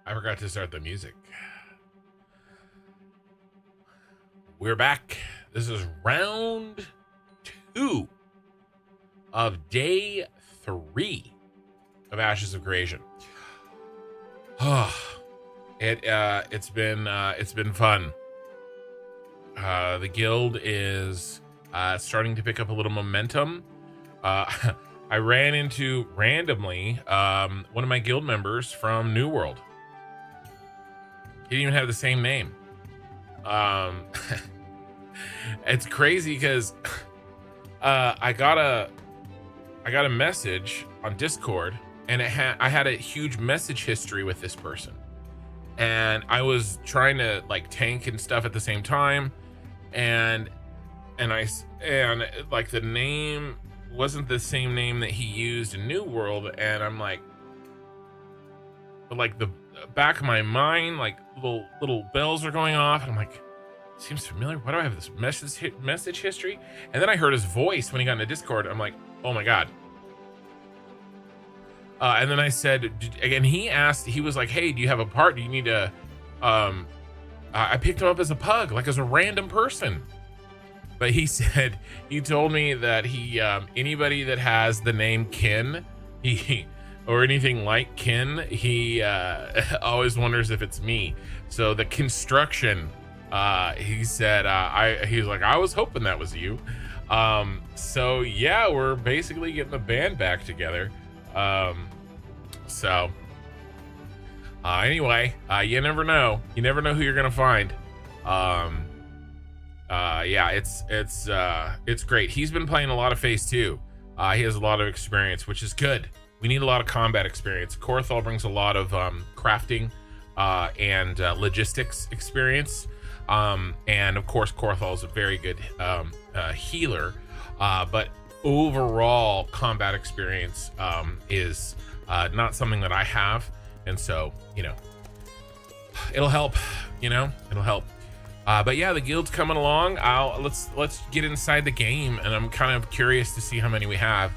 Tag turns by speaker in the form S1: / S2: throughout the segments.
S1: I forgot to start the music. We're back. This is round 2 of day 3 of Ashes of Creation. It's been fun. The guild is starting to pick up a little momentum. I ran into randomly one of my guild members from New World. He didn't even have the same name. It's crazy because I got a message on Discord, and I had a huge message history with this person, and I was trying to like tank and stuff at the same time, and like the name wasn't the same name that he used in New World, and I'm like, but like the back of my mind, like little bells are going off, and I'm like, seems familiar. Why do I have this message history? And then I heard his voice when he got into Discord. I'm like, oh my god. And then I said, and he asked, he was like, hey, do you have a part? Do you need to I picked him up as a pug, like as a random person. But he said, he told me that he anybody that has the name Kin, or anything like Kin, he always wonders if it's me. So the construction, he said, he's like, I was hoping that was you. So yeah, we're basically getting the band back together. Anyway, you never know who you're gonna find. Yeah, it's great. He's been playing a lot of Phase 2. He has a lot of experience, which is good. We need a lot of combat experience. Korthal brings a lot of crafting and logistics experience. And of course, Korthal is a very good healer. But overall combat experience is not something that I have. And so, it'll help, it'll help. But yeah, the guild's coming along. Let's get inside the game, and I'm kind of curious to see how many we have.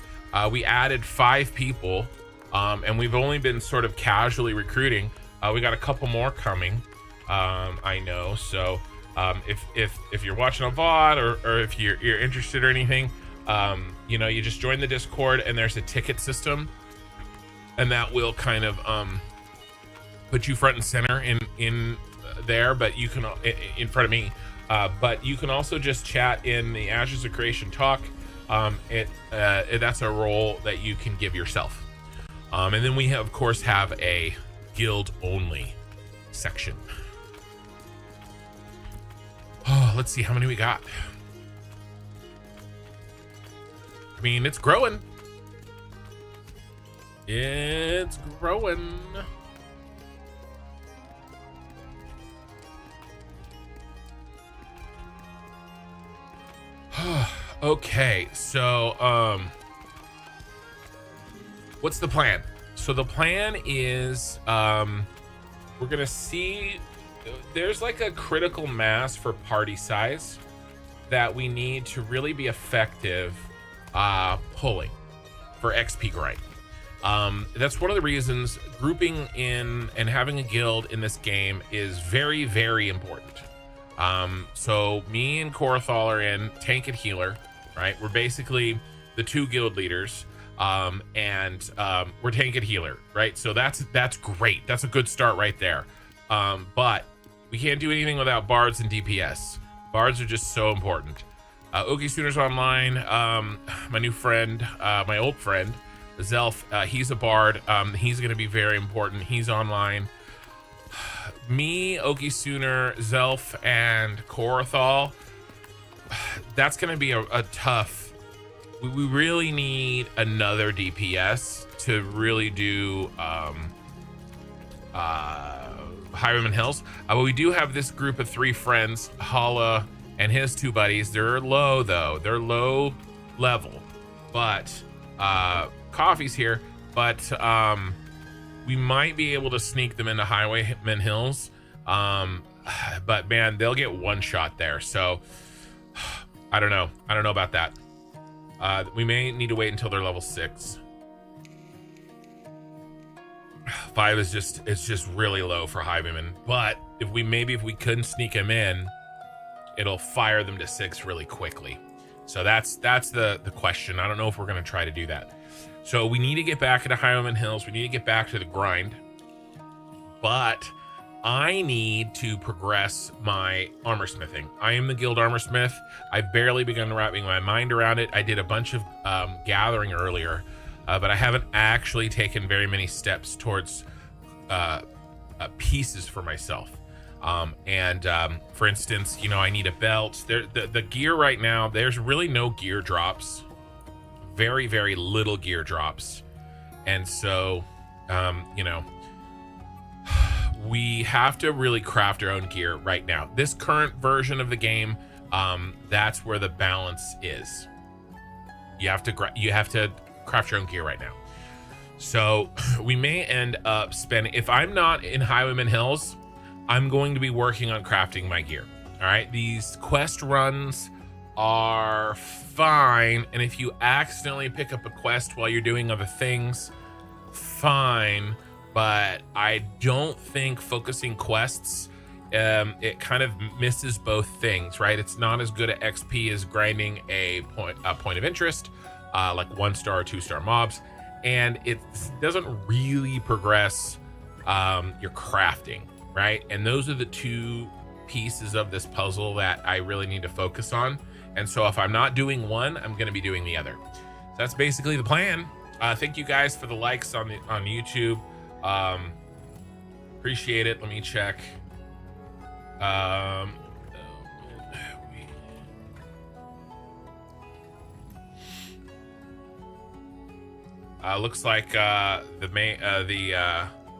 S1: We added 5 people, and we've only been sort of casually recruiting. We got a couple more coming, I know. So if you're watching a VOD or if you're interested or anything, you just join the Discord, and there's a ticket system, and that will kind of put you front and center in there, but you can in front of me, but you can also just chat in the Ashes of Creation talk. That's a role that you can give yourself, and then we of course have a guild only section. Let's see how many we got. I mean, it's growing. It's growing. Okay, so what's the plan? So the plan is we're gonna see, there's like a critical mass for party size that we need to really be effective pulling for XP grind. That's one of the reasons grouping in and having a guild in this game is very, very important. So me and Korthal are in tank and healer, right? We're basically the 2 guild leaders, and we're tank and healer, right? So that's great. That's a good start right there. But we can't do anything without bards and DPS. Bards are just so important. Okisuner's online. My new friend, my old friend, Zelf, he's a bard. He's going to be very important. He's online. Me, Okisuner, Zelf, and Korthal, that's going to be a tough. We really need another DPS to really do Highwayman Hills. But we do have this group of 3 friends, Hala and his 2 buddies. They're low though. They're low level, but Coffee's here. But we might be able to sneak them into Highwayman Hills. But man, they'll get one shot there. So I don't know about that. We may need to wait until they're level 6. 5 is just, it's just really low for Highwayman. But if we couldn't sneak him in, it'll fire them to 6 really quickly. So that's the question. I don't know if we're going to try to do that. So we need to get back into Highwayman Hills. We need to get back to the grind. But I need to progress my armor smithing. I am the guild armor smith. I've barely begun wrapping my mind around it. I did a bunch of gathering earlier, but I haven't actually taken very many steps towards pieces for myself. For instance, you know, I need a belt. The gear right now, there's really no gear drops. Very, very little gear drops. And so, you know, we have to really craft our own gear right now. This current version of the game, that's where the balance is. You have to craft your own gear right now. So we may end up spending, if I'm not in Highwayman Hills, I'm going to be working on crafting my gear. All right, these quest runs are fine, and if you accidentally pick up a quest while you're doing other things, fine. But I don't think focusing quests, it kind of misses both things, right? It's not as good at XP as grinding a point of interest, like 1-star or 2-star mobs, and it doesn't really progress your crafting, right? And those are the two pieces of this puzzle that I really need to focus on. And so if I'm not doing one, I'm going to be doing the other. So that's basically the plan. Thank you guys for the likes on YouTube. Appreciate it. Let me check. Looks like the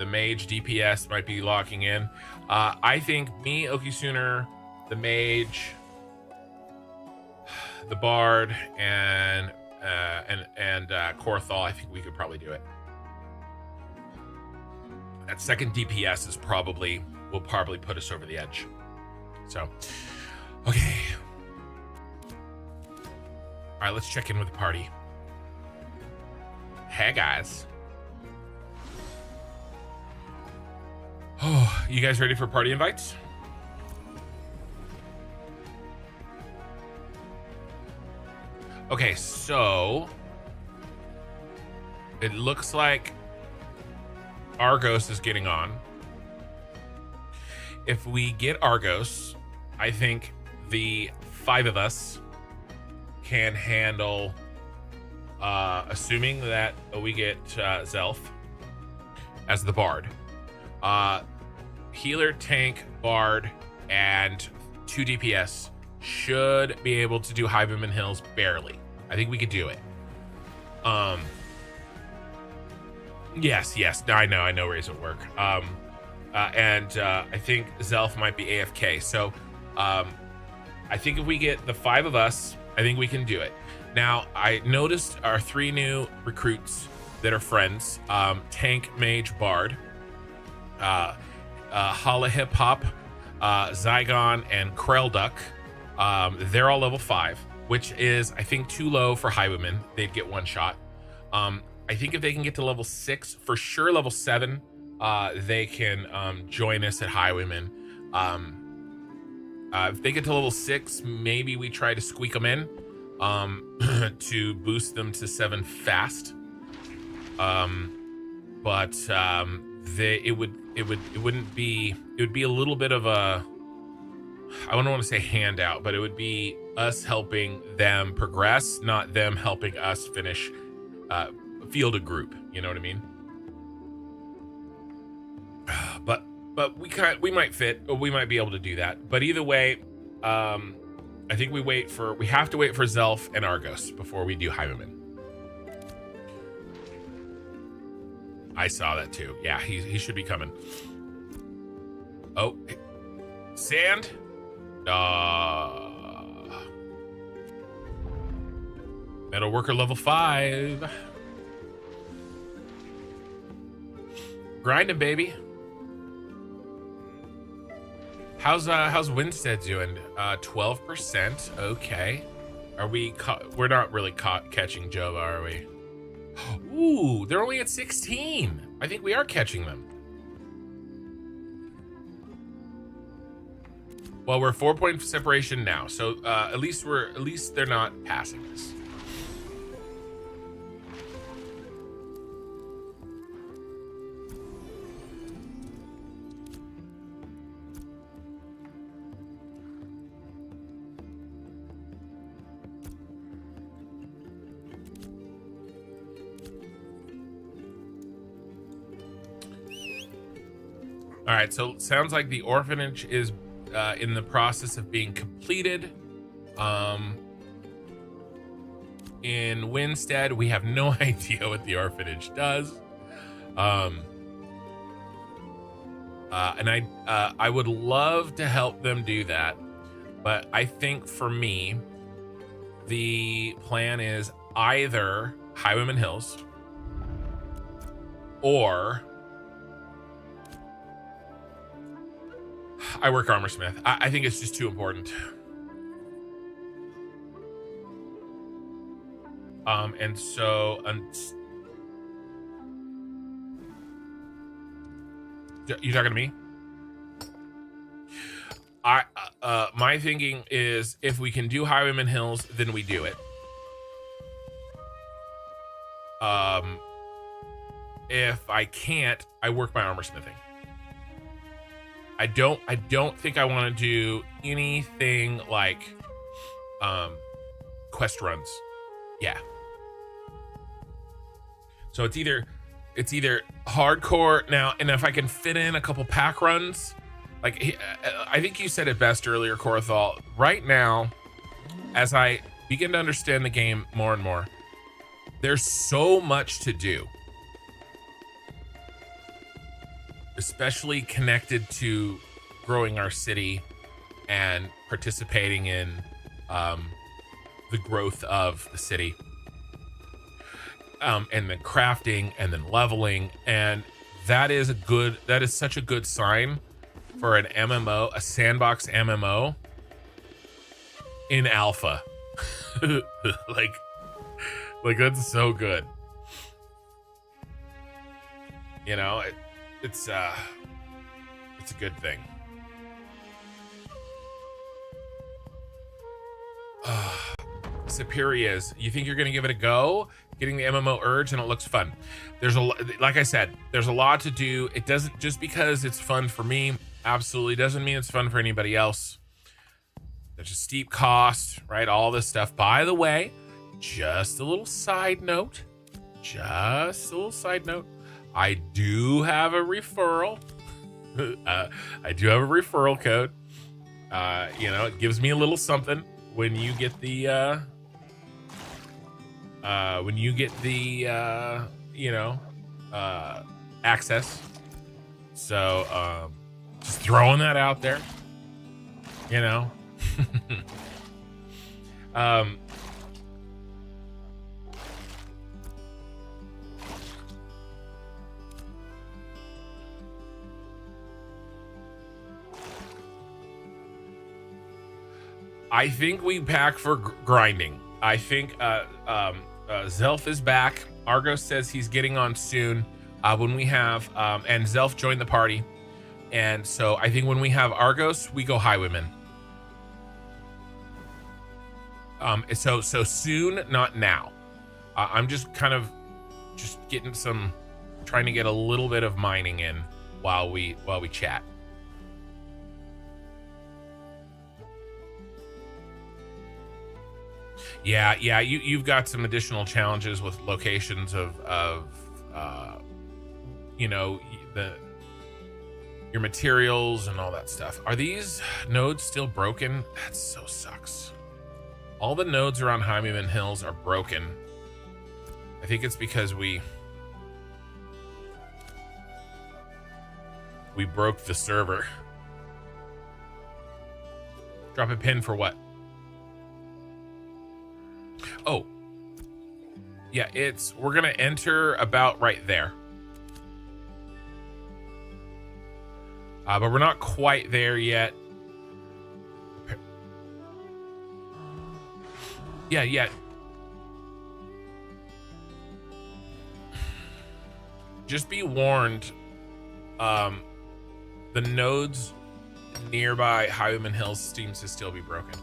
S1: mage DPS might be locking in. I think me, Okisooner, the mage, the bard, and Korthal, I think we could probably do it. That second DPS is will probably put us over the edge. So, okay. All right, let's check in with the party. Hey guys. Oh, you guys ready for party invites? Okay, so it looks like Argos is getting on. If we get Argos, I think the 5 of us can handle, assuming that we get Zelf as the bard. Healer, tank, bard, and 2 DPS should be able to do Highwayman Hills barely. I think we could do it. Yes. I know Rays at work. I think Zelf might be AFK. So I think if we get the 5 of us, I think we can do it. Now, I noticed our 3 new recruits that are friends, tank, mage, bard, Hala Hip Hop, Zygon, and Krellduck. They're all level 5, which is, I think, too low for Highwayman. They'd get 1 shot. I think if they can get to level 6, for sure level 7, they can join us at Highwayman. If they get to level 6, maybe we try to squeak them in to boost them to 7 fast. It would be a little bit of a, I don't want to say handout, but it would be us helping them progress, not them helping us finish field a group. You know what I mean? But we might fit, or we might be able to do that. But either way, I think we have to wait for Zelf and Argos before we do Highwayman. I saw that too. Yeah, he should be coming. Oh, Sand. Metal worker level 5. Grinding, baby. How's Winstead doing? 12%. Okay. We're not really catching Jova, are we? Ooh, they're only at 16. I think we are catching them. Well, we're 4-point separation now, so at least they're not passing us. All right, so it sounds like the orphanage is in the process of being completed. In Winstead, we have no idea what the orphanage does. And I would love to help them do that, but I think for me, the plan is either Highwayman Hills or I work Armorsmith. I think it's just too important. And so you talking to me? My thinking is if we can do Highwayman Hills, then we do it. If I can't, I work my armorsmithing. I don't think I want to do anything like quest runs. Yeah. So it's either hardcore now, and if I can fit in a couple pack runs, like I think you said it best earlier, Korthal. Right now, as I begin to understand the game more and more, there's so much to do, especially connected to growing our city and participating in the growth of the city, and then crafting and then leveling, and that is such a good sign for an MMO, a sandbox MMO in alpha. like that's so good. You know, it's a good thing. Superiors, you think you're gonna give it a go? Getting the MMO urge, and it looks fun. Like I said, there's a lot to do. It doesn't, just because it's fun for me, absolutely doesn't mean it's fun for anybody else. There's a steep cost, right? All this stuff. By the way, just a little side note. I do have a referral. I do have a referral code. You know, it gives me a little something when you get the access. So just throwing that out there, you know. I think we pack for grinding. I think Zelf is back. Argos says he's getting on soon. When we have and Zelf joined the party, and so I think when we have Argos, we go Highwayman. So soon, not now. I'm just kind of getting trying to get a little bit of mining in while we chat. Yeah, you've got some additional challenges with locations of you know, your materials and all that stuff. Are these nodes still broken? That so sucks. All the nodes around Highwayman Hills are broken. I think it's because we broke the server. Drop a pin for what? Oh, yeah, we're gonna enter about right there. But we're not quite there yet. Yeah. just be warned, the nodes nearby Highwayman Hills seems to still be broken.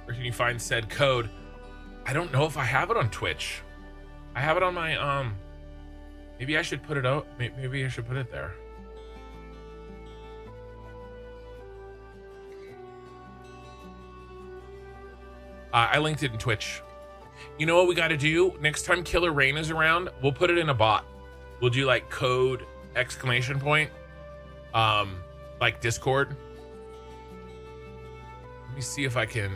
S1: Where can you find said code? I don't know if I have it on Twitch. I have it on my maybe I should put it out. Maybe I should put it there. I linked it in Twitch. You know what we got to do? Next time Killer Rain is around, we'll put it in a bot. We'll do like code exclamation point, like Discord. Let me see if I can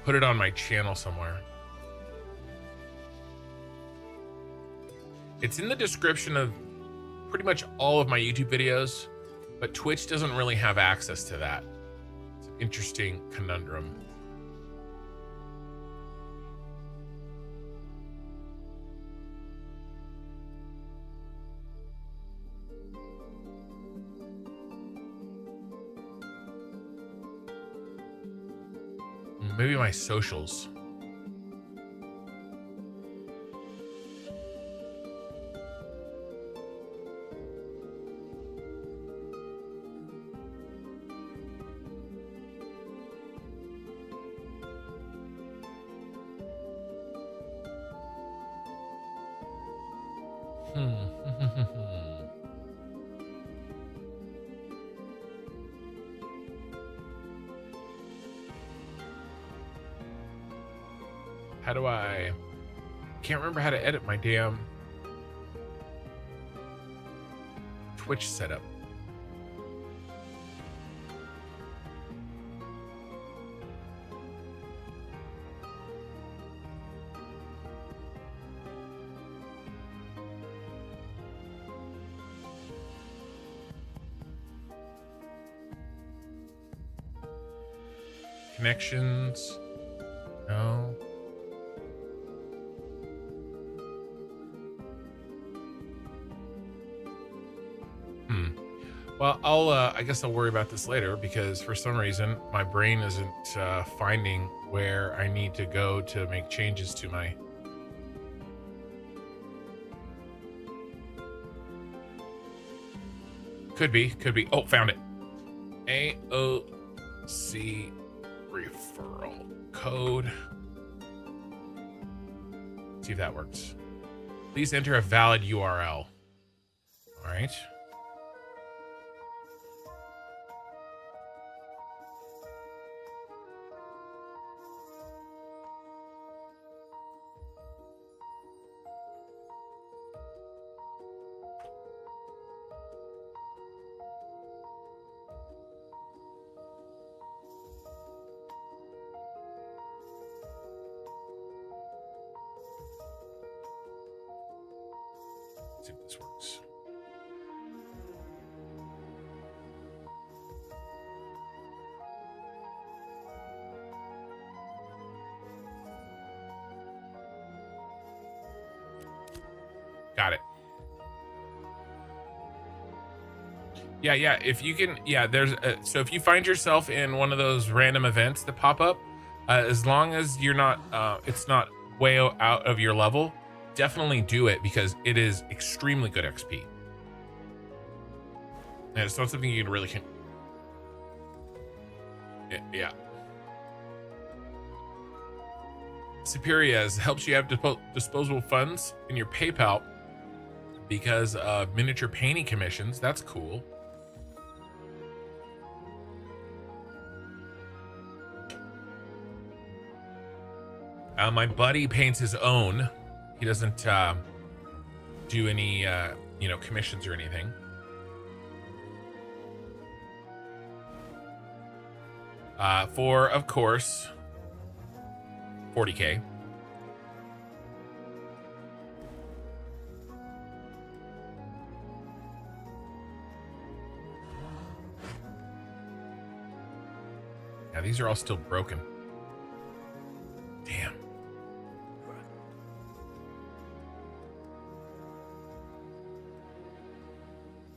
S1: put it on my channel somewhere. It's in the description of pretty much all of my YouTube videos, but Twitch doesn't really have access to that. It's an interesting conundrum. Maybe my socials. How do I can't remember how to edit my damn Twitch setup. Connections. No. Well, I guess I'll worry about this later, because for some reason my brain isn't finding where I need to go to make changes to my. Could be. Oh, found it. AOC referral code. See if that works. Please enter a valid URL. All right. See if this works. Got it. Yeah. If you can, there's so if you find yourself in one of those random events that pop up, as long as you're not, it's not way out of your level, definitely do it, because it is extremely good XP. And it's not something you really can. Yeah. Superior helps you have disposable funds in your PayPal because of miniature painting commissions. That's cool. My buddy paints his own. He doesn't do any, commissions or anything. For, of course, 40K. Yeah, these are all still broken. Damn.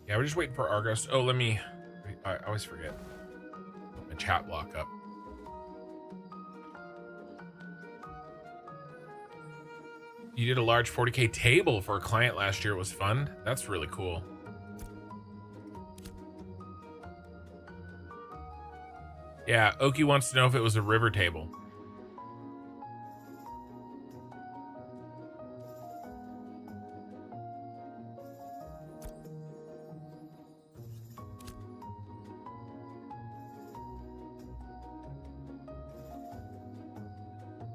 S1: Yeah, we're just waiting for Argos. Oh, I always forget. Put my chat block up. You did a large 40K table for a client last year. It was fun. That's really cool. Yeah, Oki wants to know if it was a river table.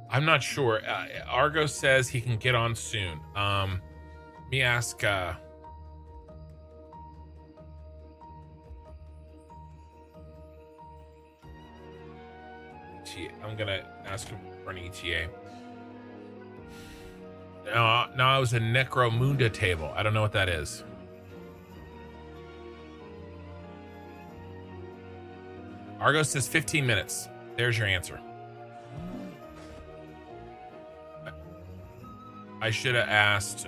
S1: I'm not sure. Argo says he can get on soon. Let me ask. I'm gonna ask him for an ETA. No, it was a Necromunda table. I don't know what that is. Argo says 15 minutes. There's your answer. I should have asked.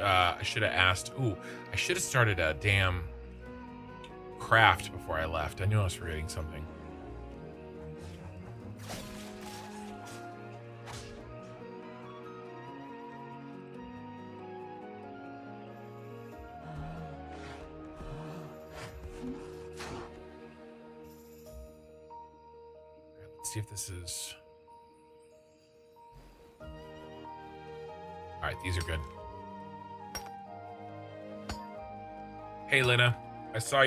S1: Ooh, I should have started a damn craft before I left. I knew I was forgetting something. Let's see if this is. All right, these are good. Hey, Lena, I saw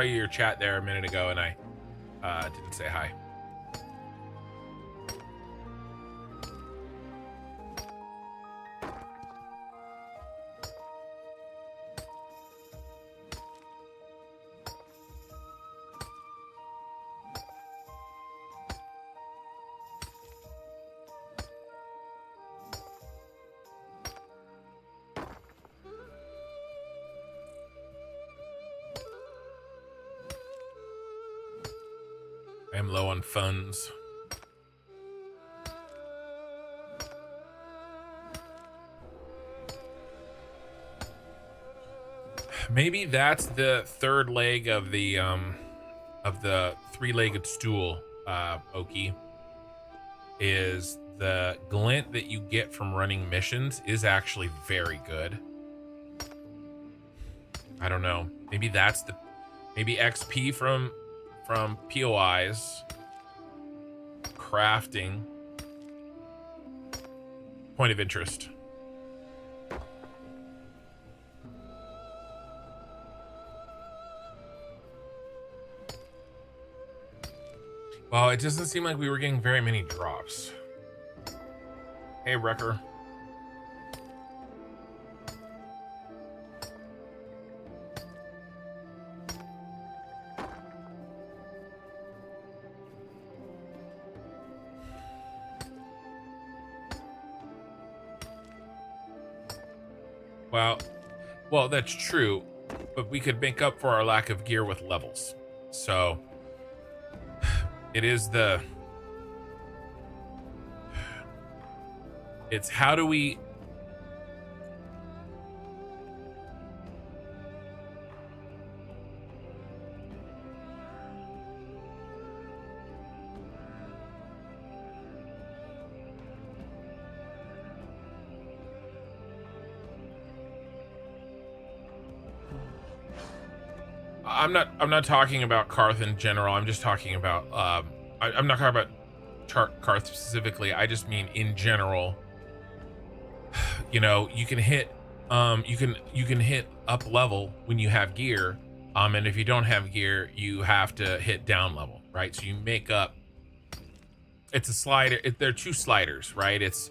S1: your chat there a minute ago, and I didn't say hi. I am low on funds. Maybe that's the third leg of the three-legged stool, Oki. Is the glint that you get from running missions is actually very good. I don't know. Maybe that's the XP from POIs, crafting, point of interest. Well, it doesn't seem like we were getting very many drops. Hey, Wrecker. Well, that's true, but we could make up for our lack of gear with levels. So it's how do we I'm not talking about Karth in general. I'm just talking about I'm not talking about Karth specifically. I just mean in general. You know, you can hit you can hit up level when you have gear, and if you don't have gear, you have to hit down level, right? So you make up. It's a slider. They're two sliders, right? It's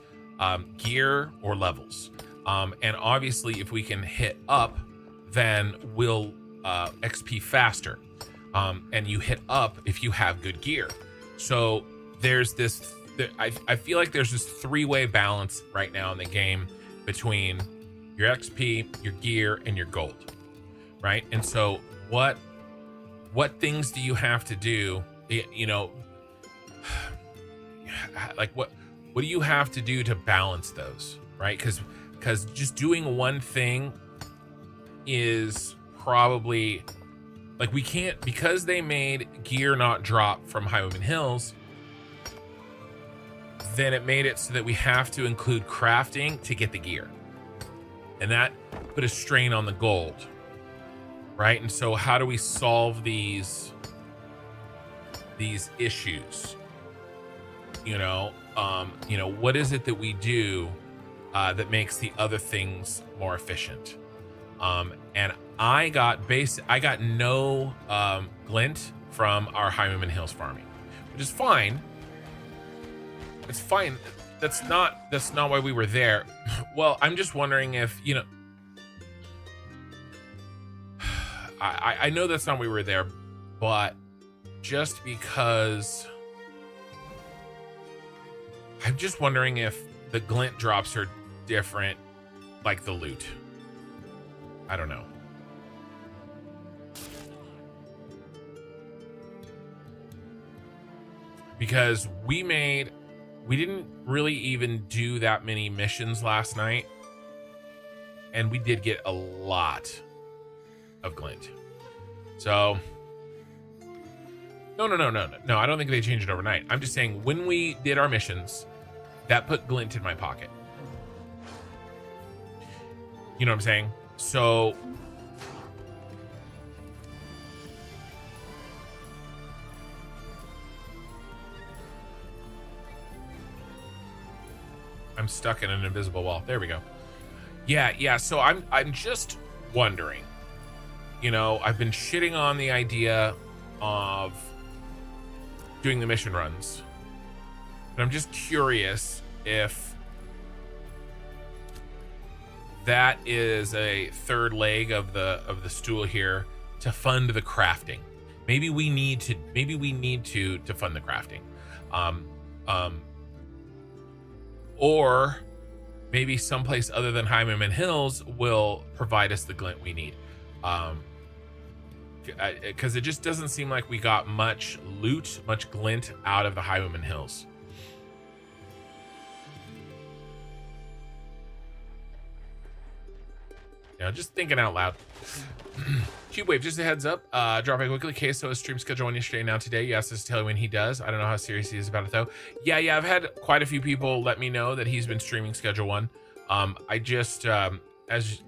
S1: gear or levels, and obviously, if we can hit up, then we'll XP faster, and you hit up if you have good gear. So there's this. I feel like there's this three-way balance right now in the game between your XP, your gear, and your gold, right? And so what things do you have to do? You know, like what do you have to do to balance those, right? Because just doing one thing is probably like we can't, because they made gear not drop from Highwayman Hills, then it made it so that we have to include crafting to get the gear. And that put a strain on the gold, right? And so how do we solve these issues? You know, what is it that we do that makes the other things more efficient? And I got no glint from our Highwayman Hills farming, which is fine. It's fine. That's not why we were there. Well, I'm just wondering if, you know, I know that's not why we were there, but just because I'm just wondering if the glint drops are different, like the loot. I don't know. Because we didn't really even do that many missions last night, and we did get a lot of glint. So no, I don't think they changed it overnight. I'm just saying when we did our missions, that put glint in my pocket. You know what I'm saying? So I'm stuck in an invisible wall. There we go. Yeah. So I'm just wondering, you know, I've been shitting on the idea of doing the mission runs, but I'm just curious if that is a third leg of the stool here to fund the crafting. Maybe we need to fund the crafting. Or maybe someplace other than Highwayman Hills will provide us the glint we need. Because it just doesn't seem like we got much loot, much glint out of the Highwayman Hills. You know, just thinking out loud. Cubewave, just a heads up, dropping quickly. Queso has stream schedule one yesterday, now today. He asked us to tell you when he does. I don't know how serious he is about it though. Yeah, I've had quite a few people let me know that he's been streaming schedule one. I just as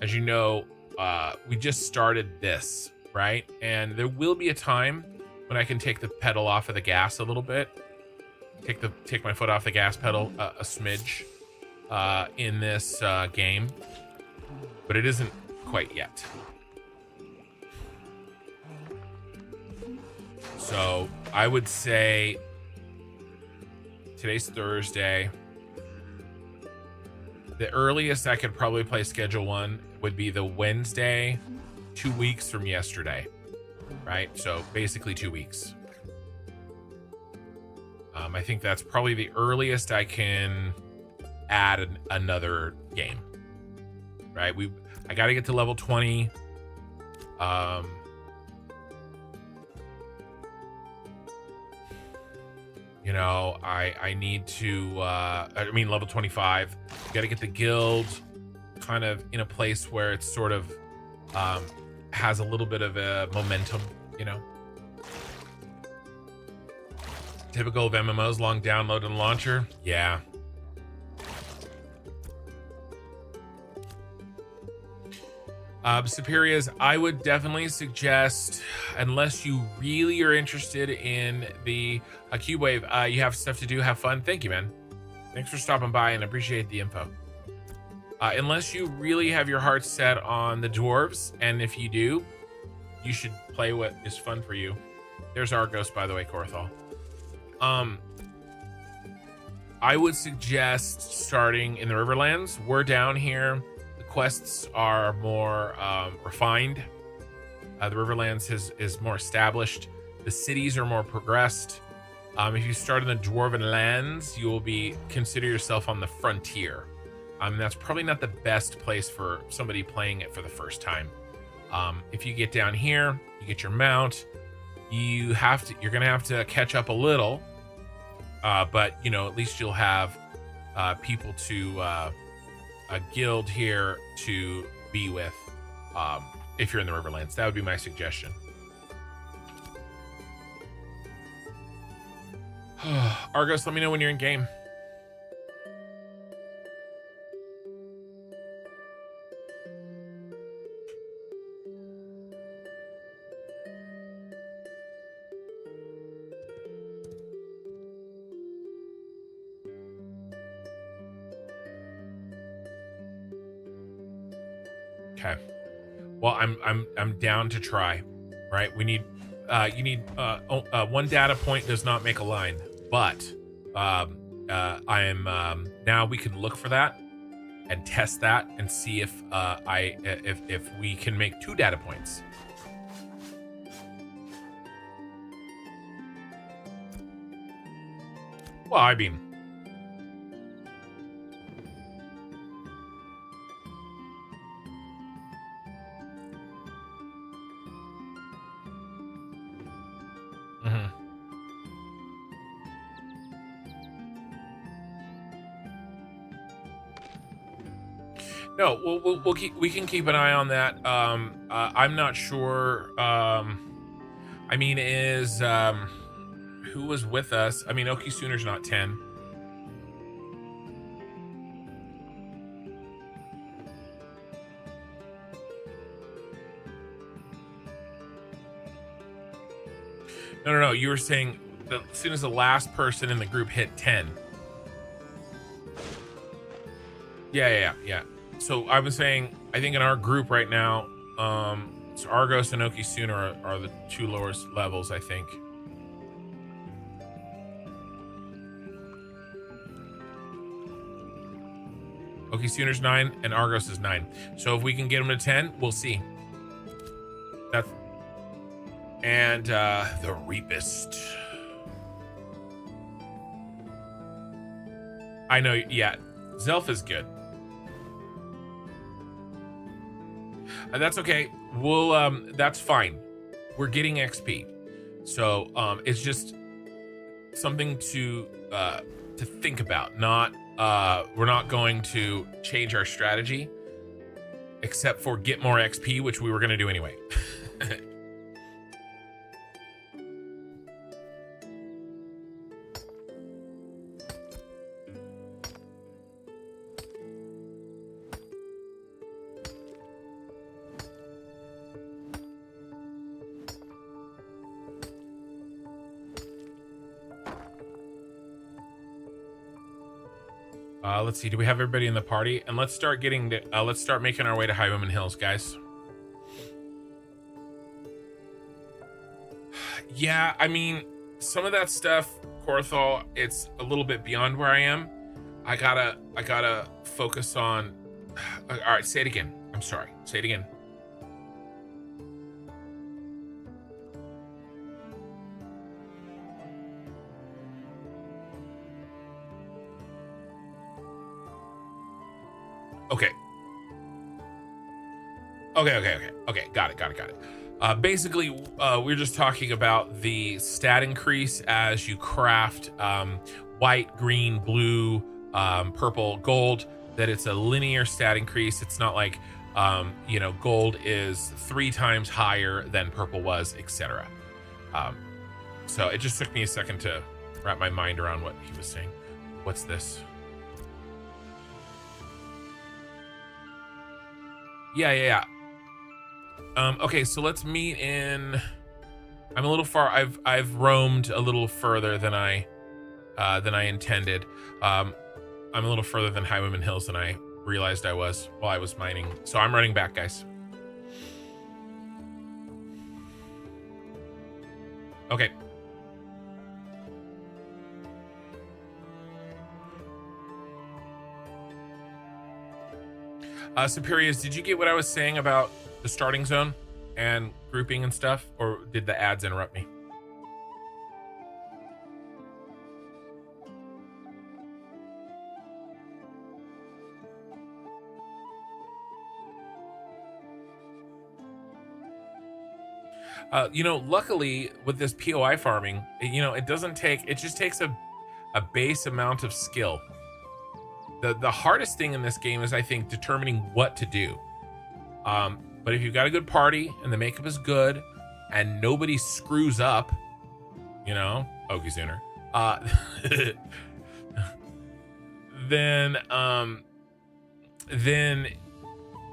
S1: you know, we just started this, right? And there will be a time when I can take the pedal off of the gas a little bit, take my foot off the gas pedal a smidge in this game, but it isn't quite yet. So I would say today's Thursday. The earliest I could probably play schedule one would be the Wednesday 2 weeks from yesterday, right? So basically 2 weeks. I think that's probably the earliest I can add another game, right? I got to get to level 20. You know, I need to, I mean, level 25. Got to get the guild kind of in a place where it's sort of has a little bit of a momentum, you know. Typical of MMOs, long download and launcher. Yeah. Superiors, I would definitely suggest, unless you really are interested in the Cube Wave, you have stuff to do, have fun. Thank you, man. Thanks for stopping by and appreciate the info. Unless you really have your heart set on the dwarves, and if you do, you should play what is fun for you. There's Argos, by the way, Korthal. I would suggest starting in the Riverlands. We're down here. The quests are more refined. The Riverlands is more established. The cities are more progressed. If you start in the Dwarven Lands, you will consider yourself on the frontier. That's probably not the best place for somebody playing it for the first time. If you get down here, you get your mount. You're gonna have to catch up a little, but you know, at least you'll have people to a guild here to be with if you're in the Riverlands. That would be my suggestion. Argos, let me know when you're in game. Okay. Well, I'm down to try. Right? We need you need one data point does not make a line, but I am now we can look for that and test that and see if if we can make 2 data points. Well, I mean, no, we can keep an eye on that. I'm not sure. I mean, is who was with us? I mean, Oki Sooner's not 10. No. You were saying that as soon as the last person in the group hit 10. Yeah. So I was saying, I think in our group right now, so Argos and Oki Sooner are the 2 lowest levels, I think. Oki Sooner's 9 and Argos is 9. So if we can get them to 10, we'll see. That's and the Reapist. I know, yeah. Zelf is good. That's okay. We'll that's fine. We're getting XP. So it's just something to think about. Not we're not going to change our strategy except for get more XP, which we were going to do anyway. Let's see. Do we have everybody in the party? And let's start getting to, let's start making our way to Highwomen Hills, guys. Yeah, I mean, some of that stuff, Korthal, it's a little bit beyond where I am. I gotta focus on. All right, say it again. I'm sorry. Say it again. Okay. Got it. Basically, we're just talking about the stat increase as you craft white, green, blue, purple, gold. That it's a linear stat increase. It's not like gold is 3 times higher than purple was, etc. So it just took me a second to wrap my mind around what he was saying. What's this? Yeah. Okay, so let's meet in. I'm a little far. I've roamed a little further than I intended. I'm a little further than Highwomen Hills than I realized I was while I was mining. So I'm running back, guys. Okay. Superiors, did you get what I was saying about the starting zone and grouping and stuff, or did the ads interrupt me? Luckily with this POI farming, it doesn't take, it just takes a base amount of skill. The hardest thing in this game is, I think, determining what to do. But if you've got a good party and the makeup is good and nobody screws up, you know, Okie Sooner, then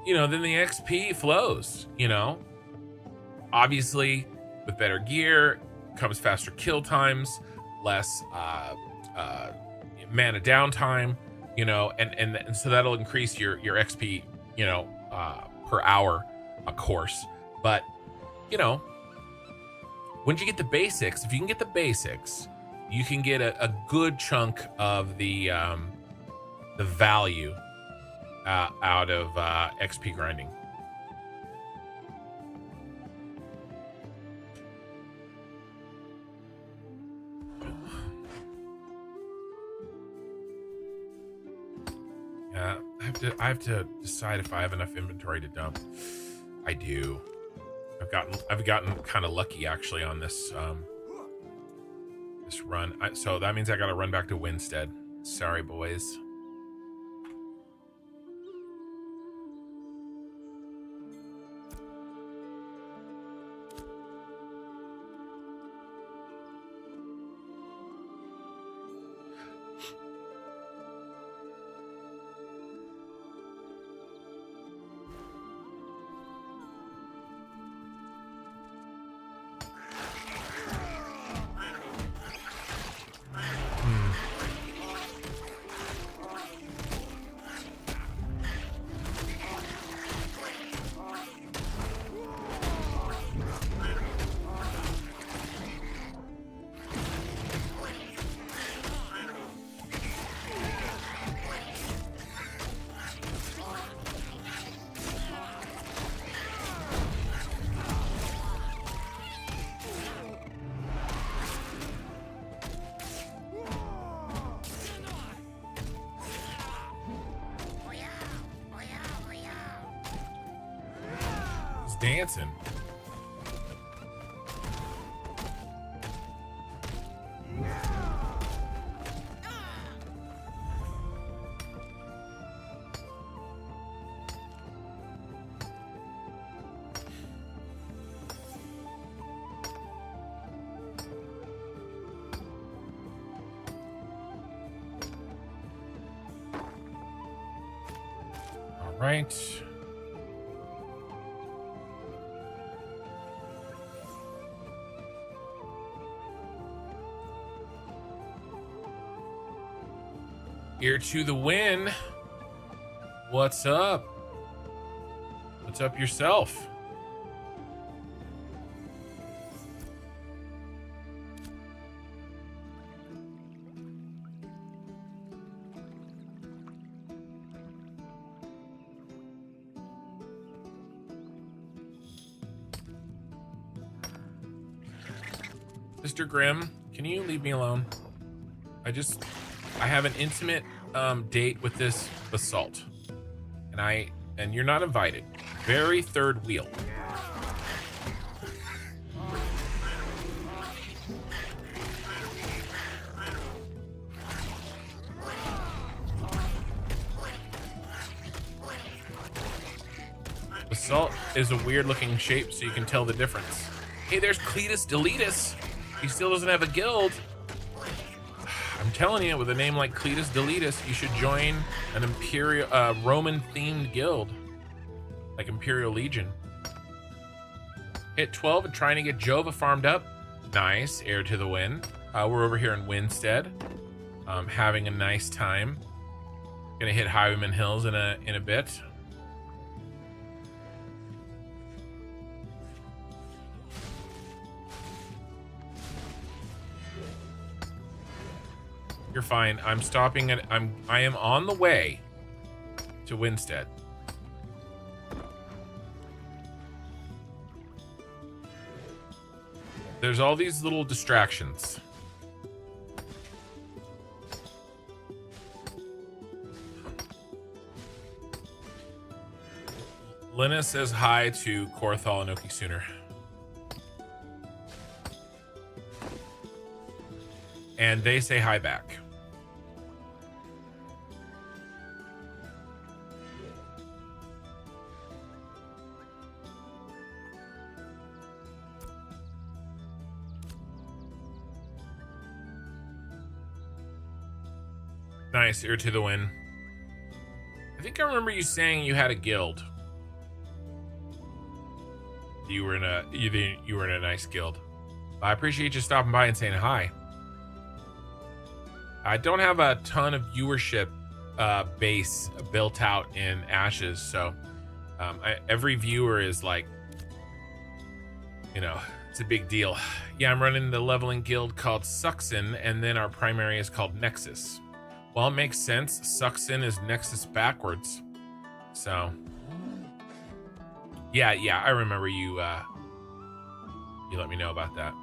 S1: you know, then the XP flows, you know. Obviously, with better gear comes faster kill times, less mana downtime, you know, and so that'll increase your XP, you know, per hour, of course. But, you know, once you get the basics, if you can get the basics, you can get a good chunk of the value out of XP grinding. Yeah, I have to decide if I have enough inventory to dump. I do. I've gotten kind of lucky actually on this this run. So that means I got to run back to Winstead. Sorry, boys. Dancing. All right. Here to the win. What's up? What's up yourself? Mr. Grimm, can you leave me alone? I have an intimate date with this basalt, and you're not invited. Very third wheel. Basalt is a weird looking shape, so you can tell the difference. Hey, there's Cletus Deletus. He still doesn't have a guild. I'm telling you, with a name like Cletus Deletus, you should join an Imperial Roman-themed guild, like Imperial Legion. Hit 12 and trying to get Jova farmed up. Nice, heir to the win. We're over here in Winstead, having a nice time. Gonna hit Highwayman Hills in a bit. You're fine. I'm stopping at I am on the way to Winstead. There's all these little distractions. Lena says hi to Korthal and Oki Sooner. And they say hi back. Nice, ear to the wind. I think I remember you saying you had a guild. You were in a nice guild. I appreciate you stopping by and saying hi. I don't have a ton of viewership base built out in Ashes, so every viewer is like, you know, it's a big deal. Yeah, I'm running the leveling guild called Suxin, and then our primary is called Nexus. Well, it makes sense. Suxin is Nexus backwards. So, yeah, I remember you let me know about that.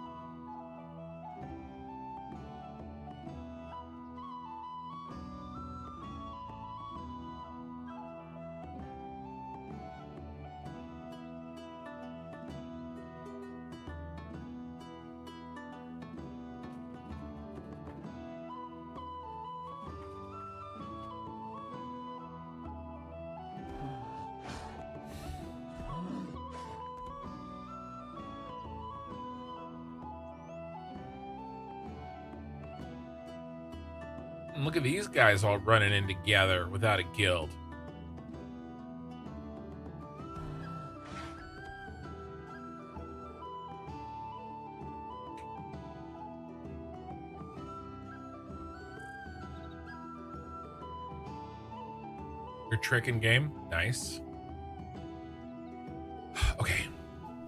S1: And look at these guys all running in together without a guild. Your trick in game, nice. Okay,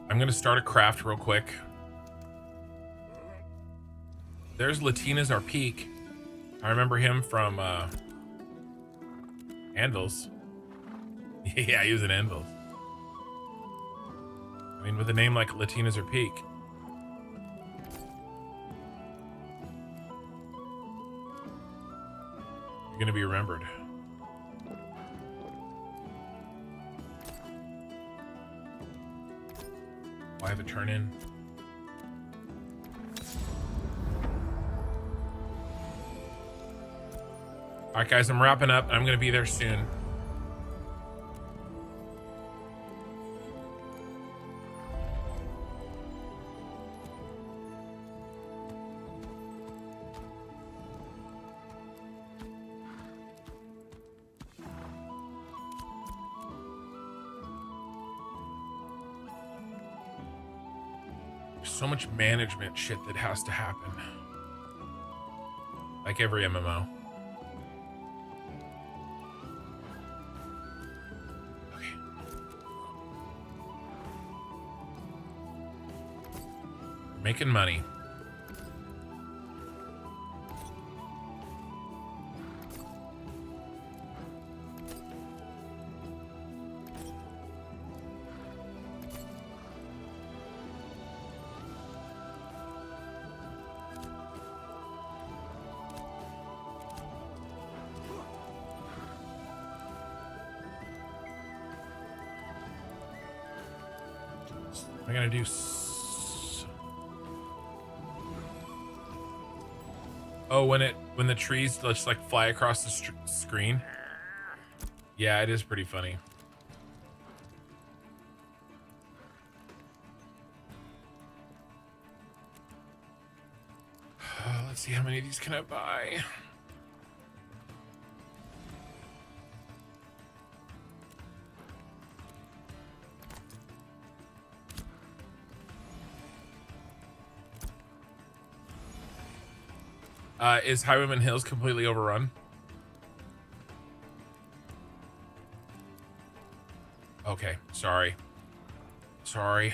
S1: I'm gonna start a craft real quick. There's Latina's our peak. I remember him from Anvils. Yeah, he was in Anvils. I mean, with a name like Latina's or Peak. You're gonna be remembered. Oh, I have a turn in. All right, guys, I'm wrapping up. I'm going to be there soon. There's so much management shit that has to happen. Like every MMO. Making money. I'm gonna do. Oh, when the trees just like fly across the screen. Yeah, it is pretty funny. Let's see, how many of these can I buy? Is Highwayman Hills completely overrun? Okay, sorry. I'm sorry.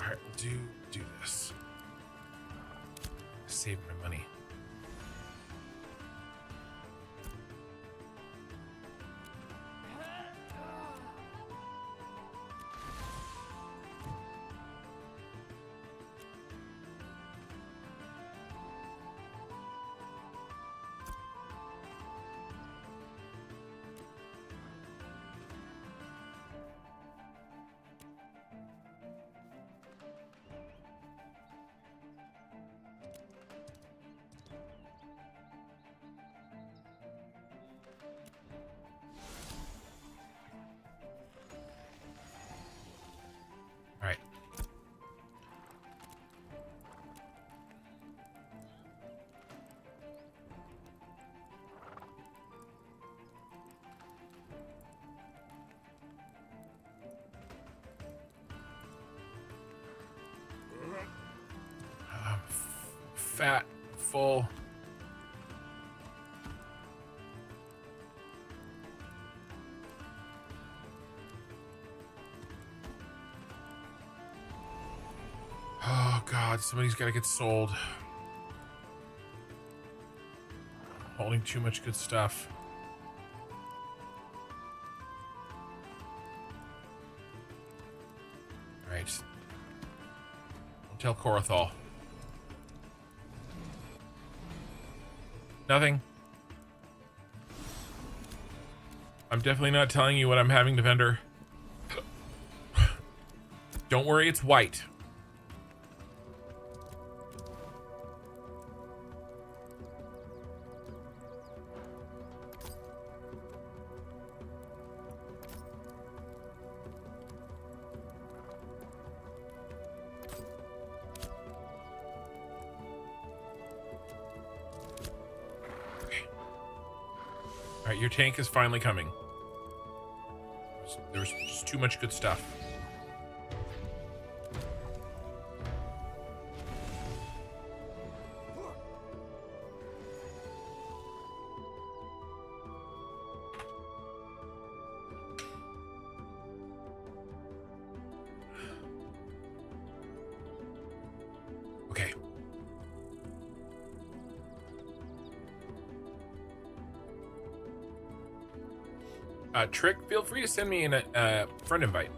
S1: All right, we'll do this. Save my money. fat, full. Oh God, somebody's got to get sold. Holding too much good stuff. All right. Don't tell Korathal. Nothing. I'm definitely not telling you what I'm having to vendor. Don't worry, it's white. Alright, your tank is finally coming. There's just too much good stuff. Okay. Trick, feel free to send me a friend invite.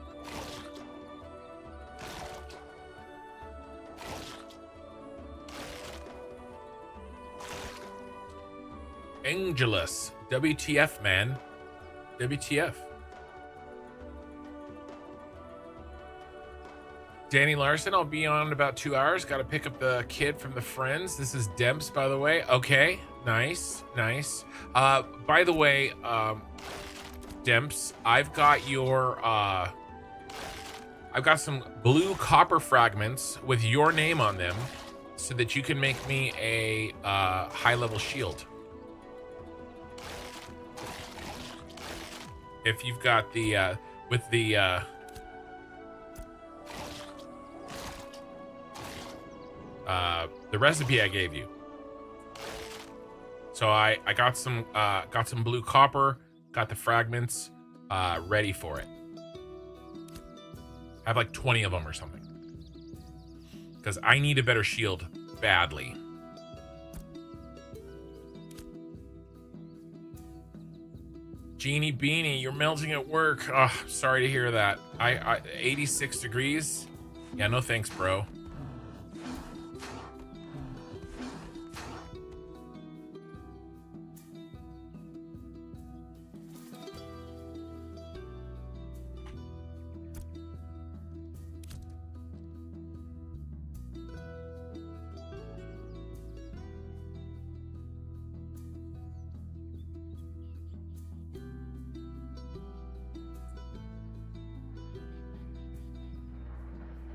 S1: Angelus, WTF, man. WTF. Danny Larson, I'll be on in about 2 hours. Got to pick up the kid from the friends. This is Demps, by the way. Okay, nice, nice. By the way, Demps, I've got your, I've got some blue copper fragments with your name on them so that you can make me a high-level shield. If you've got the, with the recipe I gave you. So I got some blue copper, got the fragments ready for it. I have like 20 of them or something. Because I need a better shield badly. Genie Beanie, you're melting at work. Oh, sorry to hear that. 86 degrees? Yeah, no thanks, bro.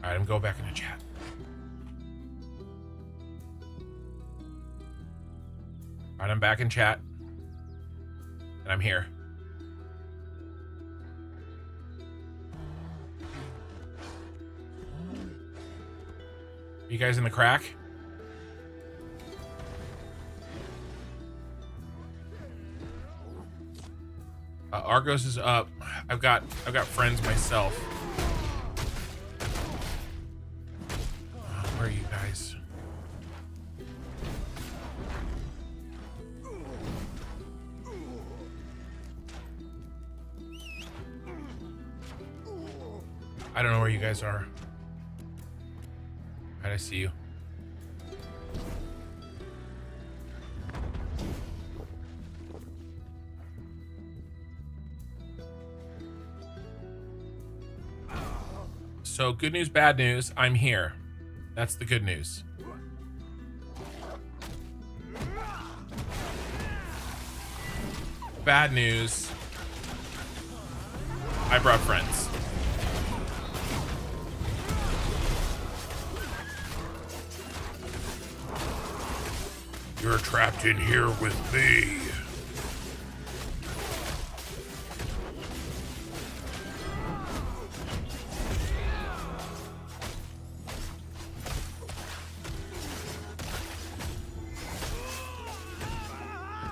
S1: All right, I'm going back into chat. All right, I'm back in chat. And I'm here. You guys in the crack? Argos is up. I've got friends myself. Where are you guys? I don't know where you guys are. Alright, I see you. So, good news, bad news, I'm here. That's the good news. Bad news, I brought friends. You're trapped in here with me.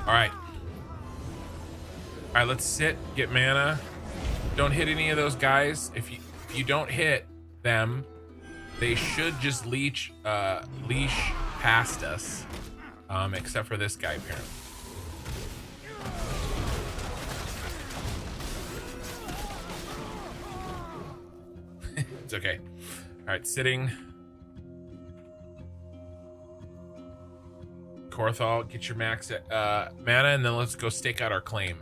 S1: All right. All right, let's sit, get mana. Don't hit any of those guys. If you don't hit them, they should just leash past us. Except for this guy, apparently. It's okay. All right, sitting. Korthal, get your max mana, and then let's go stake out our claim.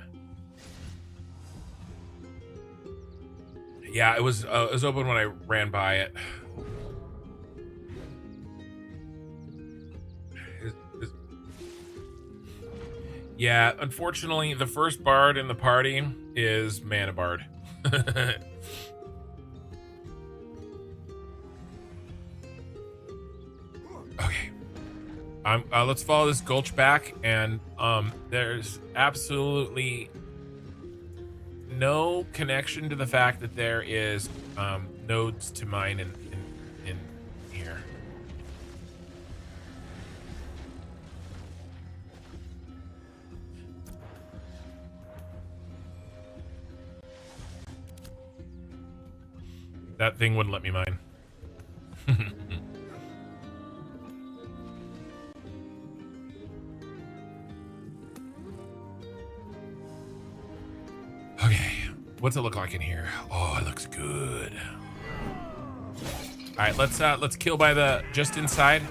S1: Yeah, it was open when I ran by it. Yeah, unfortunately, the first bard in the party is Mana Bard. Okay. Let's follow this gulch back, and there's absolutely no connection to the fact that there is nodes to mine in here. That thing wouldn't let me mine. Okay, what's it look like in here? Oh, it looks good. All right, let's kill by the just inside.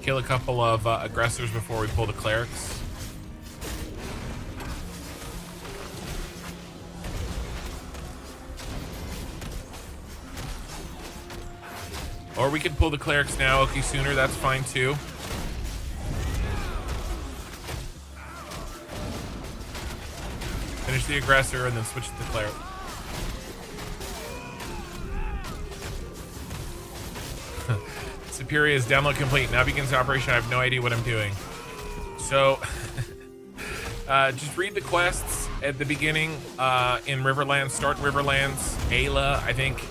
S1: Kill a couple of aggressors before we pull the clerics. Or we could pull the clerics now, okay, sooner. That's fine too. Finish the aggressor and then switch to the cleric. Superior's download complete. Now begins operation. I have no idea what I'm doing. So, just read the quests at the beginning in Riverlands. Start Riverlands. Ayla, I think.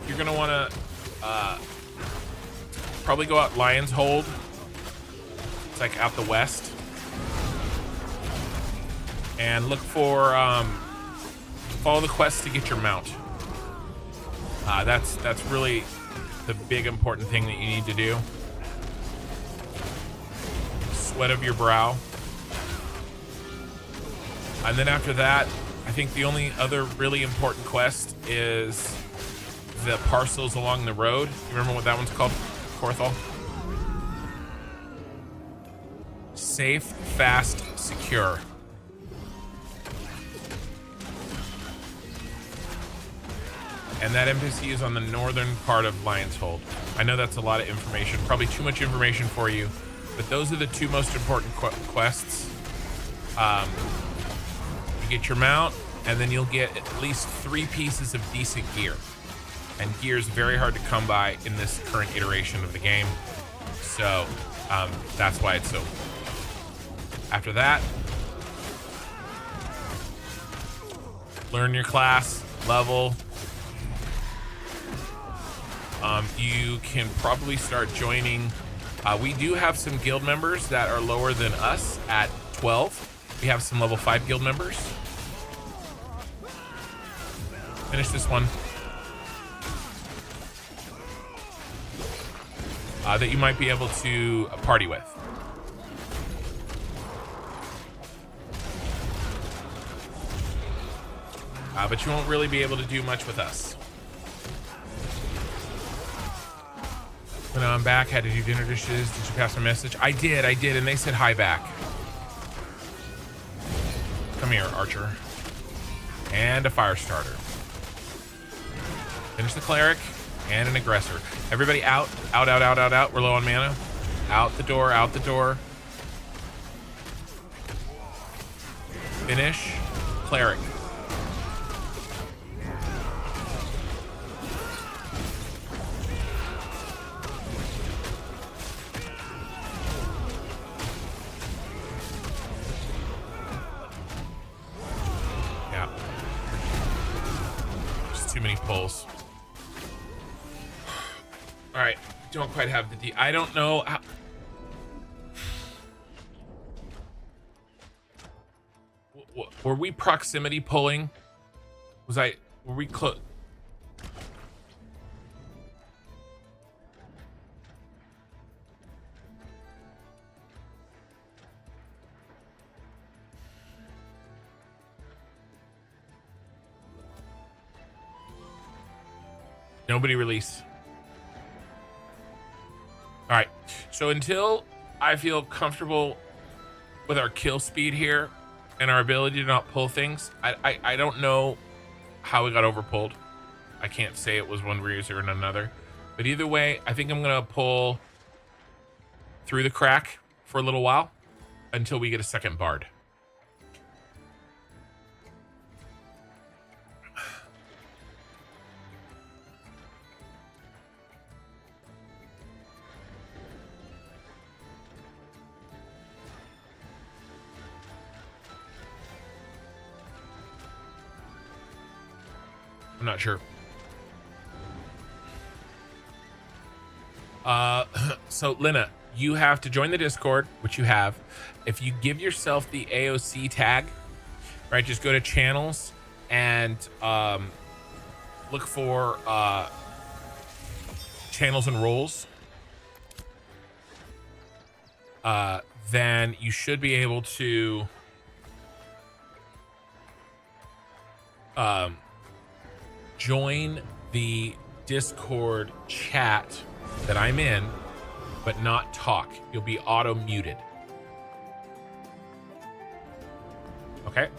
S1: You're gonna want to probably go out Lion's Hold. It's like out the west, and look for follow the quest to get your mount. That's really the big important thing that you need to do. Sweat of your brow. And then after that, I think the only other really important quest is the parcels along the road. You remember what that one's called? Korthal? Safe, fast, secure. And that NPC is on the northern part of Lion's Hold. I know that's a lot of information, probably too much information for you, but those are the two most important quests. You get your mount, and then you'll get at least 3 pieces of decent gear. And gear is very hard to come by in this current iteration of the game. So that's why it's so. After that, learn your class, level. You can probably start joining. We do have some guild members that are lower than us at 12. We have some level 5 guild members. Finish this one. That you might be able to party with. But you won't really be able to do much with us. So now I'm back. Had to do dinner dishes. Did you pass a message? I did, and they said hi back. Come here, Archer. And a fire starter. Finish the cleric and an aggressor. Everybody out. We're low on mana. Out the door. Finish. Cleric. Yeah. Just too many pulls. All right, don't quite have the D. I don't know how... Were we proximity pulling? Were we close? Nobody release. All right, so until I feel comfortable with our kill speed here and our ability to not pull things, I don't know how we got overpulled. I can't say it was one reason or another, but either way, I think I'm gonna pull through the crack for a little while until we get a second bard. I'm not sure. So Lina, you have to join the Discord, which you have. If you give yourself the AOC tag, right, just go to channels and look for channels and roles. Then you should be able to join the Discord chat that I'm in, but not talk. You'll be auto muted. Okay.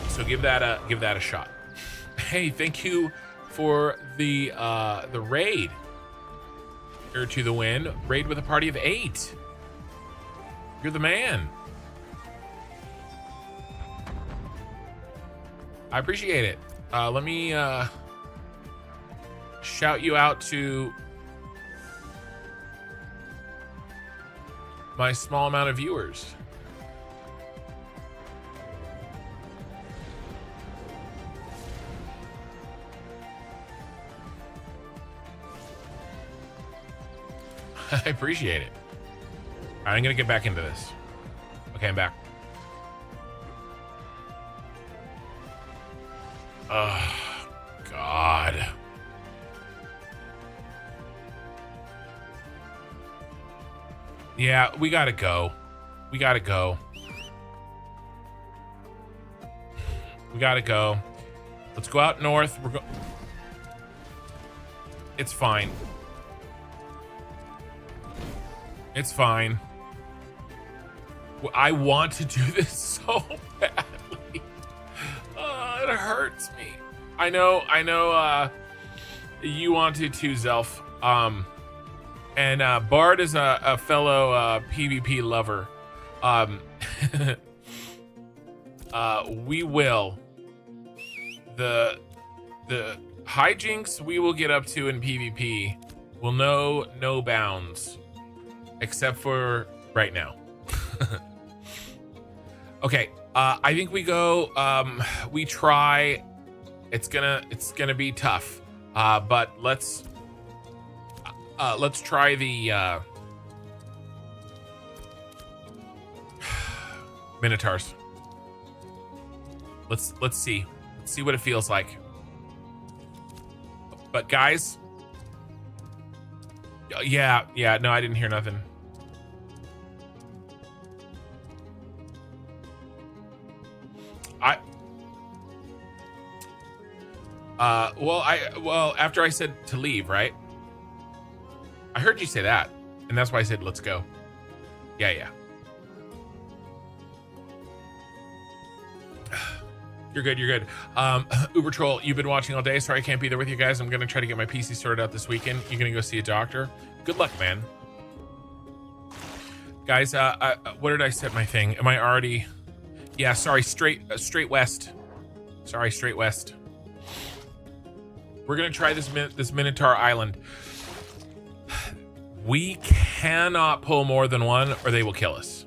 S1: So give that a shot. Hey, thank you for the raid. Here to the win. Raid with a party of 8. You're the man. I appreciate it. Let me shout you out to my small amount of viewers. I appreciate it. All right, I'm gonna get back into this. Okay, I'm back. Oh, God. Yeah, we gotta go. We gotta go. We gotta go. Let's go out north. It's fine. It's fine. I want to do this so badly. It hurts me. I know, you wanted to, Zelf. And Bard is a fellow PvP lover. We will. The hijinks we will get up to in PvP will know no bounds. Except for right now. Okay, I think we go, we try. It's gonna be tough, but let's try the Minotaurs. Let's see what it feels like. But guys, yeah, no, I didn't hear nothing. Well, after I said to leave, right? I heard you say that, and that's why I said let's go. Yeah. You're good. Uber Troll, you've been watching all day. Sorry I can't be there with you guys. I'm gonna try to get my PC sorted out this weekend. You're gonna go see a doctor. Good luck, man. Guys, what did I set my thing? Am I already? Yeah, sorry, straight west. Sorry, straight west. We're gonna try this Minotaur Island. We cannot pull more than one or they will kill us.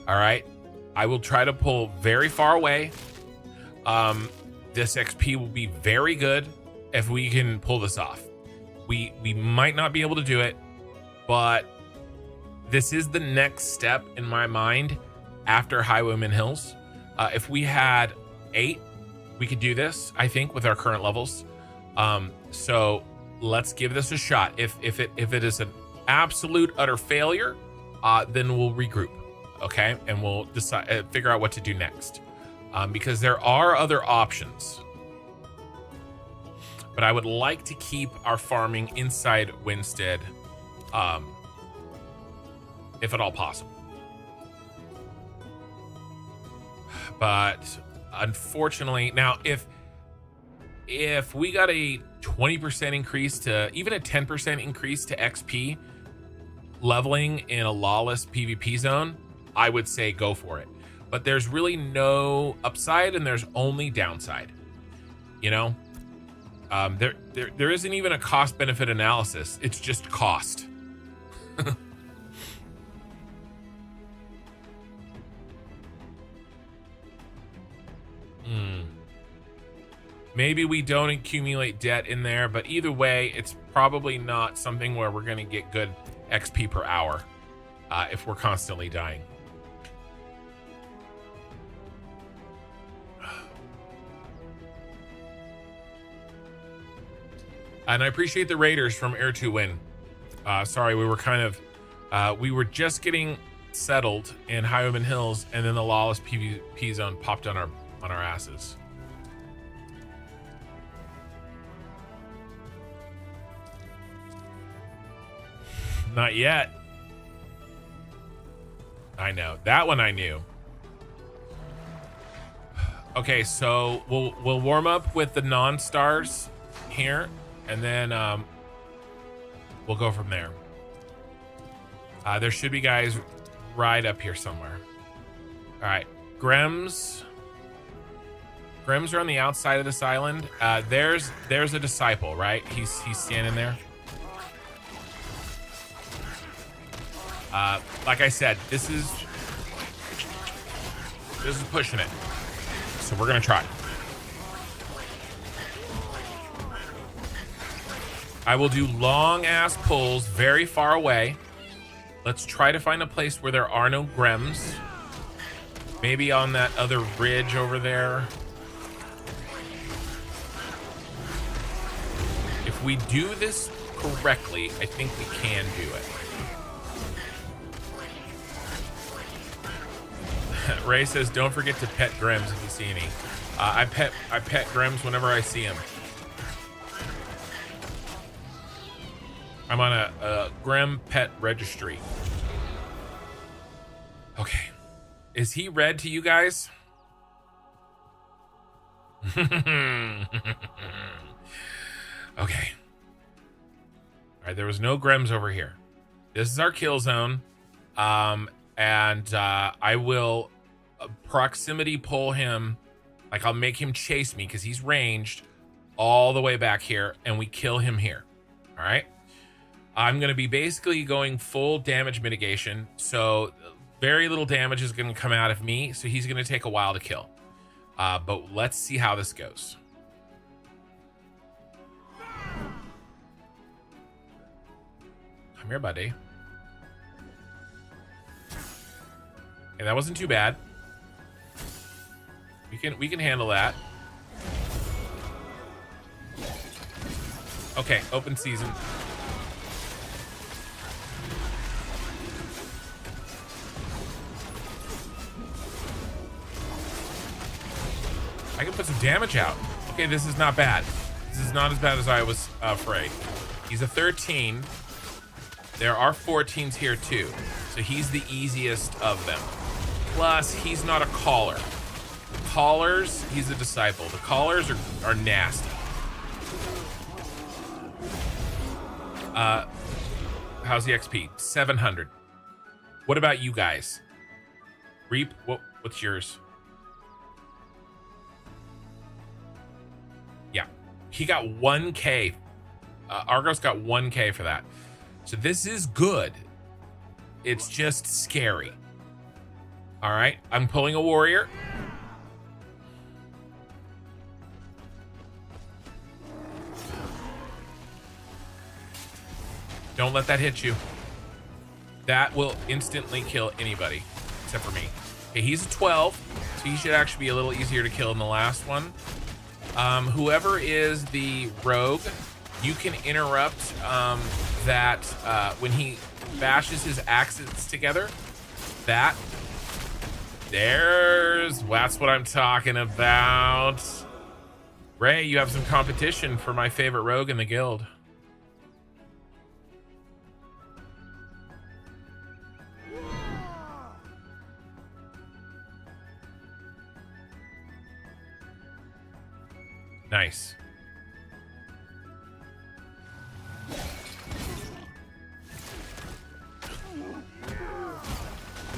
S1: All right, I will try to pull very far away. This XP will be very good if we can pull this off. We might not be able to do it, but this is the next step in my mind after Highwayman Hills. If we had 8, we could do this, I think, with our current levels. So let's give this a shot. If it is an absolute utter failure, then we'll regroup, okay, and we'll decide, figure out what to do next, because there are other options. But I would like to keep our farming inside Winstead, if at all possible. But unfortunately, now if we got a 20% increase to even a 10% increase to XP leveling in a lawless PvP zone, I would say go for it. But there's really no upside and there's only downside. You know, there isn't even a cost benefit analysis. It's just cost. Maybe we don't accumulate debt in there, but either way, it's probably not something where we're going to get good XP per hour if we're constantly dying. And I appreciate the Raiders from Air to Win. Sorry, we were kind of, we were just getting settled in Highwayman Hills, and then the lawless PvP zone popped on our asses. Not yet. I know that one. I knew. Okay, so we'll warm up with the non-stars here, and then we'll go from there. There should be guys right up here somewhere. All right, Grems are on the outside of this island. There's a disciple, right? He's standing there. Like I said, this is pushing it. So we're gonna try. I will do long ass pulls very far away. Let's try to find a place where there are no Grems. Maybe on that other ridge over there. If we do this correctly, I think we can do it. Ray says, don't forget to pet Grems if you see any. I pet Grems whenever I see them. I'm on a Grem pet registry. Okay. Is he red to you guys? Okay. All right, there was no Grems over here. This is our kill zone. And I will proximity pull him. Like, I'll make him chase me because he's ranged all the way back here, and we kill him here. All right. I'm going to be basically going full damage mitigation. So very little damage is going to come out of me. So he's going to take a while to kill. But let's see how this goes. Come here, buddy. Okay, that wasn't too bad. We can handle that. Okay, open season. I can put some damage out. Okay, this is not bad. This is not as bad as I was afraid. He's a 13. There are 14s here too. So he's the easiest of them. Plus, he's not a caller. The callers, he's a disciple. The callers are nasty. How's the XP? 700. What about you guys? Reap, what's yours? Yeah, he got 1K. Argos got 1K for that. So this is good. It's just scary. All right, I'm pulling a warrior. Don't let that hit you. That will instantly kill anybody, except for me. Okay, he's a 12, so he should actually be a little easier to kill than the last one. Whoever is the rogue, you can interrupt that when he bashes his axes together. That's what I'm talking about. Ray, you have some competition for my favorite rogue in the guild. Nice.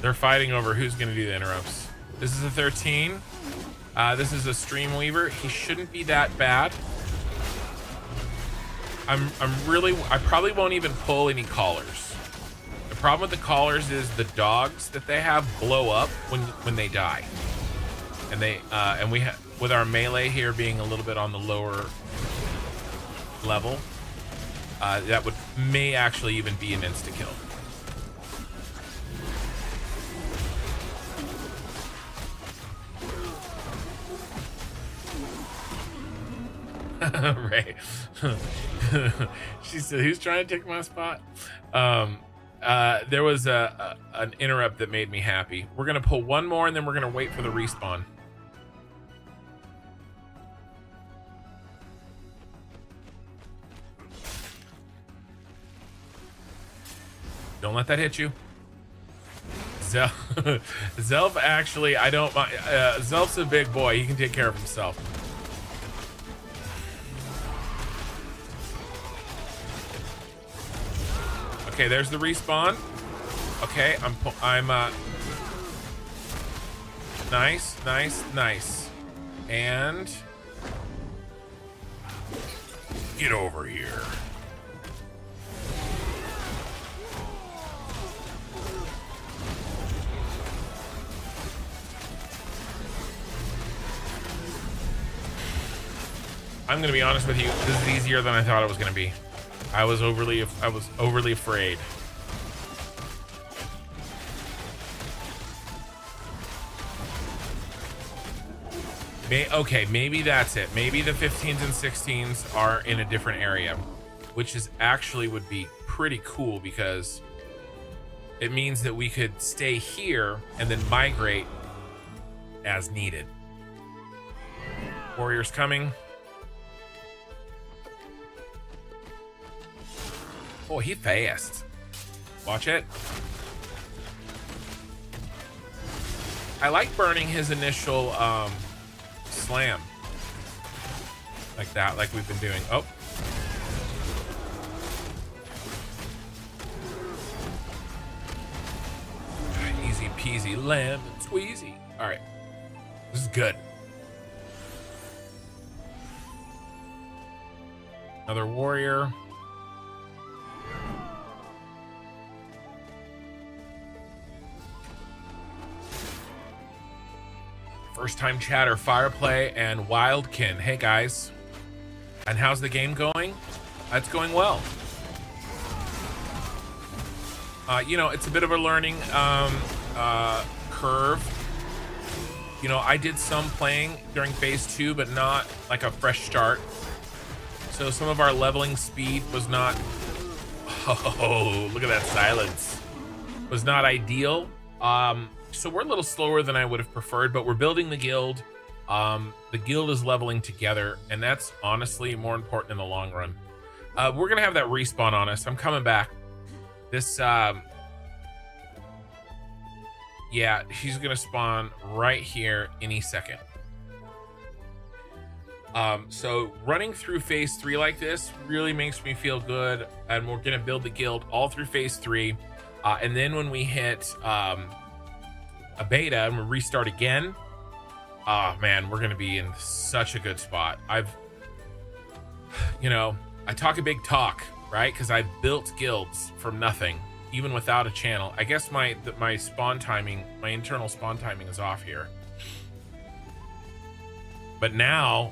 S1: They're fighting over who's going to do the interrupts. This is a 13. This is a Streamweaver. He shouldn't be that bad. I probably won't even pull any collars. The problem with the collars is the dogs that they have blow up when they die. And we have, with our melee here being a little bit on the lower level, that may actually even be an insta kill. Ray. She said, who's trying to take my spot? There was an interrupt that made me happy. We're gonna pull one more and then we're gonna wait for the respawn. Don't let that hit you. Zelf actually, I don't mind. Zelf's a big boy. He can take care of himself. Okay, there's the respawn. Okay, I'm nice. And get over here. I'm gonna be honest with you. This is easier than I thought it was gonna be. I was overly afraid. Okay, maybe that's it. Maybe the 15s and 16s are in a different area, which is actually would be pretty cool because it means that we could stay here and then migrate as needed. Warriors coming. Oh, he fast. Watch it. I like burning his initial slam. Like that, like we've been doing. Oh. Easy peasy lemon squeezy. All right. This is good. Another warrior. First time chatter, Fireplay and Wildkin. Hey guys. And how's the game going? It's going well. You know, it's a bit of a learning curve. You know, I did some playing during phase 2, but not like a fresh start. So some of our leveling speed was not, oh, look at that silence. Was not ideal. So we're a little slower than I would have preferred, but we're building the guild. The guild is leveling together, and that's honestly more important in the long run. We're gonna have that respawn on us. I'm coming back. This, yeah, she's gonna spawn right here any second. So running through phase 3 like this really makes me feel good, and we're gonna build the guild all through phase 3. And then when we hit a beta and we restart again, oh man, we're gonna be in such a good spot. You know, I talk a big talk, right? Because I've built guilds from nothing, even without a channel. I guess my spawn timing, my internal spawn timing is off here. But now,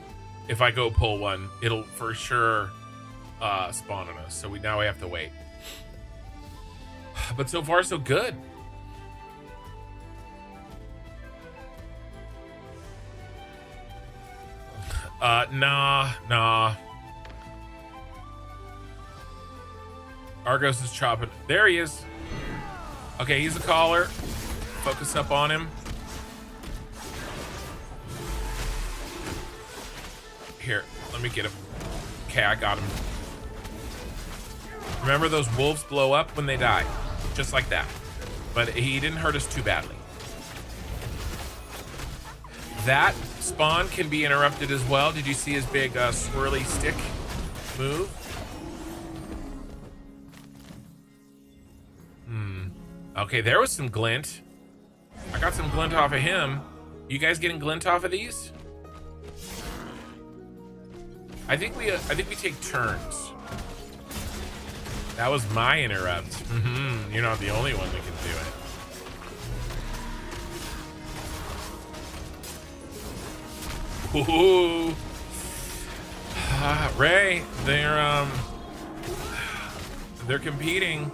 S1: if I go pull one, it'll for sure spawn on us. So now we have to wait. But so far, so good. Nah. Argos is chopping. There he is. Okay, he's a caller. Focus up on him. Here, let me get him. Okay, I got him. Remember, those wolves blow up when they die. Just like that. But he didn't hurt us too badly. That spawn can be interrupted as well. Did you see his big swirly stick move? Okay, there was some glint. I got some glint off of him. You guys getting glint off of these? I think we take turns. That was my interrupt. You're not the only one that can do it. Ooh. Ray, they're competing.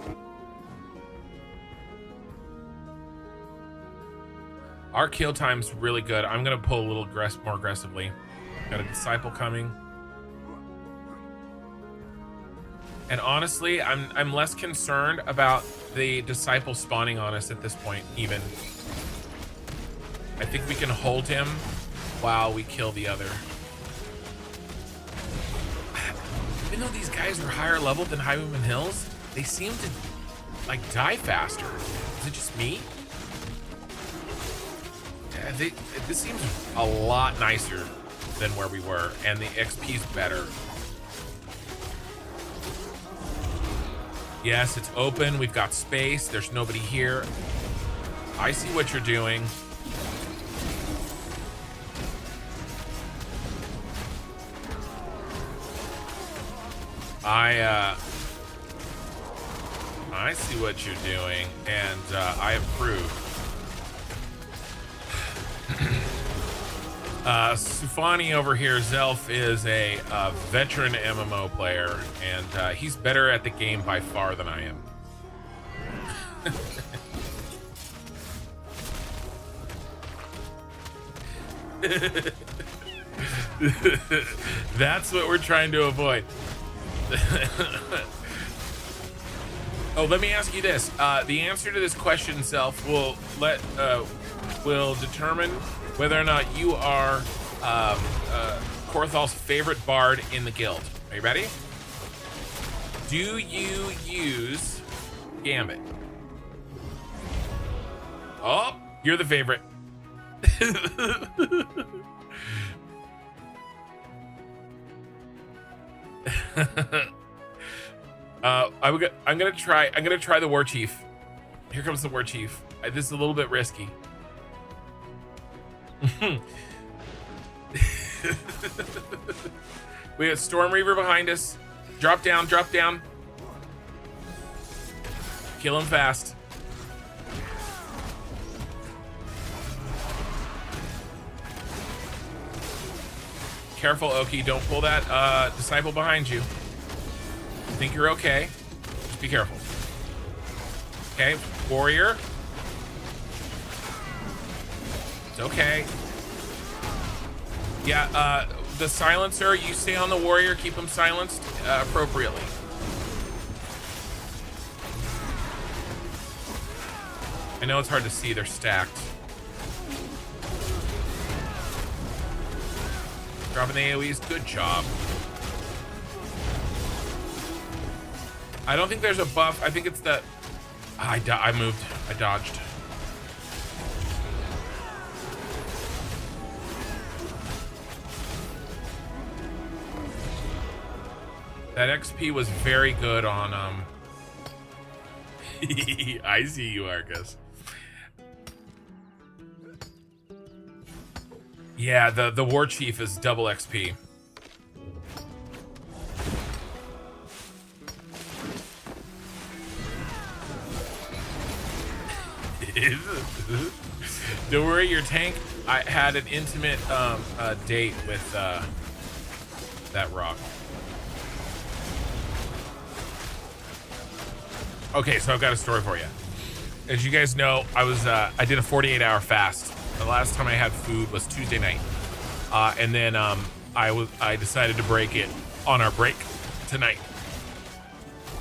S1: Our kill time's really good. I'm gonna pull a little more aggressively. Got a disciple coming. And honestly, I'm less concerned about the disciple spawning on us at this point, even. I think we can hold him while we kill the other. Even though these guys are higher level than Highwayman Hills, they seem to like die faster. Is it just me? This seems a lot nicer than where we were, and the XP's better. Yes, it's open. We've got space. There's nobody here. I see what you're doing. I see what you're doing, and I approve. Sufani over here, Zelf, is a veteran MMO player, and he's better at the game by far than I am. That's what we're trying to avoid. Oh, let me ask you this. The answer to this question, Zelf, will determine whether or not you are Korthal's favorite bard in the guild. Are you ready? Do you use Gambit? Oh, you're the favorite. I'm gonna try the war chief. Here comes the war chief. This is a little bit risky. We got Storm Reaver behind us. Drop down, drop down. Kill him fast. Careful, Oki. Don't pull that disciple behind you. I think you're okay. Just be careful. Okay, warrior. It's okay. Yeah, the silencer, you stay on the warrior, keep him silenced appropriately. I know it's hard to see, they're stacked. Dropping the AoEs, good job. I don't think there's a buff. I think it's the... I moved. I dodged. That XP was very good on... I see you, Arcus. Yeah, the war chief is double XP. Don't worry, your tank. I had an intimate date with that rock. Okay, so I've got a story for you. As you guys know, I did a 48-hour fast. The last time I had food was Tuesday night, and then I decided to break it on our break tonight.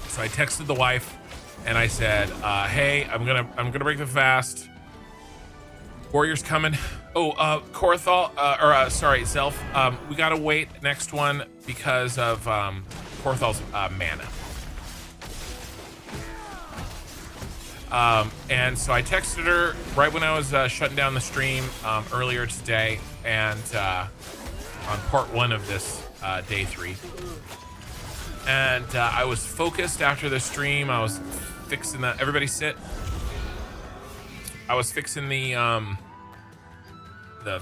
S1: So I texted the wife and I said, "Hey, I'm gonna break the fast. Warrior's coming. Oh, Korthal, sorry, Zelf. We gotta wait next one because of Korthal's mana." And so I texted her right when I was shutting down the stream earlier today, and on part 1 of this day 3. And I was focused after the stream. I was fixing the everybody sit. I was fixing the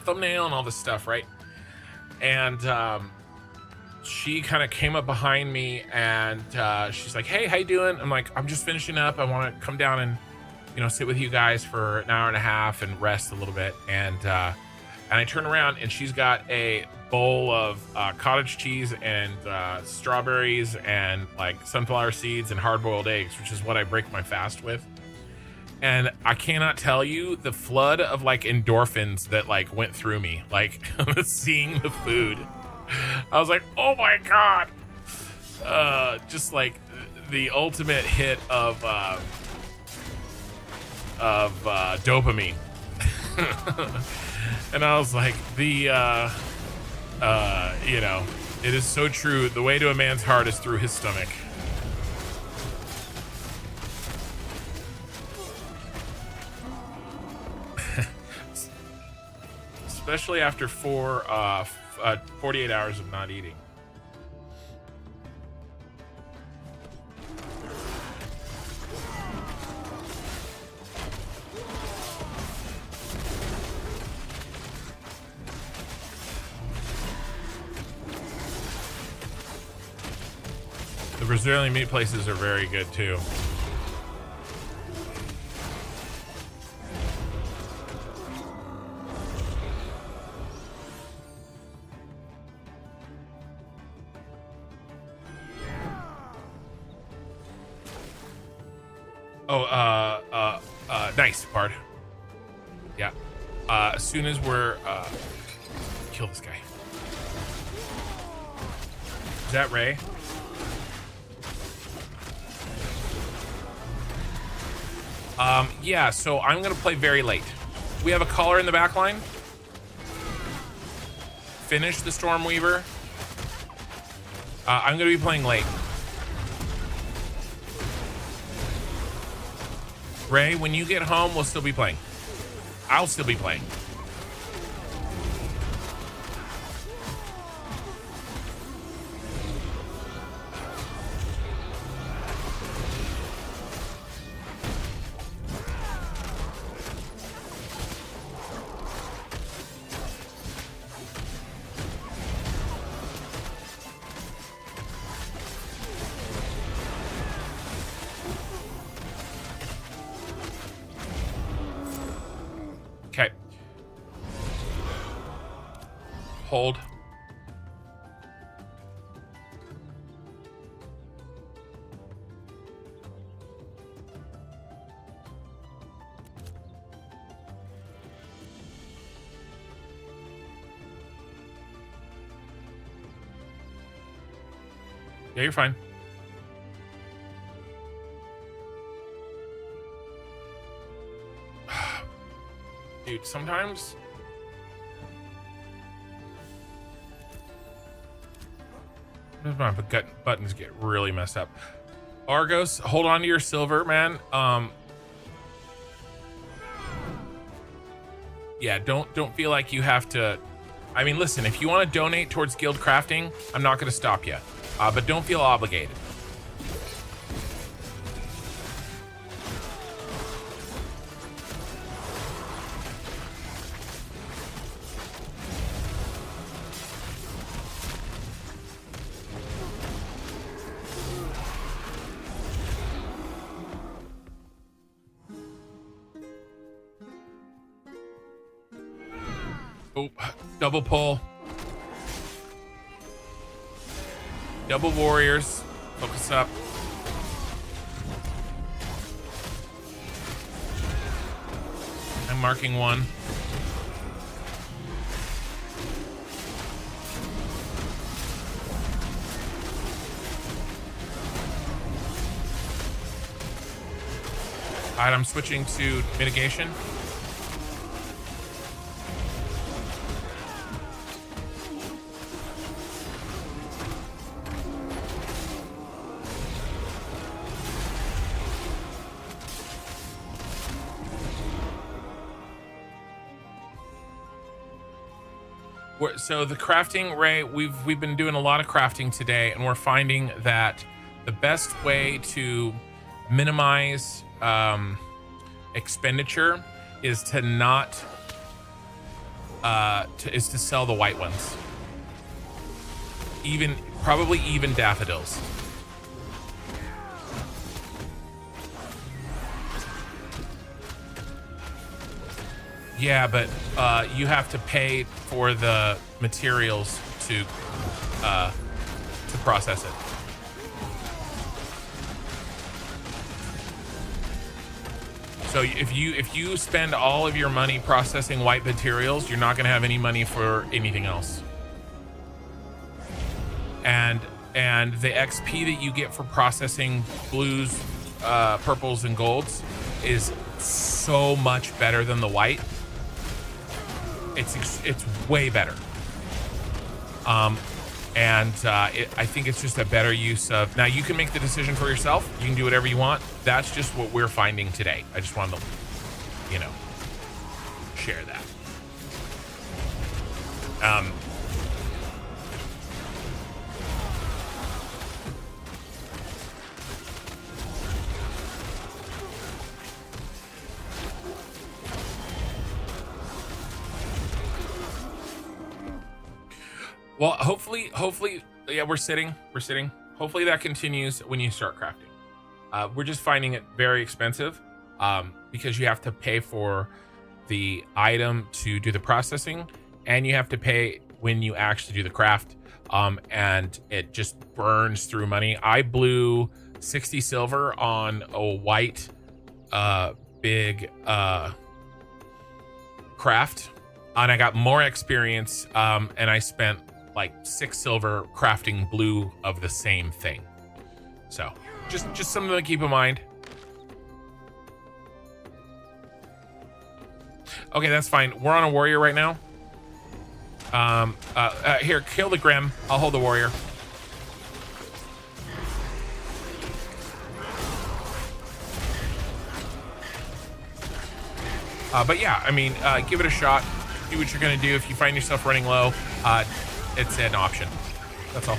S1: thumbnail and all this stuff, right? And she kind of came up behind me and she's like, "Hey, how you doing?" I'm like, "I'm just finishing up. I want to come down and, you know, sit with you guys for an hour and a half and rest a little bit." And I turn around and she's got a bowl of cottage cheese and strawberries and like sunflower seeds and hard-boiled eggs, which is what I break my fast with. And I cannot tell you the flood of like endorphins that like went through me, like seeing the food. I was like, "Oh my God." Just like the ultimate hit of dopamine. And I was like, you know, it is so true. The way to a man's heart is through his stomach. Especially after 48 hours of not eating. The Brazilian meat places are very good too. Nice, Bard. Yeah. As soon as we're kill this guy. Is that Ray? Yeah, so I'm gonna play very late. We have a caller in the back line. Finish the Stormweaver. I'm gonna be playing late. Ray, when you get home, we'll still be playing. I'll still be playing. Okay. Hold. Yeah, you're fine. Dude, sometimes my buttons get really messed up. Argos, hold on to your silver, man. Yeah, don't feel like you have to. I mean, listen, if you want to donate towards guild crafting, I'm not going to stop you, but don't feel obligated. Oh, double pull. Double warriors. Focus up. marking one. All right, I'm switching to mitigation. So the crafting, Ray, we've been doing a lot of crafting today, and we're finding that the best way to minimize expenditure is to not is to sell the white ones, probably even daffodils. Yeah, but you have to pay for the materials to process it. So if you spend all of your money processing white materials, you're not going to have any money for anything else. And the XP that you get for processing blues, purples, and golds is so much better than the white. It's way better. I think it's just a better use of. Now you can make the decision for yourself. You can do whatever you want. That's just what we're finding today. I just wanted to, share that. Well, hopefully, yeah, we're sitting. Hopefully that continues when you start crafting. We're just finding it very expensive because you have to pay for the item to do the processing, and you have to pay when you actually do the craft, and it just burns through money. I blew 60 silver on a white big craft, and I got more experience, and I spent like 6 silver crafting blue of the same thing. So just something to keep in mind. Okay, that's fine. We're on a warrior right now. Here, kill the Grim. I'll hold the warrior. But yeah, I mean, give it a shot. Do what you're gonna do. If you find yourself running low, it's an option. That's all.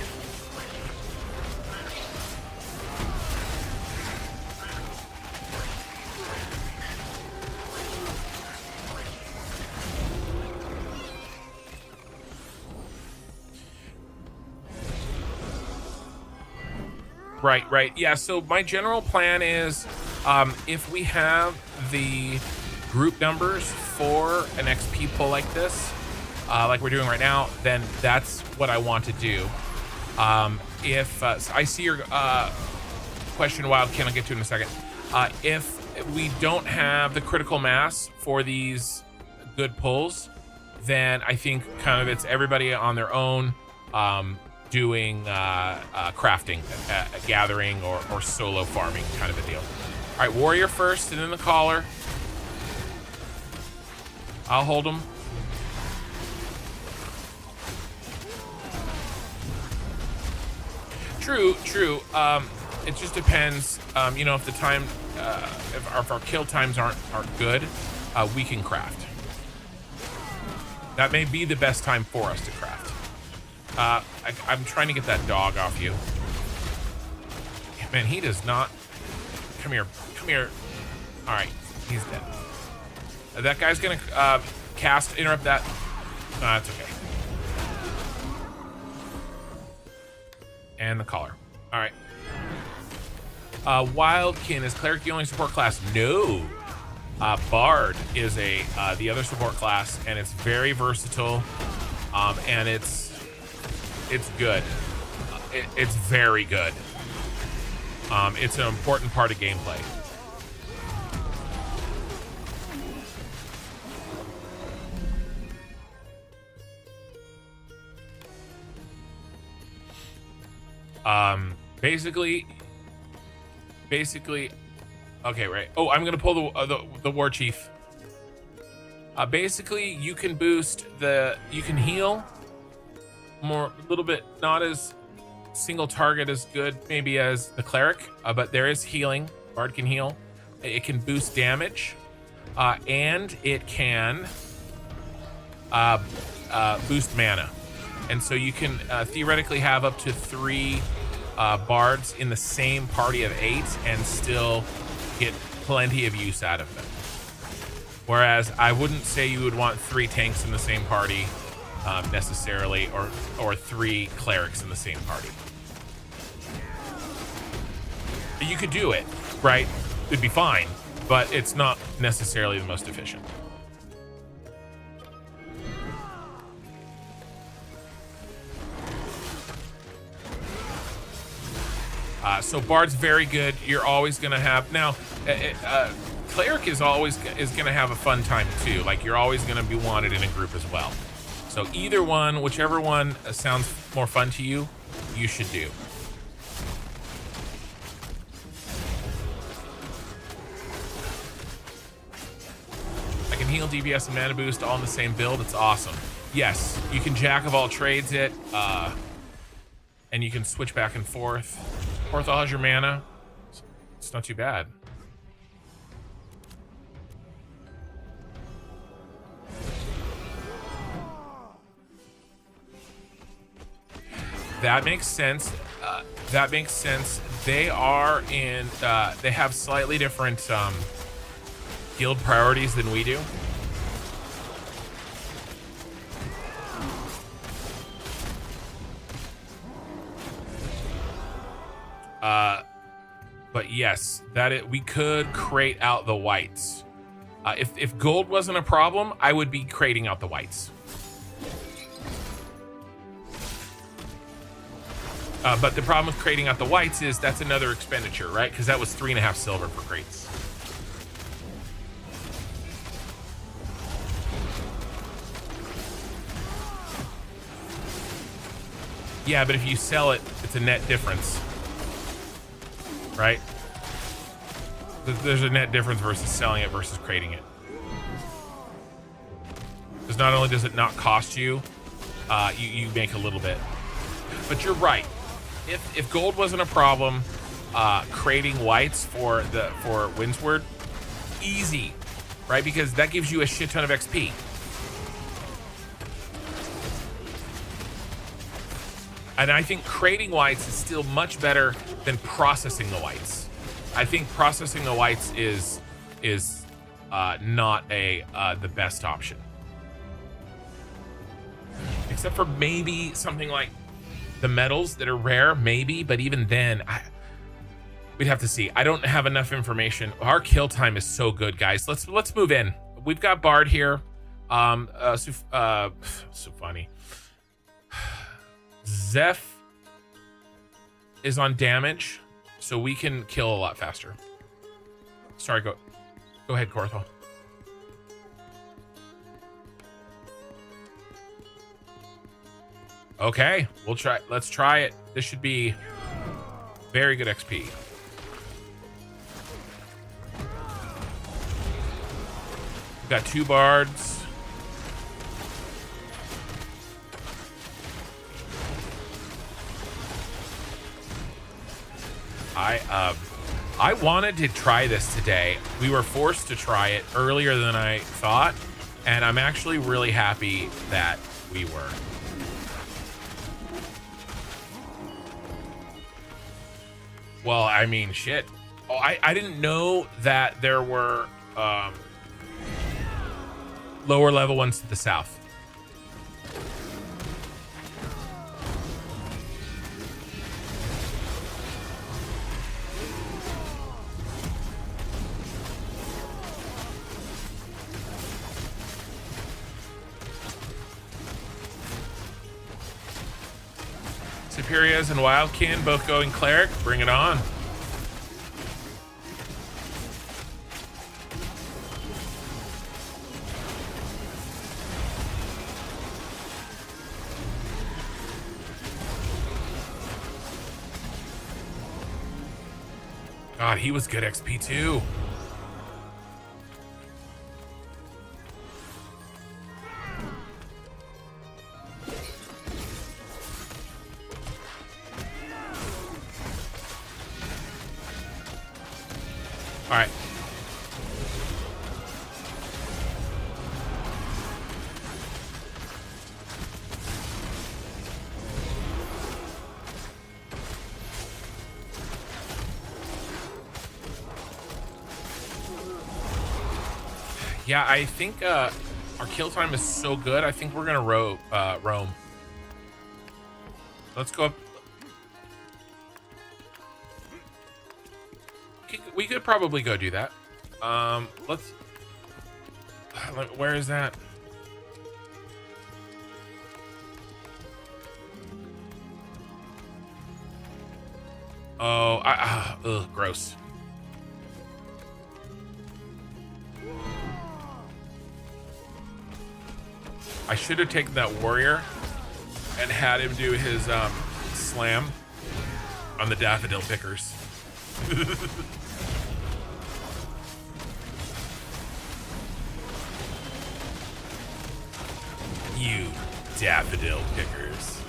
S1: Right. Yeah, so my general plan is if we have the group numbers for an XP pull like this, like we're doing right now, then that's what I want to do. If I see your question, Wildkin, I'll get to in a second. If we don't have the critical mass for these good pulls, then I think kind of it's everybody on their own doing crafting, gathering, or solo farming kind of a deal. All right, warrior first, and then the collar. I'll hold them. True. It just depends. If the time, if our kill times aren't good, we can craft. That may be the best time for us to craft. I'm trying to get that dog off you. Man, he does not. Come here. All right, he's dead. That guy's gonna interrupt that. That's okay. And the collar. All right. Wildkin, is cleric the only support class? No. Bard is the other support class, and it's very versatile, and it's good. It's very good. It's an important part of gameplay. Basically, okay, right. Oh, I'm gonna pull the war chief. Basically, you can boost you can heal more, a little bit, not as single target as good maybe as the cleric, but there is healing. Bard can heal. It can boost damage, and it can boost mana. And so you can theoretically have up to 3 bards in the same party of 8 and still get plenty of use out of them. Whereas I wouldn't say you would want 3 tanks in the same party necessarily, or 3 clerics in the same party. You could do it, right? It'd be fine, but it's not necessarily the most efficient. So Bard's very good. You're always gonna have now. Cleric is gonna have a fun time too. Like, you're always gonna be wanted in a group as well. So either one, whichever one sounds more fun to you, you should do. I can heal, DPS, and mana boost all in the same build. It's awesome. Yes, you can jack of all trades it, and you can switch back and forth. Orthol has your mana. It's not too bad. That makes sense. That makes sense. They are in. They have slightly different guild priorities than we do. But yes, we could crate out the whites. If gold wasn't a problem, I would be crating out the whites. But the problem with crating out the whites is that's another expenditure, right? Because that was 3.5 silver for crates. Yeah, but if you sell it, it's a net difference, right? There's a net difference versus selling it versus crating it. Because not only does it not cost you, you make a little bit. But you're right. If gold wasn't a problem, crating whites for Windsward, easy, right? Because that gives you a shit ton of XP. And I think crating whites is still much better than processing the whites. I think processing the whites is not the best option. Except for maybe something like the metals that are rare, maybe, but even then, we'd have to see. I don't have enough information. Our kill time is so good, guys. Let's move in. We've got Bard here. So funny. Zeph is on damage, so we can kill a lot faster. Sorry, go ahead, Korthal. Okay, we'll try. Let's try it. This should be very good XP. We've got 2 bards. I wanted to try this today. We were forced to try it earlier than I thought, and I'm actually really happy that we were. Well, I mean, shit. Oh, I didn't know that there were lower level ones to the south. Superiors and Wildkin both going cleric. Bring it on. God, he was good XP too. All right. Yeah, I think our kill time is so good. I think we're gonna roam. Let's go up. We could probably go do that. Let's. Where is that? Oh, ugh, gross. I should have taken that warrior and had him do his slam on the daffodil pickers. You daffodil pickers.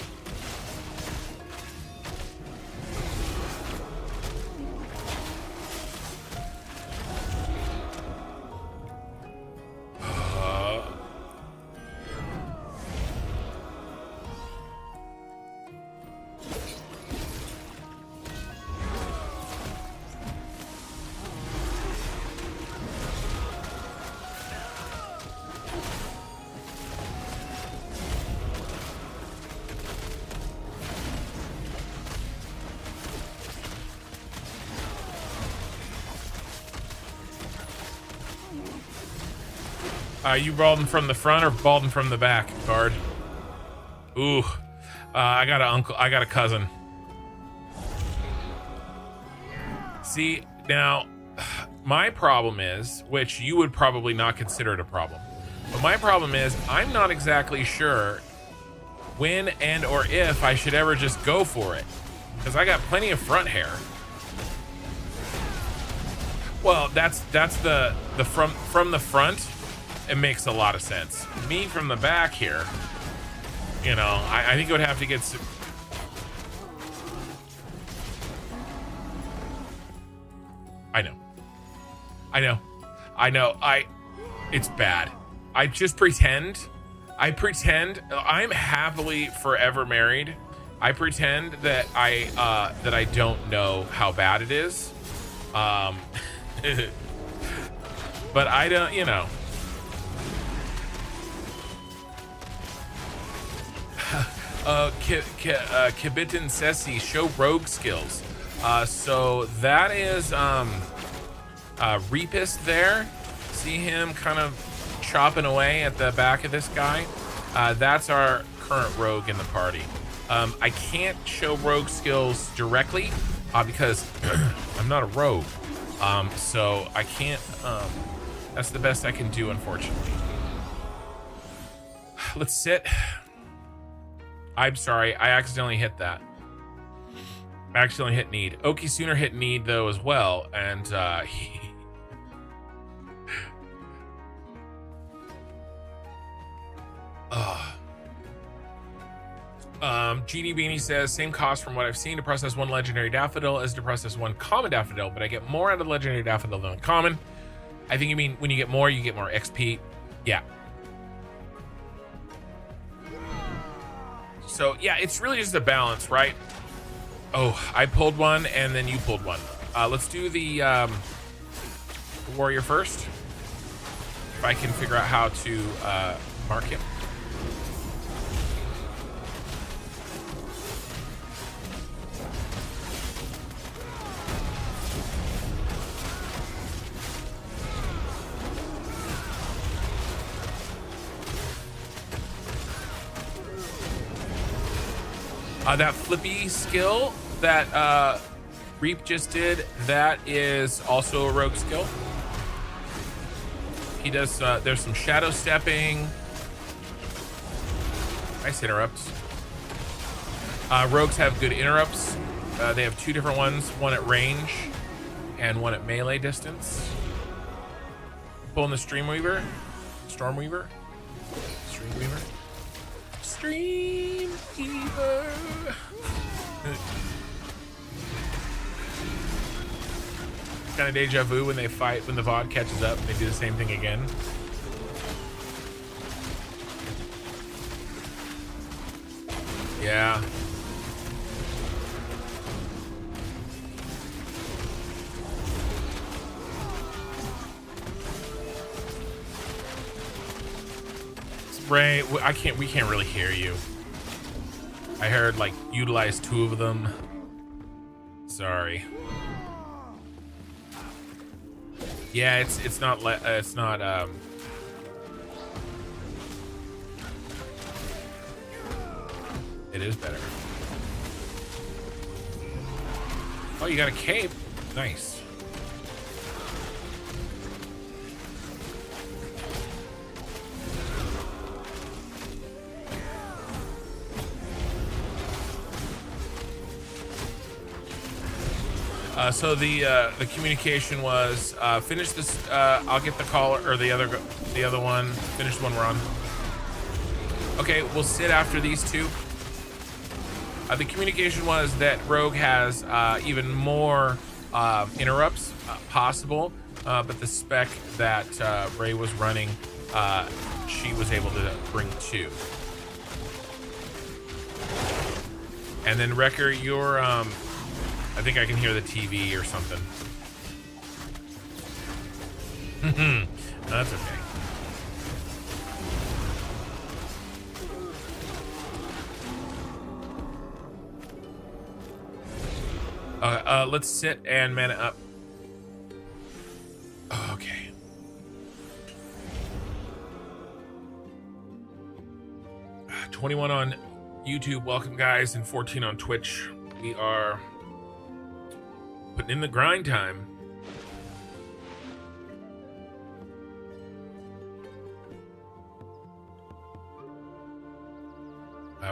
S1: You balled him from the front or balled him from the back, guard? Ooh, I got an uncle. I got a cousin. See, now, my problem is, which you would probably not consider it a problem, but my problem is I'm not exactly sure when and or if I should ever just go for it, because I got plenty of front hair. Well, that's the from the front. It makes a lot of sense. Me from the back here, you know, I think it would have to get I know. It's bad. I just pretend. I'm happily forever married. I pretend that I don't know how bad it is. But I don't, you know. Kibitin Sessi, show rogue skills. So that is Reapist there. See him kind of chopping away at the back of this guy. That's our current rogue in the party. I can't show rogue skills directly because I'm not a rogue. So I can't. That's the best I can do, unfortunately. Let's sit. I'm sorry, I accidentally hit that. I accidentally hit need. Oki Sooner hit need though as well, and GD Beanie says, same cost from what I've seen to process one legendary daffodil as to process one common daffodil, but I get more out of the legendary daffodil than common. I think you mean when you get more XP. Yeah. So yeah, it's really just a balance, right? Oh, I pulled one and then you pulled one. Let's do the warrior first. If I can figure out how to mark him. That flippy skill that Reap just did, that is also a rogue skill. He does, there's some shadow stepping. Nice interrupts. Rogues have good interrupts. They have two different ones, one at range and one at melee distance. Pulling the Stormweaver. Streamweaver. Kind of deja vu when they fight, when the VOD catches up, they do the same thing again. Yeah. Ray, we can't really hear you. I heard like utilize 2 of them. Sorry. Yeah, it's not it is better. Oh, you got a cape. Nice. So the communication was finish this. I'll get the call or the other one. Finish the one we're on. Okay, we'll sit after these 2. The communication was that Rogue has even more interrupts possible, but the spec that Ray was running, she was able to bring 2. And then Wrecker, you're I think I can hear the TV or something. No, that's okay. Let's sit and man it up. Okay. Uh, 21 on YouTube, welcome guys, and 14 on Twitch. We are putting in the grind time.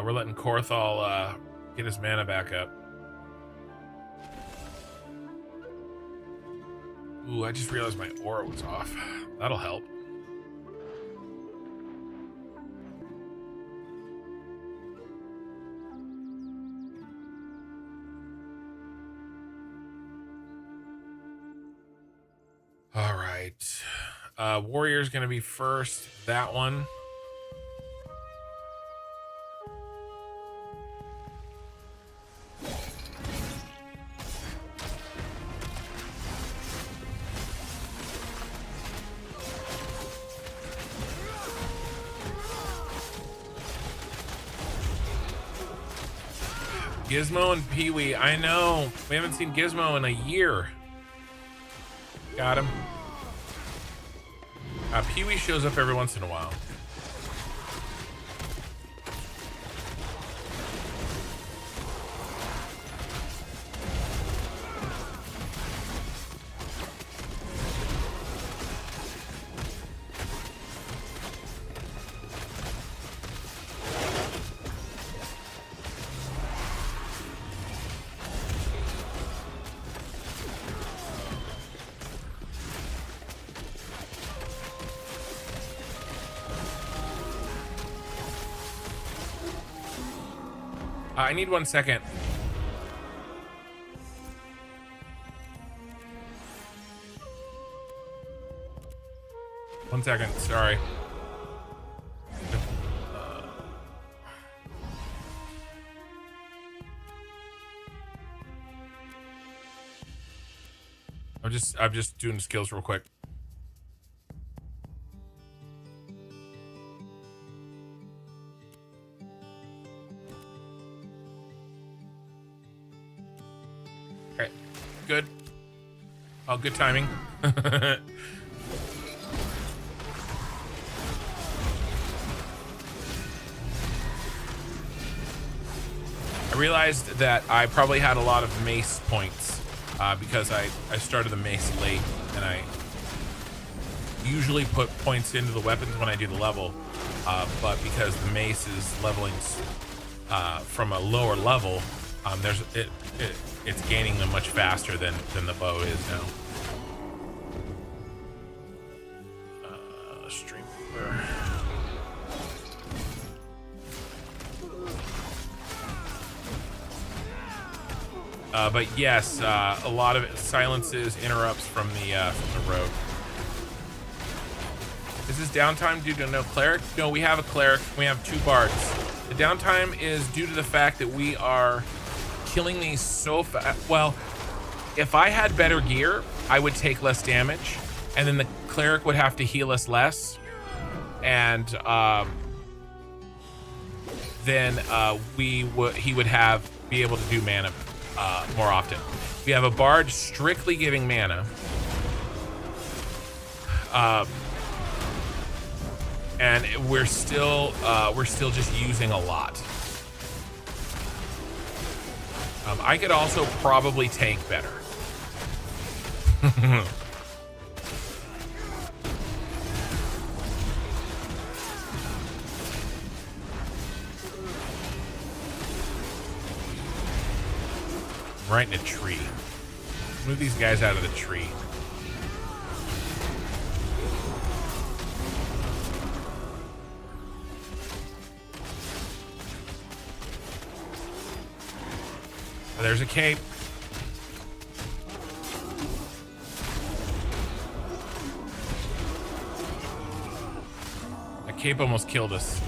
S1: We're letting Korthal get his mana back up. Ooh, I just realized my aura was off. That'll help. All right. Warrior's gonna be first. That one. Gizmo and Pee-wee, I know. We haven't seen Gizmo in a year. Got him. Pee-wee shows up every once in a while. I need 1 second. One second, sorry. I'm just doing skills real quick. Okay, good. Oh, good timing. I realized that I probably had a lot of mace points because I started the mace late, and I usually put points into the weapons when I do the level, but because the mace is leveling from a lower level, It's gaining them much faster than the bow is now. Stream over. But yes, a lot of it silences interrupts from the road. Is this downtime due to no cleric? No, we have a cleric. We have 2 bards. The downtime is due to the fact that we are killing these so fast. Well, if I had better gear, I would take less damage, and then the cleric would have to heal us less, and then he would be able to do mana more often. We have a bard strictly giving mana, and we're still just using a lot. I could also probably tank better. Right in a tree. Move these guys out of the tree. There's a cape. That cape almost killed us.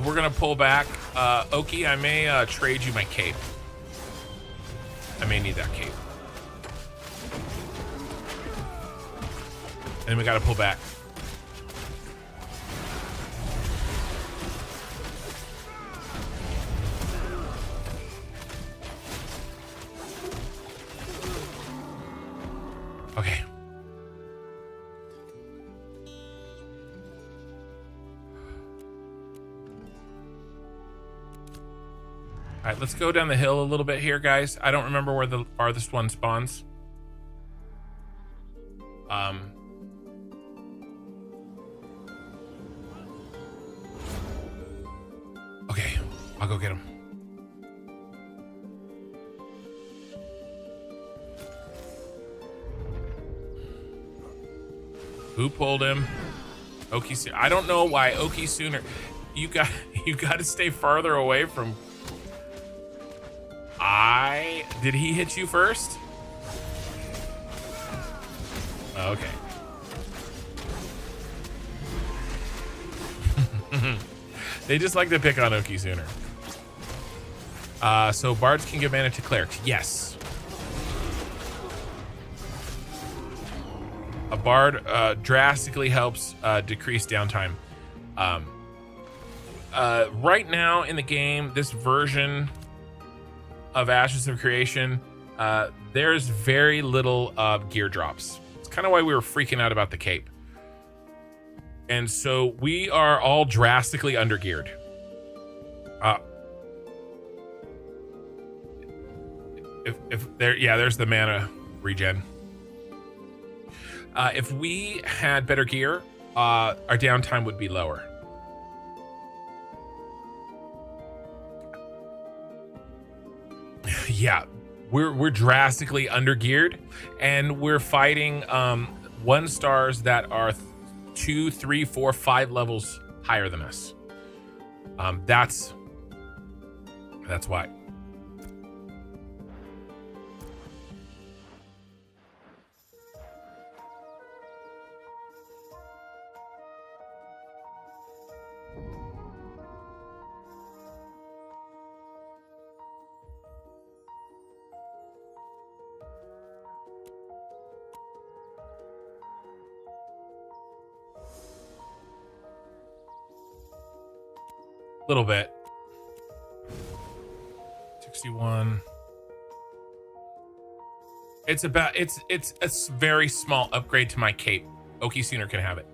S1: We're gonna pull back. Oki, I may trade you my cape. I may need that cape. And then we gotta pull back. Okay. All right, let's go down the hill a little bit here, guys. I don't remember where the farthest one spawns. Okay, I'll go get him. Who pulled him? Oki. I don't know why Oki sooner. You got to stay farther away from. Did he hit you first? Okay. They just like to pick on Oki sooner. So bards can give mana to clerics. Yes. A bard drastically helps decrease downtime. Right now in the game, this version of Ashes of Creation, there's very little gear drops. It's kind of why we were freaking out about the cape. And so we are all drastically undergeared. There's the mana regen. If we had better gear, our downtime would be lower. Yeah, we're drastically undergeared, and we're fighting 1 stars that are 2, 3, 4, 5 levels higher than us. That's why. Little bit. 61. It's a very small upgrade to my cape. Oki sooner can have it.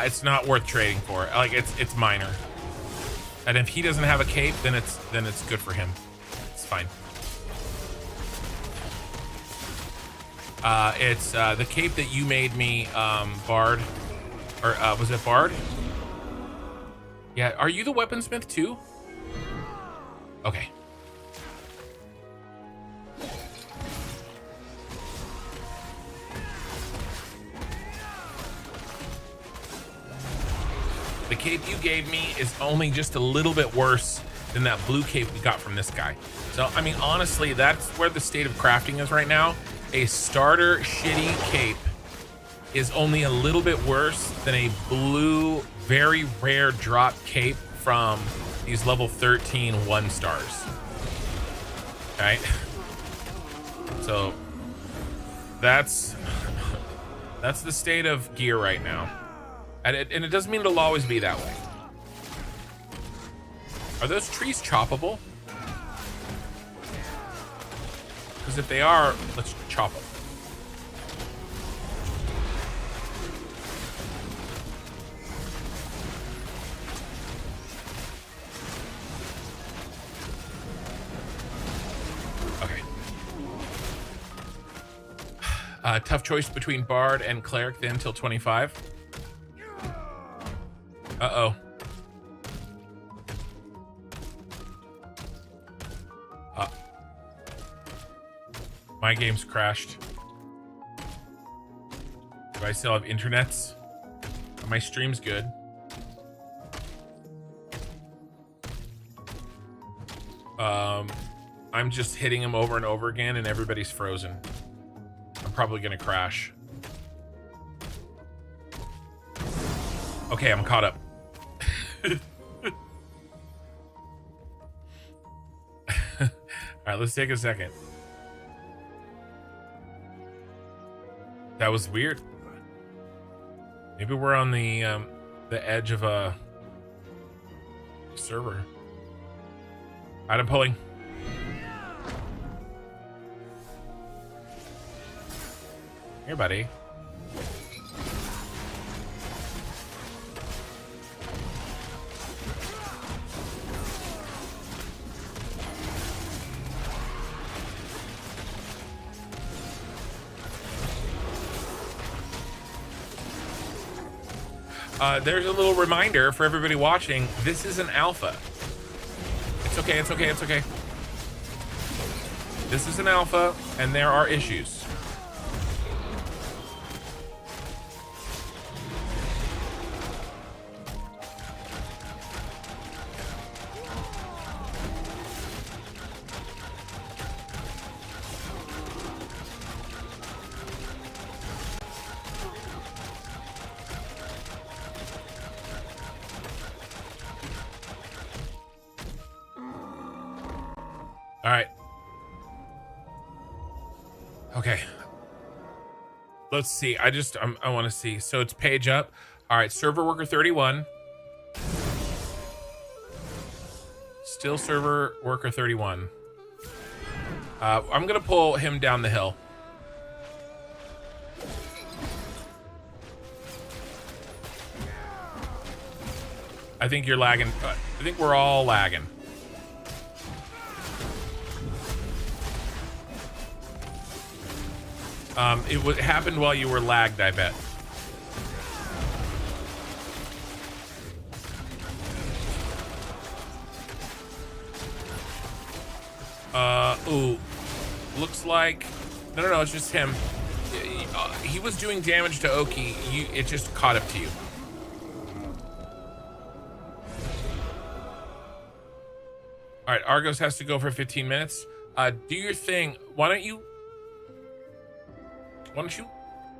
S1: It's not worth trading for. Like it's minor. And if he doesn't have a cape, then it's good for him. It's fine. It's the cape that you made me, Bard, or was it Bard? Yeah. Are you the weaponsmith too? Okay. The cape you gave me is only just a little bit worse than that blue cape we got from this guy. So, I mean, honestly, that's where the state of crafting is right now. A starter shitty cape is only a little bit worse than a blue, very rare drop cape from these level 13 1-stars. Right? So, that's the state of gear right now. And it doesn't mean it'll always be that way. Are those trees choppable? Because if they are, let's chop them. Okay. Tough choice between Bard and Cleric then till 25. Uh-oh. My game's crashed. Do I still have internets? My stream's good. I'm just hitting him over and over again and everybody's frozen. I'm probably gonna crash. Okay, I'm caught up. All right, let's take a second. That was weird. Maybe we're on the edge of a server. All right, I'm pulling. Here, buddy. There's a little reminder for everybody watching. This is an alpha. It's okay, it's okay, it's okay. This is an alpha, and there are issues. All right. Okay. Let's see. I want to see. So it's page up. All right. Server worker 31. Still server worker 31. I'm going to pull him down the hill. I think you're lagging. I think we're all lagging. It happened while you were lagged, I bet. Ooh. Looks like... No, it's just him. He was doing damage to Oki. It just caught up to you. All right, Argos has to go for 15 minutes. Do your thing. Why don't you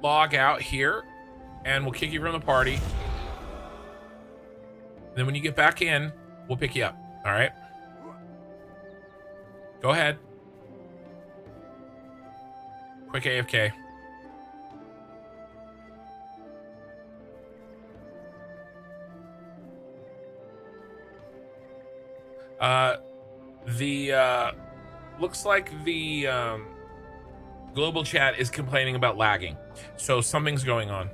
S1: log out here and we'll kick you from the party. Then when you get back in, we'll pick you up. All right. Go ahead. Quick AFK. Looks like the global chat is complaining about lagging, so something's going on.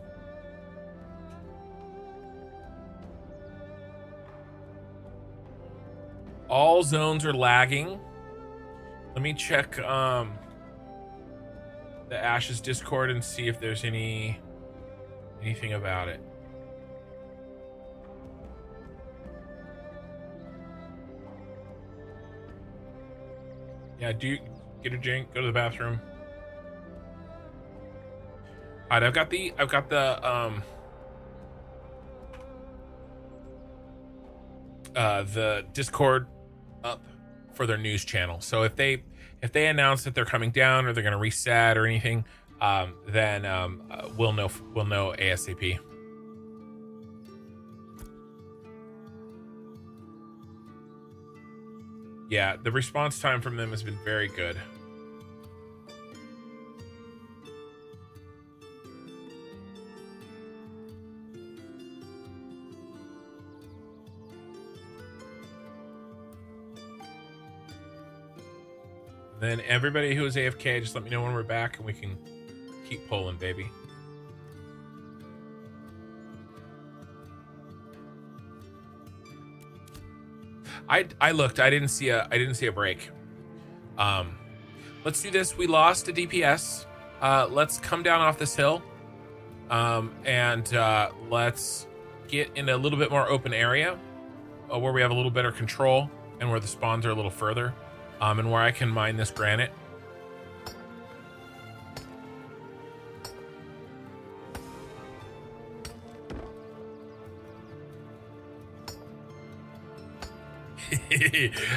S1: all zones are lagging. Let me check the Ashes Discord and see if there's anything about it. Yeah, do you get a drink, go to the bathroom. All right, I've got the Discord up for their news channel. So if they announce that they're coming down or they're going to reset or anything, then we'll know ASAP. Yeah, the response time from them has been very good. Then everybody who is AFK, just let me know when we're back and we can keep polling, baby. I looked. I didn't see a break. Let's do this. We lost a DPS. Let's come down off this hill. And let's get in a little bit more open area where we have a little better control and where the spawns are a little further. And where I can mine this granite.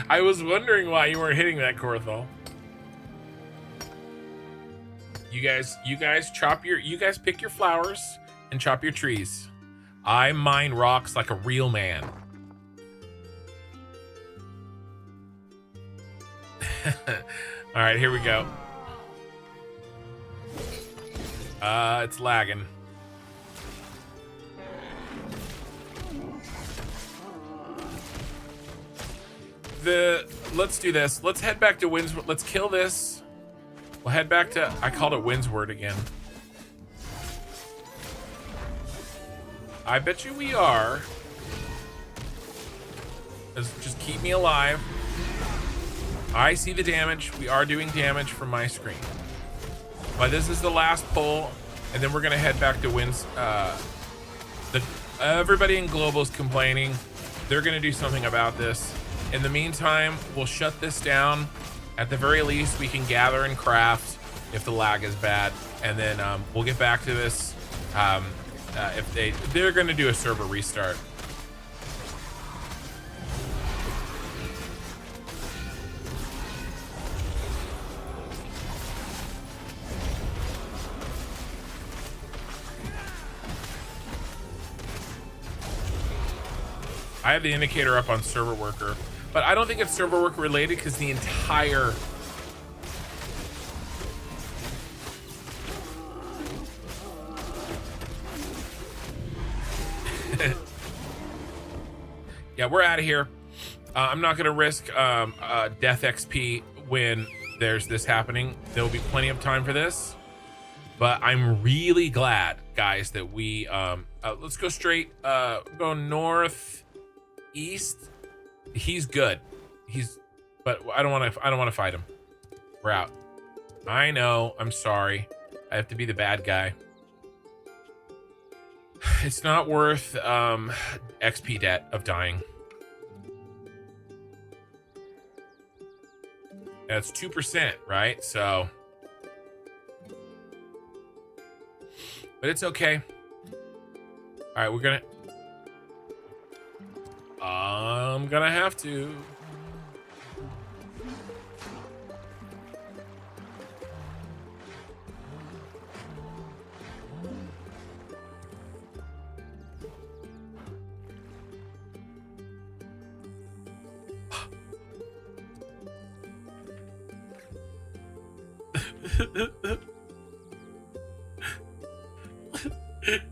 S1: I was wondering why you weren't hitting that, Korthal. You guys pick your flowers and chop your trees. I mine rocks like a real man. All right, here we go. It's lagging. Let's do this. Let's head back to Windsward. Let's kill this. We'll head back to, I called it Windsward again. I bet you we are. Just keep me alive. I see the damage. We are doing damage from my screen. But this is the last pull, and then we're gonna head back to Winds. Everybody in Global's complaining. They're gonna do something about this. In the meantime, we'll shut this down. At the very least, we can gather and craft if the lag is bad, and then we'll get back to this. If they're gonna do a server restart. I have the indicator up on server worker, but I don't think it's server worker related because the entire yeah, we're out of here. I'm not gonna risk death XP when there's this happening. There'll be plenty of time for this, but I'm really glad, guys, that we let's go straight, go north east. He's good. But I don't want to fight him. We're out. I know. I'm sorry. I have to be the bad guy. It's not worth XP debt of dying. That's 2%, right? So, but it's okay. All right, we're gonna. I'm gonna have to.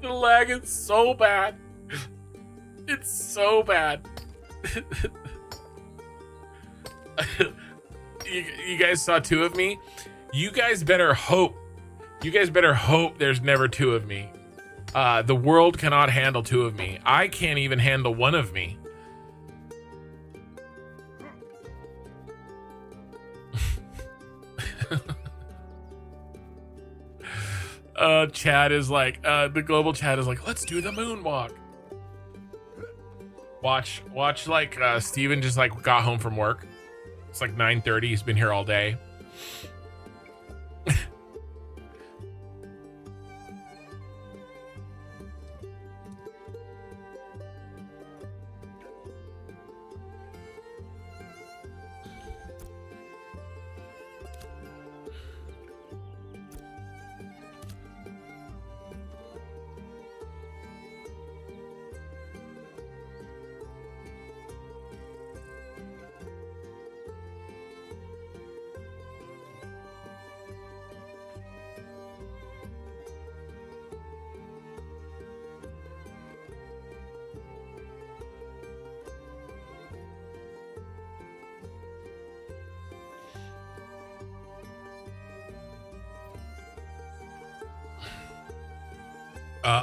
S1: The lag is so bad. It's so bad. You guys saw two of me. You guys better hope there's never two of me. The world cannot handle two of me. I can't even handle one of me. Chad is like, the global chat is like, let's do the moonwalk. Watch like Steven just like got home from work. It's like 9:30. He's been here all day.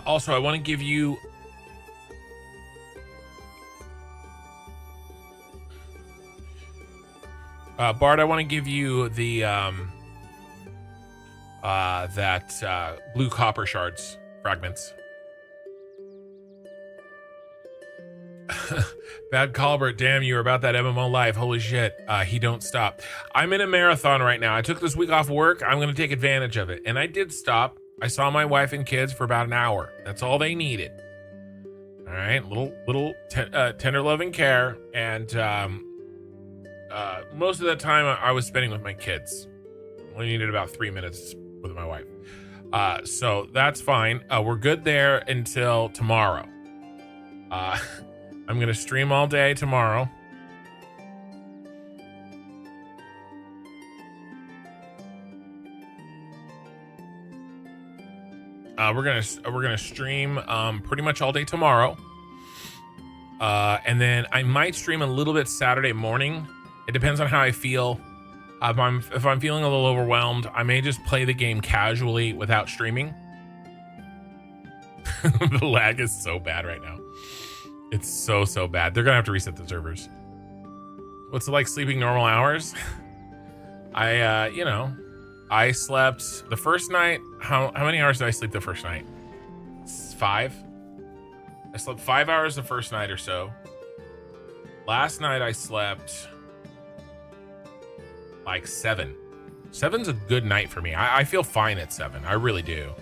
S1: Also, I want to give you Bart, I want to give you the blue copper shards fragments. Bad Colbert, damn, you were about that MMO life. Holy shit. He don't stop. I'm in a marathon right now. I took this week off work. I'm going to take advantage of it. And I did stop. I saw my wife and kids for about an hour. That's all they needed. All right. Little tender loving care. And most of that time I was spending with my kids. Only needed about 3 minutes with my wife. So that's fine. We're good there until tomorrow. I'm going to stream all day tomorrow. We're gonna stream pretty much all day tomorrow, and then I might stream a little bit Saturday morning. It depends on how I feel. If I'm feeling a little overwhelmed, I may just play the game casually without streaming. The lag is so bad right now. It's so bad. They're gonna have to reset the servers. What's it like sleeping normal hours? I slept the first night. How many hours did I sleep the first night? 5. I slept 5 hours the first night or so. Last night I slept like 7. 7's a good night for me. I feel fine at 7. I really do.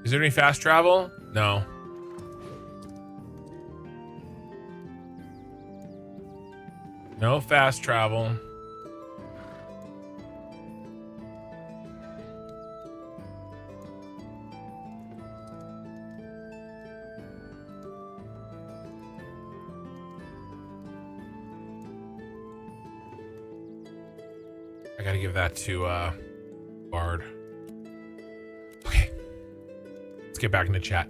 S1: Is there any fast travel? No. No fast travel. I gotta give that to Bard. Okay. Let's get back into chat.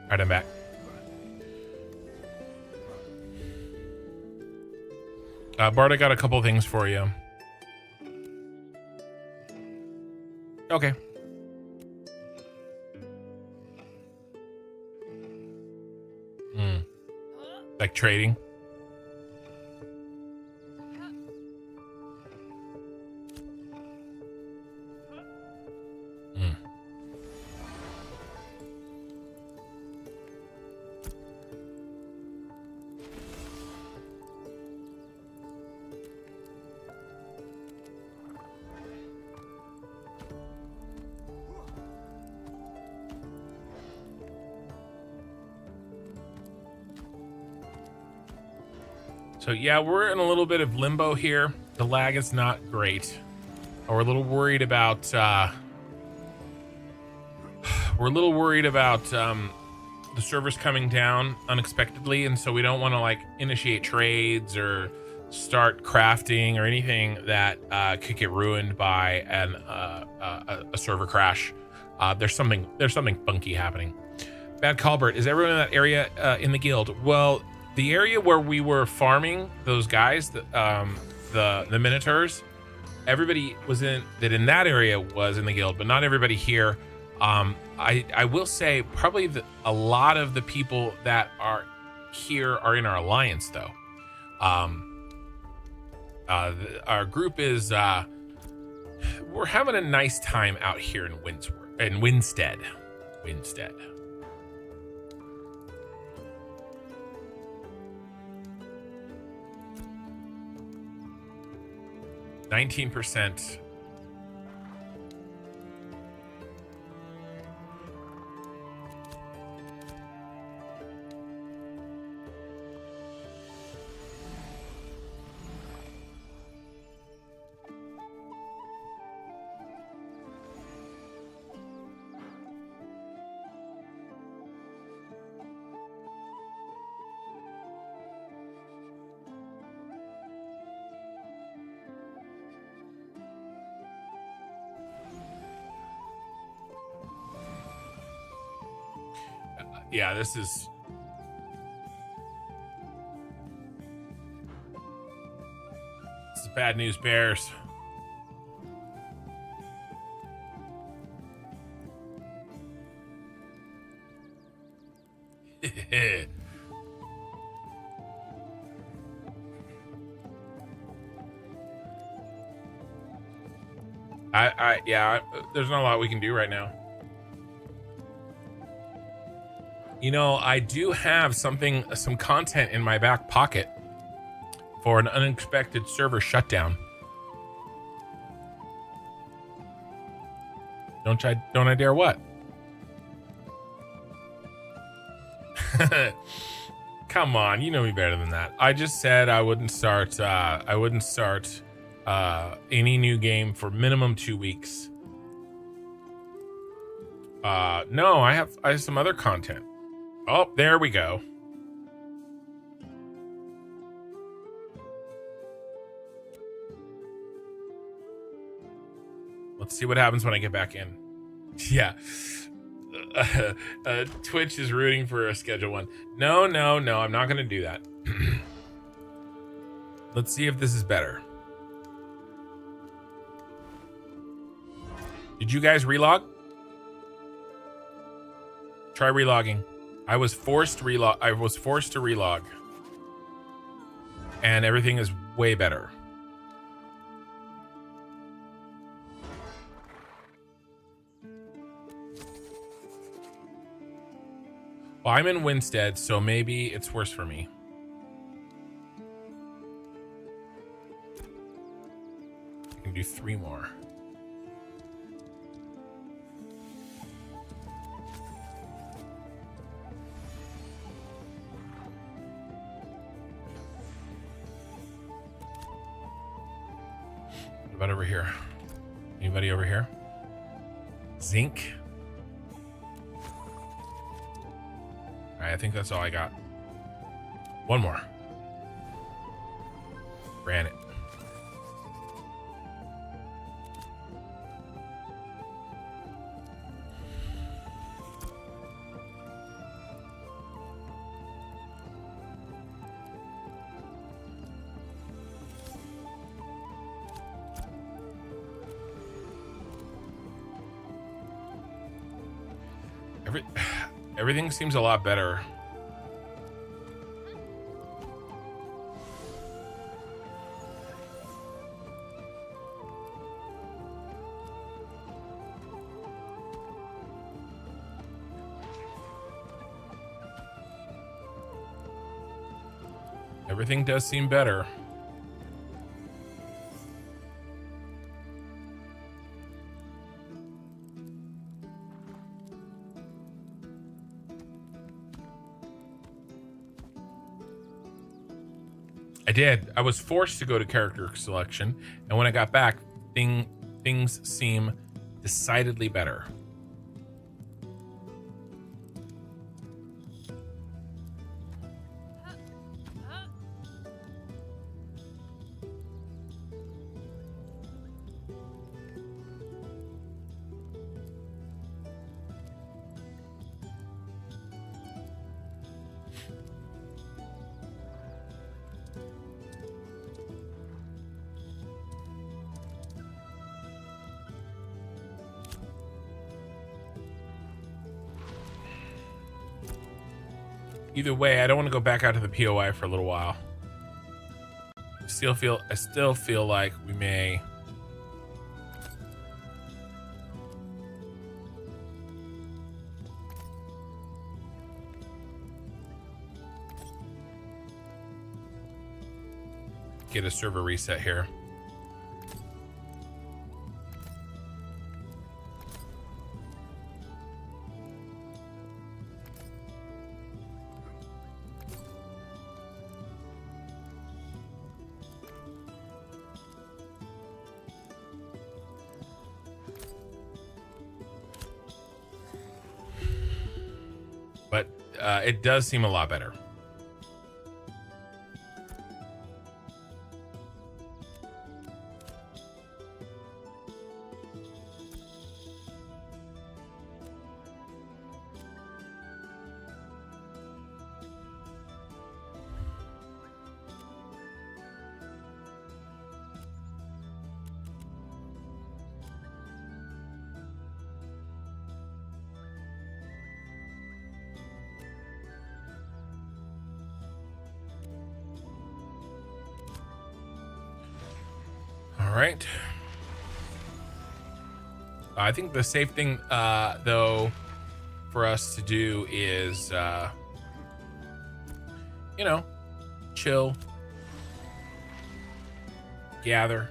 S1: All right, I'm back. Bart, I got a couple things for you. Okay. Like trading. So yeah, we're in a little bit of limbo here. The lag is not great. We're a little worried about the servers coming down unexpectedly, and so we don't want to like initiate trades or start crafting or anything that could get ruined by a server crash. There's something funky happening. Bad Colbert, is everyone in that area in the guild? Well, the area where we were farming those guys, the Minotaurs, everybody was in that area was in the guild, but not everybody here. I will say probably a lot of the people that are here are in our alliance though. Um, our group is we're having a nice time out here in Winstead. Winstead. 19%. Yeah, this is bad news bears. Yeah, there's not a lot we can do right now. You know, I do have some content in my back pocket for an unexpected server shutdown. Don't I dare what? Come on, you know me better than that. I just said I wouldn't start any new game for minimum 2 weeks. No, I have some other content. Oh, there we go. Let's see what happens when I get back in. Yeah. Twitch is rooting for a schedule one. No, I'm not going to do that. Let's see if this is better. Did you guys relog? Try relogging. I was forced to relog. And everything is way better. Well, I'm in Winstead, so maybe it's worse for me. I can do 3 more. What about over here? Anybody over here? Zinc? I think that's all I got. 1 more. Ran it. Everything seems a lot better. Everything does seem better. I did. I was forced to go to character selection, and when I got back, things seem decidedly better. Either way, I don't want to go back out to the POI for a little while. I still feel like we may get a server reset here. But it does seem a lot better. All right. I think the safe thing, though, for us to do is, you know, chill, gather.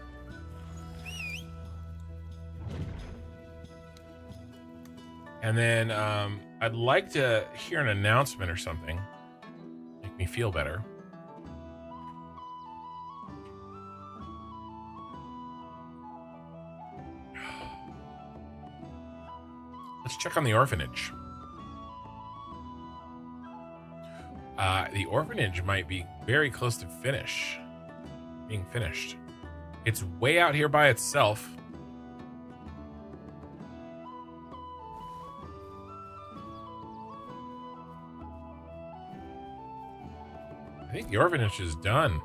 S1: And then I'd like to hear an announcement or something. Make me feel better. Let's check on the orphanage. The orphanage might be very close to being finished. It's way out here by itself. I think the orphanage is done.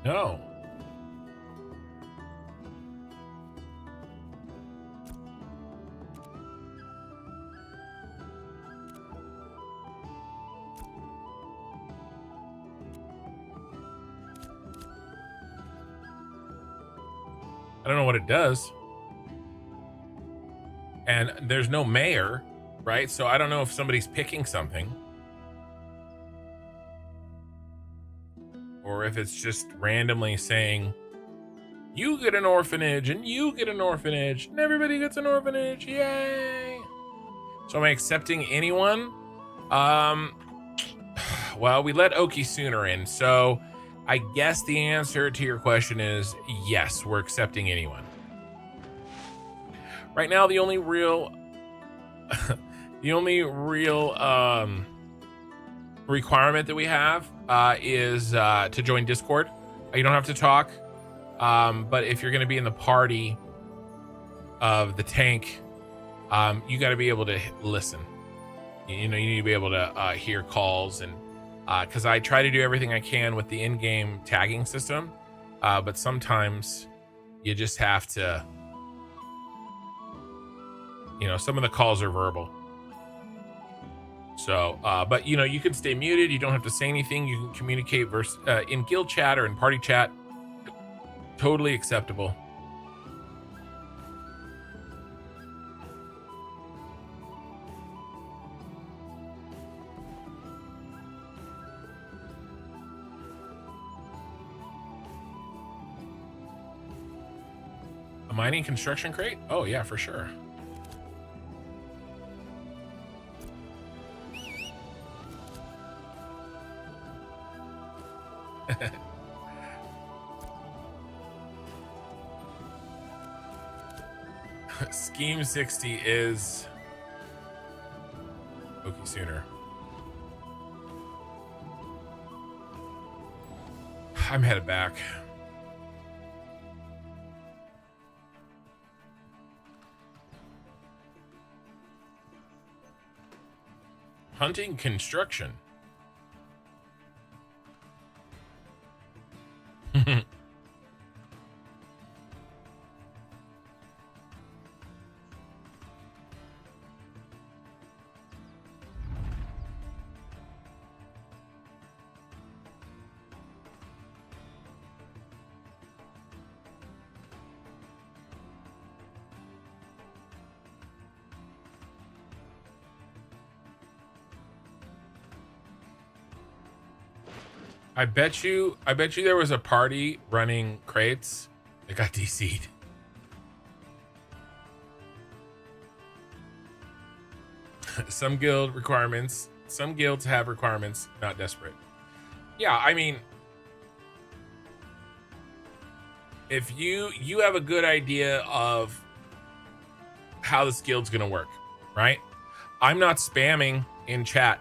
S1: No. I don't know what it does. And there's no mayor, right? So I don't know if somebody's picking something. Or if it's just randomly saying, you get an orphanage, and you get an orphanage, and everybody gets an orphanage. Yay! So am I accepting anyone? Well, we let Oki Sooner in, so I guess the answer to your question is yes, we're accepting anyone. Right now, the only real requirement that we have is to join Discord. You don't have to talk, but if you're going to be in the party of the tank, you got to be able to listen. You know, you need to be able to hear calls, and because I try to do everything I can with the in-game tagging system, but sometimes you just have to, you know, some of the calls are verbal. So, but you know, you can stay muted. You don't have to say anything. You can communicate in guild chat or in party chat. Totally acceptable. A mining construction crate? Oh yeah, for sure. Scheme 60 is Oki Sooner. I'm headed back. Hunting construction. I bet you there was a party running crates that got DC'd. Some guilds have requirements, not desperate. Yeah, I mean, if you have a good idea of how this guild's gonna work, right? I'm not spamming in chat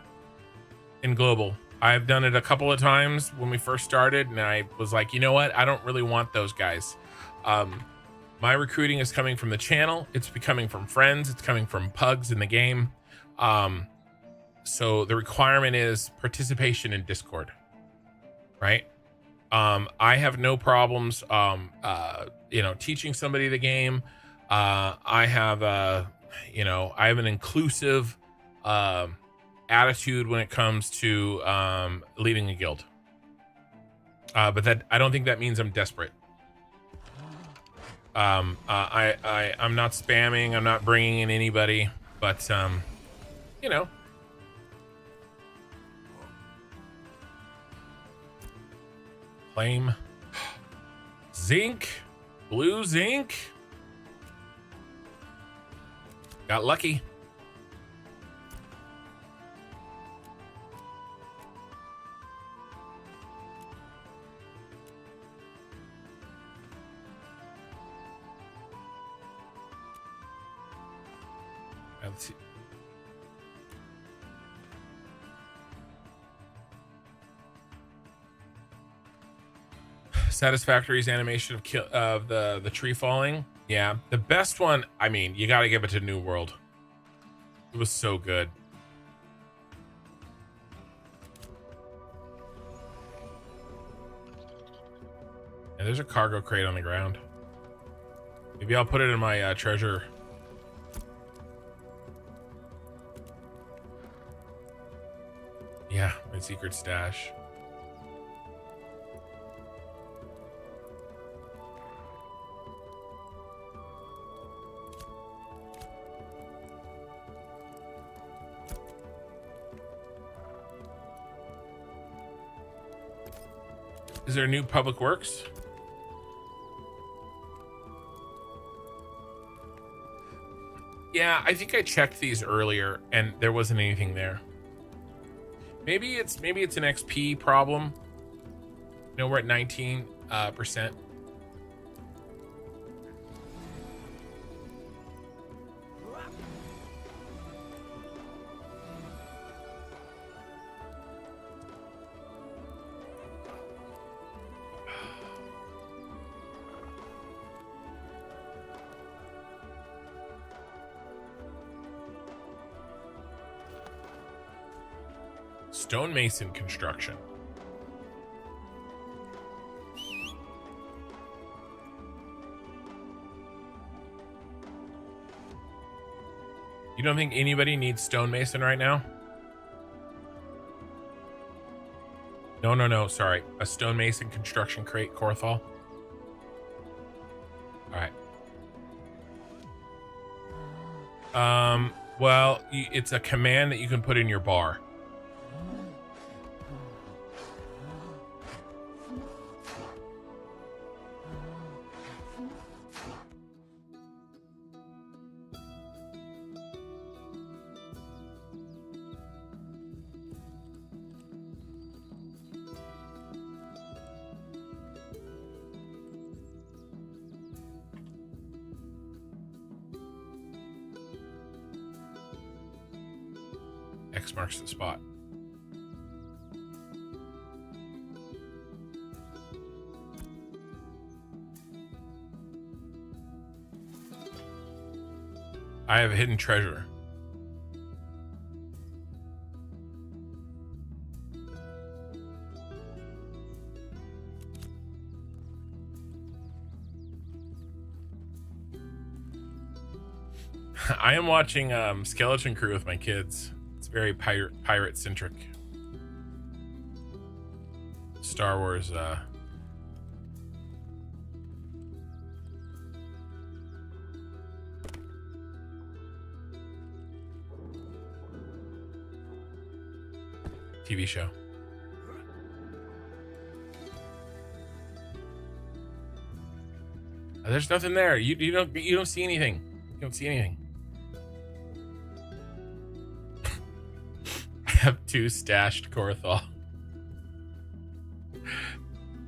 S1: in global. I've done it a couple of times when we first started, and I was like, you know what? I don't really want those guys. My recruiting is coming from the channel. It's coming from friends. It's coming from pugs in the game. So the requirement is participation in Discord, right? I have no problems, teaching somebody the game. I have an inclusive attitude when it comes to leading a guild. But that, I don't think that means I'm desperate. I'm not spamming. I'm not bringing in anybody, but claim zinc, blue zinc. Got lucky. Let's see. Satisfactory's animation of the tree falling. Yeah, the best one. I mean, you got to give it to New World. It was so good. And there's a cargo crate on the ground. Maybe I'll put it in my treasure. Yeah, my secret stash. Is there a new public works? Yeah, I think I checked these earlier and there wasn't anything there. Maybe it's an XP problem. No, we're at 19%. Stonemason construction. You don't think anybody needs stonemason right now? No, sorry. A stonemason construction crate, Korthal. All right. Well, it's a command that you can put in your bar. X marks the spot. I have a hidden treasure. I am watching Skeleton Crew with my kids. It's very pirate centric. Star Wars TV show. There's nothing there. You don't see anything. You don't see anything. I have 2 stashed Korthal.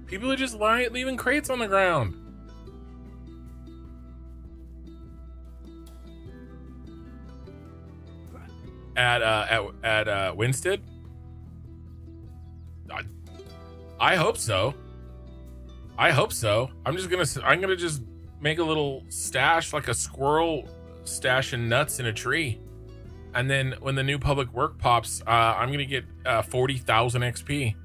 S1: People are just leaving crates on the ground. At Winstead? I hope so. I hope so. I'm gonna just make a little stash, like a squirrel stashing nuts in a tree. And then when the new public work pops, I'm gonna get 40,000 XP.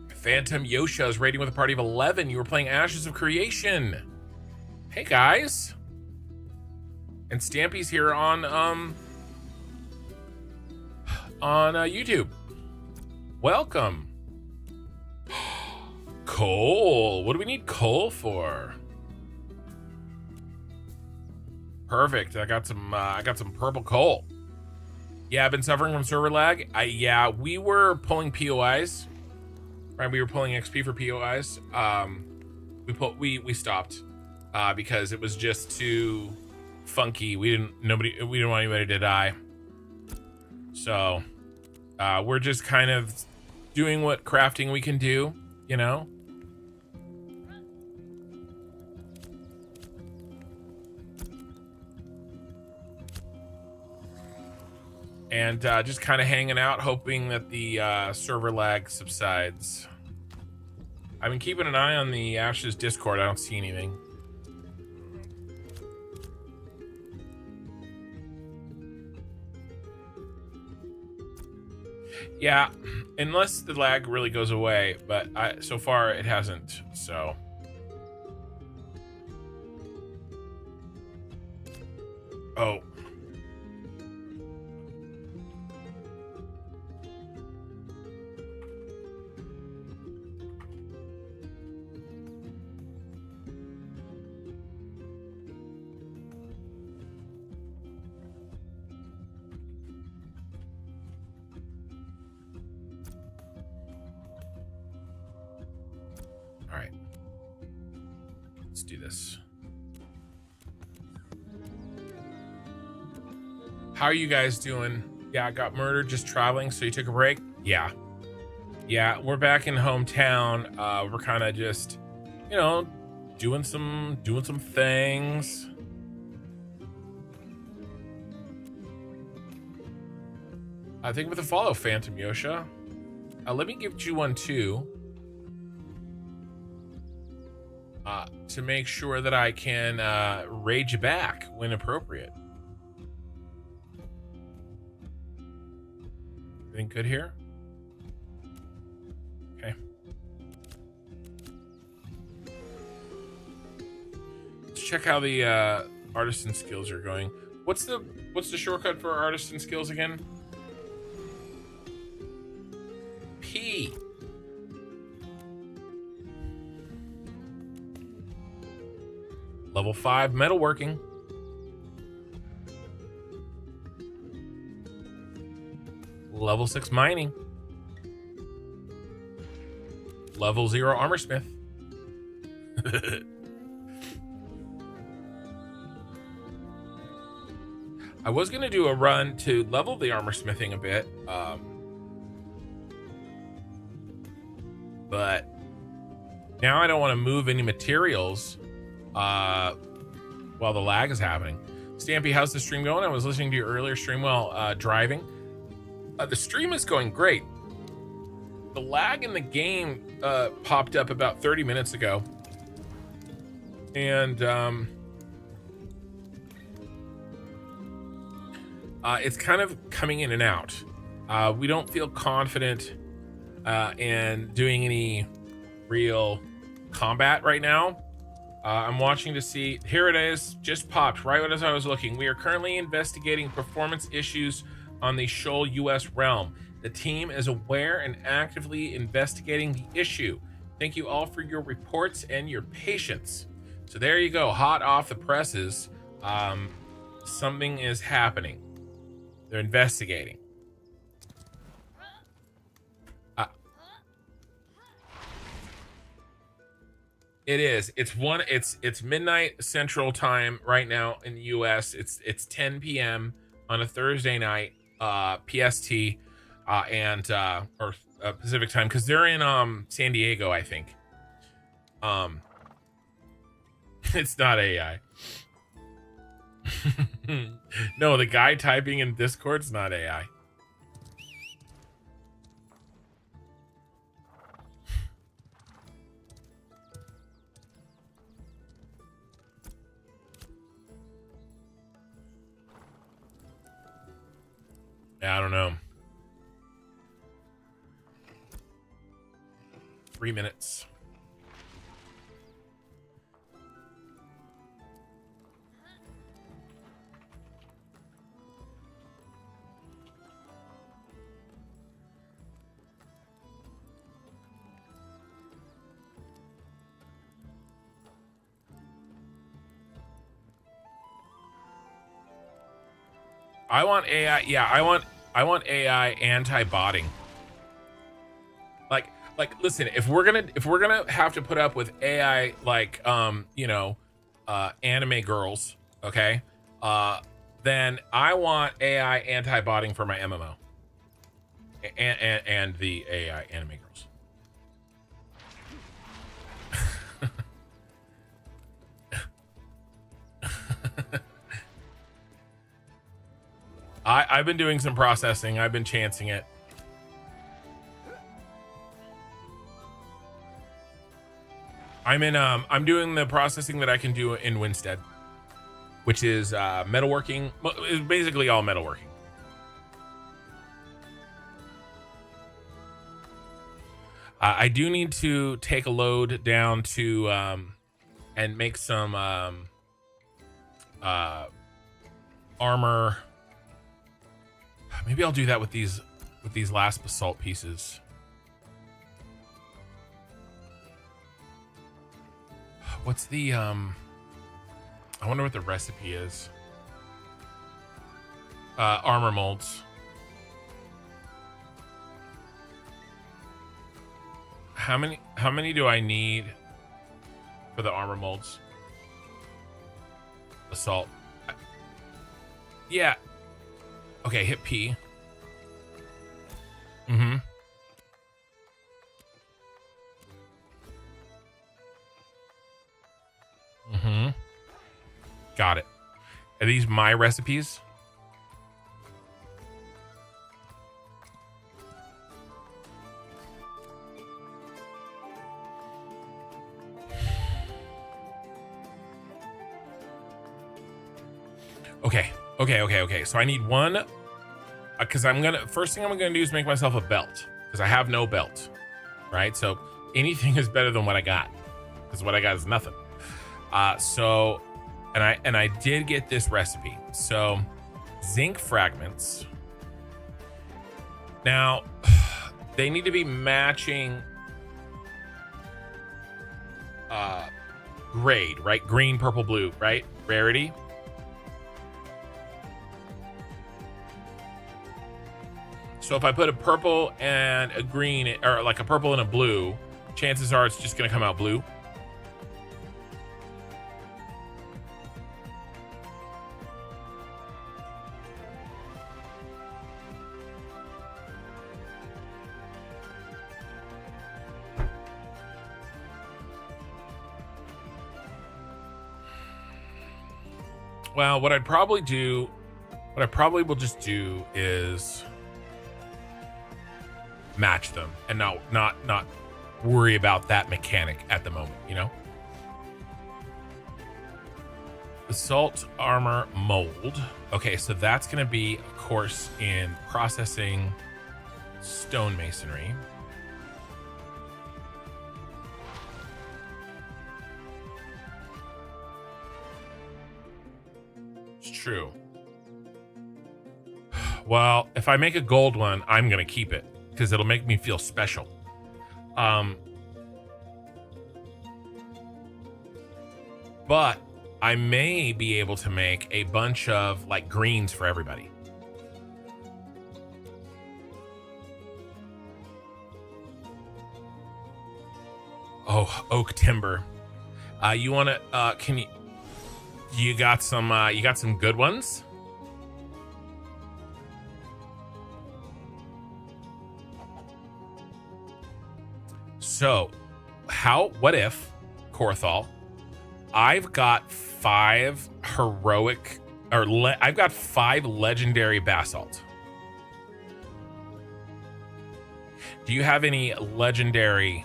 S1: Phantom Yosha is raiding with a party of 11. You were playing Ashes of Creation. Hey guys. And Stampy's here on YouTube. Welcome. Coal. What do we need coal for? Perfect. I got some purple coal. Yeah, I've been suffering from server lag. Yeah, we were pulling POIs. Right, we were pulling XP for POIs. We stopped because it was just too funky. We didn't want anybody to die. So we're just kind of doing what crafting we can do, you know. And just kind of hanging out, hoping that the server lag subsides. I've been keeping an eye on the Ashes Discord. I don't see anything. Yeah, unless the lag really goes away, but so far it hasn't, so. Oh. All right, let's do this. How are you guys doing? Yeah, I got murdered just traveling, so you took a break? Yeah. Yeah, we're back in hometown. We're kind of just, you know, doing some things. I think with a follow, Phantom Yosha. Let me give you one too. To make sure that I can raid you back when appropriate. Everything good here? Okay. Let's check how the artisan skills are going. What's the shortcut for artisan skills again? P. Level 5 metalworking. Level 6 mining. Level 0 armorsmith. I was gonna do a run to level the armorsmithing a bit, but now I don't want to move any materials while the lag is happening. Stampy, how's the stream going? I was listening to your earlier stream while driving. The stream is going great. The lag in the game popped up about 30 minutes ago, and it's kind of coming in and out. We don't feel confident in doing any real combat right now. I'm watching to see. Here it is, just popped right as I was looking. We are currently investigating performance issues on the Shoal US realm. The team is aware and actively investigating the issue. Thank you all for your reports and your patience. So there you go, hot off the presses. Something is happening. They're investigating. It is. It's midnight Central Time right now in the US. It's 10 p.m. on a Thursday night, PST, and or Pacific time, because they're in San Diego, I think. It's not AI. No, the guy typing in Discord's not AI. Yeah, I don't know. 3 minutes. I want AI. Yeah, I want AI anti-botting. Like listen, if we're gonna have to put up with AI like anime girls, okay? Then I want AI anti-botting for my MMO. And the AI anime girls. I've been doing some processing. I've been chancing it. I'm doing the processing that I can do in Winstead, which is metalworking. It's basically all metalworking. I do need to take a load down to and make some armor. Maybe I'll do that with these last basalt pieces. What's the I wonder what the recipe is. Armor molds. How many do I need for the armor molds? Assault. Yeah. Okay, hit P. Mm-hmm. Mm-hmm. Got it. Are these my recipes? Okay. So I need one, because first thing I'm gonna do is make myself a belt, because I have no belt, right? So anything is better than what I got, because what I got is nothing. So, and I did get this recipe. So, zinc fragments. Now, they need to be matching grade, right? Green, purple, blue, right? Rarity. So if I put a purple and a green, or like a purple and a blue, chances are it's just gonna come out blue. Well, what I probably will just do is match them and not worry about that mechanic at the moment, you know? Assault armor mold. Okay, so that's gonna be, of course, in processing stonemasonry. It's true. Well, if I make a gold one, I'm gonna keep it, because it'll make me feel special. But I may be able to make a bunch of like greens for everybody. Oh, oak timber. You want to? Can you? You got some? You got some good ones? So, what if, Korthal, I've got 5 heroic, I've got 5 legendary basalt. Do you have any legendary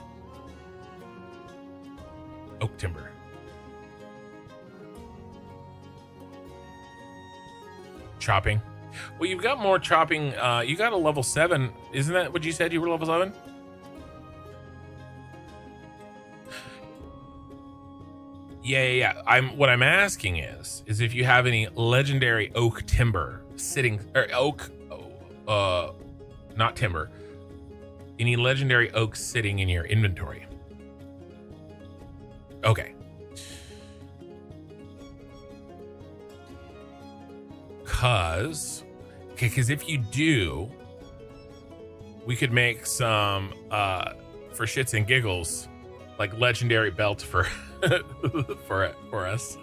S1: oak timber? Chopping? Well, you've got more chopping. You got a level 7. Isn't that what you said? You were level 7? Yeah. What I'm asking is if you have any legendary oak timber sitting, or oak, not timber, any legendary oak sitting in your inventory. Okay. Because if you do, we could make some, for shits and giggles, like legendary belt for for us.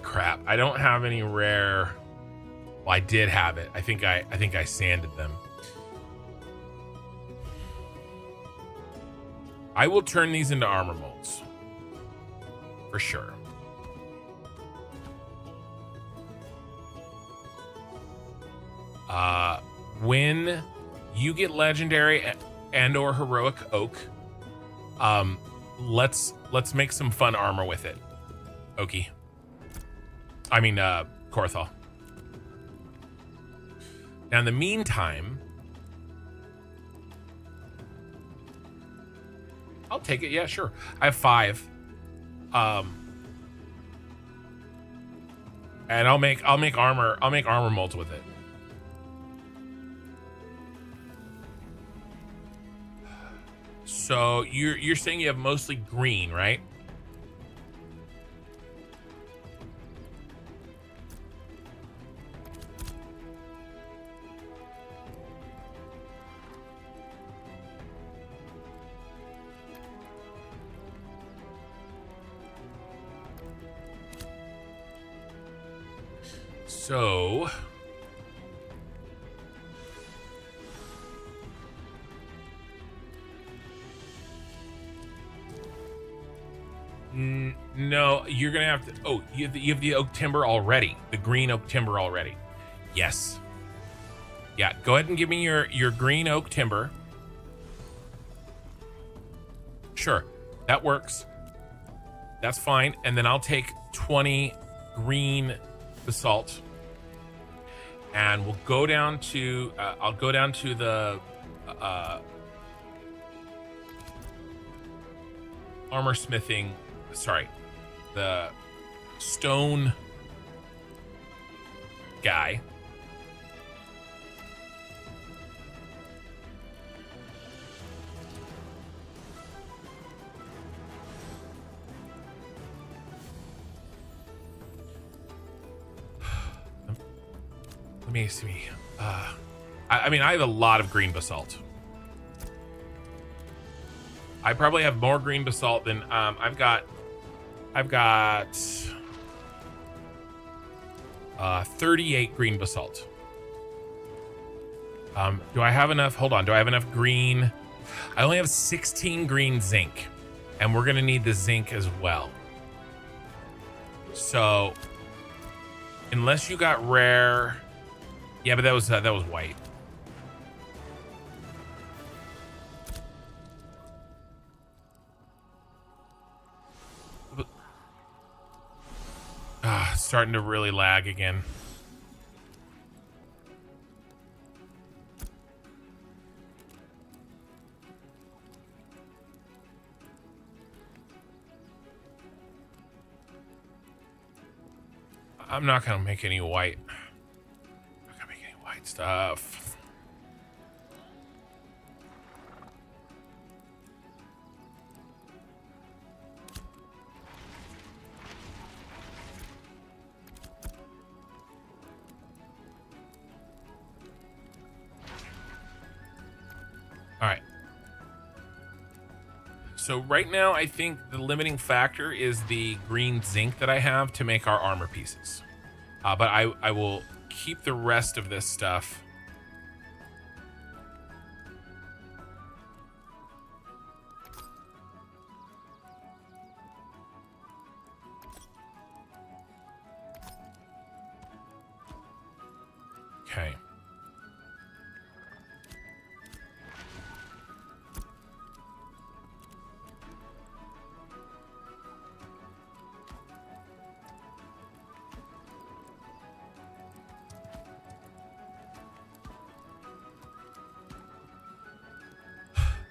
S1: Crap. I don't have any rare. Well, I did have it. I think I sanded them. I will turn these into armor molds. For sure. When you get legendary and or heroic oak, let's make some fun armor with it. Okie. I mean, Korthal. Now, in the meantime, I'll take it. Yeah, sure. I have 5. And I'll make armor molds with it. So you're saying you have mostly green, right? So no, you're gonna have to. Oh, you have the oak timber already. The green oak timber already. Yes. Yeah. Go ahead and give me your green oak timber. Sure, that works. That's fine. And then I'll take 20 green basalt, and we'll go down to. I'll go down to the armor smithing. Sorry, the stone guy. Let me see. I mean, I have a lot of green basalt. I probably have more green basalt than I've got 38 green basalt. Do I have enough? Hold on. Do I have enough green? I only have 16 green zinc, and we're gonna need the zinc as well. So, unless you got rare, yeah, but that was white. Starting to really lag again. I'm not gonna make any white. I'm not gonna make any white stuff. So right now, I think the limiting factor is the green zinc that I have to make our armor pieces. But I will keep the rest of this stuff. Okay.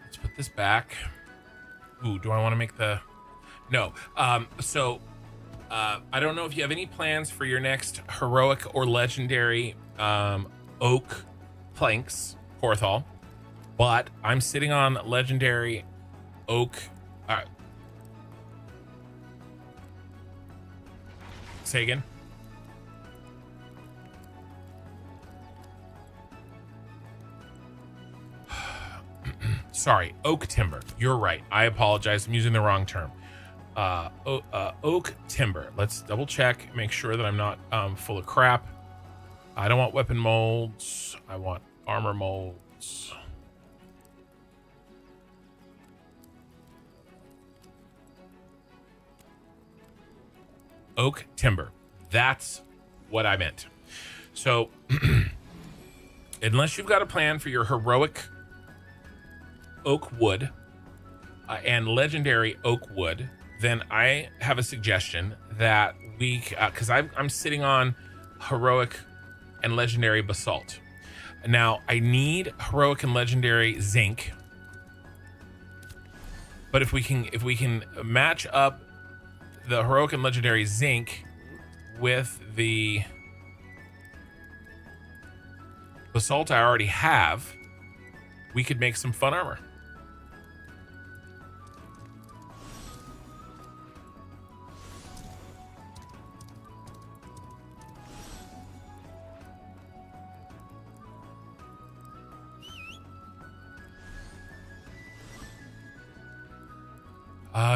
S1: Let's put this back. Ooh, do I want to make the... No. I don't know if you have any plans for your next heroic or legendary oak planks, Porthol, but I'm sitting on legendary oak. Say again. Sorry, oak timber. You're right. I apologize. I'm using the wrong term. Oak timber. Let's double check, make sure that I'm not full of crap. I don't want weapon molds. I want armor molds. Oak timber. That's what I meant. So, unless you've got a plan for your heroic oak wood and legendary oak wood, then I have a suggestion that we, because I'm sitting on heroic and legendary basalt. Now I need heroic and legendary zinc, but if we can match up the heroic and legendary zinc with the basalt I already have, we could make some fun armor.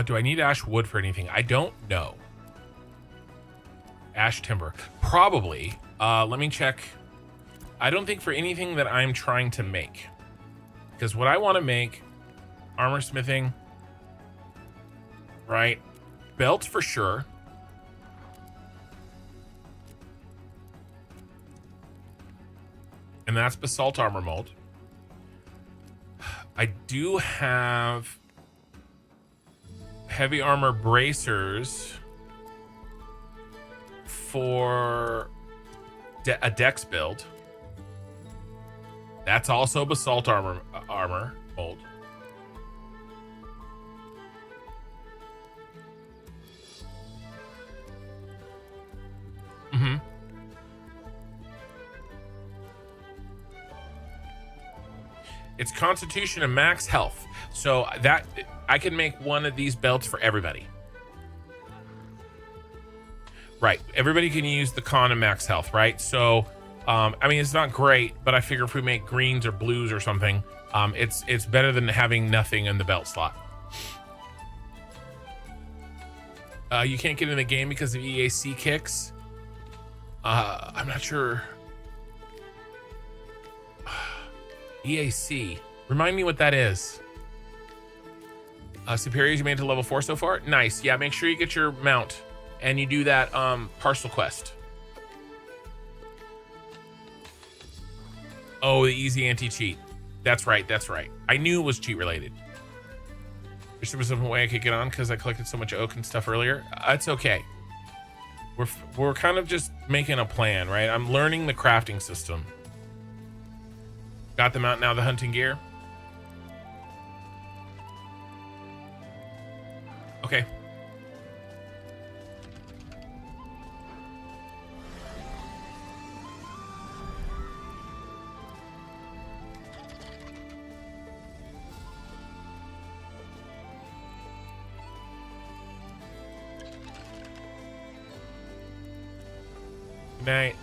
S1: Do I need ash wood for anything? I don't know. Ash timber. Probably. Let me check. I don't think for anything that I'm trying to make. Because what I want to make, armor smithing, right? Belt for sure. And that's basalt armor mold. I do have heavy armor bracers for a dex build. That's also basalt armor mold. Mm-hmm. It's constitution and max health. So that I can make one of these belts for everybody. Right. Everybody can use the con and max health, right? So, I mean, it's not great, but I figure if we make greens or blues or something, it's better than having nothing in the belt slot. You can't get in the game because of EAC kicks. I'm not sure. EAC. Remind me what that is. Superiors you made to level 4 so far? Nice. Yeah, make sure you get your mount and you do that parcel quest. Oh, the easy anti-cheat. That's right, that's right. I knew it was cheat related. Wish there was some way I could get on because I collected so much oak and stuff earlier. It's okay. We're kind of just making a plan, right? I'm learning the crafting system. Got them out now, the hunting gear. Okay. Good night.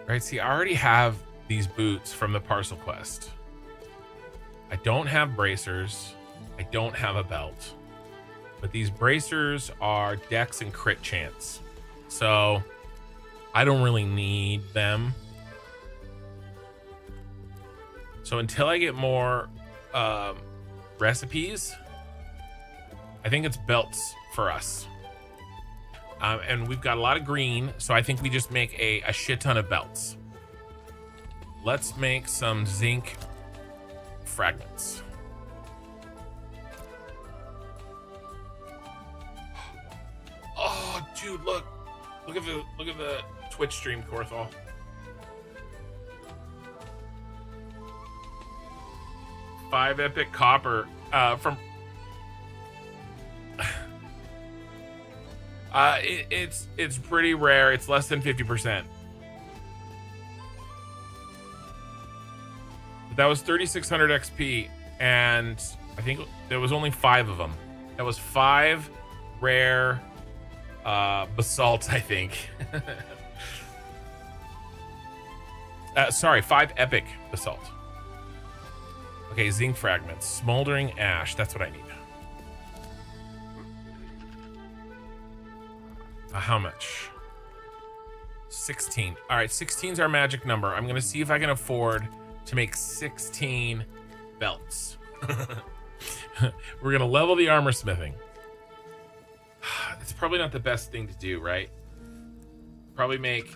S1: Right, see, I already have these boots from the parcel quest. I don't have bracers. I don't have a belt. But these bracers are dex and crit chance. So I don't really need them. So until I get more recipes, I think it's belts for us. And we've got a lot of green, so I think we just make a shit ton of belts. Let's make some zinc fragments. Oh, dude, look at the Twitch stream, Corthal. Five epic copper from. It's pretty rare. It's less than 50%. That was 3,600 XP, and I think there was only 5 of them. That was 5 rare basalts, I think. Sorry, 5 epic basalt. Okay, zinc fragments, smoldering ash. That's what I need. How much? 16. All right, 16 is our magic number. I'm gonna see if I can afford to make 16 belts. We're gonna level the armor smithing. It's probably not the best thing to do, right? Probably make.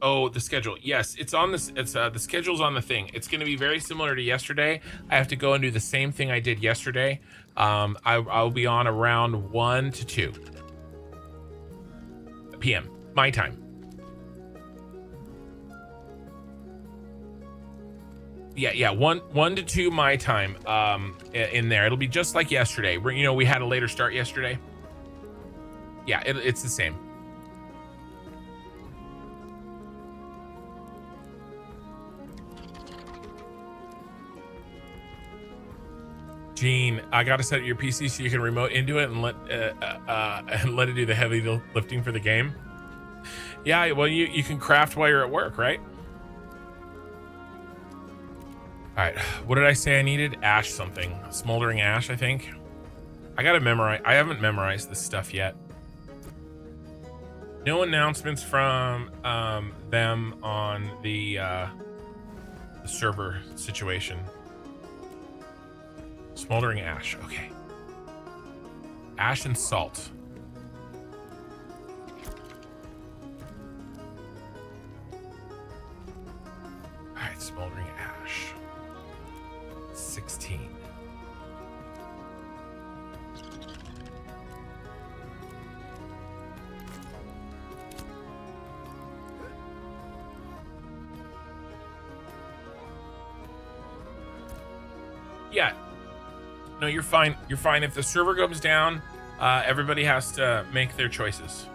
S1: Oh, the schedule. Yes, it's on this. It's the schedule's on the thing. It's going to be very similar to yesterday. I have to go and do the same thing I did yesterday. I'll be on around 1 to 2 p.m. my time. Yeah, 1 to 2 my time. In there, it'll be just like yesterday. You know, we had a later start yesterday. Yeah, it's the same. Gene, I gotta set up your PC so you can remote into it and let it do the heavy lifting for the game. Yeah, well, you can craft while you're at work, right? All right, what did I say I needed? Ash something, smoldering ash, I think. I gotta memorize. I haven't memorized this stuff yet. No announcements from them on the server situation. Smoldering ash, okay. Ash and salt. All right, smoldering ash. 16. Yeah. No, you're fine. You're fine. If the server goes down, everybody has to make their choices.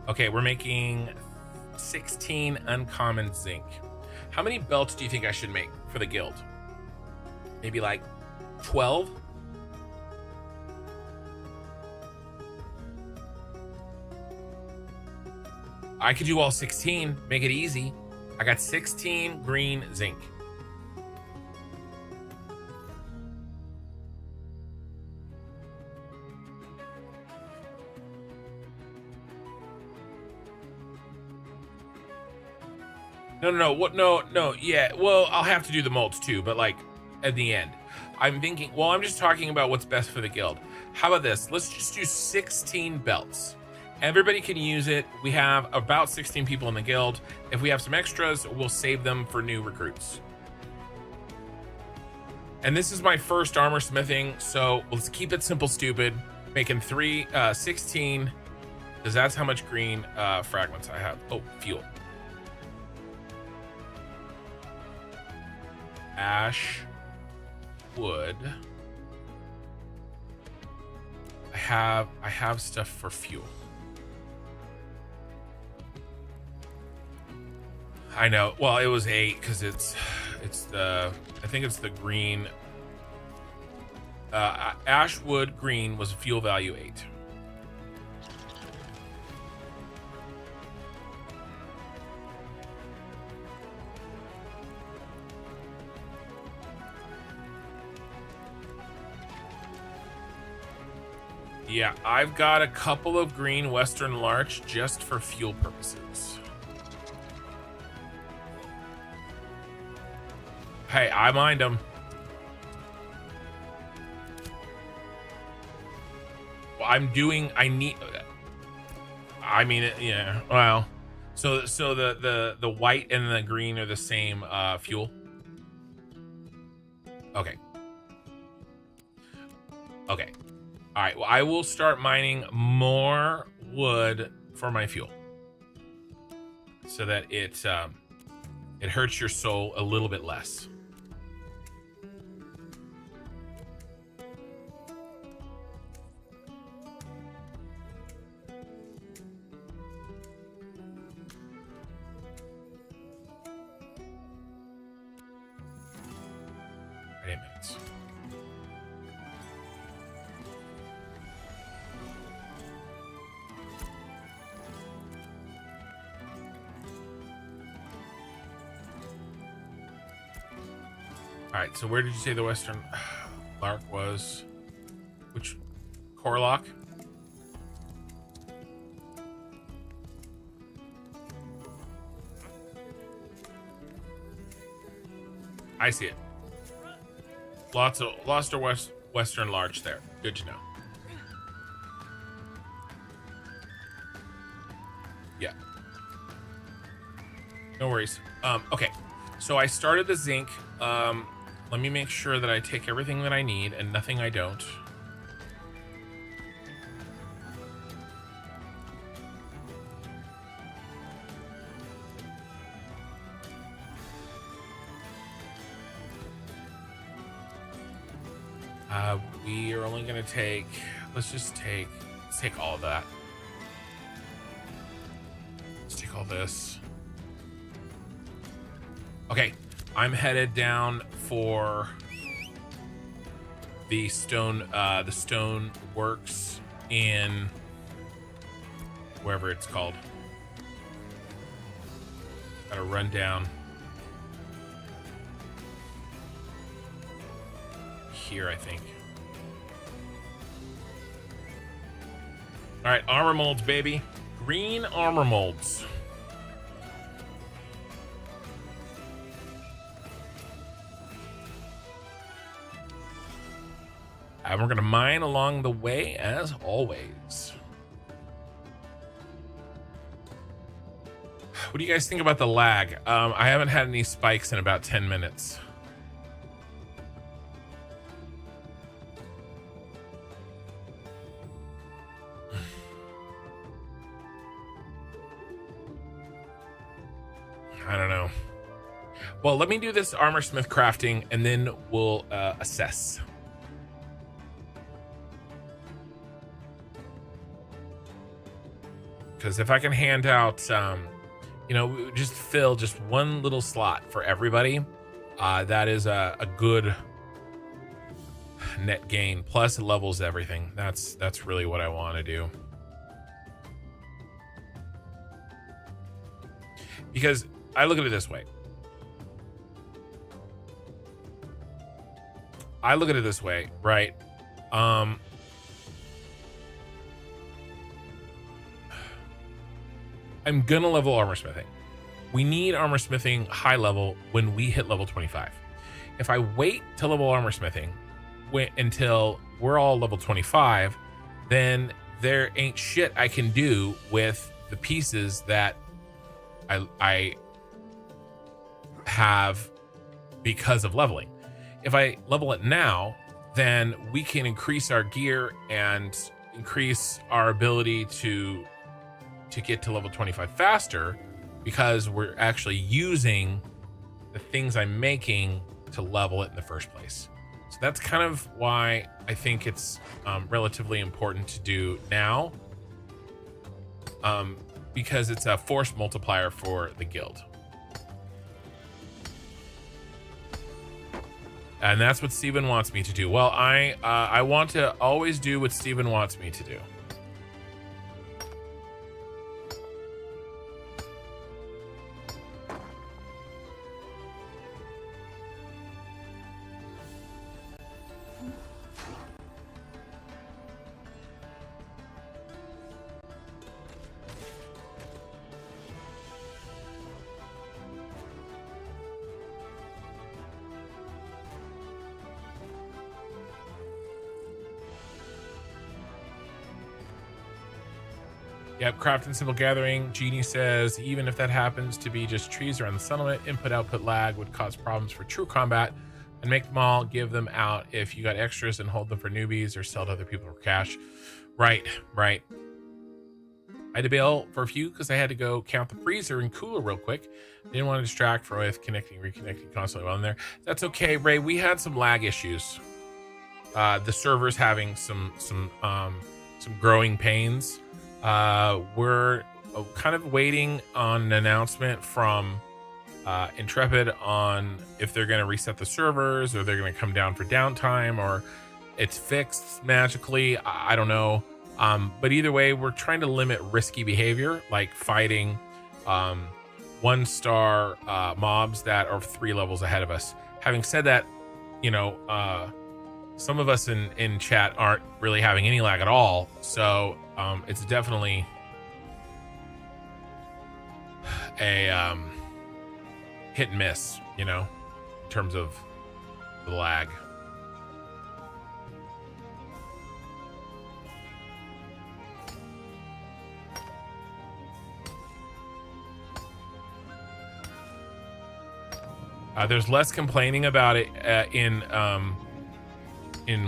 S1: Okay, we're making 16 uncommon zinc. How many belts do you think I should make for the guild? Maybe like 12? I could do all 16, make it easy. I got 16 green zinc. No, yeah, well, I'll have to do the molds too, but like at the end. I'm thinking, well, I'm just talking about what's best for the guild. How about this? Let's just do 16 belts. Everybody can use it. We have about 16 people in the guild. If we have some extras, we'll save them for new recruits. And this is my first armor smithing, so let's keep it simple, stupid. Making 16, because that's how much green fragments I have. Oh, fuel. Ash, wood. I have stuff for fuel. I know. Well, it was 8 because it's the, I think it's the green. Ashwood green was fuel value 8. Yeah, I've got a couple of green Western Larch just for fuel purposes. Hey, I mind them. Yeah, well, so the white and the green are the same fuel. Okay. All right, well, I will start mining more wood for my fuel so that it hurts your soul a little bit less. All right, so where did you say the Western Lark was? Which Corlock? I see it. Lots of Western Larch there. Good to know. Yeah. No worries. Okay. So I started the zinc. Let me make sure that I take everything that I need and nothing I don't. We are only going to take, let's take all of that. Let's take all this. Okay, I'm headed down for the stone works in wherever it's called. Gotta run down here, I think. All right, armor molds, baby. Green armor molds. And we're gonna mine along the way as always. What do you guys think about the lag? I haven't had any spikes in about 10 minutes. I don't know. Well, let me do this armor smith crafting and then we'll assess. Because if I can hand out, just fill just one little slot for everybody, that is a good net gain. Plus, it levels everything. That's really what I want to do. Because I look at it this way. Right? I'm gonna level armor smithing. We need armor smithing high level when we hit level 25. If I wait to level armor smithing until we're all level 25, then there ain't shit I can do with the pieces that I have because of leveling. If I level it now, then we can increase our gear and increase our ability to get to level 25 faster because we're actually using the things I'm making to level it in the first place. So that's kind of why I think it's relatively important to do now, because it's a force multiplier for the guild. And that's what Steven wants me to do. Well, I want to always do what Steven wants me to do. Yep, craft and simple gathering. Genie says, even if that happens to be just trees around the settlement, input-output lag would cause problems for true combat, and make them all, give them out if you got extras and hold them for newbies or sell to other people for cash. Right. I had to bail for a few because I had to go count the freezer and cooler real quick. Didn't want to distract with connecting, reconnecting constantly while in there. That's okay, Ray. We had some lag issues. The server's having some growing pains. We're kind of waiting on an announcement from Intrepid on if they're going to reset the servers or they're going to come down for downtime or it's fixed magically. I don't know. But either way, we're trying to limit risky behavior like fighting 1-star mobs that are 3 levels ahead of us. Having said that, you know, some of us in chat aren't really having any lag at all. So it's definitely a hit and miss, you know, in terms of the lag. There's less complaining about it in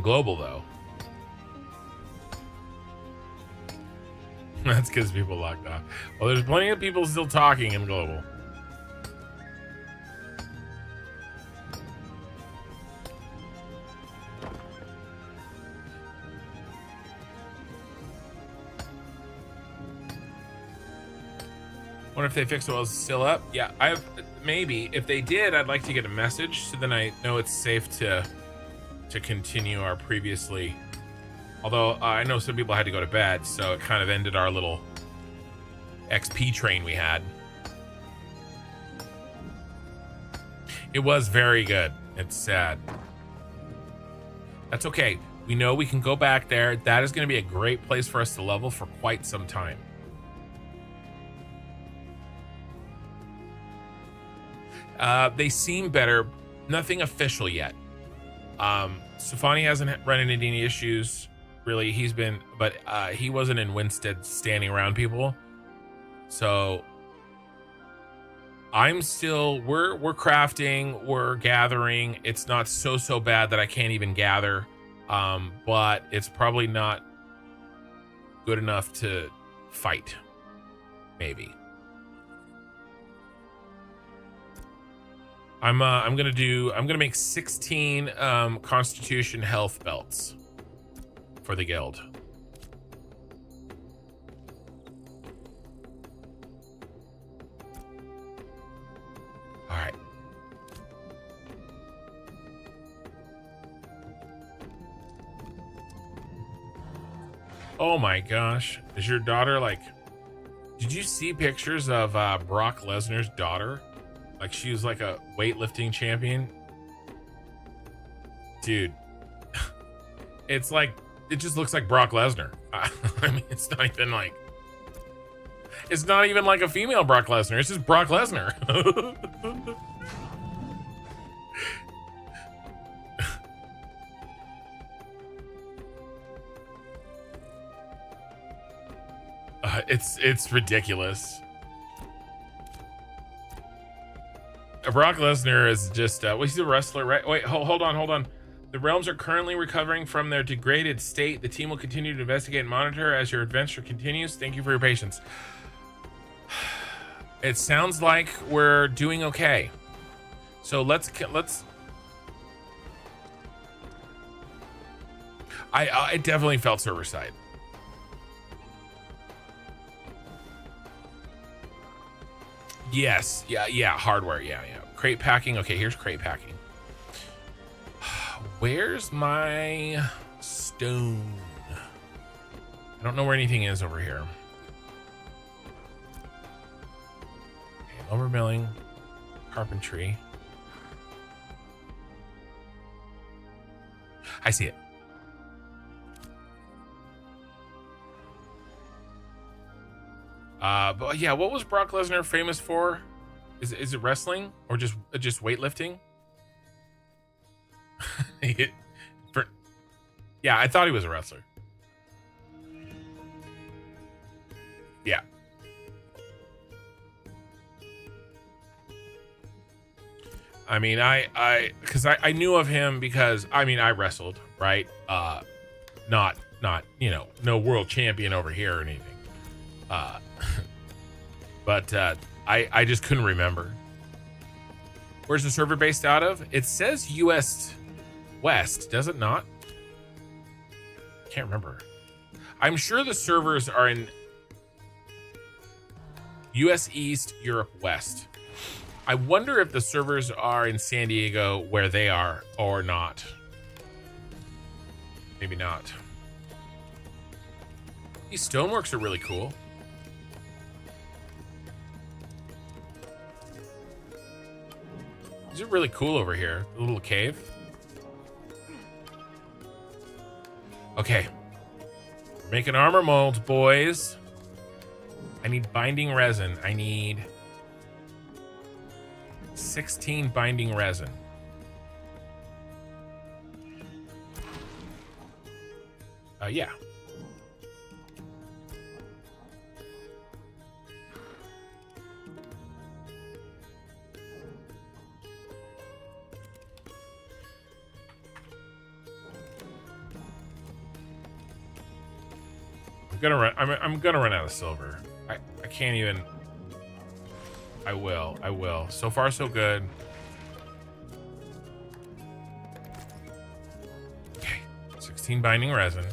S1: global though. That's because people locked off. Well, there's plenty of people still talking in global. Wonder if they fixed it while it's still up. Yeah, maybe. If they did, I'd like to get a message so then I know it's safe to continue our previously. Although I know some people had to go to bed, so it kind of ended our little XP train we had. It was very good. It's sad. That's okay. We know we can go back there. That is going to be a great place for us to level for quite some time. They seem better. Nothing official yet. Stefani hasn't run into any issues. Really, he's been, but he wasn't in Winstead standing around people. So I'm still, we're crafting, we're gathering. It's not so bad that I can't even gather. But it's probably not good enough to fight. Maybe. I'm gonna make 16 Constitution health belts for the guild. All right. Oh my gosh. Is your daughter like, did you see pictures of Brock Lesnar's daughter? Like she was like a weightlifting champion. Dude. It's like, it just looks like Brock Lesnar. I mean, it's not even like a female Brock Lesnar. It's just Brock Lesnar. It's ridiculous. Brock Lesnar is just well, he's a wrestler, right? Wait, hold on. The realms are currently recovering from their degraded state. The team will continue to investigate and monitor as your adventure continues. Thank you for your patience. It sounds like we're doing okay. So let's I definitely felt server side. Yes, yeah, hardware, yeah. Crate packing. Okay, here's crate packing. Where's my stone? I don't know where anything is over here. Okay, lumber milling, carpentry. I see it. But yeah, what was Brock Lesnar famous for? Is it wrestling or just weightlifting? Yeah, I thought he was a wrestler. Yeah. I mean, because I knew of him because I mean I wrestled, right? Not you know, no world champion over here or anything. But I just couldn't remember. Where's the server based out of? It says US West, does it not? Can't remember. I'm sure the servers are in US East, Europe West. I wonder if the servers are in San Diego where they are or not. Maybe not. These stoneworks are really cool. These are really cool over here. The little cave. Okay. We're making armor molds, boys. I need binding resin. I need 16 binding resin. Yeah. I'm gonna run out of silver. I can't even. I will. So far, so good. Okay, 16 binding resin.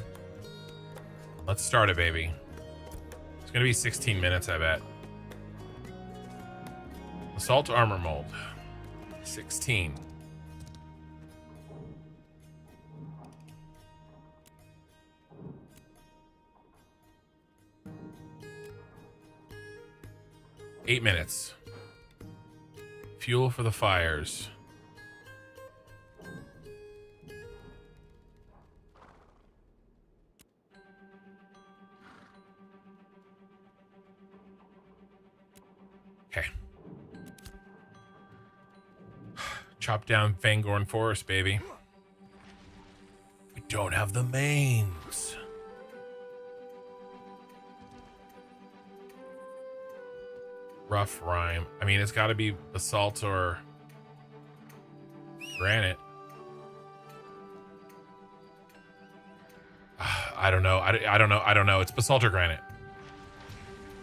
S1: Let's start it, baby. It's gonna be 16 minutes, I bet. Assault armor mold. 16. Eight minutes. Fuel for the fires. Okay. Chop down Fangorn Forest, baby. We don't have the mains. Rough rime. I mean, it's got to be basalt or granite. I don't know. I don't know. It's basalt or granite.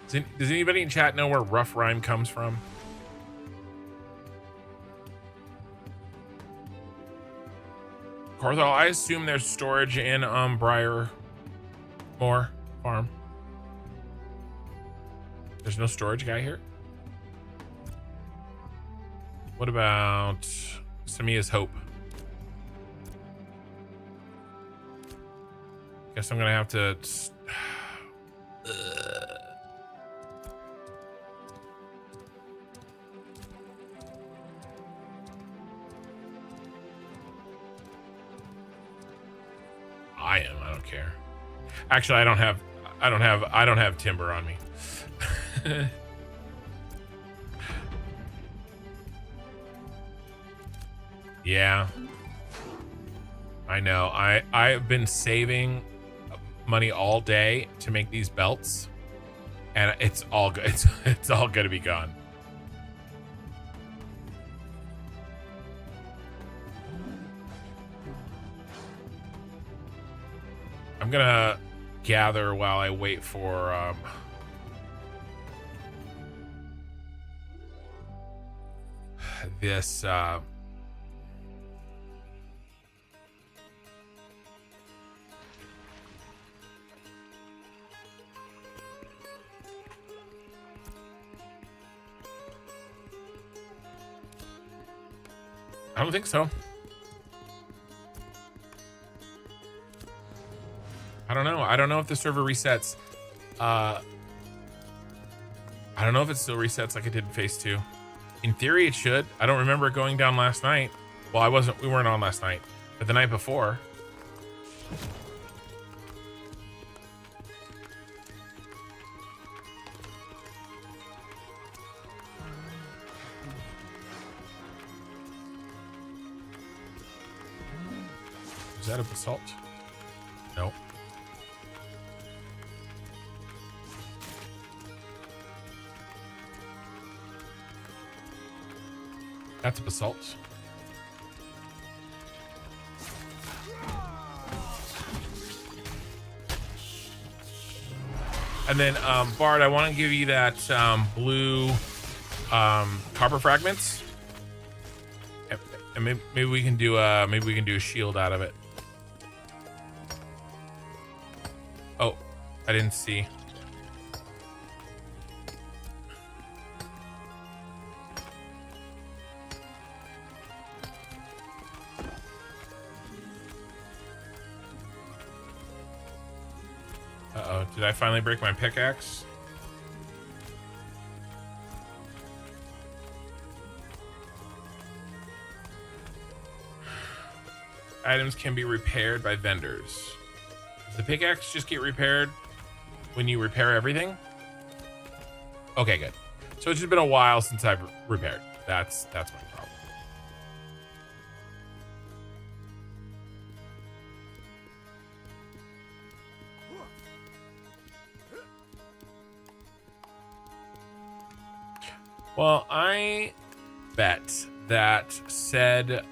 S1: Does anybody in chat know where rough rime comes from? Corthal, I assume there's storage in Briar Moor Farm. There's no storage guy here. What about Samia's Hope? Guess I'm gonna have to. I don't care. Actually, I don't have timber on me. Yeah, I know. I've been saving money all day to make these belts, and it's all good. It's all gonna be gone. I'm gonna gather while I wait for this I don't think so. I don't know. I don't know if the server resets. I don't know if it still resets like it did in phase 2. In theory, it should. I don't remember it going down last night. Well, we weren't on last night, but the night before. Is that a basalt? No. That's a basalt. And then, Bard, I want to give you that blue copper fragments, and maybe we can do a shield out of it. Oh, I didn't see. Uh-oh, did I finally break my pickaxe? Items can be repaired by vendors. Does the pickaxe just get repaired when you repair everything? Okay, good. So it's just been a while since I've repaired. That's my problem. Well, I bet that said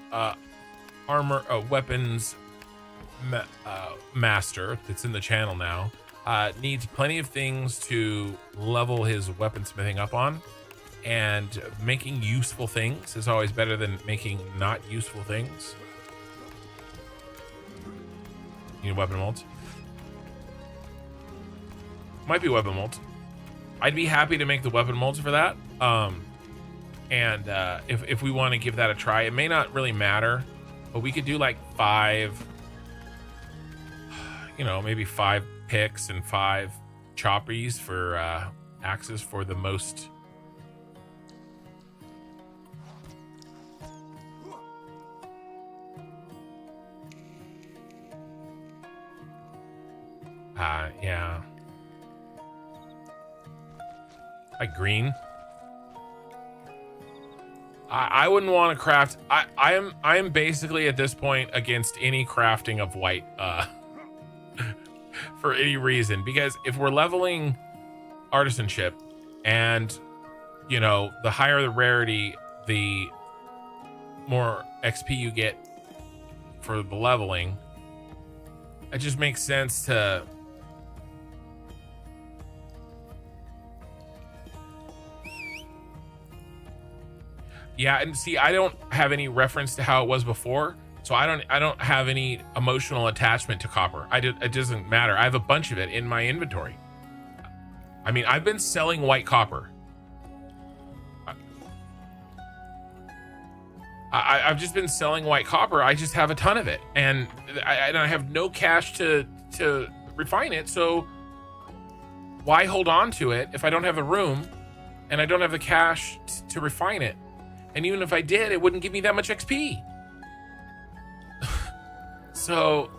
S1: armor weapons master that's in the channel now needs plenty of things to level his weaponsmithing up on, and making useful things is always better than making not useful things. You need weapon molds? Might be weapon molds. I'd be happy to make the weapon molds for that. And if we want to give that a try, it may not really matter, but we could do like 5, you know, maybe 5 picks and 5 choppies for axes for the most. Yeah. Like green. I wouldn't want to craft. I am basically at this point against any crafting of white for any reason, because if we're leveling artisanship, and you know, the higher the rarity, the more XP you get for the leveling, it just makes sense to yeah. And see, I don't have any reference to how it was before, so I don't have any emotional attachment to copper. It doesn't matter. I have a bunch of it in my inventory. I mean, I've been selling white copper. I've just been selling white copper. I just have a ton of it, and I have no cash to refine it. So why hold on to it if I don't have the room and I don't have the cash to refine it? And even if I did, it wouldn't give me that much XP. So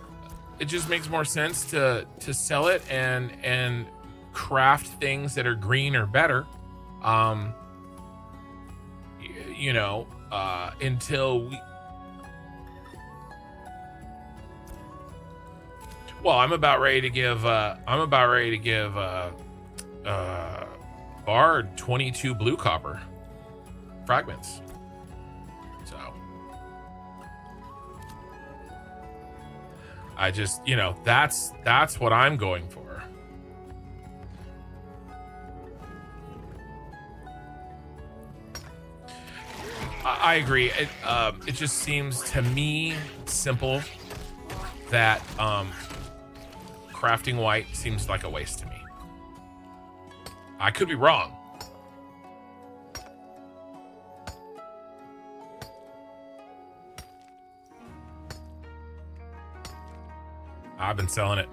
S1: it just makes more sense to sell it and craft things that are green or better. You know, until we. Well, I'm about ready to give Bard 22 blue copper fragments. So I just, you know, that's what I'm going for. I agree. It just seems to me simple that crafting white seems like a waste to me. I could be wrong. I've been selling it.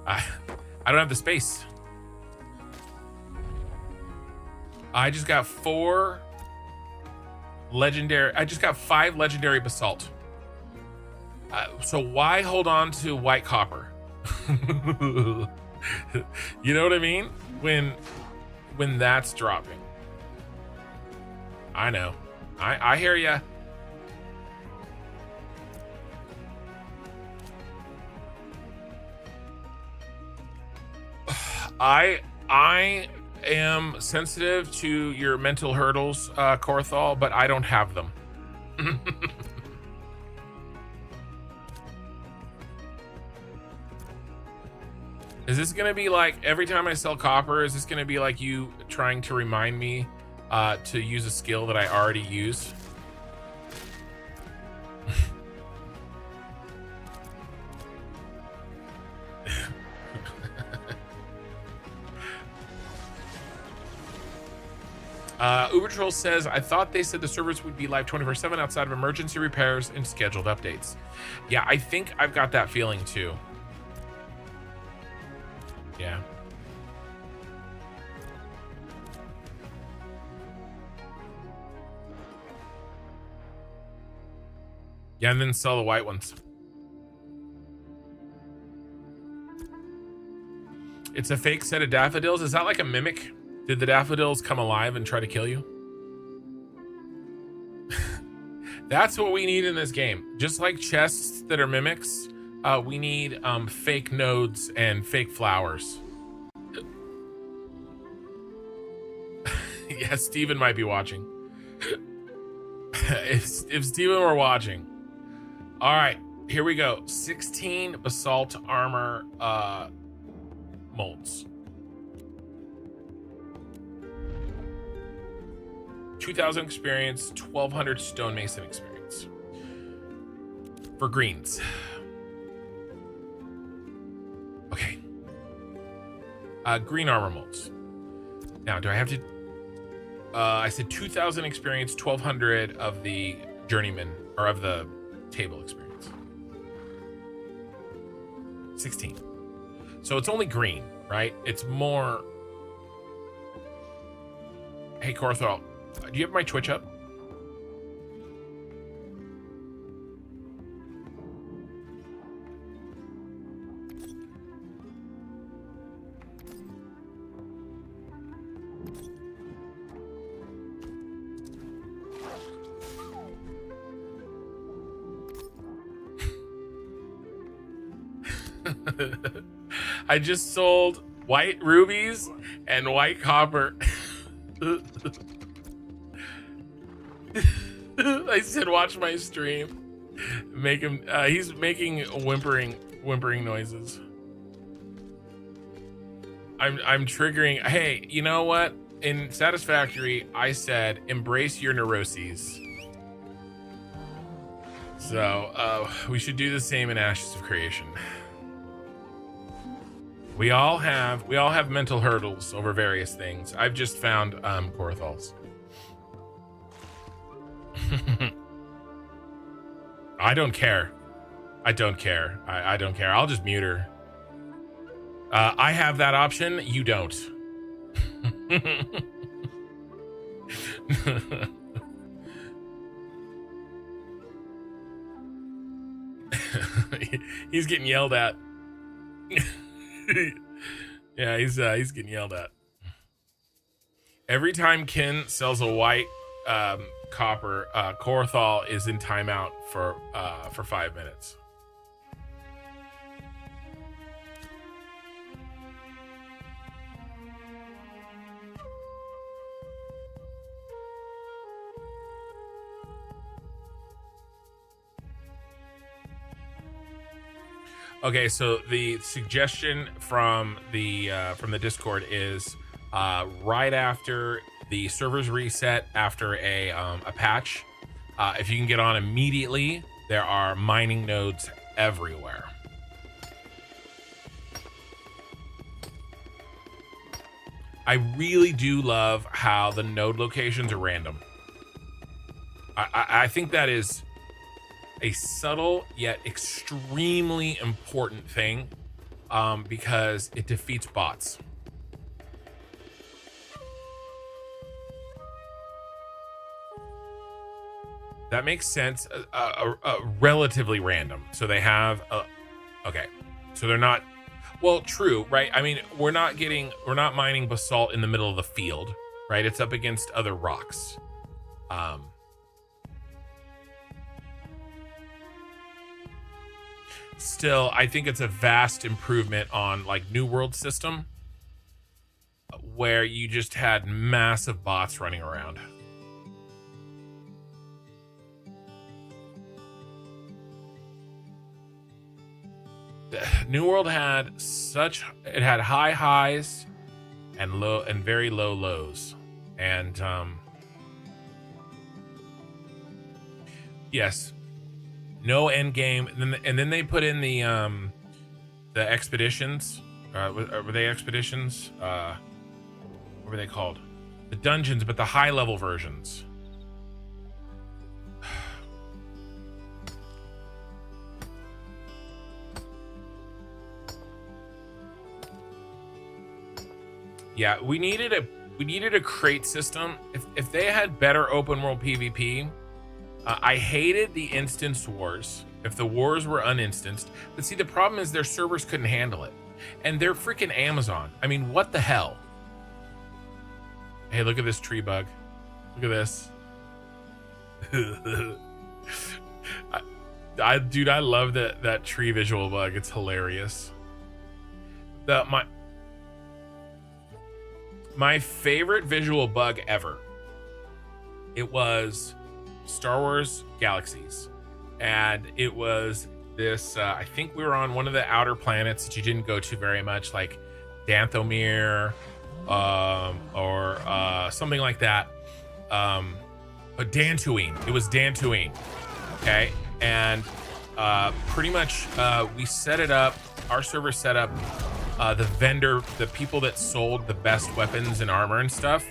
S1: I don't have the space. I just got 4 legendary. I just got 5 legendary basalt. So why hold on to white copper? You know what I mean? When that's dropping. I know. I hear ya. I am sensitive to your mental hurdles, Korthal, but I don't have them. Is this gonna be like every time I sell copper? Is this gonna be like you trying to remind me to use a skill that I already use? Ubertroll says, I thought they said the servers would be live 24/7 outside of emergency repairs and scheduled updates. Yeah, I think I've got that feeling too. Yeah. Yeah, and then sell the white ones. It's a fake set of daffodils. Is that like a mimic? Did the daffodils come alive and try to kill you? That's what we need in this game. Just like chests that are mimics, we need fake nodes and fake flowers. Yeah, Steven might be watching. if Steven were watching. All right, here we go. 16 basalt armor molds. 2,000 experience, 1,200 stonemason experience. For greens. Okay. Green armor molds. Now, do I have to... I said 2,000 experience, 1,200 of the journeyman, or of the table experience. 16. So it's only green, right? It's more... Hey, Korthal, do you have my Twitch up? I just sold white rubies and white copper. I said, watch my stream. Make him. He's making whimpering noises. I'm triggering. Hey, you know what? In Satisfactory, I said, embrace your neuroses. So we should do the same in Ashes of Creation. We all have mental hurdles over various things. I've just found Korthal's. I don't care. I don't care. I don't care. I'll just mute her. I have that option. You don't. He's getting yelled at. Yeah, he's getting yelled at. Every time Ken sells a white copper, Korthal is in timeout for 5 minutes. Okay, so the suggestion from the Discord is right after the servers reset after a patch, if you can get on immediately, there are mining nodes everywhere. I really do love how the node locations are random. I think that is a subtle yet extremely important thing because it defeats bots. That makes sense. Relatively random. So they have okay. So they're not, well, true, right? I mean, we're not mining basalt in the middle of the field, right? It's up against other rocks. Still, I think it's a vast improvement on like New World system, where you just had massive bots running around. New World had it had high highs and low and very low lows, and yes, no end game. And then they put in the expeditions. Were they expeditions? What were they called? The dungeons, but the high level versions. Yeah, we needed a crate system. If they had better open world PvP, I hated the instance wars. If the wars were uninstanced, but see, the problem is their servers couldn't handle it, and they're freaking Amazon. I mean, what the hell? Hey, look at this tree bug. Look at this. Dude, I love that tree visual bug. It's hilarious. My favorite visual bug ever, it was Star Wars Galaxies, and it was this I think we were on one of the outer planets that you didn't go to very much, like Danthomir, or something like that, but Dantooine. It was Dantooine. Okay, and pretty much we set it up, our server set up, the people that sold the best weapons and armor and stuff,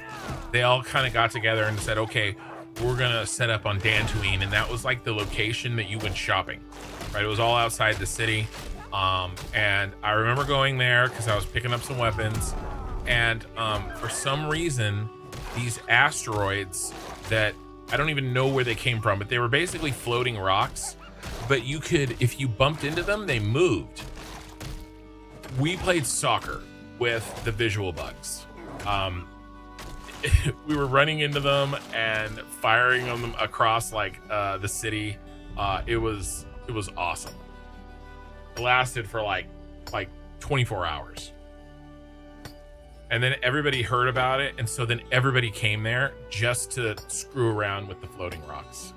S1: they all kind of got together and said, okay, we're gonna set up on Dantooine, and that was like the location that you went shopping, right? It was all outside the city, and I remember going there because I was picking up some weapons, and for some reason, these asteroids that I don't even know where they came from, but they were basically floating rocks, but you could, if you bumped into them, they moved. We played soccer with the visual bugs. We were running into them and firing on them across like the city. It was awesome. It lasted for like 24 hours. And then everybody heard about it, and so then everybody came there just to screw around with the floating rocks.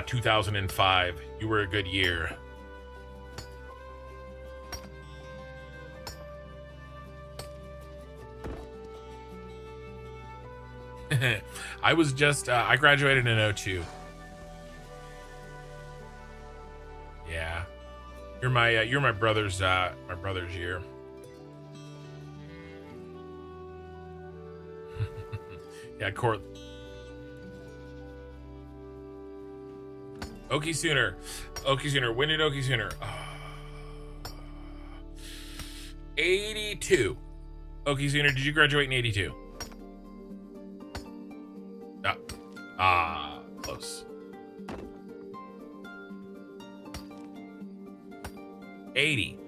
S1: 2005, you were a good year. I was just I graduated in 02. Yeah, you're my brother's year. Yeah, Court. Okie Sooner. When did Okie Sooner? 82. Okie Sooner, did you graduate in 82? Close. 80.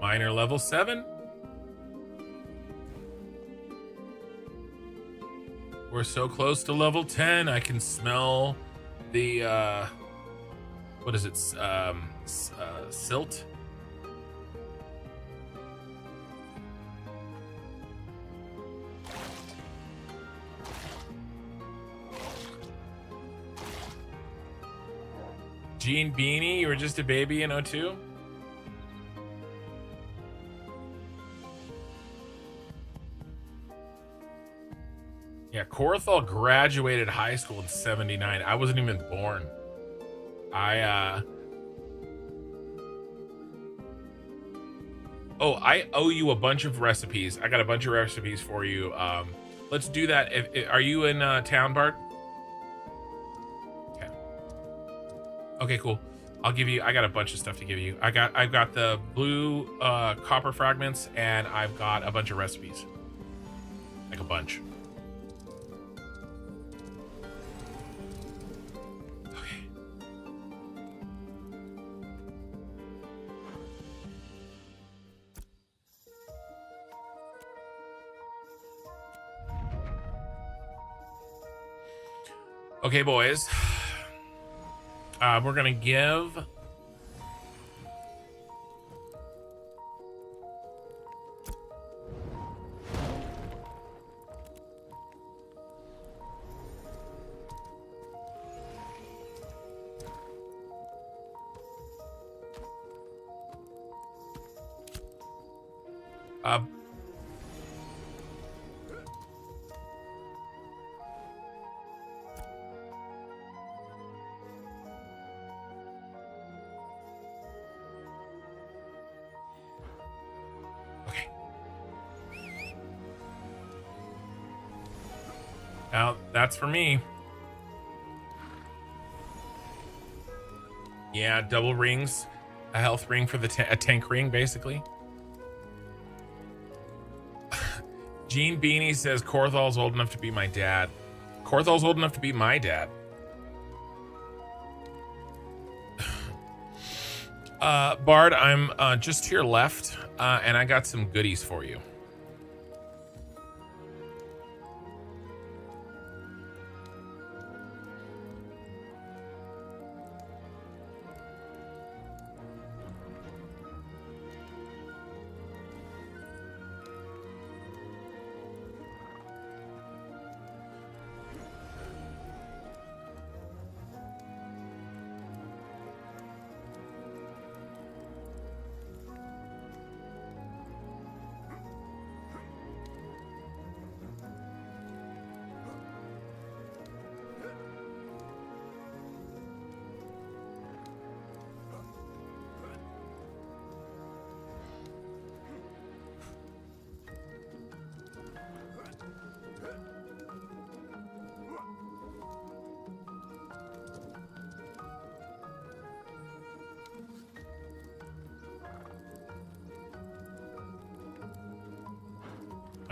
S1: Miner level 7. We're so close to level 10. I can smell the what is it? Silt. Gene Beanie, you were just a baby in 02? Yeah, Corathal graduated high school in 79. I wasn't even born. Oh, I owe you a bunch of recipes. I got a bunch of recipes for you. Let's do that. Are you in town, Bart? Okay. Okay, cool. I'll give you. I got a bunch of stuff to give you. I've got the blue copper fragments, and I've got a bunch of recipes. Like a bunch. Okay, boys. We're gonna give now that's for me. Yeah, double rings, a health ring for the a tank ring, basically. Gene Beanie says Corthal's old enough to be my dad. Corthal's old enough to be my dad. Bard, I'm just to your left, and I got some goodies for you.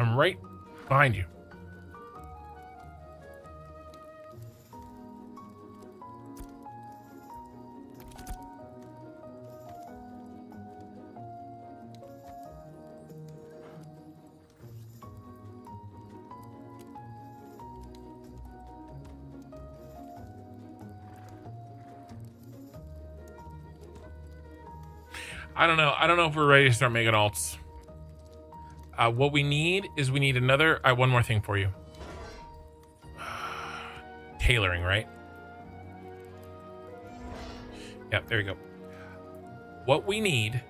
S1: I'm right behind you. I don't know. I don't know if we're ready to start making alts. What we need is we need another. One more thing for you. Tailoring, right? Yep, there you go. What we need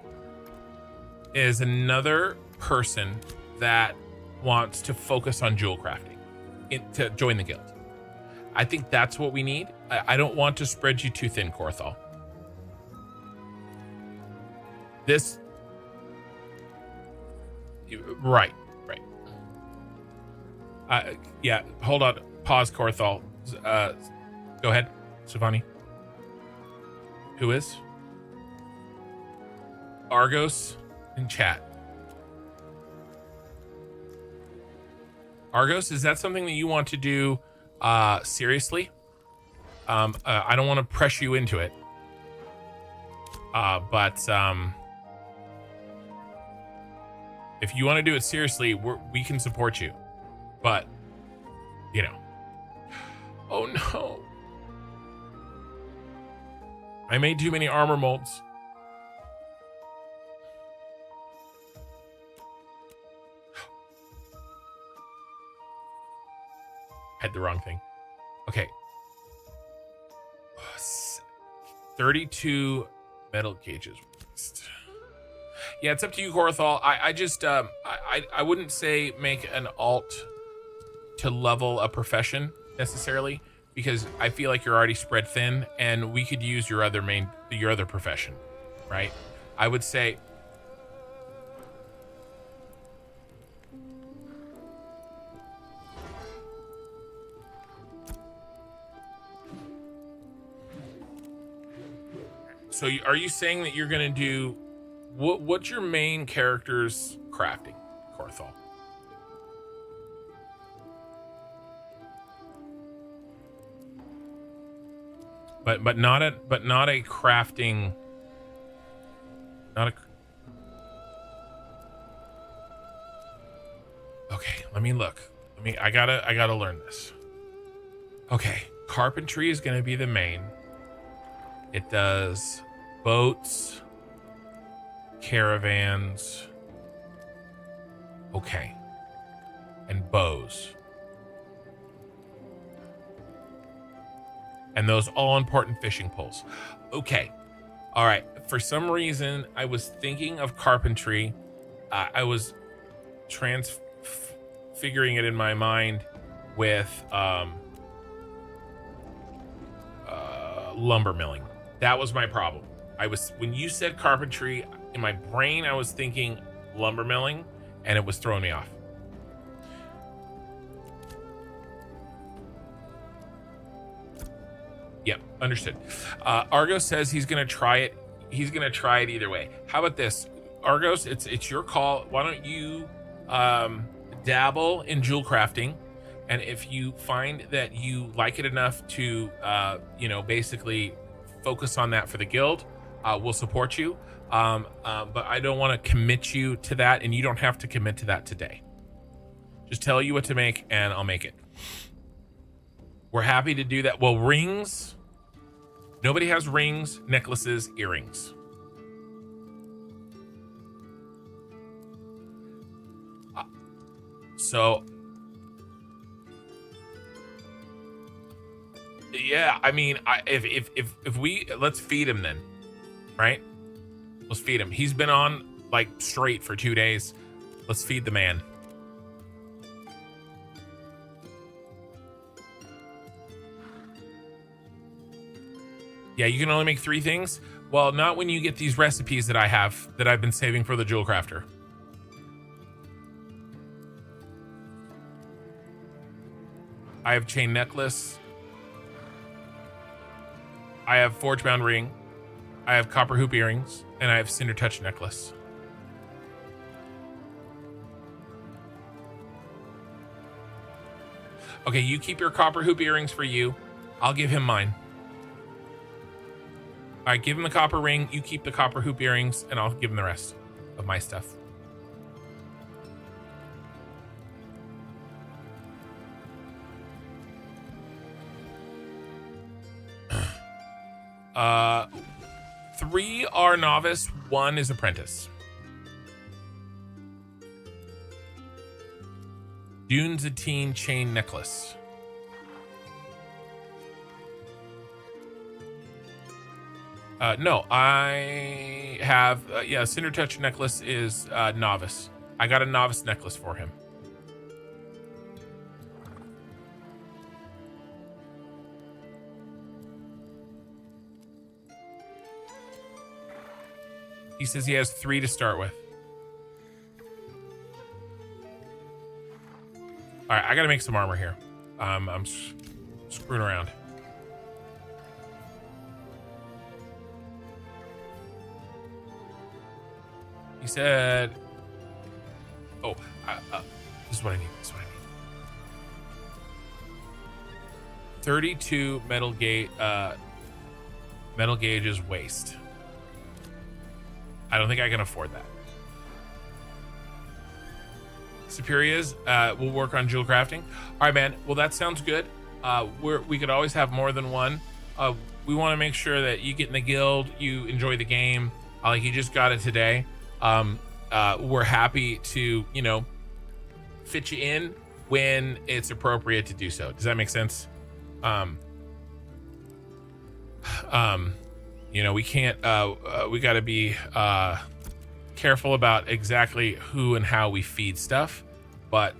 S1: is another person that wants to focus on jewel crafting to join the guild. I think that's what we need. I don't want to spread you too thin, Corthal. This... Right. Yeah, hold on. Pause, Corthal. Go ahead, Savani. Who is? Argos in chat. Argos, is that something that you want to do seriously? I don't want to press you into it. But if you want to do it seriously, we can support you. But, you know. Oh no. I made too many armor molds. Had the wrong thing. Okay. 32 metal cages. Yeah, it's up to you, Corthal. I just I wouldn't say make an alt to level a profession necessarily. because I feel like you're already spread thin, and we could use your other profession, right? I would say, so are you saying that you're gonna do what's your main character's crafting, Corthal? But not a crafting, not a. Okay, let me look. I gotta learn this. Okay, carpentry is gonna be the main. It does boats, caravans. Okay, and bows. And those all important fishing poles. Okay. All right. For some reason, I was thinking of carpentry. I was figuring it in my mind with lumber milling. That was my problem. When you said carpentry, in my brain, I was thinking lumber milling, and it was throwing me off. Yep, understood. Argos says he's gonna try it. He's gonna try it either way. How about this, Argos? It's your call. Why don't you dabble in jewel crafting, and if you find that you like it enough to basically focus on that for the guild, we'll support you. But I don't want to commit you to that, and you don't have to commit to that today. Just tell you what to make, and I'll make it. We're happy to do that. Well, rings. Nobody has rings, necklaces, earrings. So, yeah, I mean, if we let's feed him then, right? Let's feed him. He's been on like straight for 2 days. Let's feed the man. Yeah, you can only make 3 things. Well, not when you get these recipes that I have that I've been saving for the jewel crafter. I have chain necklace. I have forge bound ring. I have copper hoop earrings, and I have cinder touch necklace. Okay, you keep your copper hoop earrings for you. I'll give him mine. All right, give him the copper ring. You keep the copper hoop earrings, and I'll give him the rest of my stuff. Three are novice, 1 is apprentice. Dune's a teen chain necklace. No, I have, Cinder Touch necklace is novice. I got a novice necklace for him. He says he has 3 to start with. All right, I gotta make some armor here. I'm screwing around. He said, "Oh, this is what I need. This is what I need. 32 metal gauges waste. I don't think I can afford that. Superiors, we'll work on jewel crafting. All right, man. Well, that sounds good. We could always have more than one. We want to make sure that you get in the guild, you enjoy the game. Like you just got it today. We're happy to, fit you in when it's appropriate to do so. Does that make sense? We can't, we got to be careful about exactly who and how we feed stuff, but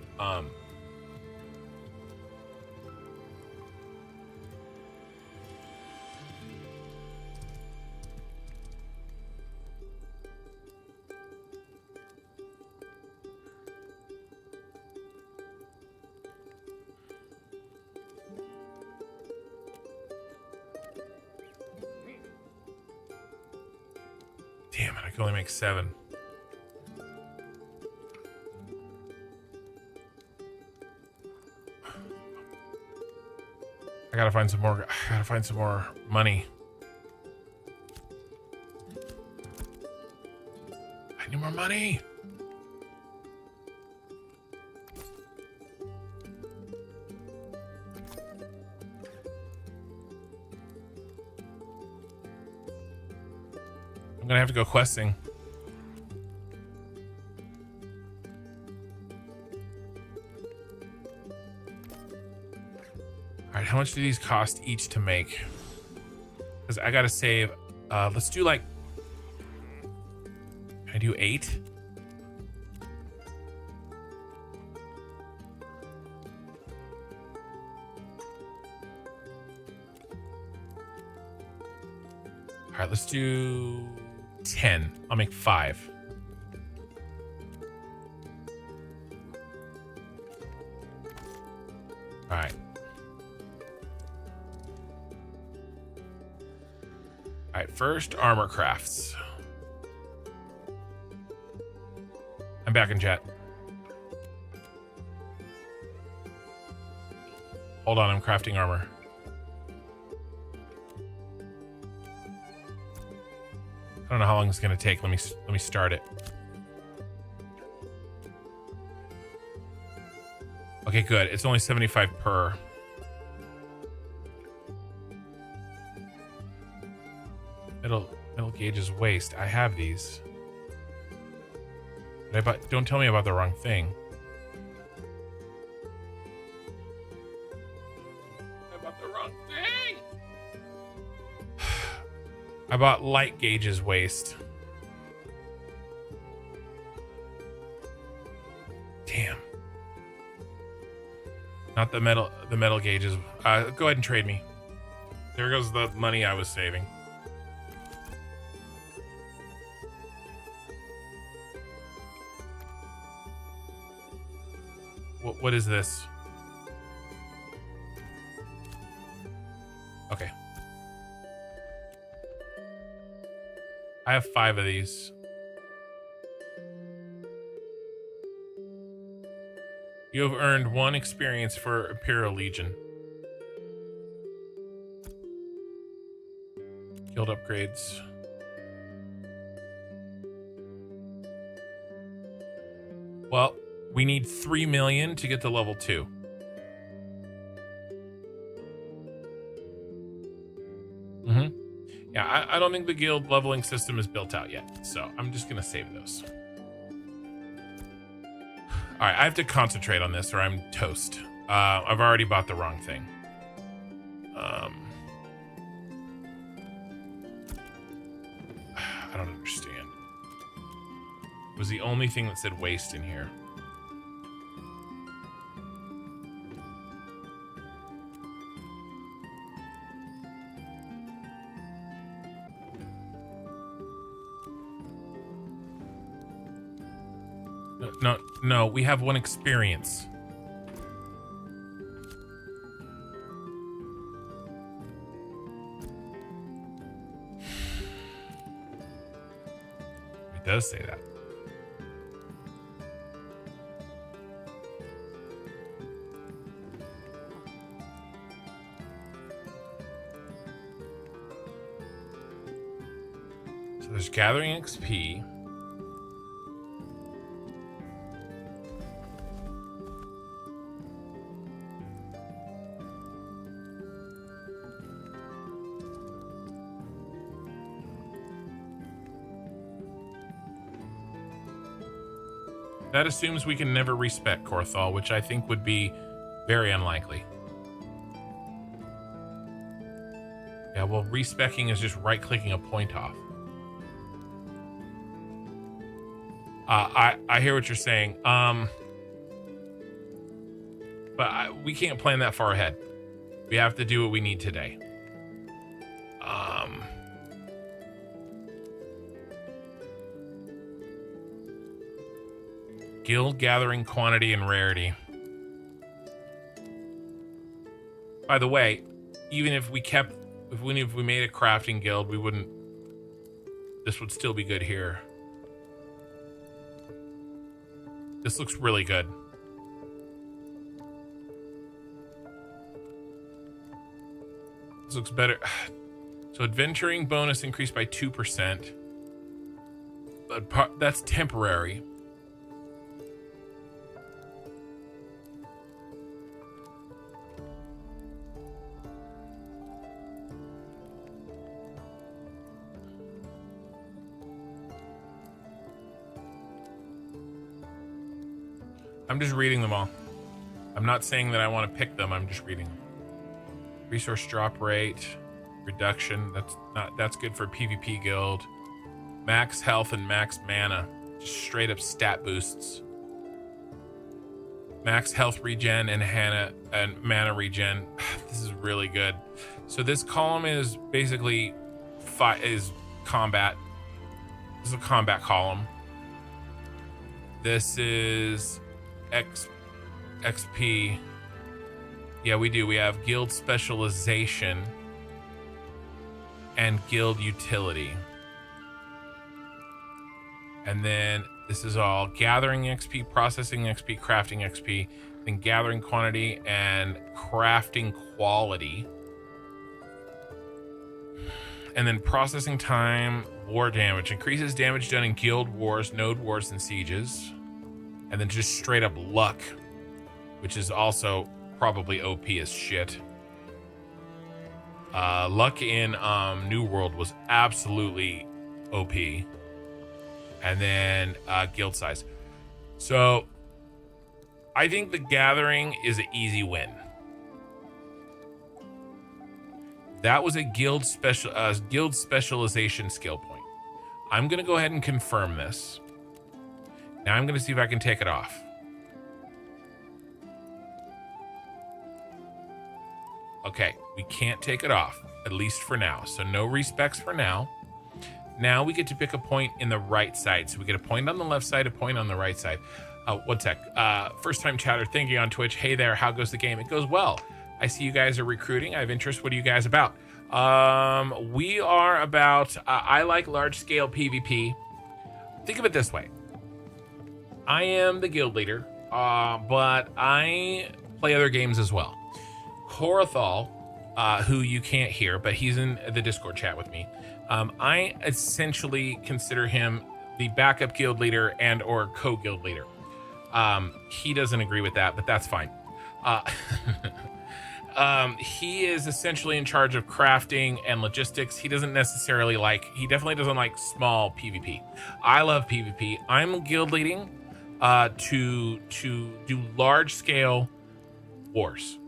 S1: Damn it, I can only make 7. I gotta find some more. I gotta find some more money. I need more money. I'm gonna have to go questing. All right, how much do these cost each to make? Because I gotta save. Let's do like. Can I do 8? All right, let's do 10. I'll make 5. All right. All right, first armor crafts. I'm back in chat. Hold on, I'm crafting armor. I don't know how long it's gonna take. Let me start it. Okay, good. It's only 75 per. Metal gauges waste. I have these. Don't tell me about the wrong thing. I bought the wrong thing. I bought light gauges waste. Damn. Not the metal gauges. Go ahead and trade me. There goes the money I was saving. What is this? Okay. I have 5 of these. You have earned 1 experience for Imperial Legion. Guild upgrades. Well, we need 3 million to get to level 2. Yeah, I don't think the guild leveling system is built out yet, so I'm just gonna save those. All right, I have to concentrate on this or I'm toast. I've already bought the wrong thing. I don't understand. It was the only thing that said waste in here. No, we have 1 experience. It does say that. So there's gathering XP. That assumes we can never respec Korthal, which I think would be very unlikely. Yeah, well, respecking is just right-clicking a point off. I hear what you're saying. But we can't plan that far ahead. We have to do what we need today. Guild gathering quantity and rarity. By the way, even if we made a crafting guild, we wouldn't this would still be good here. This looks really good. This looks better. So adventuring bonus increased by 2%. But that's temporary. I'm just reading them all. I'm not saying that I want to pick them. I'm just reading them. Resource drop rate, reduction. That's good for PvP guild. Max health and max mana. Just straight up stat boosts. Max health regen and mana regen. This is really good. So this column is basically combat. This is a combat column. This is XP. Yeah, we do. We have guild specialization and guild utility. And then this is all gathering XP, processing XP, crafting XP, then gathering quantity and crafting quality. And then processing time, war damage. Increases damage done in guild wars, node wars, and sieges. And then just straight up luck, which is also probably OP as shit. Luck in New World was absolutely OP. And then guild size. So I think the gathering is an easy win. That was a guild specialization skill point. I'm gonna go ahead and confirm this. Now I'm gonna see if I can take it off. Okay, we can't take it off, at least for now. So no respecs for now. Now we get to pick a point in the right side. So we get a point on the left side, a point on the right side. One sec. First time chatter, thank you on Twitch. Hey there, how goes the game? It goes well. I see you guys are recruiting. I have interest. What are you guys about? We are about, I like large scale PvP. Think of it this way. I am the guild leader, but I play other games as well. Korathal, who you can't hear, but he's in the Discord chat with me. I essentially consider him the backup guild leader and or co-guild leader. He doesn't agree with that, but that's fine. He is essentially in charge of crafting and logistics. He definitely doesn't like small PvP. I love PvP. I'm guild leading to do large scale wars.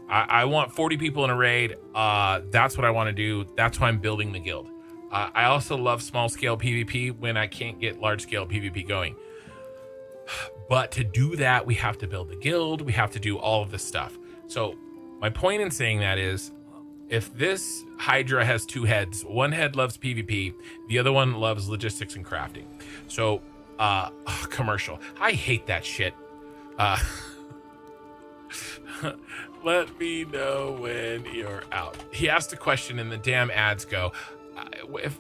S1: I want 40 people in a raid. That's what I want to do. That's why I'm building the guild. I also love small scale PvP when I can't get large scale PvP going. But to do that, we have to build the guild. We have to do all of this stuff. So my point in saying that is, if this Hydra has two heads, one head loves PvP, the other one loves logistics and crafting. So, commercial. I hate that shit. Let me know when you're out. He asked a question and the damn ads go.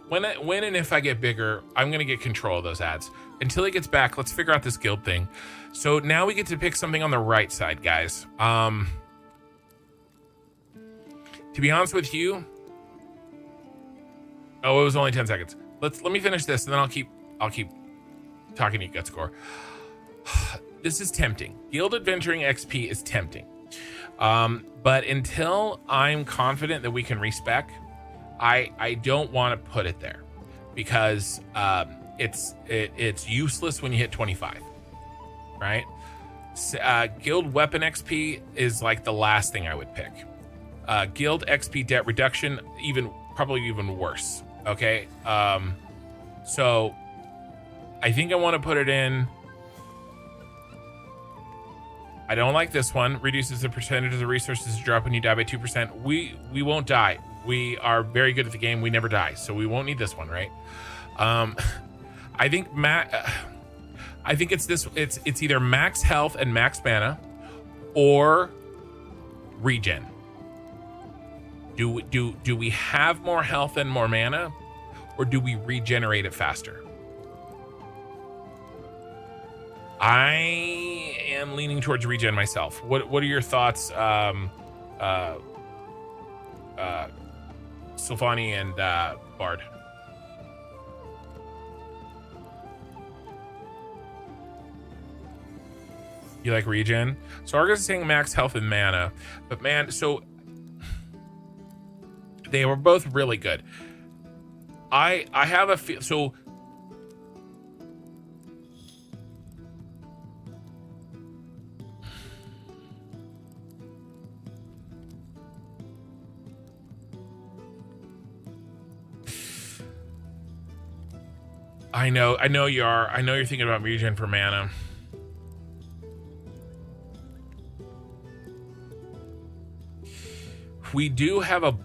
S1: When and if I get bigger, I'm going to get control of those ads. Until he gets back, let's figure out this guild thing. So now we get to pick something on the right side, guys. To be honest with you, oh, it was only 10 seconds. Let me finish this, and then I'll keep talking to you, Gutscore. This is tempting. Guild adventuring XP is tempting, but until I'm confident that we can respec, I don't want to put it there because it's useless when you hit 25, right? Guild weapon XP is like the last thing I would pick. Guild XP debt reduction, probably even worse. Okay, so I think I want to put it in. I don't like this one. Reduces the percentage of the resources to drop when you die by 2%. We won't die. We are very good at the game. We never die, so we won't need this one, right? I think it's this. It's either max health and max mana, or regen. Do we have more health and more mana, or do we regenerate it faster? I am leaning towards regen myself. What are your thoughts, Sylvani and Bard? You like regen? So Argus is saying max health and mana, but man, so they were both really good. I have a feel. So I know you are. I know you're thinking about regen for mana. We do have a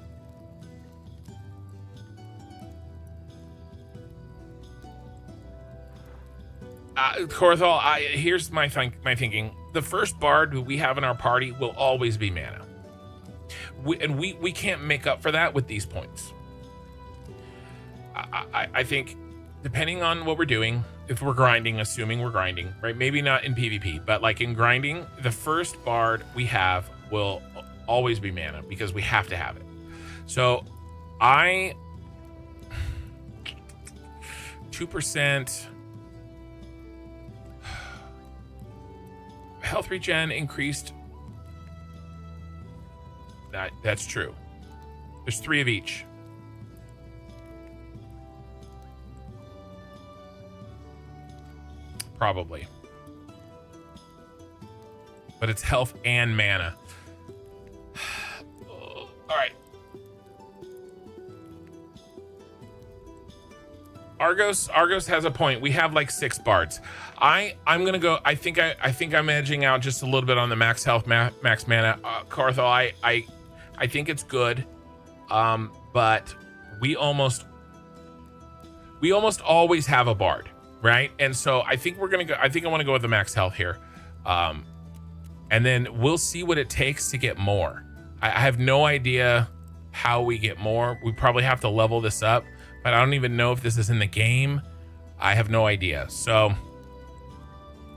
S1: Korthal, here's my thinking. The first bard who we have in our party will always be mana. We can't make up for that with these points. I think depending on what we're doing, if we're grinding, assuming we're grinding, right? Maybe not in PvP, but like in grinding, the first bard we have will always be mana because we have to have it. So 2% health regen increased. That's true. There's 3 of each. Probably. But it's health and mana. All right. Argos has a point. We have like 6 bards. I'm gonna go. I think I'm edging out just a little bit on the max health, max mana. Carthel, I think it's good, but we almost always have a bard, right? And so I think we're gonna go. I think I want to go with the max health here, and then we'll see what it takes to get more. I have no idea how we get more. We probably have to level this up, but I don't even know if this is in the game. I have no idea. So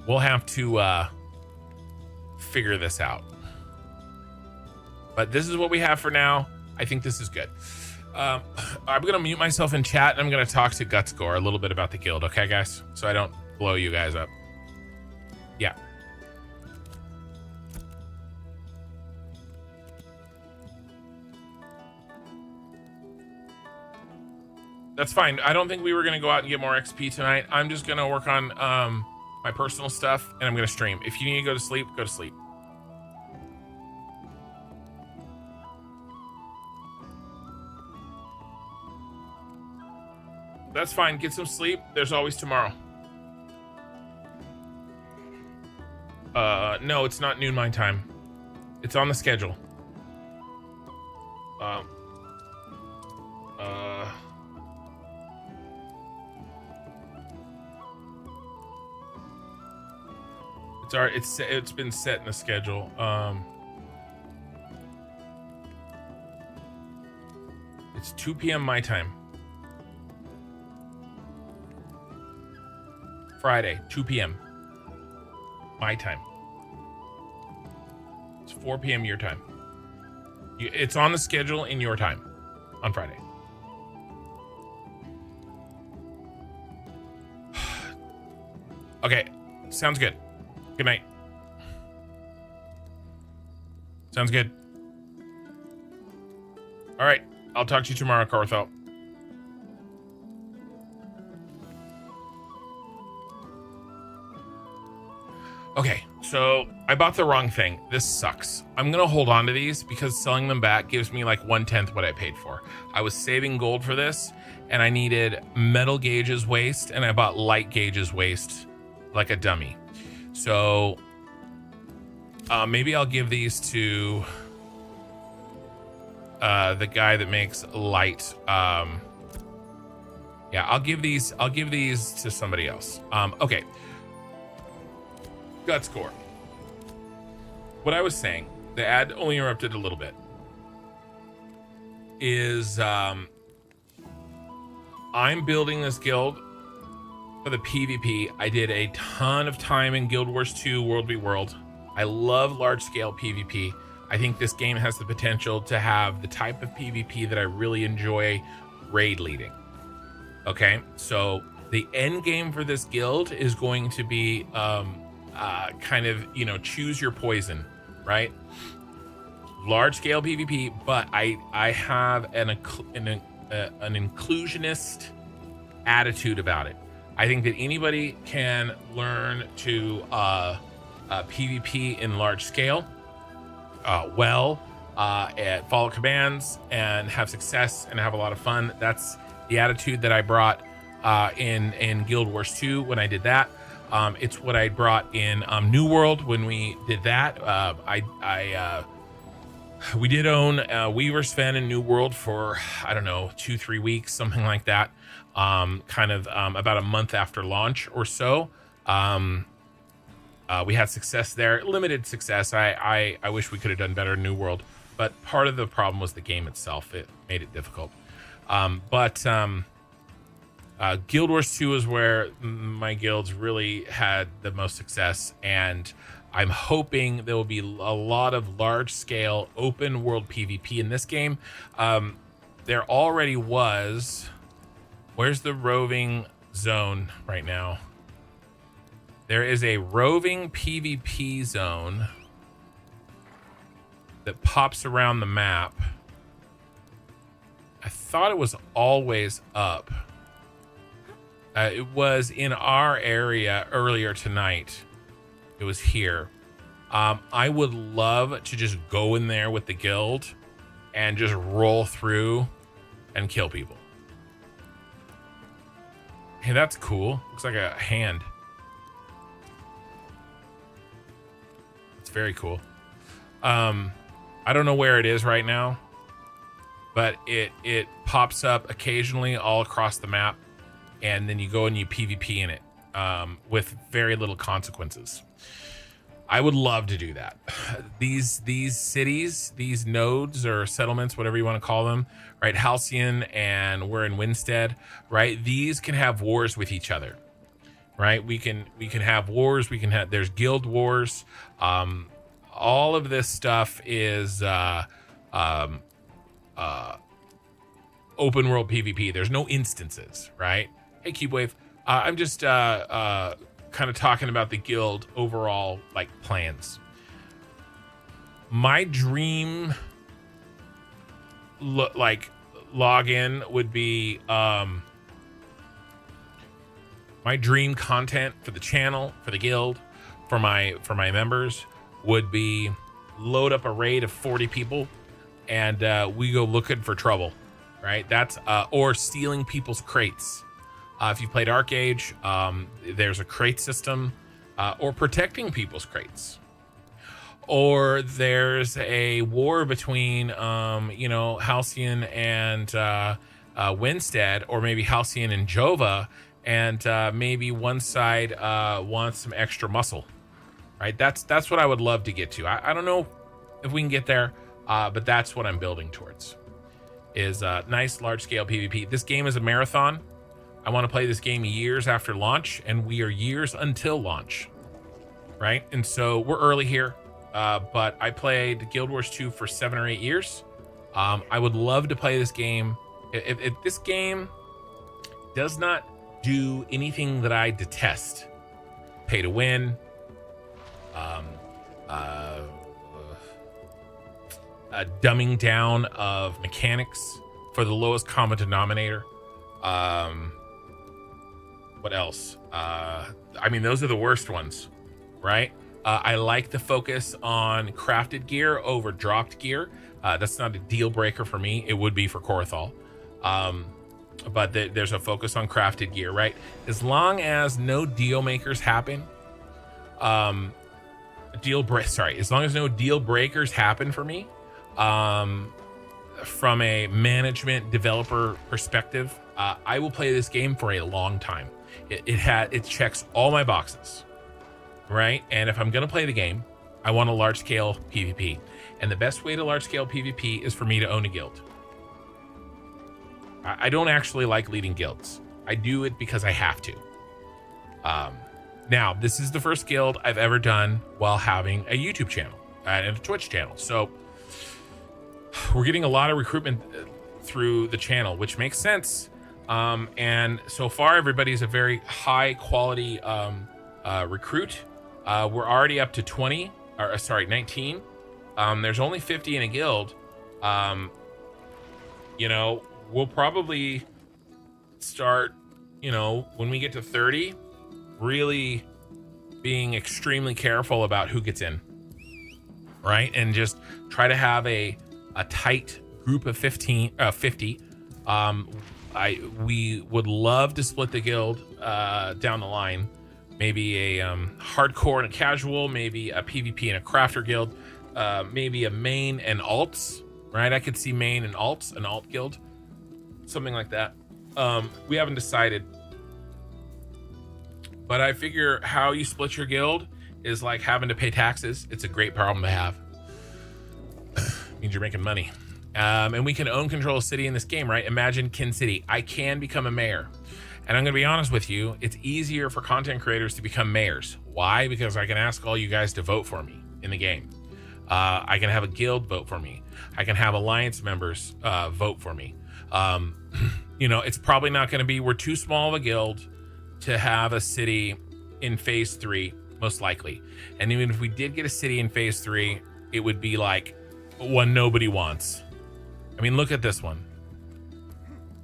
S1: we'll have to figure this out. But this is what we have for now. I think this is good. I'm going to mute myself in chat, and I'm going to talk to Gutscore a little bit about the guild. Okay, guys? So I don't blow you guys up. Yeah. That's fine. I don't think we were going to go out and get more XP tonight. I'm just going to work on my personal stuff, and I'm going to stream. If you need to go to sleep, go to sleep. That's fine. Get some sleep. There's always tomorrow. No, it's not noon my time. It's on the schedule. It's alright. It's been set in the schedule. It's 2 p.m. my time. Friday, 2 p.m. my time. It's 4 p.m. your time. It's on the schedule in your time on Friday. Okay, sounds good. Good night. Sounds good. All right, I'll talk to you tomorrow, Carthel. Okay, so I bought the wrong thing. This sucks. I'm gonna hold on to these because selling them back gives me like 1/10 what I paid for. I was saving gold for this, and I needed metal gauges waste, and I bought light gauges waste like a dummy. So maybe I'll give these to the guy that makes light. Yeah, I'll give these to somebody else. Okay. Gutscore. What I was saying, the ad only interrupted a little bit, is I'm building this guild for the PvP. I did a ton of time in Guild Wars 2 World v World. I love large scale PvP. I think this game has the potential to have the type of PvP that I really enjoy raid leading. Okay, so the end game for this guild is going to be kind of, you know, choose your poison, right? Large scale PvP, but I have an inclusionist attitude about it. I think that anybody can learn to PvP in large scale and follow commands and have success and have a lot of fun. That's the attitude that I brought in Guild Wars 2 when I did that. It's what I brought in New World when we did that. We did own Weaver Sven in New World for, I don't know, 2-3 weeks, something like that. About a month after launch or so. We had success there, limited success. I wish we could have done better in New World, but part of the problem was the game itself. It made it difficult. Guild Wars 2 is where my guilds really had the most success, and I'm hoping there will be a lot of large-scale open world PvP in this game. There already was. Where's the roving zone right now? There is a roving PvP zone that pops around the map. I thought it was always up. It was in our area earlier tonight. It was here. I would love to just go in there with the guild and just roll through and kill people. Hey, that's cool. Looks like a hand. It's very cool. I don't know where it is right now, but it pops up occasionally all across the map, and then you go and you PvP in it with very little consequences. I would love to do that. These cities, these nodes or settlements, whatever you want to call them, right? Halcyon, and we're in Winstead, right? These can have wars with each other, right? We can have wars. There's guild wars. All of this stuff is open world PvP. There's no instances, right? Hey, Cubewave. I'm just kind of talking about the guild overall, like, plans. My dream login would be my dream content for the channel, for the guild, for my members would be load up a raid of 40 people and we go looking for trouble, right? That's or stealing people's crates. If you played Arcage, there's a crate system, or protecting people's crates. Or there's a war between, Halcyon and Winstead, or maybe Halcyon and Jova, and maybe one side wants some extra muscle, right? That's what I would love to get to. I don't know if we can get there, but that's what I'm building towards, is nice large-scale PvP. This game is a marathon. I want to play this game years after launch, and we are years until launch, right? And so we're early here, but I played Guild Wars 2 for 7 or 8 years. I would love to play this game. If this game does not do anything that I detest, pay to win, a dumbing down of mechanics for the lowest common denominator, what else? I mean, those are the worst ones, right? I like the focus on crafted gear over dropped gear. That's not a deal breaker for me. It would be for Korthal. But there's a focus on crafted gear, right? As long as no deal makers happen, as long as no deal breakers happen for me, from a management developer perspective, I will play this game for a long time. It checks all my boxes, right? And if I'm gonna play the game, I want a large scale PvP, and the best way to large scale PvP is for me to own a guild. I don't actually like leading guilds. I do it because I have to. Now, this is the first guild I've ever done while having a YouTube channel and a Twitch channel. So we're getting a lot of recruitment through the channel, which makes sense. And so far, everybody's a very high quality recruit. We're already up to 20, or sorry, 19. There's only 50 in a guild. You know, we'll probably start, you know, when we get to 30, really being extremely careful about who gets in, right? And just try to have a tight group of 50. We would love to split the guild down the line. Maybe a hardcore and a casual, maybe a PvP and a crafter guild, maybe a main and alts, right? I could see main and alts, an alt guild, something like that. We haven't decided, but I figure how you split your guild is like having to pay taxes. It's a great problem to have. Means you're making money. And we can own control of city in this game, right? Imagine Kin City. I can become a mayor. And I'm going to be honest with you, it's easier for content creators to become mayors. Why? Because I can ask all you guys to vote for me in the game. I can have a guild vote for me. I can have alliance members vote for me. You know, it's probably not going to be, we're too small of a guild to have a city in phase 3, most likely. And even if we did get a city in phase 3, it would be like one nobody wants. I mean, look at this one.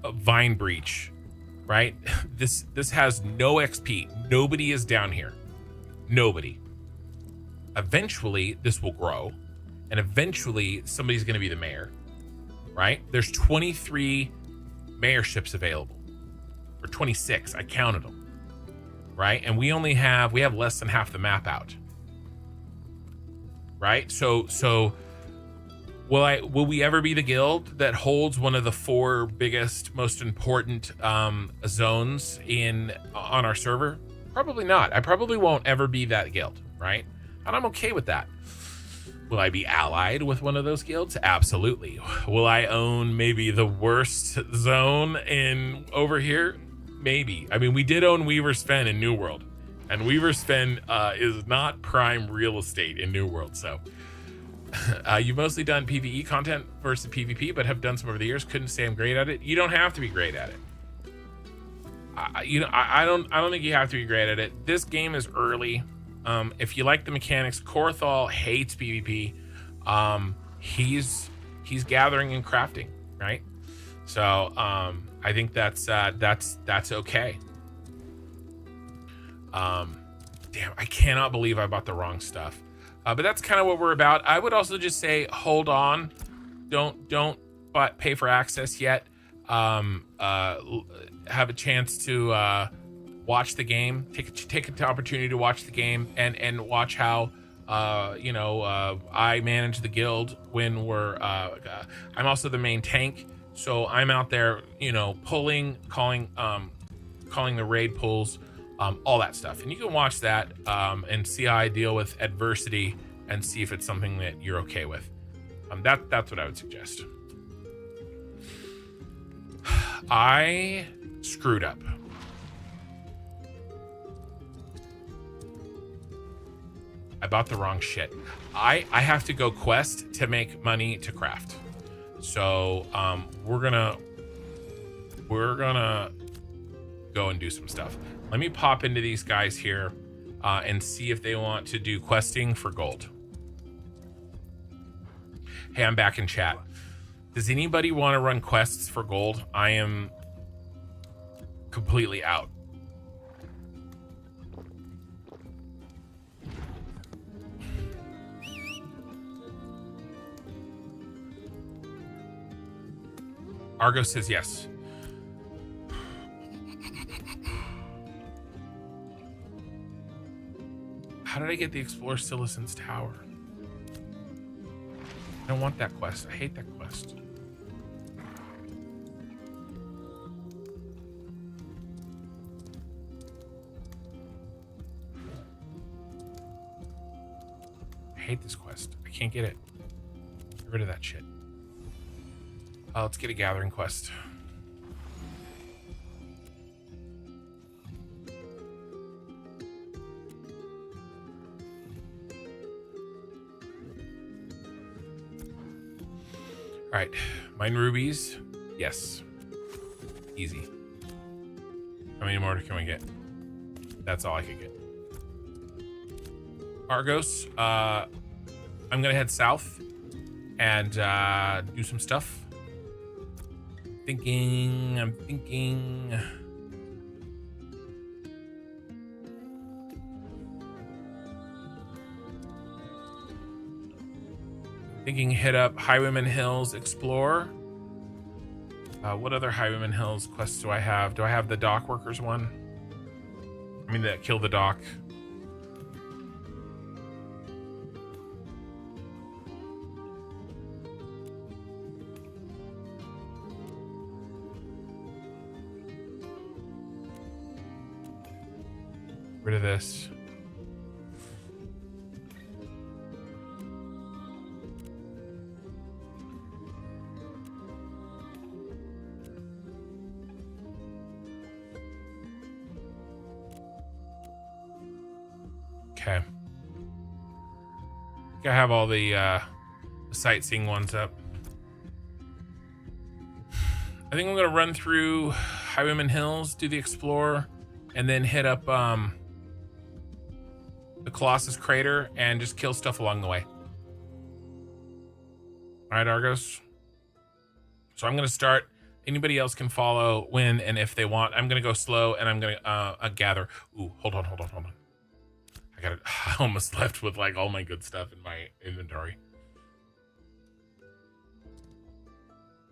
S1: A Vine Breach, right? This has no XP. Nobody is down here. Nobody. Eventually, this will grow. And eventually, somebody's going to be the mayor, right? There's 23 mayorships available. Or 26. I counted them. Right? And we have less than half the map out. Right? So will we ever be the guild that holds one of the 4 biggest, most important zones on our server? Probably not. I probably won't ever be that guild, right? And I'm okay with that. Will I be allied with one of those guilds? Absolutely. Will I own maybe the worst zone over here? Maybe. I mean, we did own Weaver's Fen in New World, and Weaver's Fen is not prime real estate in New World. So you've mostly done PvE content versus PvP, but have done some over the years. Couldn't say I'm great at it. You don't have to be great at it. I don't think you have to be great at it. This game is early. If you like the mechanics, Korthal hates PvP. He's gathering and crafting, right? So I think that's okay. Damn, I cannot believe I bought the wrong stuff. But that's kind of what we're about. I would also just say, hold on, don't pay for access yet. Have a chance to watch the game. Take an opportunity to watch the game and watch how I manage the guild when we're. I'm also the main tank. So I'm out there, pulling, calling the raid pulls, all that stuff. And you can watch that and see how I deal with adversity and see if it's something that you're okay with. That's what I would suggest. I screwed up. I bought the wrong shit. I have to go quest to make money to craft. So we're gonna go and do some stuff. Let me pop into these guys here and see if they want to do questing for gold. Hey, I'm back in chat. Does anybody want to run quests for gold? I am completely out. Argo says yes. How did I get the Explorer Silicon's Tower? I don't want that quest. I hate that quest. I hate this quest. I can't get it. Get rid of that shit. Let's get a gathering quest. All right, mine rubies. Yes, easy. How many more can we get? That's all I could get. Argos. I'm gonna head south and do some stuff. I'm thinking hit up Highwayman Hills, explore. What other Highwayman Hills quests do I have? Do I have the dock workers one? I mean, that kill the dock. Rid of this. Okay. I think I have all the sightseeing ones up. I think I'm gonna run through Highwayman Hills, do the explore, and then hit up the Colossus Crater and just kill stuff along the way. All right, Argos. So I'm gonna start. Anybody else can follow when and if they want. I'm gonna go slow and I'm gonna gather. Ooh, hold on. I almost left with like all my good stuff in my inventory.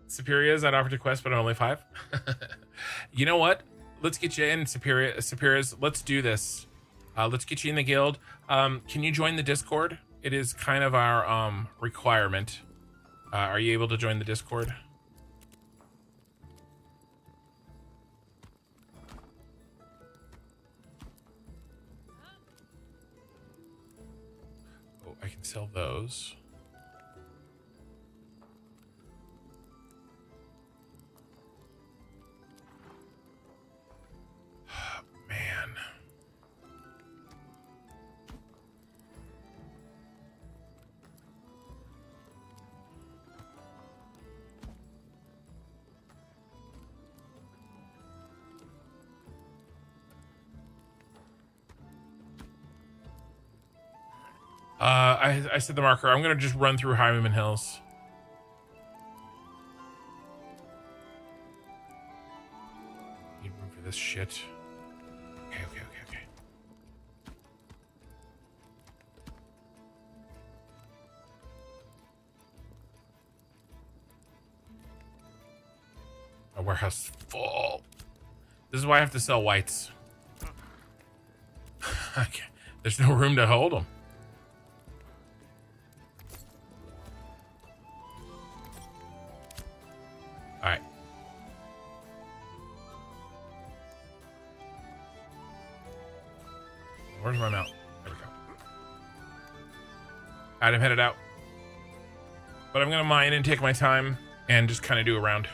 S1: Superiors, I'd offer to quest, but only 5. You know what? Let's get you in, Superiors. Let's do this. Let's get you in the guild. Can you join the Discord? It is kind of our requirement. Are you able to join the Discord? I can sell those. Man. I said the marker. I'm gonna just run through Highwayman Hills. Need room for this shit. Okay. My warehouse is full. This is why I have to sell whites. Okay. There's no room to hold them. All right. Where's my mount? There we go. I'm headed out. But I'm going to mine and take my time and just kind of do a round.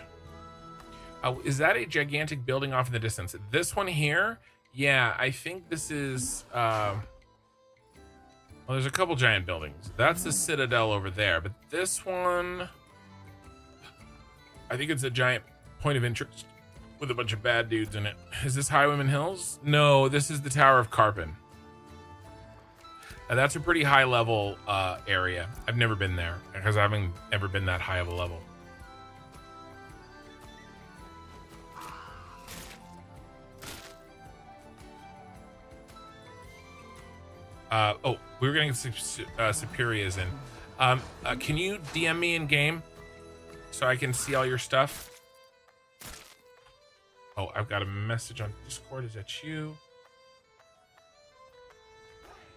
S1: Is that a gigantic building off in the distance? This one here? Yeah, I think this is... well, there's a couple giant buildings. That's the Citadel over there. But this one... I think it's a giant point of interest with a bunch of bad dudes in it. Is this Highwayman Hills? No, this is the Tower of Carpin. That's a pretty high level area. I've never been there because I haven't ever been that high of a level. Oh, we were getting Superiors in. Can you DM me in game so I can see all your stuff? Oh, I've got a message on Discord. Is that you?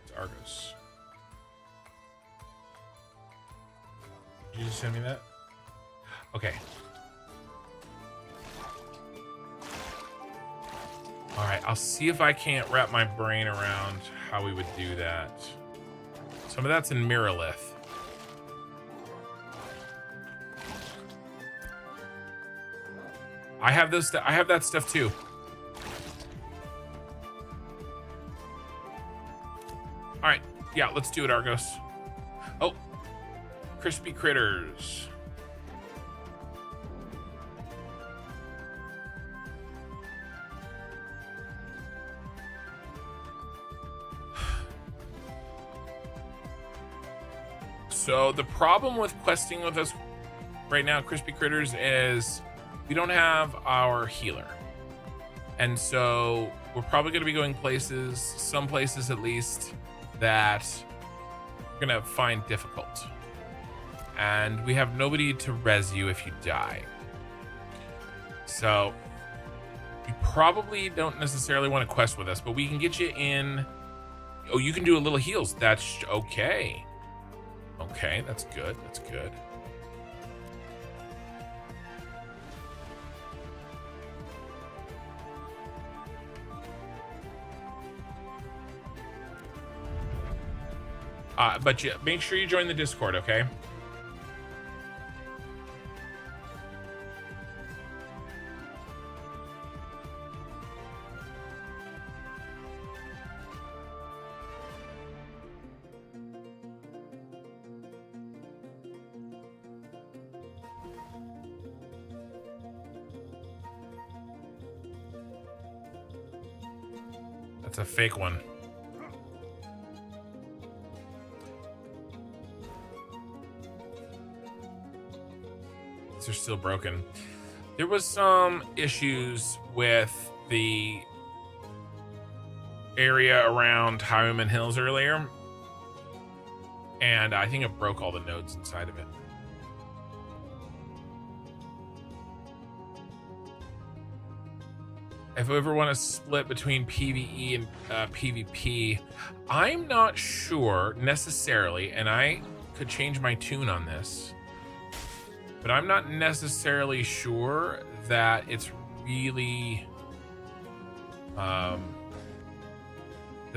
S1: It's Argos. Did you just send me that? Okay. All right, I'll see if I can't wrap my brain around how we would do that. Some of that's in Mirrorlith. I have this. I have that stuff too. All right, yeah, let's do it, Argos. Oh, crispy critters. So the problem with questing with us right now, Crispy Critters, is we don't have our healer. And so we're probably going to be going places, some places at least, that we're going to find difficult. And we have nobody to res you if you die. So you probably don't necessarily want to quest with us, but we can get you in. Oh, you can do a little heals. That's okay. Okay, that's good. That's good. But make sure you join the Discord, okay? That's a fake one. These are still broken. There was some issues with the area around Highwayman Hills earlier, and I think it broke all the nodes inside of it. If we ever want to split between PvE and PvP, I'm not sure necessarily, and I could change my tune on this, but I'm not necessarily sure that it's really that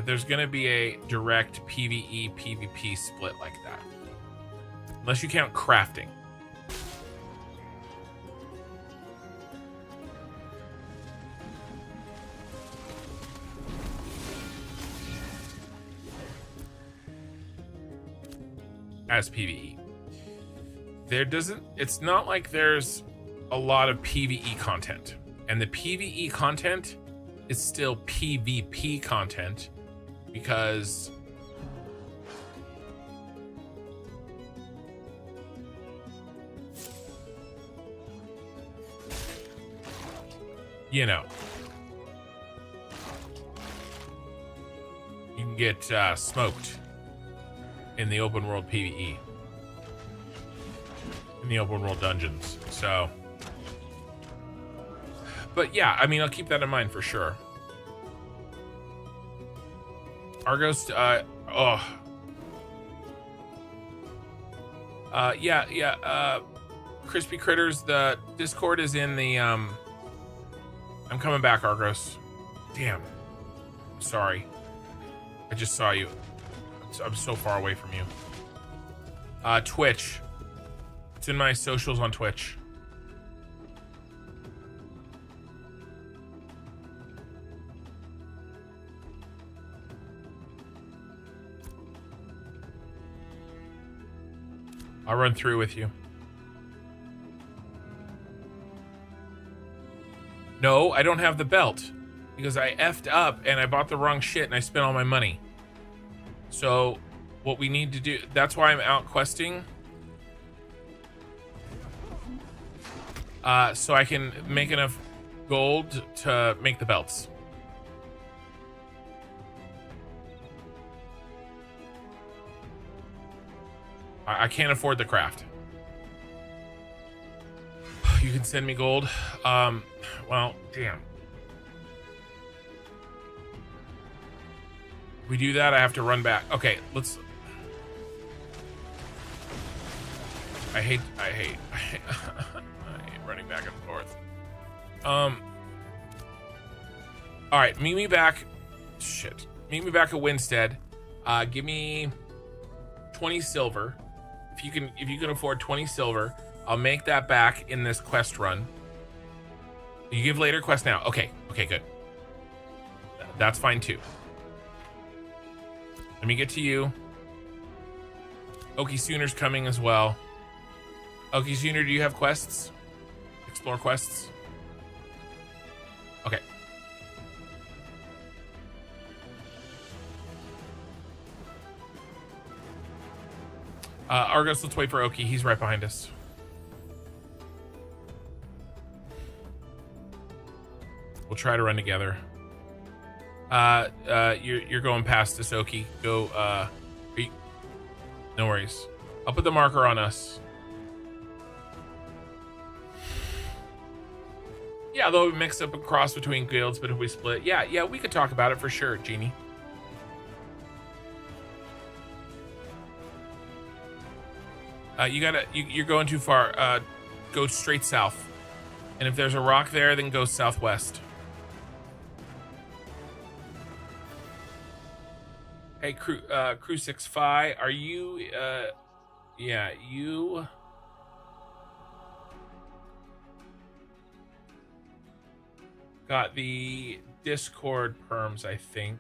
S1: there's going to be a direct PvE PvP split like that, unless you count crafting. As PvE. It's not like there's a lot of PvE content, and the PvE content is still PvP content because you know, you can get smoked in the open world PvE, in the open world dungeons. So, but yeah, I mean, I'll keep that in mind for sure. Argos, Crispy Critters, the Discord is in the, I'm coming back, Argos. Damn. Sorry. I just saw you. I'm so far away from you. Twitch. It's in my socials on Twitch. I'll run through with you. No, I don't have the belt because I effed up and I bought the wrong shit and I spent all my money. So what we need to do, that's why I'm out questing. So I can make enough gold to make the belts. I can't afford the craft. You can send me gold. Well, damn. We do that, I have to run back. Okay, let's. I hate running back and forth. All right, meet me back. Shit. Meet me back at Winstead. Give me 20 silver. If you can afford 20 silver, I'll make that back in this quest run. You give later quest now. Okay, good. That's fine too. Let me get to you. Okie Sooner's coming as well. Okie Sooner, do you have quests? Explore quests? Okay. Argos, let's wait for Oki. He's right behind us. We'll try to run together. You're going past us, Oki. Go, no worries. I'll put the marker on us. Yeah, though we mixed up a cross between guilds, but if we split, yeah, we could talk about it for sure, Genie. You're going too far. Go straight south. And if there's a rock there, then go southwest. Hey, Crew 6-5, are you, yeah, you... got the Discord perms, I think.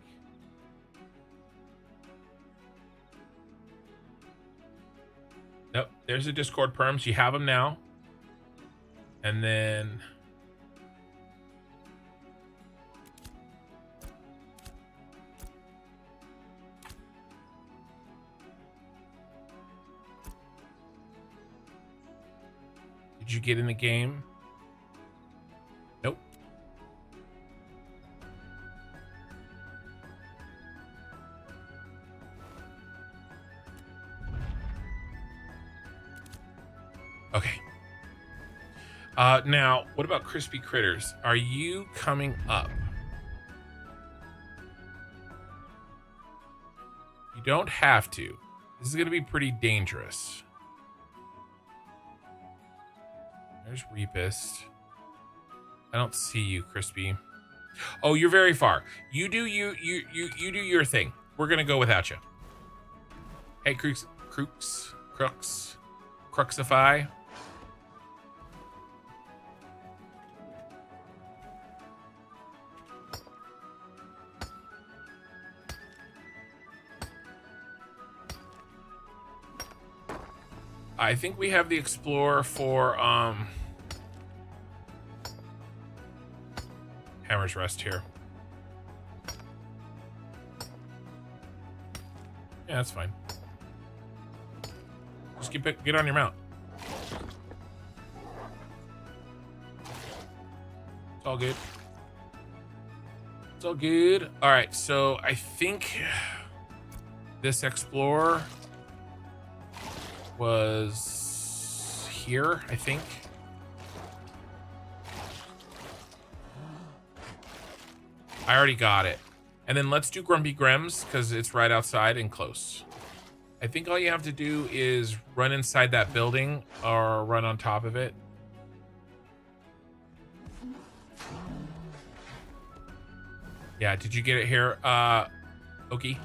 S1: Nope, there's the Discord perms. You have them now. And then... Did you get in the game? Nope. Okay. Now, what about Crispy Critters? Are you coming up? You don't have to. This is going to be pretty dangerous. There's Reapist. I don't see you, Crispy. Oh, you're very far. You do you do your thing. We're gonna go without you. Hey, Cruxify. I think we have the Explorer for Hammer's Rest here. Yeah, that's fine. Just get on your mount. It's all good. It's all good. All right, so I think this Explorer was here, I think. I already got it. And then let's do Grumpy Grems because it's right outside and close. I think all you have to do is run inside that building or run on top of it. Yeah, did you get it here, Oki?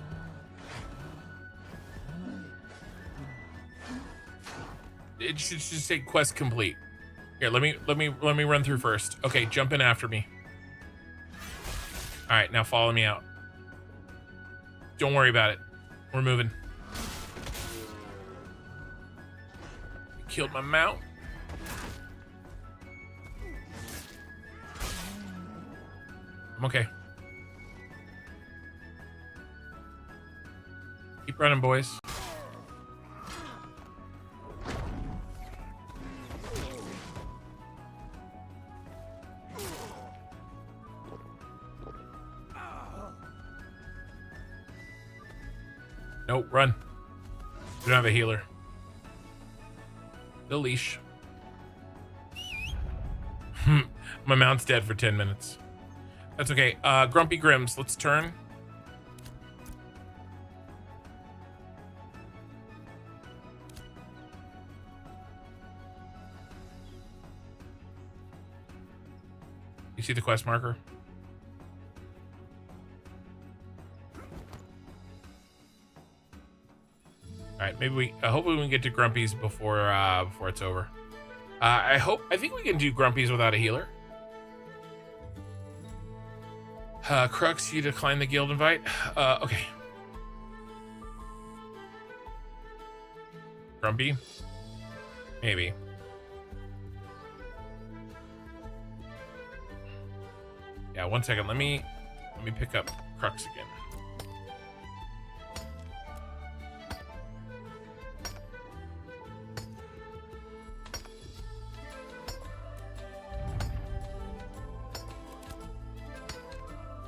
S1: It should just say quest complete. Here, let me run through first. Okay, jump in after me. All right, now follow me out. Don't worry about it. We're moving. Killed my mount. I'm okay. Keep running, boys. Nope, run. We don't have a healer. The leash. My mount's dead for 10 minutes. That's okay. Grumpy Grims, let's turn. You see the quest marker? All right, maybe we hopefully we can get to Grumpy's before it's over. I think we can do Grumpy's without a healer. Crux, you decline the guild invite. Okay. Grumpy? Maybe. Yeah, 1 second. Let me pick up Crux again.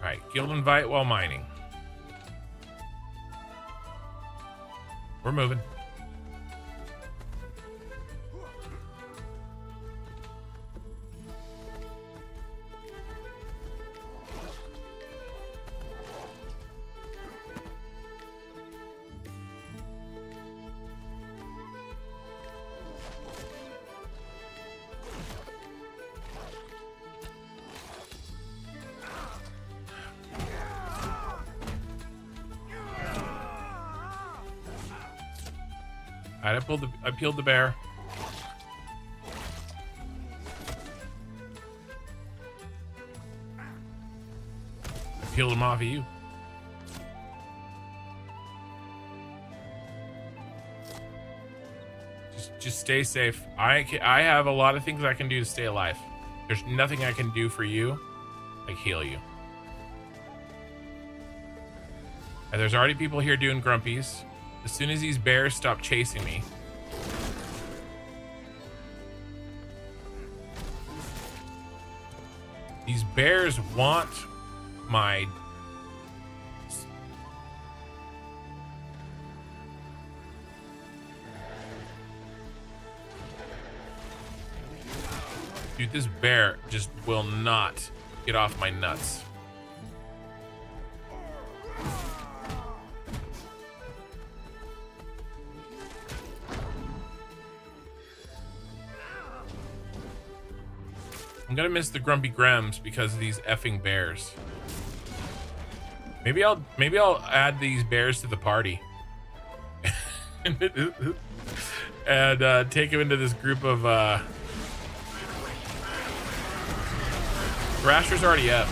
S1: Alright, guild invite while mining. We're moving. Alright, I peeled the bear. I peeled him off of you. Just stay safe. I have a lot of things I can do to stay alive. There's nothing I can do for you. Like heal you. And there's already people here doing grumpies. As soon as these bears stop chasing me. These bears want my... Dude, this bear just will not get off my nuts. I'm gonna miss the Grumpy Grems because of these effing bears. Maybe I'll add these bears to the party. And take them into this group of Thrasher's already up.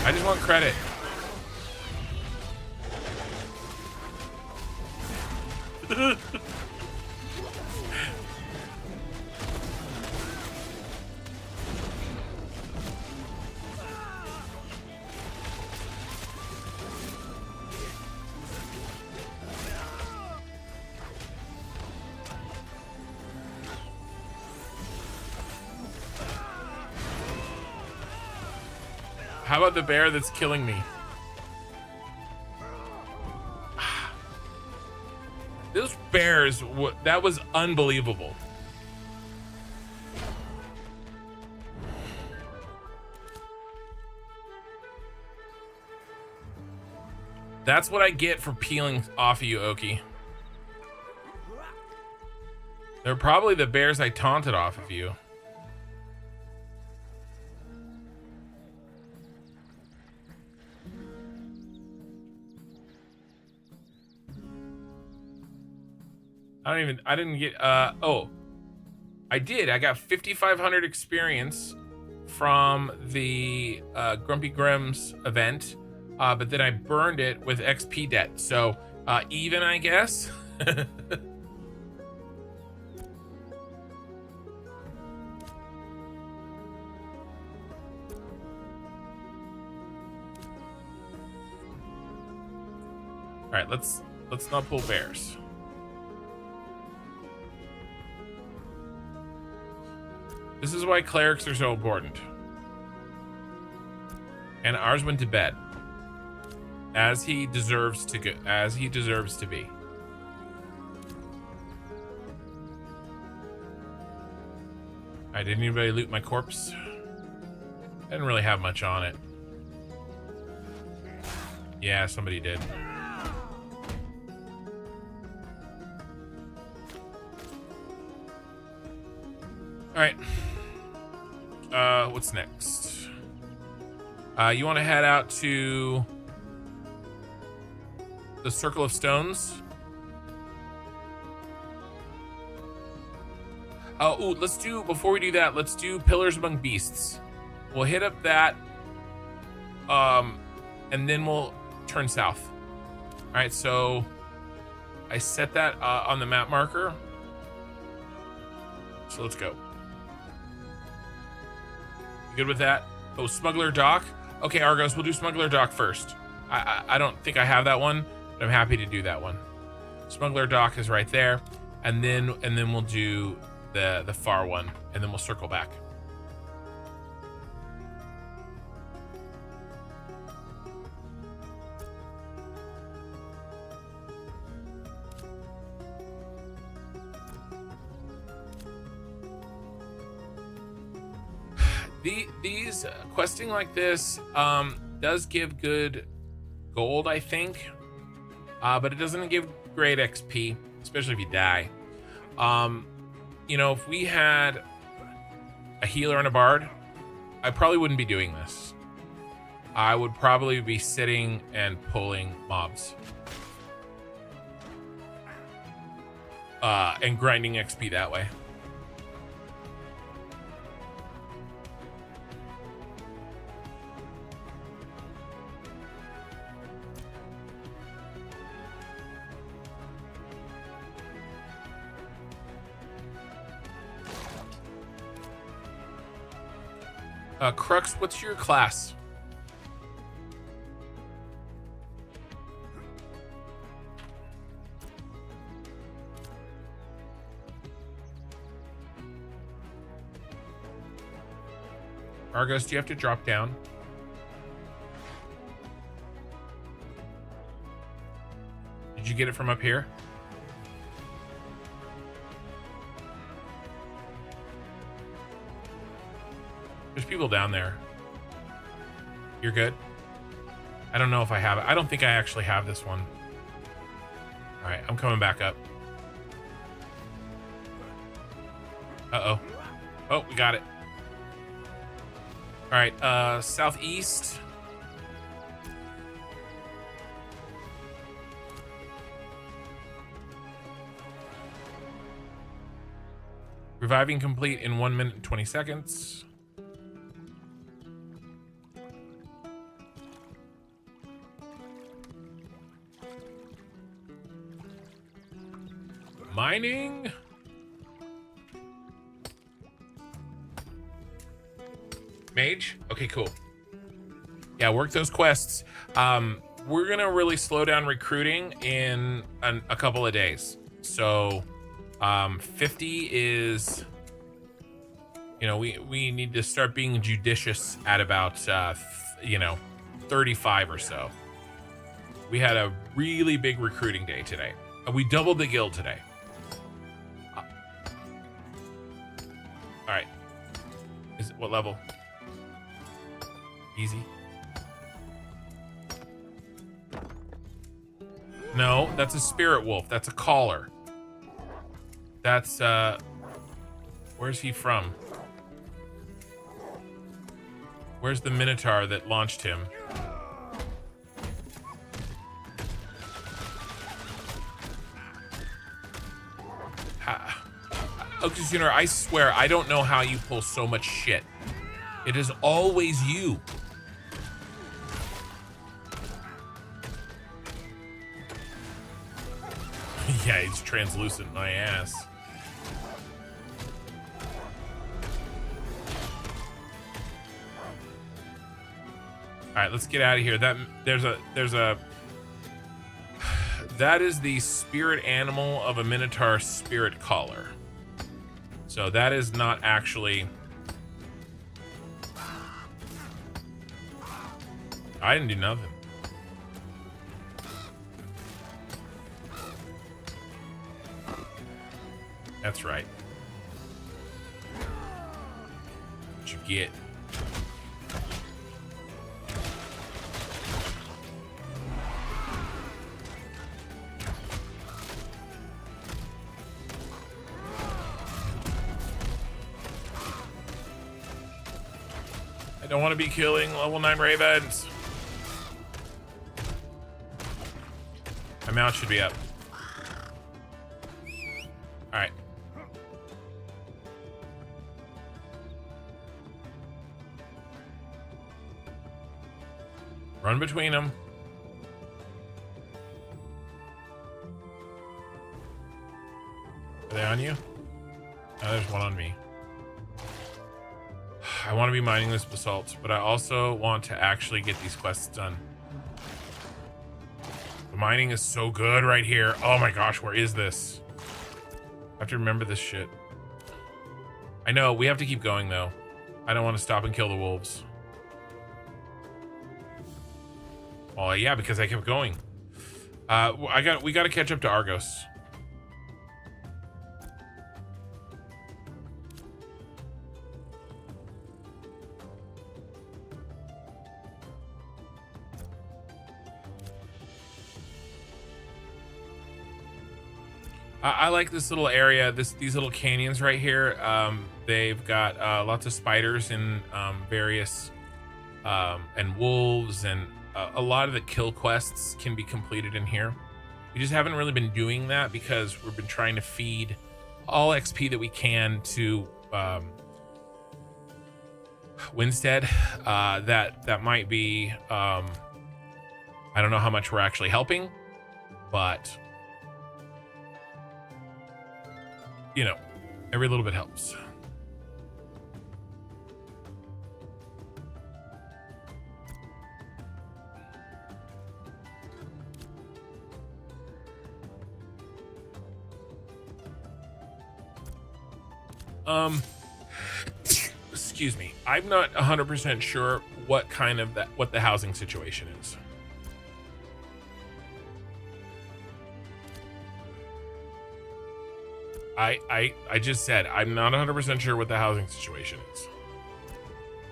S1: I just want credit. How about the bear that's killing me? Those bears, that was unbelievable. That's what I get for peeling off of you, Oki. They're probably the bears I taunted off of you. I didn't get, oh, I did. I got 5,500 experience from the Grumpy Grimm's event, but then I burned it with XP debt. So, even, I guess. All right, let's not pull bears. This is why clerics are so important. And ours went to bed. As he deserves to go, as he deserves to be. I didn't anybody loot my corpse? I didn't really have much on it. Yeah, somebody did. All right. What's next? You want to head out to the Circle of Stones? Ooh, let's do, before we do that, let's do Pillars Among Beasts. We'll hit up that, and then we'll turn south. All right, so I set that on the map marker. So let's go. You good with that? Oh, Smuggler Dock. Okay, Argos, we'll do Smuggler Dock first. I don't think I have that one, but I'm happy to do that one. Smuggler Dock is right there. and then we'll do the far one, and then we'll circle back. These questing like this does give good gold, I think, but it doesn't give great XP, especially if you die. You know, if we had a healer and a bard, I probably wouldn't be doing this. I would probably be sitting and pulling mobs and grinding XP that way. Crux, what's your class? Argos, do you have to drop down? Did you get it from up here? There's people down there. You're good? I don't know if I have it. I don't think I actually have this one. All right, I'm coming back up. Uh-oh. Oh, we got it. All right, southeast. Reviving complete in 1 minute and 20 seconds. Mining. Mage? Okay, cool. Yeah, work those quests. We're gonna really slow down recruiting in a couple of days. So 50 is, you know, we need to start being judicious at about 35 or so. We had a really big recruiting day today. We doubled the guild today. All right. Is it what level? Easy. No, that's a spirit wolf. That's a caller. That's where's he from? Where's the minotaur that launched him? Oxygener, I swear, I don't know how you pull so much shit. It is always you. Yeah, he's translucent, my ass. All right, let's get out of here. There's a that is the spirit animal of a minotaur spirit collar. So that is not actually. I didn't do nothing. That's right. What you get? I don't want to be killing level 9 ravens. My mount should be up. All right. Run between them. Are they on you? Oh, there's one on me. I want to be mining this basalt, but I also want to actually get these quests done. The mining is so good right here. Oh my gosh, where is this? have to remember this shit. I know, we have to keep going though. I don't want to stop and kill the wolves. Oh yeah, because I kept going. We got to catch up to Argos. I like this little area, these little canyons right here. They've got lots of spiders and various and wolves, and a lot of the kill quests can be completed in here. We just haven't really been doing that because we've been trying to feed all XP that we can to Winstead. That might be I don't know how much we're actually helping, but you know, every little bit helps. Excuse me. I'm not 100% sure what the housing situation is. I just said I'm not 100% sure what the housing situation is.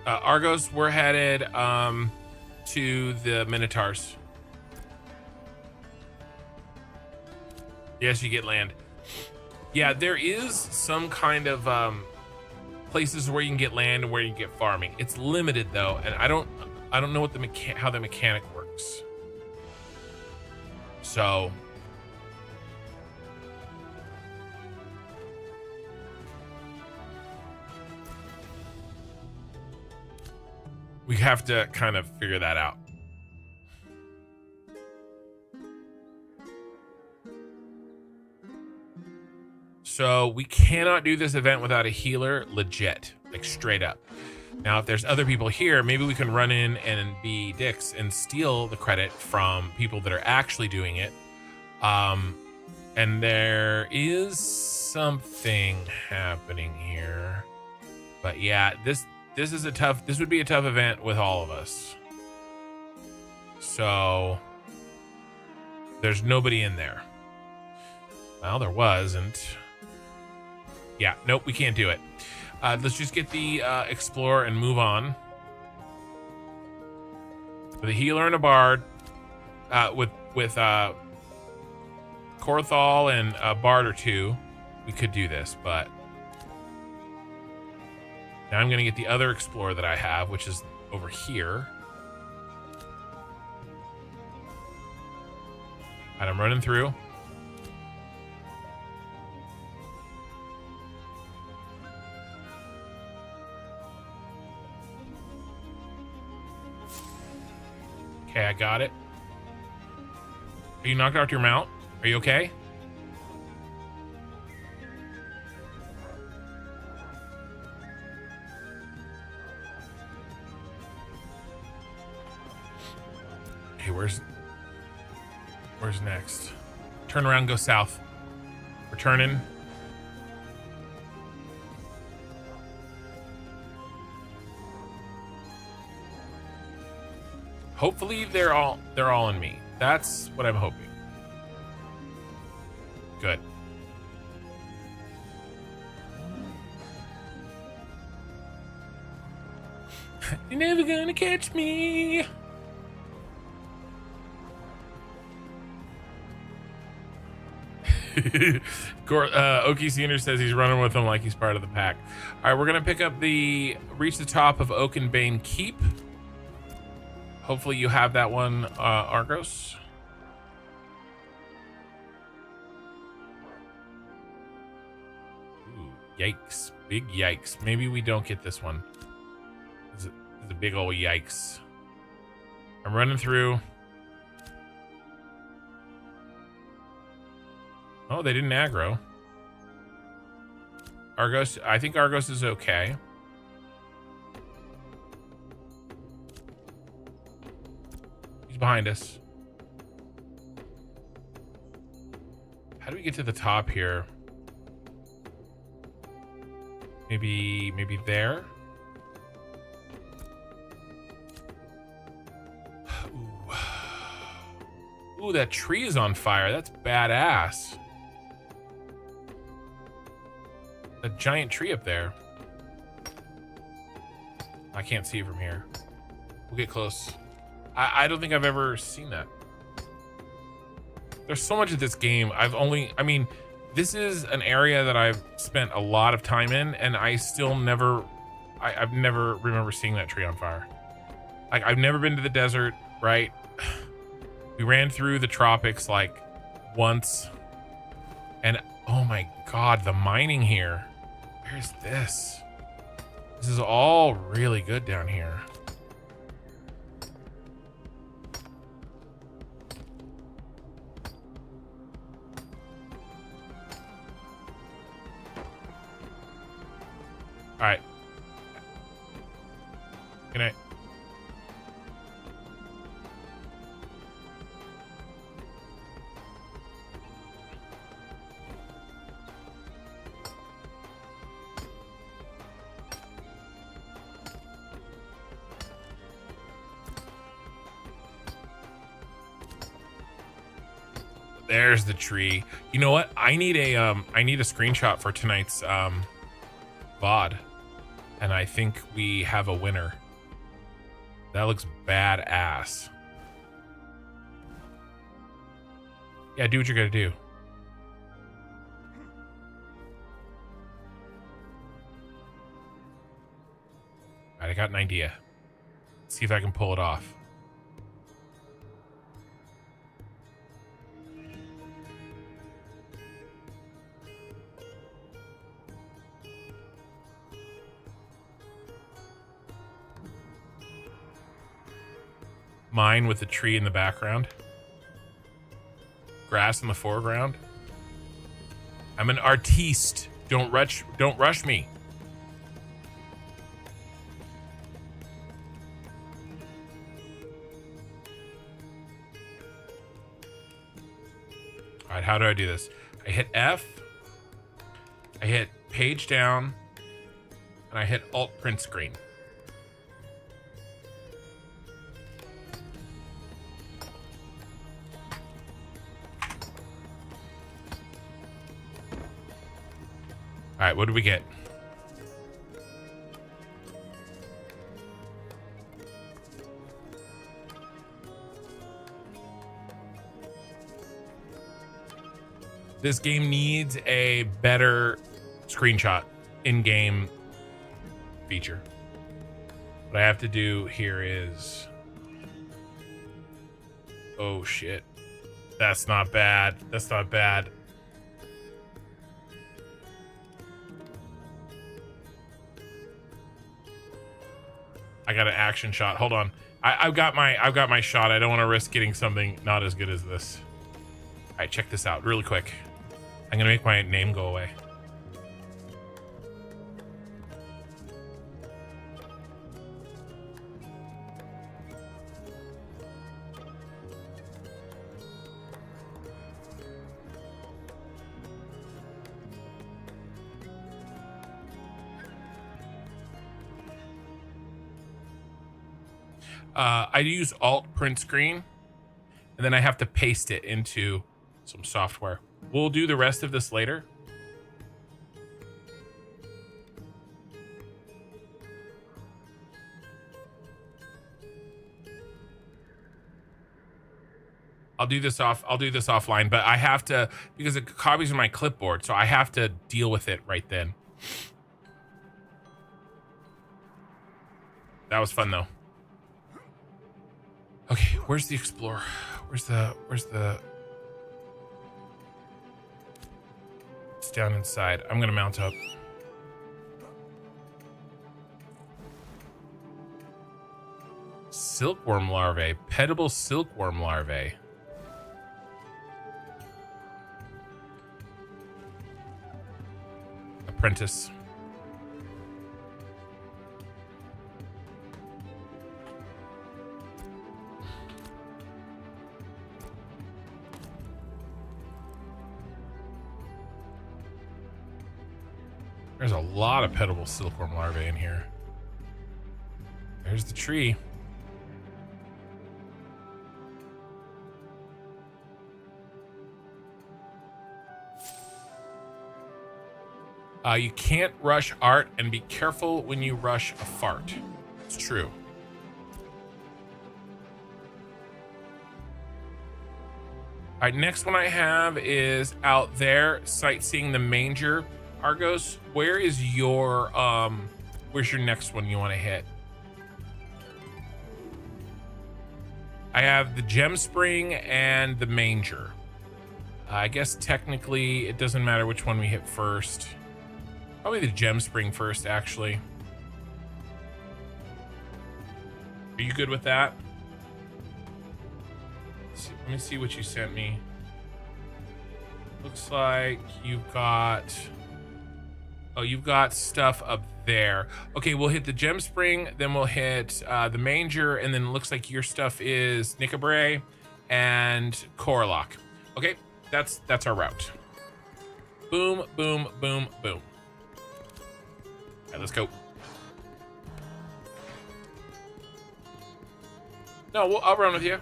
S1: Argos, we're headed to the Minotaurs. Yes, you get land. Yeah, there is some kind of places where you can get land and where you can get farming. It's limited though, and I don't know what how the mechanic works. So we have to kind of figure that out. So we cannot do this event without a healer, legit, like straight up. Now, if there's other people here, maybe we can run in and be dicks and steal the credit from people that are actually doing it. And there is something happening here. But yeah, this would be a tough event with all of us. So there's nobody in there. Well, there wasn't. Yeah, nope, we can't do it. Let's just get the explorer and move on. With a healer and a bard, with Korthal and a bard or two, we could do this, but now I'm gonna get the other explorer that I have, which is over here. And I'm running through. Okay, I got it. Are you knocked out your mount? Are you okay? Hey, where's next? Turn around, go south. We're turning. Hopefully they're all in me. That's what I'm hoping. Good. You're never gonna catch me. Okie Senior says he's running with him like he's part of the pack. All right, we're gonna reach the top of Oakenbane Keep. Hopefully you have that one, Argos. Ooh, yikes. Big yikes. Maybe we don't get this one. It's a big old yikes. I'm running through. Oh, they didn't aggro. Argos, I think Argos is okay. Behind us. How do we get to the top here? Maybe there. Ooh, that tree is on fire. That's badass. A giant tree up there. I can't see it from here. We'll get close. I don't think I've ever seen that. There's so much of this game. I mean, this is an area that I've spent a lot of time in, and I still never, I've never remember seeing that tree on fire. Like, I've never been to the desert, right? We ran through the tropics like once, and oh my God, the mining here. Where's this? This is all really good down here. All right. Good night. There's the tree. You know what? I need a screenshot for tonight's VOD. And I think we have a winner. That looks badass. Yeah, do what you're gonna do. All right, I got an idea. Let's see if I can pull it off. Mine with the tree in the background. Grass in the foreground. I'm an artiste. Don't rush me. All right, how do I do this? I hit F. I hit page down. And I hit Alt print screen. All right, what do we get? This game needs a better screenshot in-game feature. What I have to do here is... Oh, shit. That's not bad. That's not bad. I got an action shot. Hold on. I've got my shot. I don't want to risk getting something not as good as this. All right, check this out really quick. I'm gonna make my name go away. I use Alt print screen, and then I have to paste it into some software. We'll do the rest of this later. I'll do this offline, but I have to, because it copies in my clipboard, so I have to deal with it right then. That was fun though. Okay, where's the explorer? Where's the It's down inside. I'm gonna mount up. Silkworm larvae, petable silkworm larvae. Apprentice. There's a lot of petable silkworm larvae in here. There's the tree. You can't rush art, and be careful when you rush a fart. It's true. All right, next one I have is out there sightseeing the manger. Argos, where is your where's your next one you want to hit? I have the gem spring and the manger. I guess technically it doesn't matter which one we hit first. Probably the gem spring first, actually. Are you good with that? Let me see what you sent me. Looks like you've got... Oh, you've got stuff up there. Okay, we'll hit the gem spring, then we'll hit the manger, and then it looks like your stuff is Nickabrae and Corlock. Okay, that's our route. Boom, boom, boom, boom. All right, let's go. No, I'll run with you.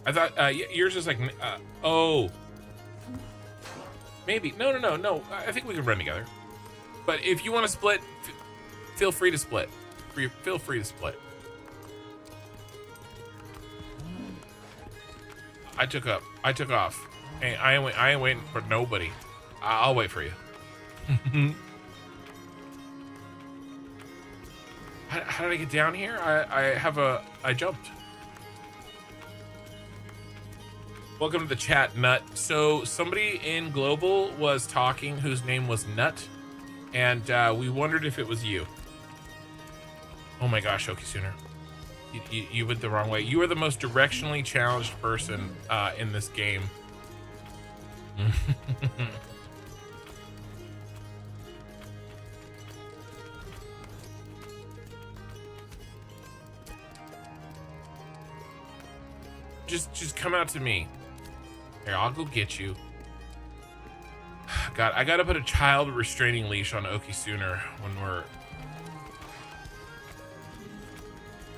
S1: I thought yours is like, oh, maybe. No. I think we can run together. But if you want to split, feel free to split. Feel free to split. I took off. Hey, I ain't waiting for nobody. I'll wait for you. How did I get down here? I jumped. Welcome to the chat, Nut. So somebody in Global was talking whose name was Nut, and we wondered if it was you. Oh my gosh, Okisooner. You went the wrong way. You are the most directionally challenged person in this game. Just come out to me. Here, I'll go get you. God, I gotta put a child restraining leash on Okisooner when we're...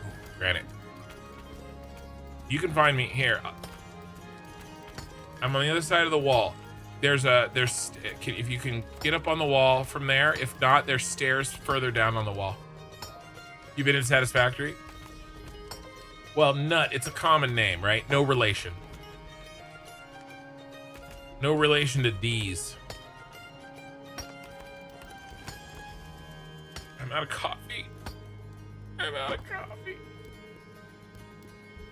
S1: Ooh, granite. You can find me here. I'm on the other side of the wall. If you can get up on the wall from there. If not, there's stairs further down on the wall. You been in Satisfactory? Well, Nut, it's a common name, right? No relation. No relation to D's. I'm out of coffee. I'm out of coffee.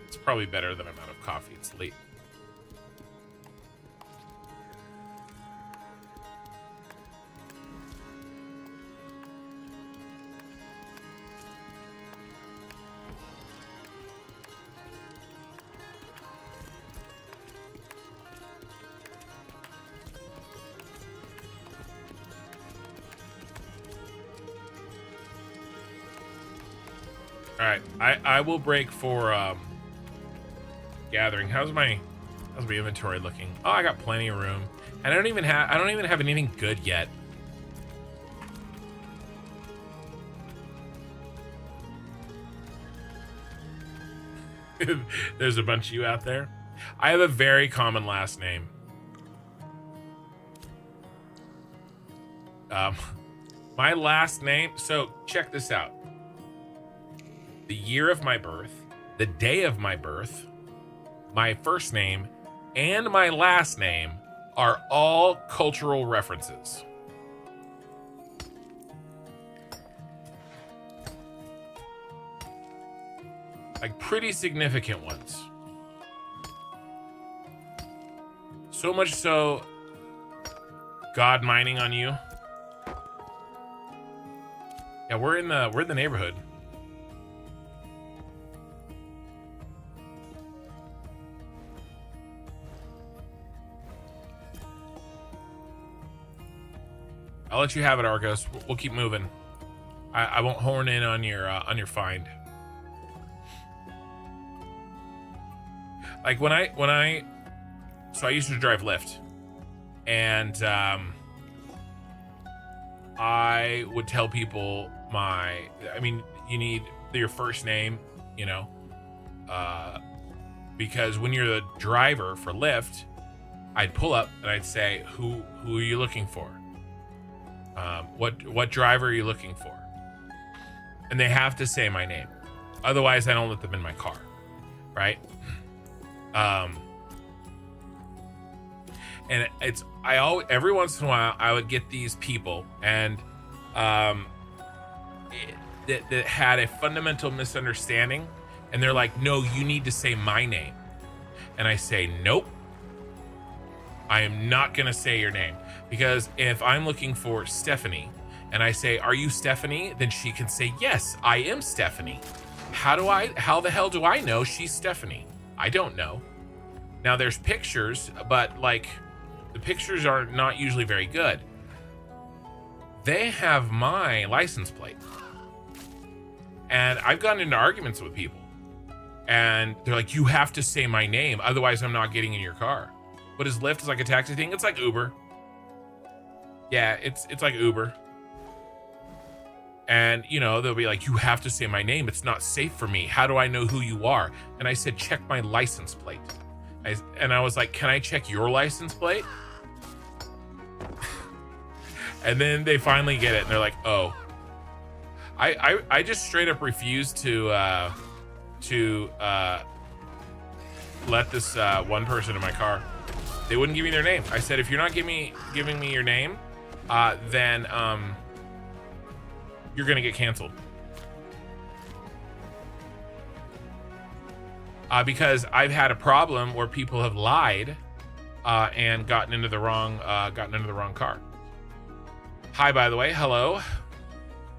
S1: It's probably better than I'm out of coffee. It's late. All right, I will break for gathering. How's my inventory looking? Oh, I got plenty of room, and I don't even have anything good yet. There's a bunch of you out there. I have a very common last name. My last name. So check this out. The year of my birth, the day of my birth, my first name, and my last name are all cultural references. Like pretty significant ones. So much so, God mining on you. Yeah, we're in the neighborhood. I'll let you have it, Argos. We'll keep moving. I won't horn in on your find. Like when I so I used to drive Lyft, and I would tell people you need your first name, you know, because when you're the driver for Lyft, I'd pull up and I'd say, who are you looking for? What driver are you looking for? And they have to say my name. Otherwise, I don't let them in my car, right? And every once in a while I would get these people and that had a fundamental misunderstanding, and they're like, no, you need to say my name. And I say, nope, I am not gonna say your name, because if I'm looking for Stephanie and I say, are you Stephanie? Then she can say, yes, I am Stephanie. How the hell do I know she's Stephanie? I don't know. Now there's pictures, but like the pictures are not usually very good. They have my license plate. And I've gotten into arguments with people. And they're like, you have to say my name, otherwise I'm not getting in your car. What is Lyft? Is like a taxi thing? It's like Uber. Yeah, it's like Uber. And, you know, they'll be like, you have to say my name. It's not safe for me. How do I know who you are? And I said, check my license plate. I was like, can I check your license plate? And then they finally get it, and they're like, oh. I just straight up refused to let this one person in my car. They wouldn't give me their name. I said, if you're not giving me your name, then you're gonna get canceled. Because I've had a problem where people have lied and gotten into the wrong car. Hi, by the way, hello.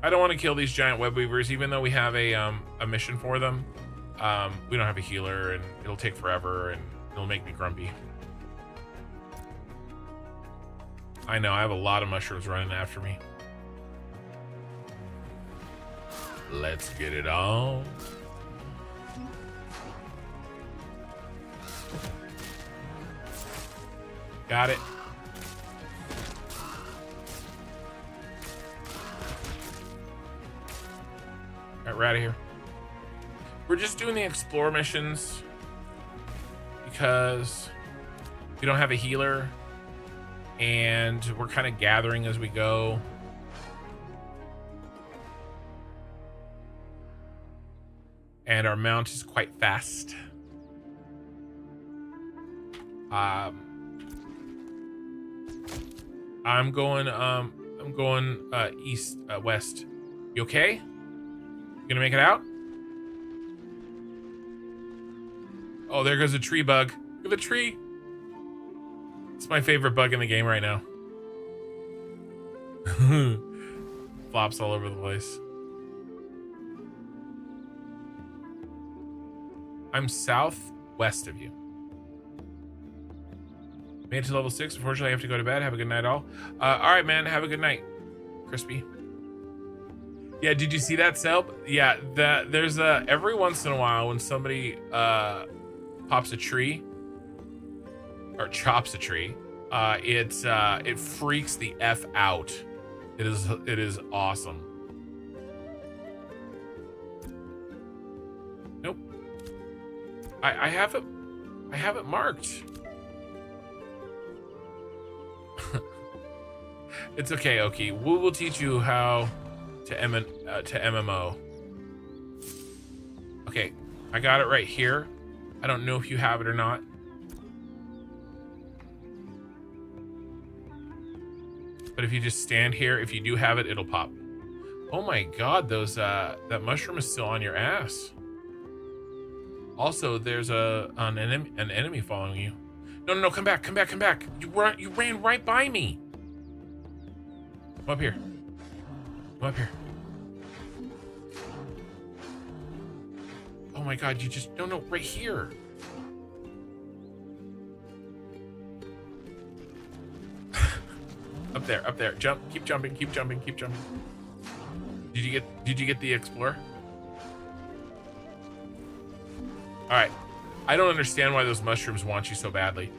S1: I don't want to kill these giant web weavers, even though we have a mission for them. We don't have a healer, and it'll take forever, and it'll make me grumpy. I know, I have a lot of mushrooms running after me. Let's get it on. Got it. All right, we're out of here. We're just doing the explore missions because we don't have a healer, and we're kind of gathering as we go. And our mount is quite fast. I'm going east, west. You okay? You gonna make it out? Oh, there goes a tree bug. Look at the tree. It's my favorite bug in the game right now. Flops all over the place. I'm southwest of you. Made it to level 6. Unfortunately, I have to go to bed. Have a good night, all. All right, man. Have a good night, Crispy. Yeah, did you see that, Selb? Yeah, there's every once in a while when somebody pops a tree or chops a tree, it freaks the F out. It is awesome. Nope. I have it marked. It's okay, Oki. We will teach you how to MMO. Okay, I got it right here. I don't know if you have it or not. But if you just stand here, if you do have it, it'll pop. Oh my god, those that mushroom is still on your ass. Also, there's an enemy following you. No, come back. You ran right by me. Come up here. Oh my god, you just no, right here. Up there. Jump, keep jumping. Did you get the explorer? All right. I don't understand why those mushrooms want you so badly.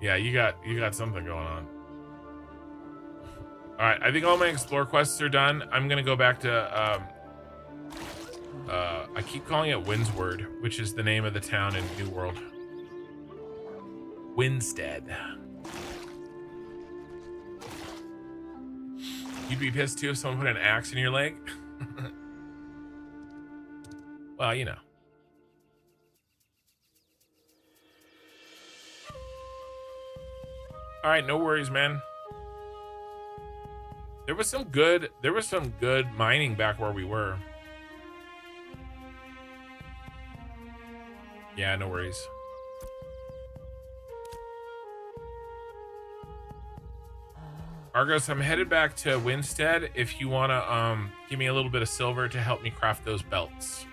S1: Yeah, you got something going on. All right, I think all my explore quests are done. I'm gonna go back to I keep calling it Windsward, which is the name of the town in New World. Winstead. You'd be pissed too if someone put an axe in your leg? Well, you know. All right, no worries, man. There was some good mining back where we were. Yeah, no worries. Argos, I'm headed back to Winstead if you want to give me a little bit of silver to help me craft those belts.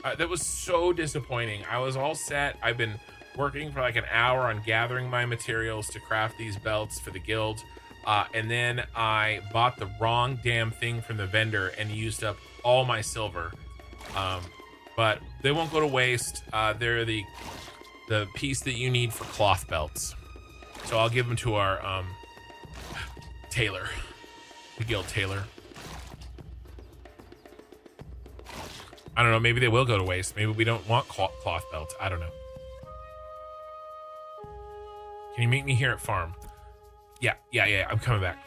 S1: That was so disappointing. I was all set. I've been working for like an hour on gathering my materials to craft these belts for the guild. And then I bought the wrong damn thing from the vendor and used up all my silver. But they won't go to waste. They're the piece that you need for cloth belts. So I'll give them to our tailor, the guild tailor. I don't know, maybe they will go to waste. Maybe we don't want cloth belts. I don't know. Can you meet me here at farm? Yeah, I'm coming back.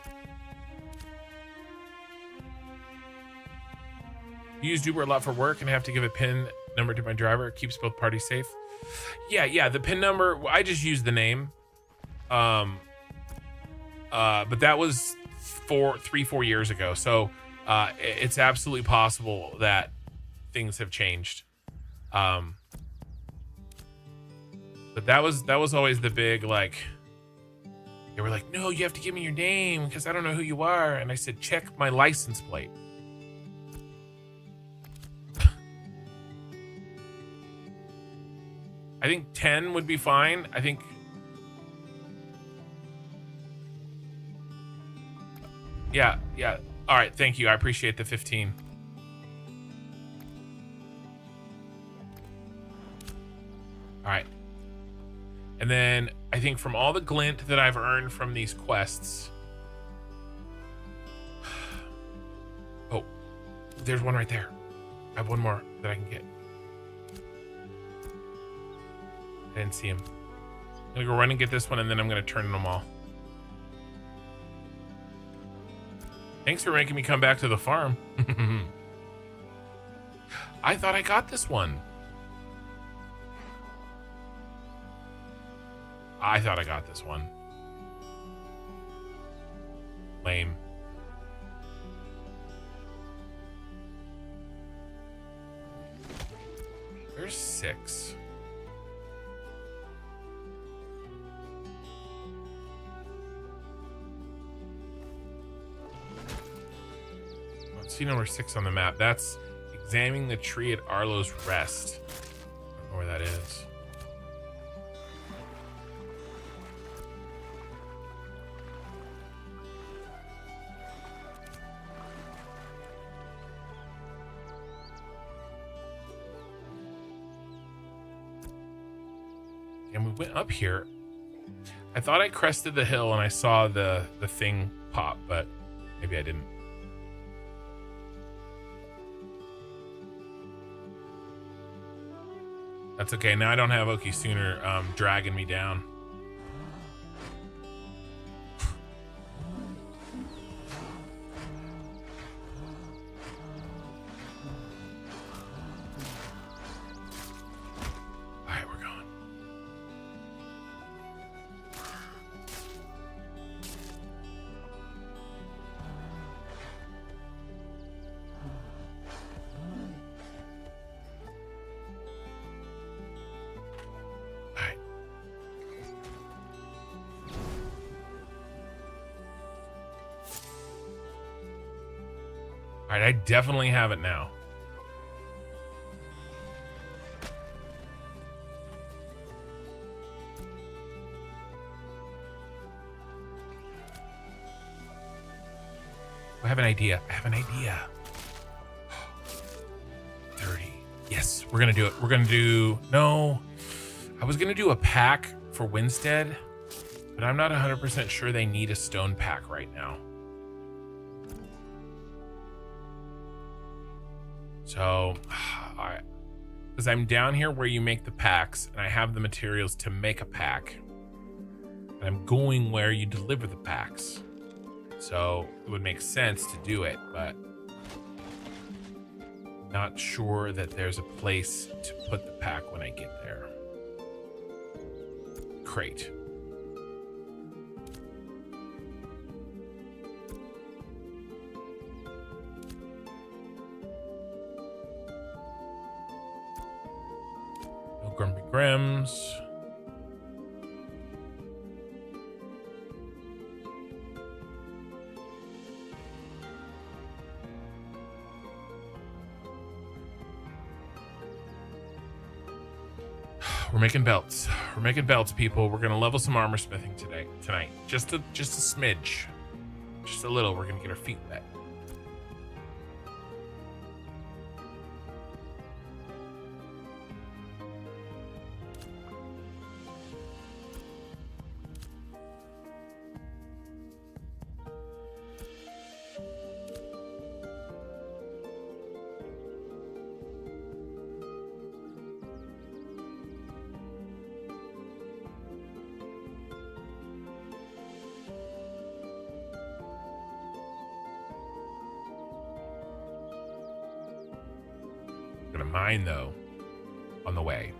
S1: You use Uber a lot for work and have to give a PIN number to my driver. It keeps both parties safe. Yeah, the PIN number, I just use the name. But that was 3-4 years ago. So it's absolutely possible that things have changed. But that was always the big, like, they were like, no, you have to give me your name because I don't know who you are. And I said, check my license plate. I think 10 would be fine. I think. Yeah. All right, thank you. I appreciate the 15. All right. And then I think from all the glint that I've earned from these quests. Oh, there's one right there. I have one more that I can get. I didn't see him. I'm gonna go run and get this one, and then I'm gonna turn them all. Thanks for making me come back to the farm. I thought I got this one. I thought I got this one. Lame. There's 6. See number 6 on the map. That's examining the tree at Arlo's Rest. I don't know where that is. And we went up here. I thought I crested the hill and I saw the thing pop, but maybe I didn't. That's okay. Now I don't have Oki Sooner dragging me down. All right, we're going. All right, I definitely have it now. I have an idea. 30. Yes, we're gonna do it. We're gonna do, no. I was gonna do a pack for Winstead, but I'm not 100% sure they need a stone pack right now. So, because I'm down here where you make the packs, and I have the materials to make a pack, and I'm going where you deliver the packs. So it would make sense to do it, but not sure that there's a place to put the pack when I get there. Crate. No Grumpy Grims. We're making belts. We're making belts, people. We're gonna level some armor smithing tonight. Just a smidge. Just a little. We're gonna get our feet wet. Gonna mine though on the way.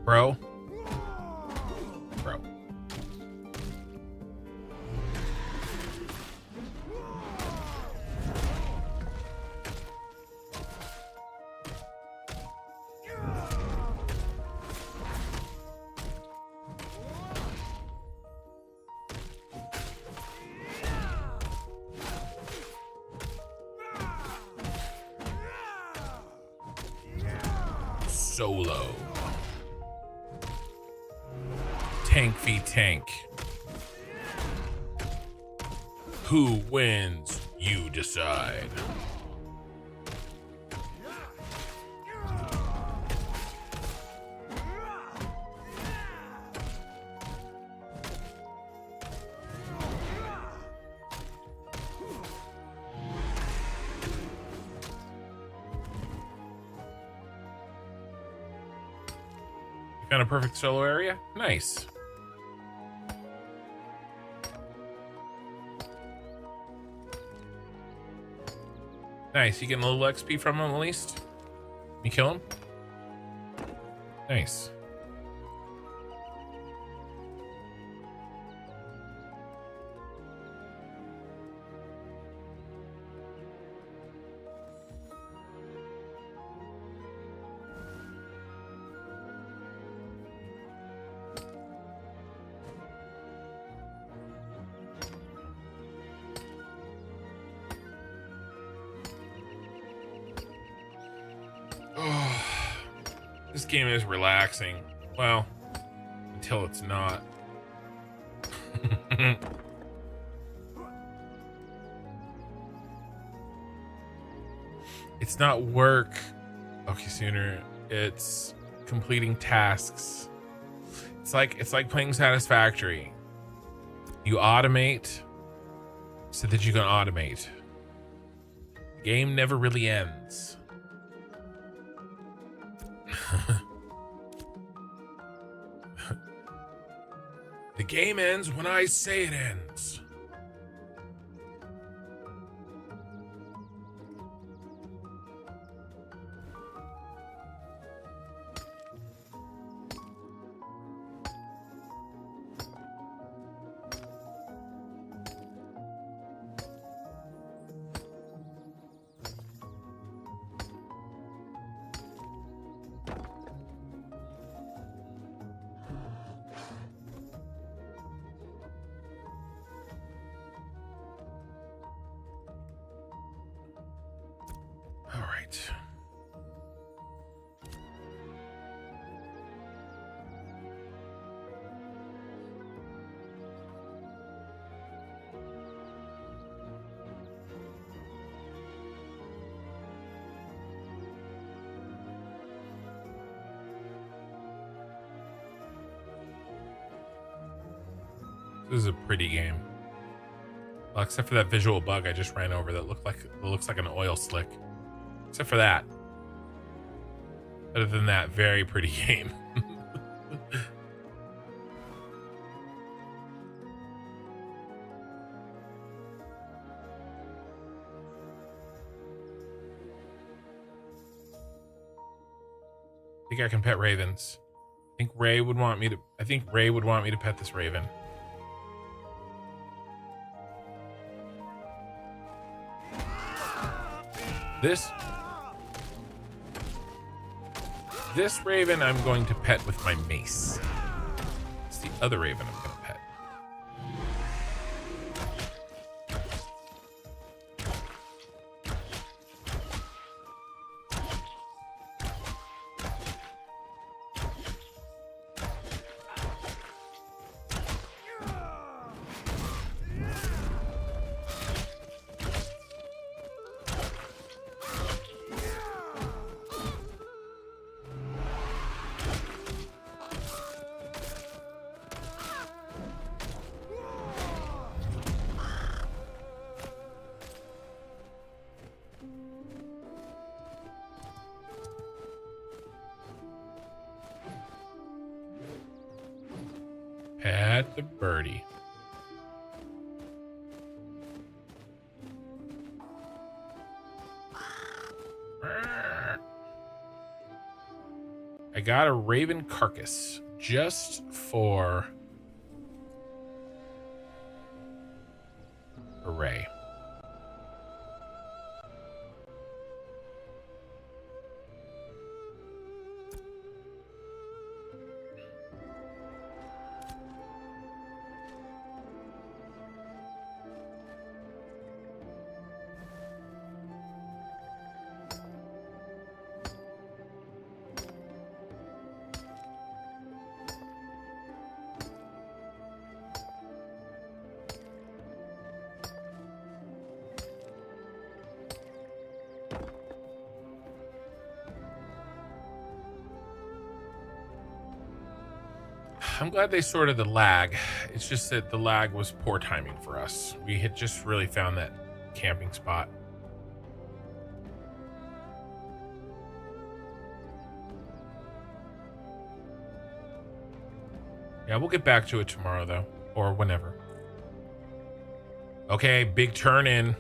S1: Bro. Solo. Tank v tank. Who wins? You decide. Found a perfect solo area? Nice. Nice. You getting a little XP from him at least? You kill him? Nice. This game is relaxing. Well, until it's not. It's not work. Okay, sooner. It's completing tasks. It's like playing Satisfactory. You automate so that you can automate. The game never really ends. The game ends when I say it ends. All right. This is a pretty game. Well, except for that visual bug I just ran over that looks like an oil slick. Except for that. Other than that, very pretty game. I think I can pet ravens. I think Ray would want me to pet this raven. This raven I'm going to pet with my mace. It's the other raven I'm going to pet. Pet the birdie. I got a raven carcass just for Ray. I'm glad they sorted the lag. It's just that the lag was poor timing for us. We had just really found that camping spot. Yeah, we'll get back to it tomorrow, though, or whenever. Okay, big turn in.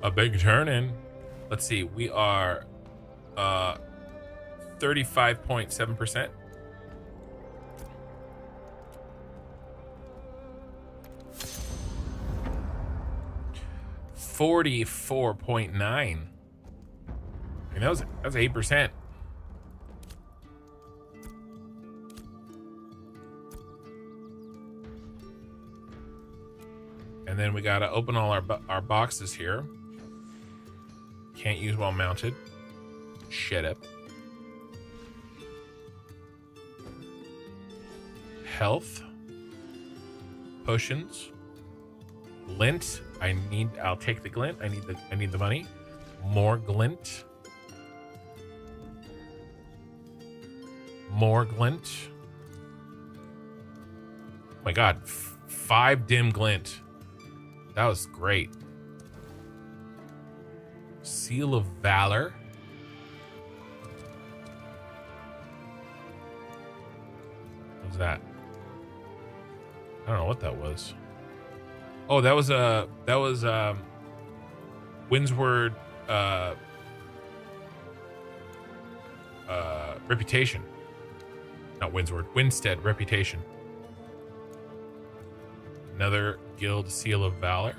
S1: A big turn in. Let's see, we are 35.7%. $44.9. I mean, that was 8%. And then we gotta open all our boxes here. Can't use while mounted. Shut up. Health. Potions. Glint. I'll take the glint. I need the money. More glint. More glint. Oh my god, 5 dim glint. That was great. Seal of Valor. What was that? I don't know what that was. Oh, that was Windsward reputation. Not Windsward, Winstead reputation. Another guild seal of valor.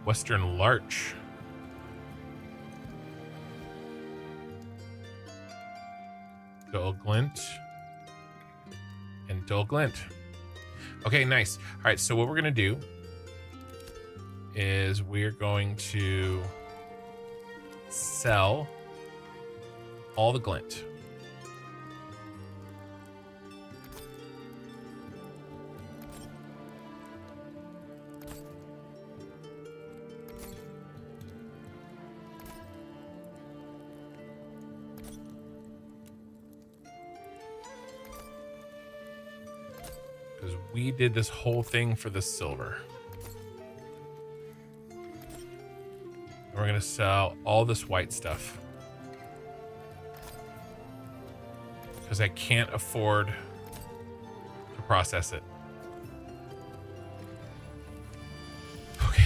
S1: Western Larch. Dull glint. And dull glint. Okay, nice. All right, so what we're gonna do is we're going to sell all the glint. Because we did this whole thing for the silver. And we're going to sell all this white stuff. Because I can't afford to process it. Okay.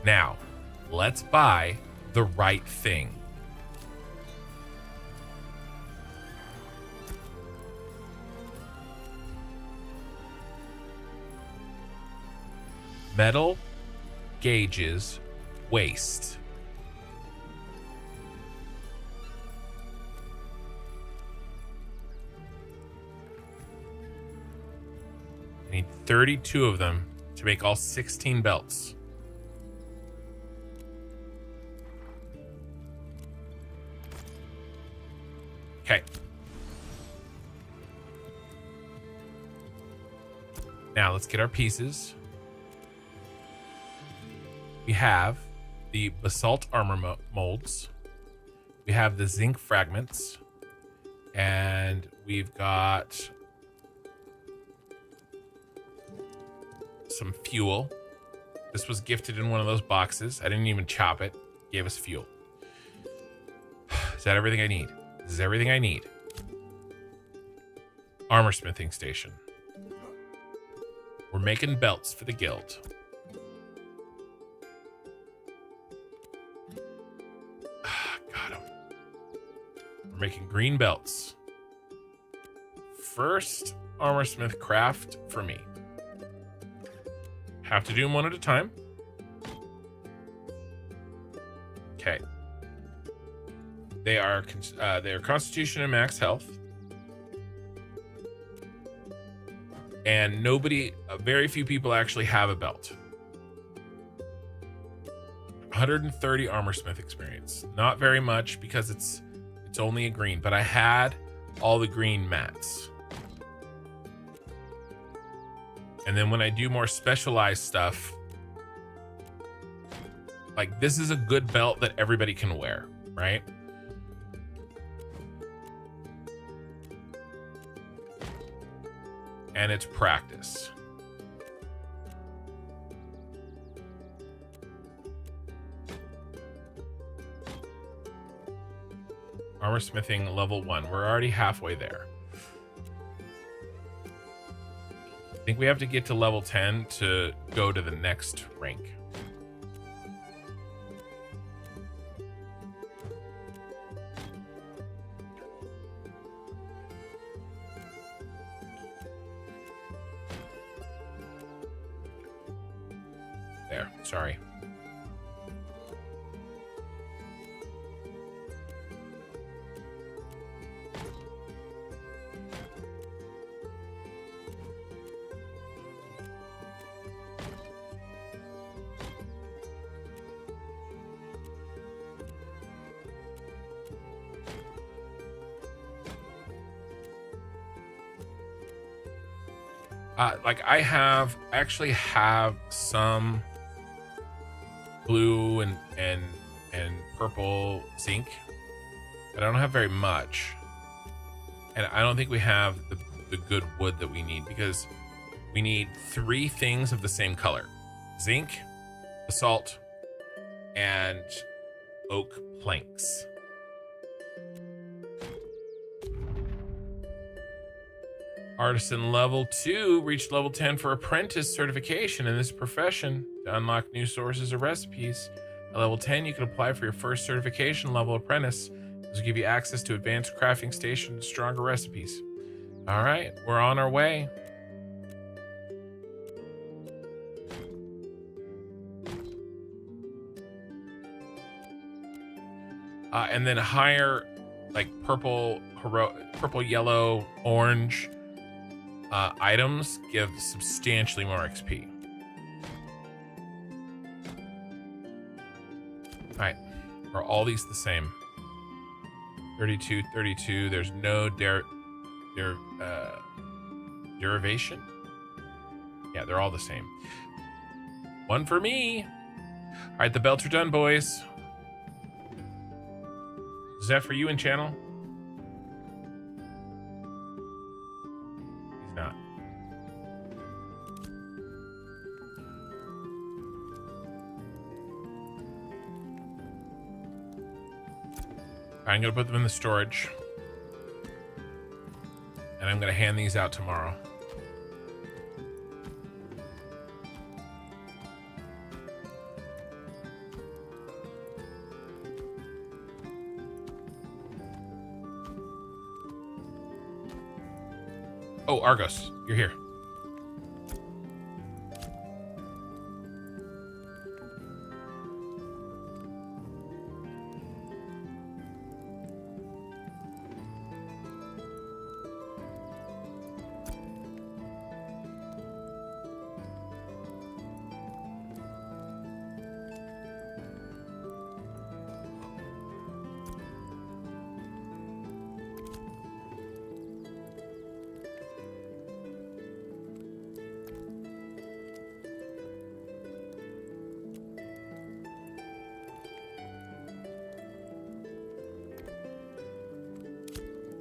S1: Now, let's buy the right thing. Metal gauges waste. I need 32 of them to make all 16 belts. Okay. Now let's get our pieces. We have the basalt armor molds. We have the zinc fragments. And we've got some fuel. This was gifted in one of those boxes. I didn't even chop it. Gave us fuel. Is that everything I need? This is everything I need. Armor smithing station. We're making belts for the guild. Got 'em. We're making green belts. First armor smith craft for me. Have to do them one at a time. Okay. They are constitution and max health. And very few people actually have a belt. 130 armor smith experience. Not very much because it's only a green, but I had all the green mats. And then when I do more specialized stuff, like this is a good belt that everybody can wear, right? And it's practice. Armor smithing level 1. We're already halfway there. I think we have to get to level 10 to go to the next rank. There, sorry. Like I actually have some blue and purple zinc, but I don't have very much. And I don't think we have the good wood that we need, because we need 3 things of the same color: zinc, basalt, and oak planks. Artisan level 2 reached level 10 for apprentice certification in this profession. To unlock new sources of recipes, at level 10 you can apply for your first certification level apprentice. This will give you access to advanced crafting station and stronger recipes. All right, we're on our way. And then higher, like purple, yellow, orange items give substantially more XP. All right, are all these the same? 32, 32. There's no derivation. Yeah, they're all the same. One for me. All right, the belts are done, boys. Is that for you in channel? He's not. I'm gonna put them in the storage. And I'm gonna hand these out tomorrow. Oh, Argos, you're here.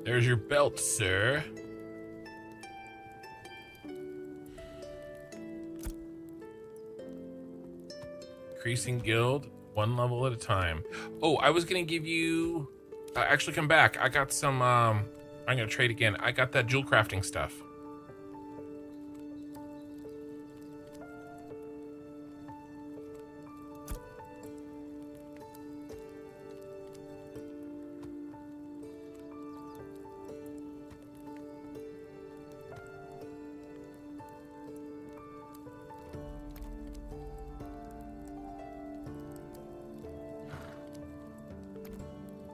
S1: There's your belt, sir. Increasing guild, 1 level at a time. Oh, I was gonna give you... actually, come back. I got some... I'm gonna trade again. I got that jewel crafting stuff.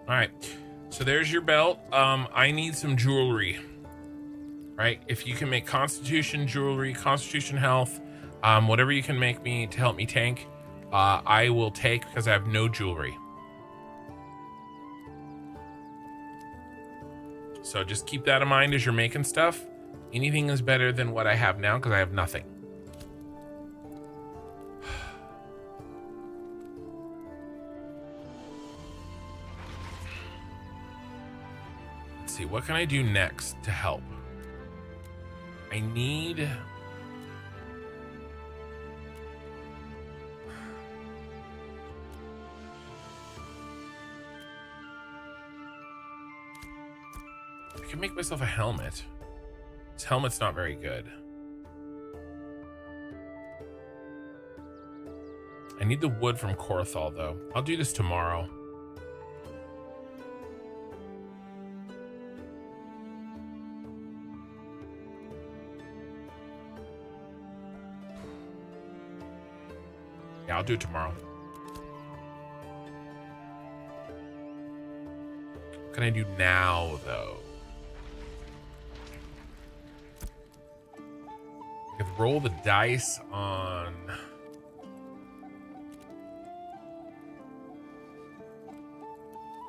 S1: All right, so there's your belt. I need some jewelry, right? If you can make constitution jewelry, constitution health, whatever you can make me to help me tank, I will take, because I have no jewelry. So just keep that in mind as you're making stuff. Anything is better than what I have now, because I have nothing. See, what can I do next to help? I need... I can make myself a helmet. This helmet's not very good. I need the wood from Korthal, though. I'll do this tomorrow. Yeah, I'll do it tomorrow. What can I do now, though? I could roll the dice on...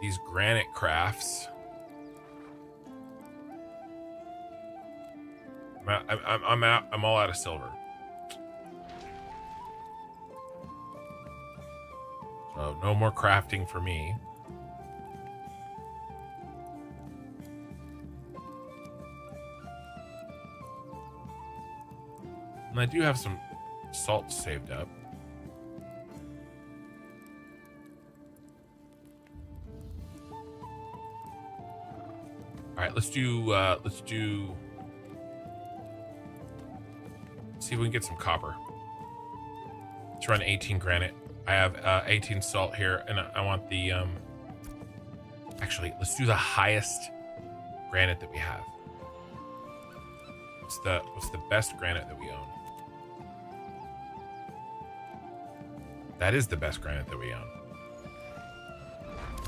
S1: these granite crafts. I'm all out of silver. So no more crafting for me. And I do have some salt saved up. All right, let's see if we can get some copper. Let's run 18 granite. I have 18 salt here, and I want the actually, let's do the highest granite that we have. What's the best granite that we own? That is the best granite that we own.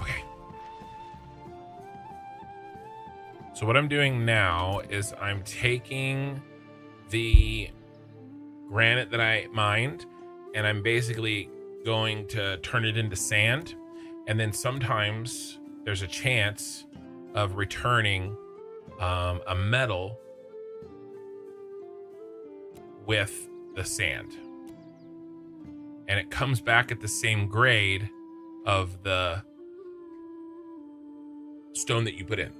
S1: Okay. So what I'm doing now is I'm taking the granite that I mined, and I'm basically going to turn it into sand, and then sometimes there's a chance of returning a metal with the sand, and it comes back at the same grade of the stone that you put in.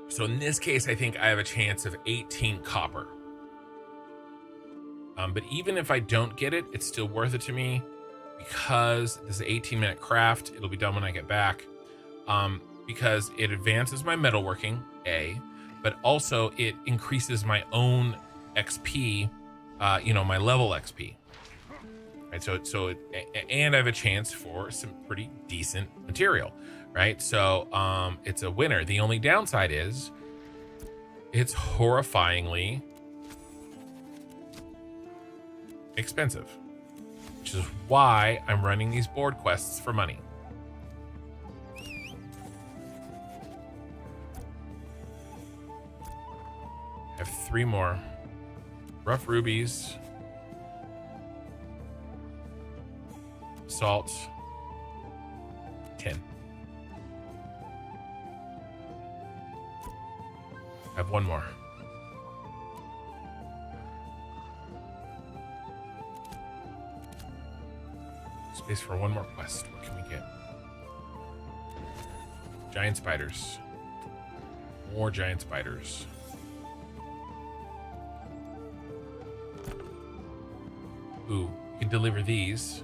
S1: So in this case, I think I have a chance of 18 copper. But even if I don't get it, it's still worth it to me because this is an 18-minute craft. It'll be done when I get back. Because it advances my metalworking, but also it increases my own XP, my level XP. Right, and I have a chance for some pretty decent material, right? So it's a winner. The only downside is it's horrifyingly expensive, which is why I'm running these board quests for money. I have 3 more. Rough rubies. Salt. 10. I have 1 more. Space for 1 more quest. What can we get? Giant spiders. More giant spiders. Ooh, you can deliver these.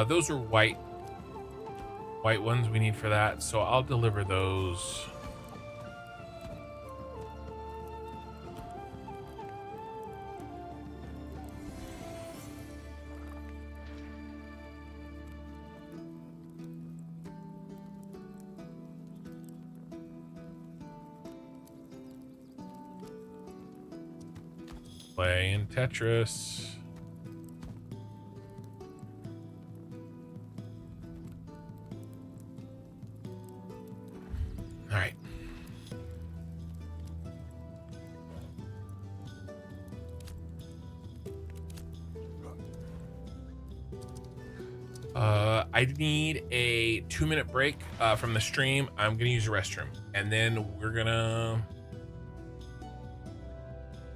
S1: Those are white ones we need for that, so I'll deliver those. Playing Tetris. All right. I need a 2-minute break from the stream. I'm gonna use a restroom, and then we're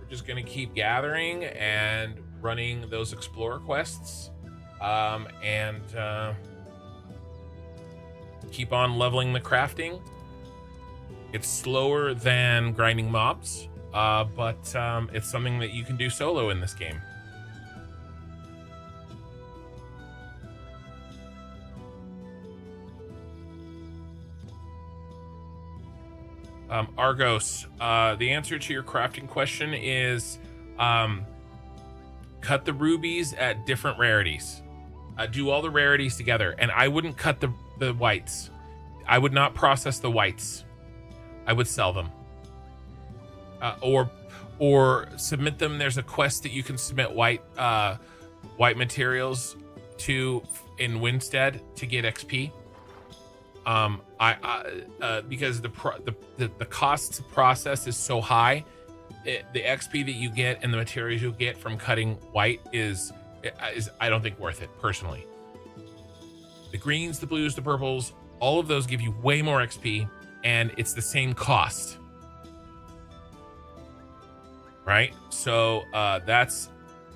S1: just gonna keep gathering and running those explorer quests, and keep on leveling the crafting. It's slower than grinding mobs, but it's something that you can do solo in this game. Argos, the answer to your crafting question is cut the rubies at different rarities. Do all the rarities together, and I wouldn't cut the whites. I would not process the whites. I would sell them, or submit them. There's a quest that you can submit white materials to in Winstead to get XP. Because the cost to process is so high, the XP that you get and the materials you get from cutting white is I don't think worth it personally. The greens, the blues, the purples, all of those give you way more XP, and it's the same cost, right? So that's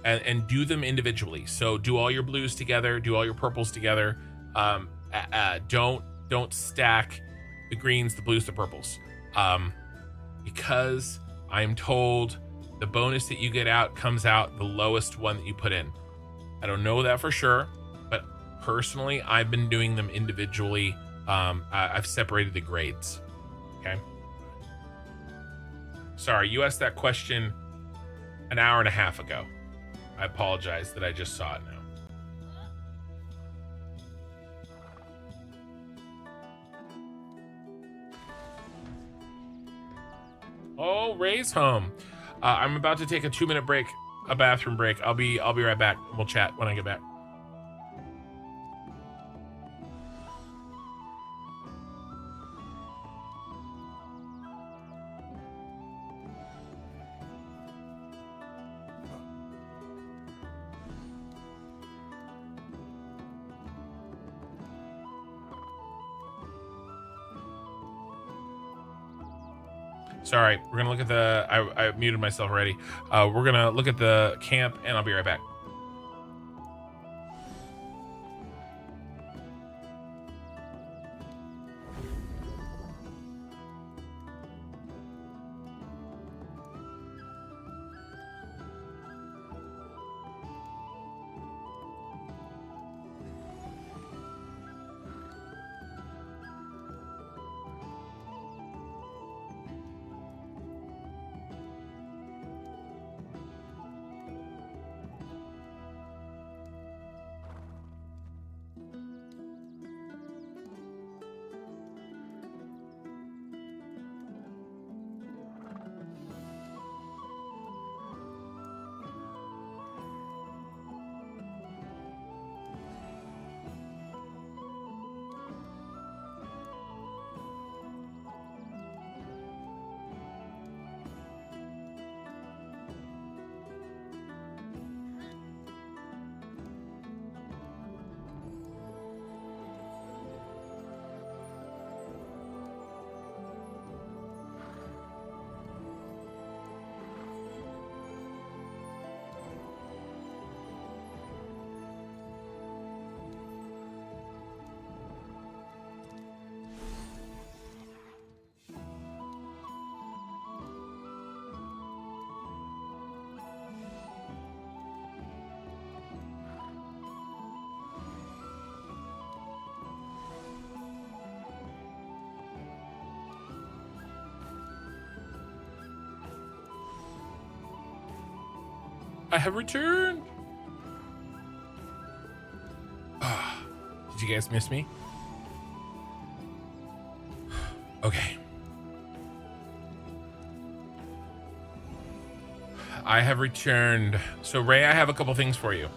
S1: and do them individually. So do all your blues together, do all your purples together. Don't stack the greens, the blues, the purples, because I'm told the bonus that you get out comes out the lowest one that you put in. I don't know that for sure, but personally, I've been doing them individually. I've separated the grades. Okay. Sorry, you asked that question an hour and a half ago. I apologize that I just saw it now. Oh, Ray's home. I'm about to take a 2-minute break, a bathroom break. I'll be right back. We'll chat when I get back. Sorry, we're gonna look at the. I muted myself already. We're gonna look at the camp, and I'll be right back. I have returned. Did you guys miss me? Okay. I have returned. So Ray, I have a couple things for you.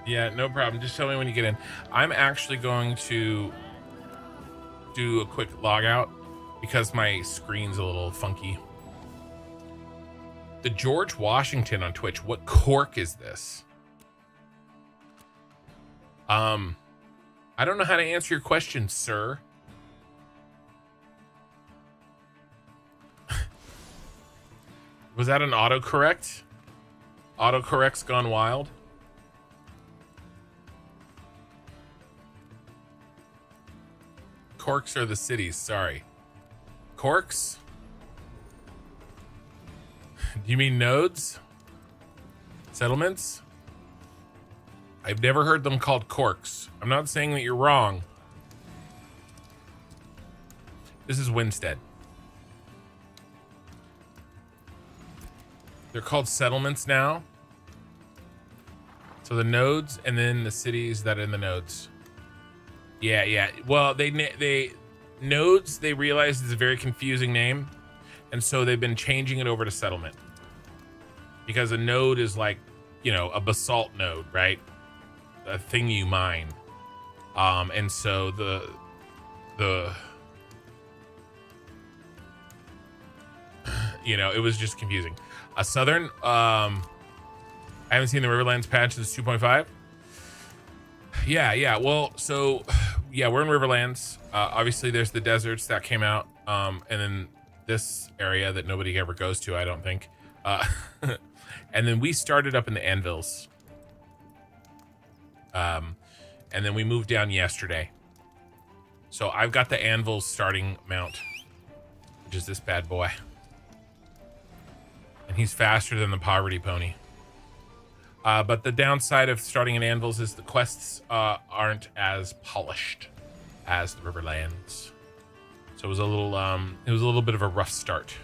S1: Yeah, no problem. Just tell me when you get in. I'm actually going to do a quick log out because my screen's a little funky. The George Washington on Twitch. What cork is this? I don't know how to answer your question, sir. Was that an autocorrect? Autocorrect's gone wild. Corks are the cities, sorry. Corks? Do you mean nodes? Settlements? I've never heard them called corks. I'm not saying that you're wrong. This is Winstead. They're called settlements now. So the nodes and then the cities that are in the nodes. Yeah. Well, they nodes, they realized is a very confusing name. And so they've been changing it over to settlement. Because a node is like, you know, a basalt node, right? A thing you mine. And so the you know, it was just confusing. A southern, I haven't seen the Riverlands patch since 2.5. Yeah. Well, so yeah, we're in Riverlands. Obviously there's the deserts that came out. And then this area that nobody ever goes to, I don't think. And then we started up in the Anvils. And then we moved down yesterday. So I've got the Anvils starting mount, which is this bad boy. And he's faster than the Poverty Pony. But the downside of starting in Anvils is the quests aren't as polished as the Riverlands. So it was a little bit of a rough start.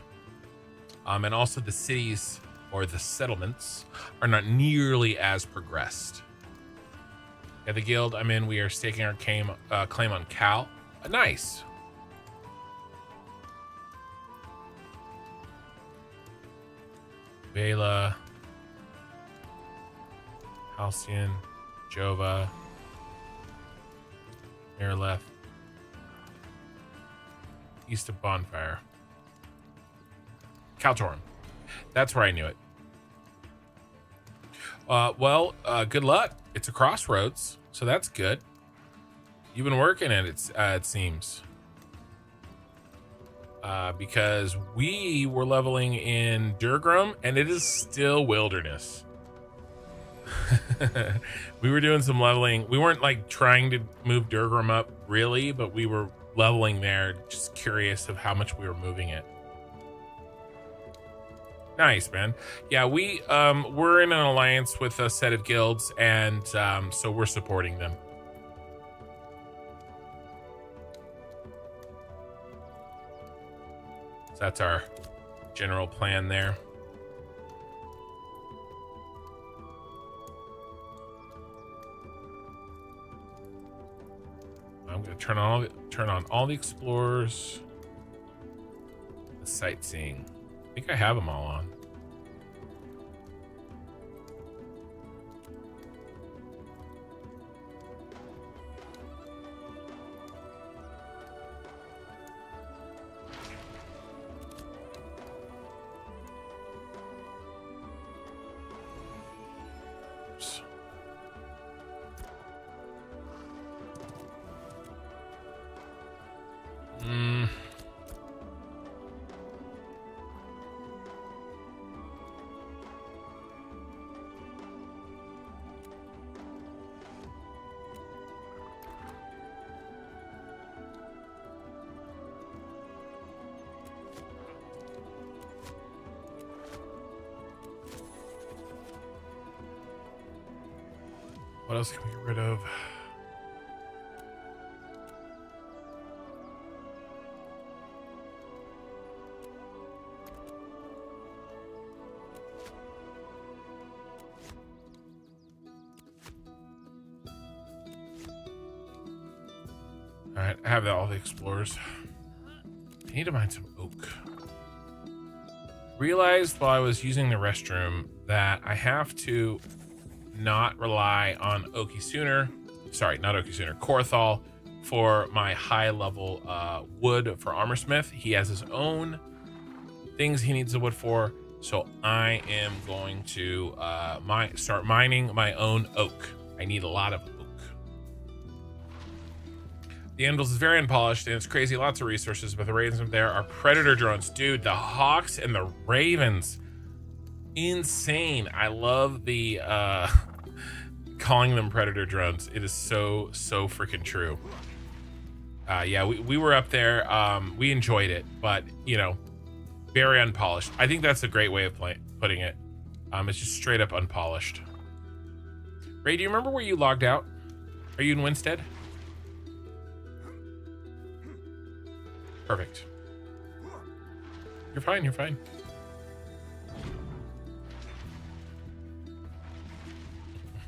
S1: And also the cities or the settlements are not nearly as progressed. Yeah, the guild I'm in, we are staking our claim on Cal. Nice. Vela, Halcyon, Jova, Miraleth, east of Bonfire. Kaltorum. That's where I knew it. Well, good luck. It's a crossroads, so that's good. You've been working it seems. Because we were leveling in Durgrim, and it is still wilderness. We were doing some leveling. We weren't like trying to move Durgrim up really, but we were leveling there, just curious of how much we were moving it. Nice, man. Yeah, we're in an alliance with a set of guilds, and so we're supporting them. So that's our general plan there. I'm gonna turn on all the explorers, the sightseeing. I think I have them all on. What else can we get rid of? All right, I have all the explorers. I need to mine some oak. Realized while I was using the restroom that I have to not rely on Korthal for my high level wood for Armorsmith. He has his own things he needs the wood for, so I am going to start mining my own oak. I need a lot of oak. The Anvils is very unpolished and it's crazy, lots of resources, but the ravens up there are predator drones. Dude, the hawks and the ravens, insane. I love the calling them predator drones. It is so freaking true. Yeah, we were up there. We enjoyed it, but you know, very unpolished. I think that's a great way of putting it. It's just straight up unpolished. Ray, do you remember where you logged out? Are you in Winstead? Perfect. You're fine, you're fine.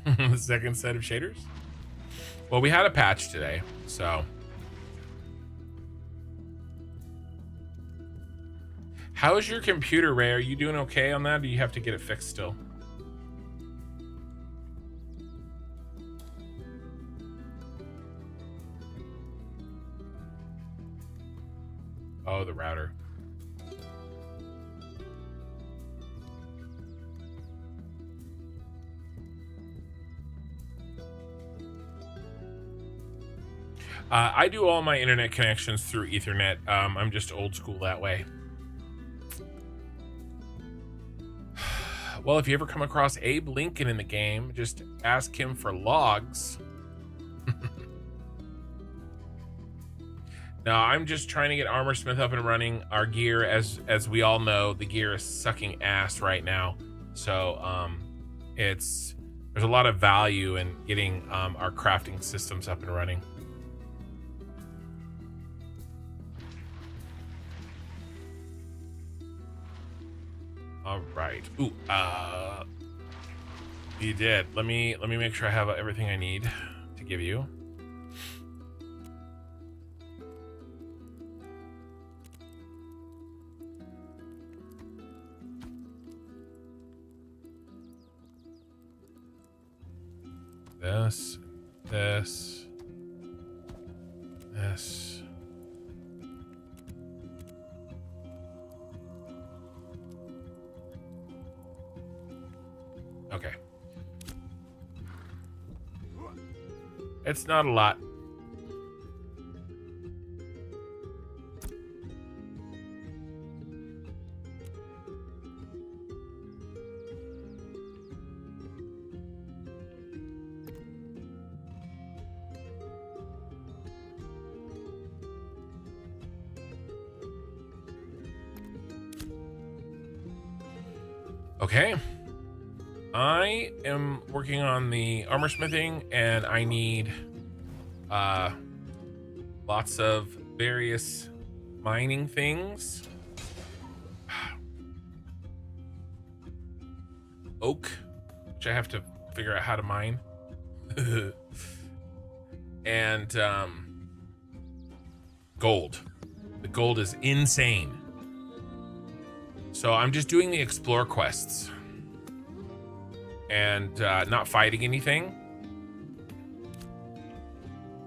S1: The second set of shaders? Well, we had a patch today, so. How's your computer, Ray? Are you doing okay on that? Or do you have to get it fixed still? Oh, the router. I do all my internet connections through Ethernet. I'm just old school that way. Well, if you ever come across Abe Lincoln in the game, just ask him for logs. No, I'm just trying to get Armorsmith up and running. Our gear, as we all know, the gear is sucking ass right now. So there's a lot of value in getting our crafting systems up and running. All right. Ooh, you did. Let me make sure I have everything I need to give you. This. Okay. It's not a lot. Okay. I am working on the armor smithing, and I need lots of various mining things. Oak, which I have to figure out how to mine. And gold. The gold is insane. So I'm just doing the explore quests and not fighting anything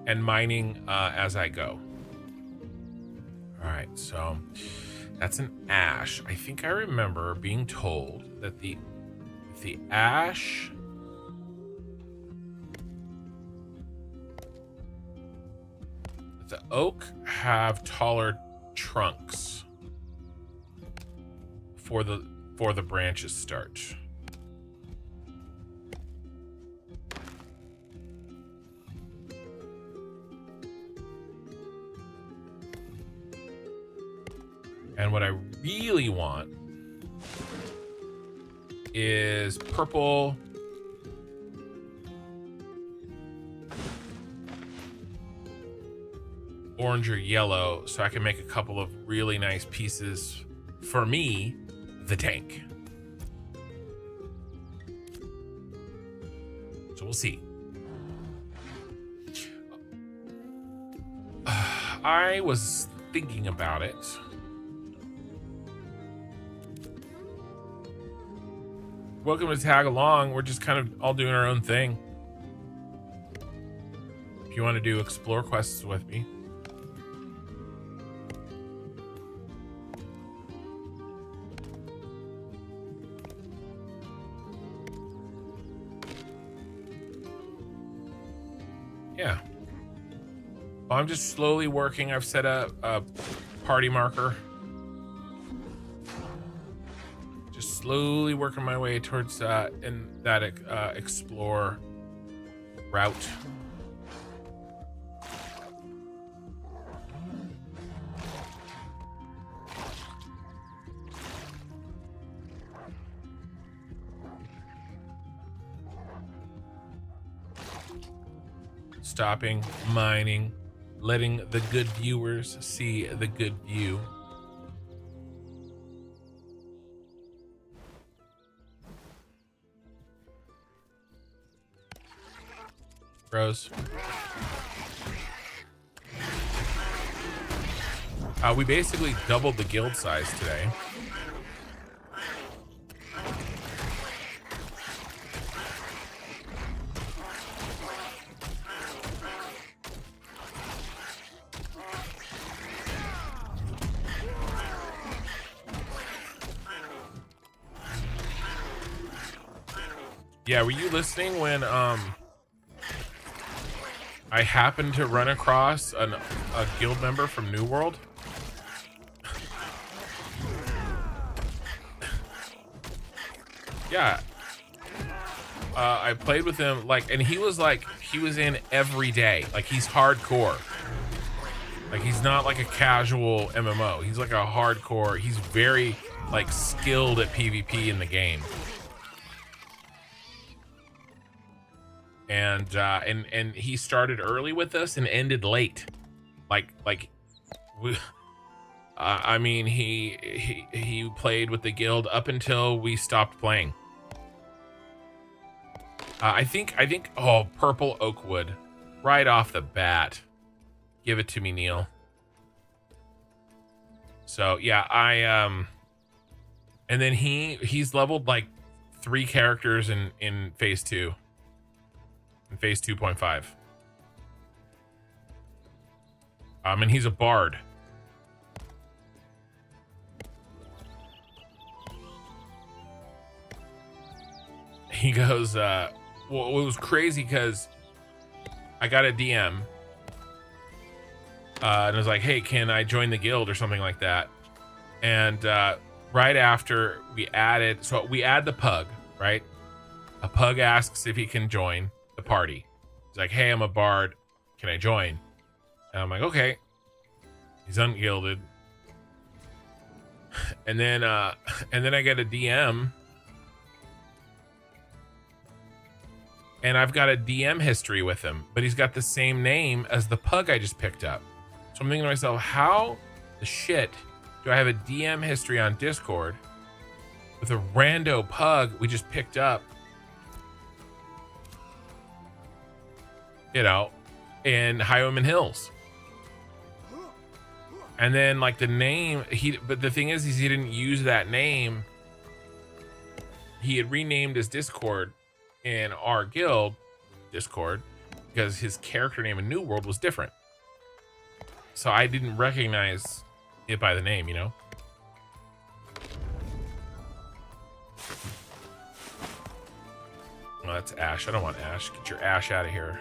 S1: and mining as I go. All right, so that's an ash. I think I remember being told that the ash the oak have taller trunks for the branches start. And what I really want is purple, orange, or yellow, so I can make a couple of really nice pieces for me, the tank. So we'll see. I was thinking about it. Welcome to tag along. We're just kind of all doing our own thing. If you want to do explore quests with me. Yeah. Well, I'm just slowly working. I've set up a party marker. Just slowly working my way towards in that explore route. Stopping, mining, letting the good viewers see the good view. Bros. We basically doubled the guild size today. Yeah, were you listening when I happened to run across a guild member from New World? Yeah. I played with him, and he was in every day. Like, he's hardcore. Like, he's not like a casual MMO. He's like a hardcore. He's very, skilled at PvP in the game. And he started early with us and ended late. I mean, he played with the guild up until we stopped playing. I think, oh, purple oak wood. Right off the bat. Give it to me, Neil. So, yeah, and then he's leveled, 3 characters in phase 2. In phase 2.5. And he's a bard. He goes, well, it was crazy because I got a DM, and it was like, hey, can I join the guild or something like that? And right after we add the pug, right? A pug asks if he can join the party. He's like, hey, I'm a bard. Can I join? And I'm like, okay. He's ungilded. And then I get a DM. And I've got a DM history with him, but he's got the same name as the pug I just picked up. So I'm thinking to myself, how the shit do I have a DM history on Discord with a rando pug we just picked up, you know, in Highwoman Hills? And then like the name, but the thing is he didn't use that name. He had renamed his Discord in our guild Discord because his character name in New World was different. So I didn't recognize it by the name, you know? Oh, that's Ash. I don't want Ash. Get your Ash out of here.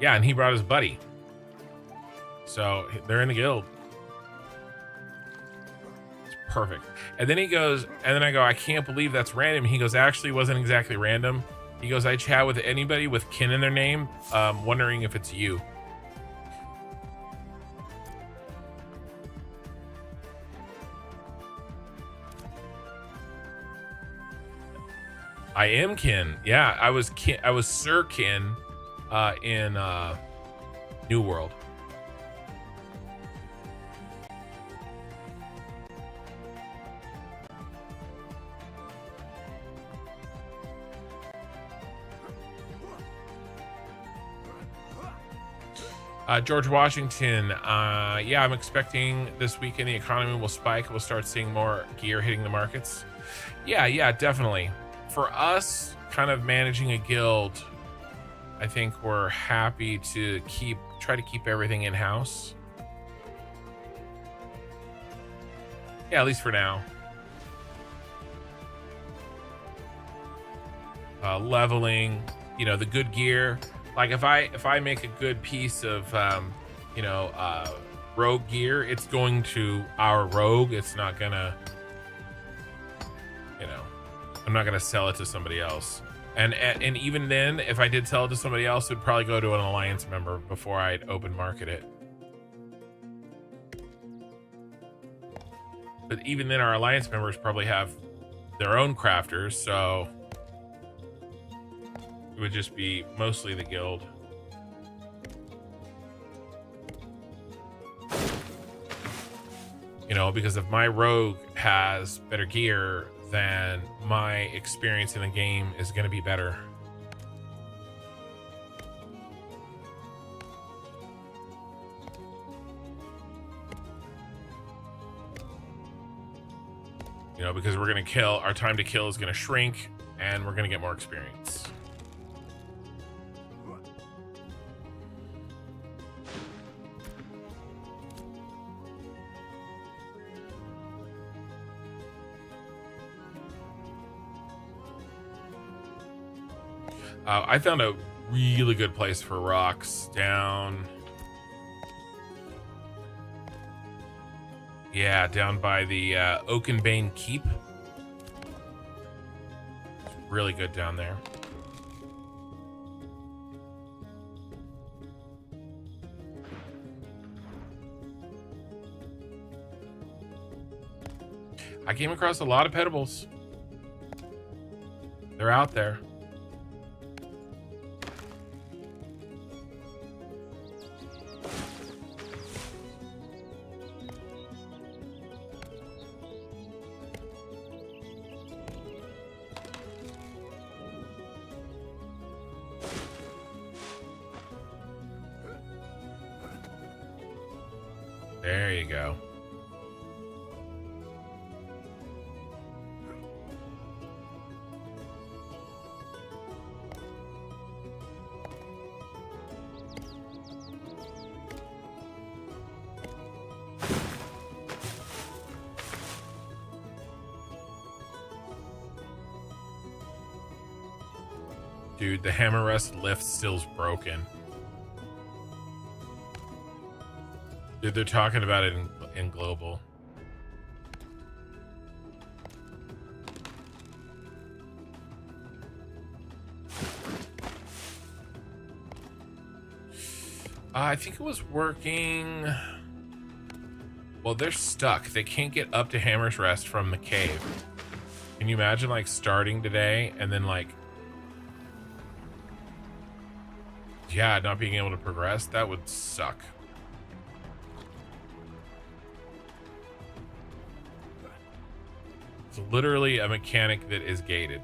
S1: Yeah, and he brought his buddy. So they're in the guild. It's perfect. And then he goes, and then I go, I can't believe that's random. He goes, actually, it wasn't exactly random. He goes, I chat with anybody with kin in their name, wondering if it's you. I am kin. Yeah, I was kin. I was Sir Kin in New World. George Washington, yeah, I'm expecting this weekend the economy will spike. We'll start seeing more gear hitting the markets. Yeah, definitely. For us, kind of managing a guild, I think we're happy to try to keep everything in-house. Yeah, at least for now. Leveling, you know, the good gear. Like if I make a good piece of rogue gear, it's going to our rogue. It's not gonna, you know, I'm not gonna sell it to somebody else. And even then, if I did sell it to somebody else, it would probably go to an alliance member before I'd open market it. But even then, our alliance members probably have their own crafters, so it would just be mostly the guild. You know, because if my rogue has better gear, then my experience in the game is going to be better. You know, because we're going to kill, our time to kill is going to shrink, and we're going to get more experience. I found a really good place for rocks down. Yeah, down by the Oakenbane Keep. It's really good down there. I came across a lot of petables. They're out there. There you go. Dude, the hammer rest lift still's broken. Dude, they're talking about it in global. I think it was working. Well, they're stuck. They can't get up to Hammer's Rest from the cave. Can you imagine, like, starting today and then, like, yeah, not being able to progress? That would suck. It's literally a mechanic that is gated.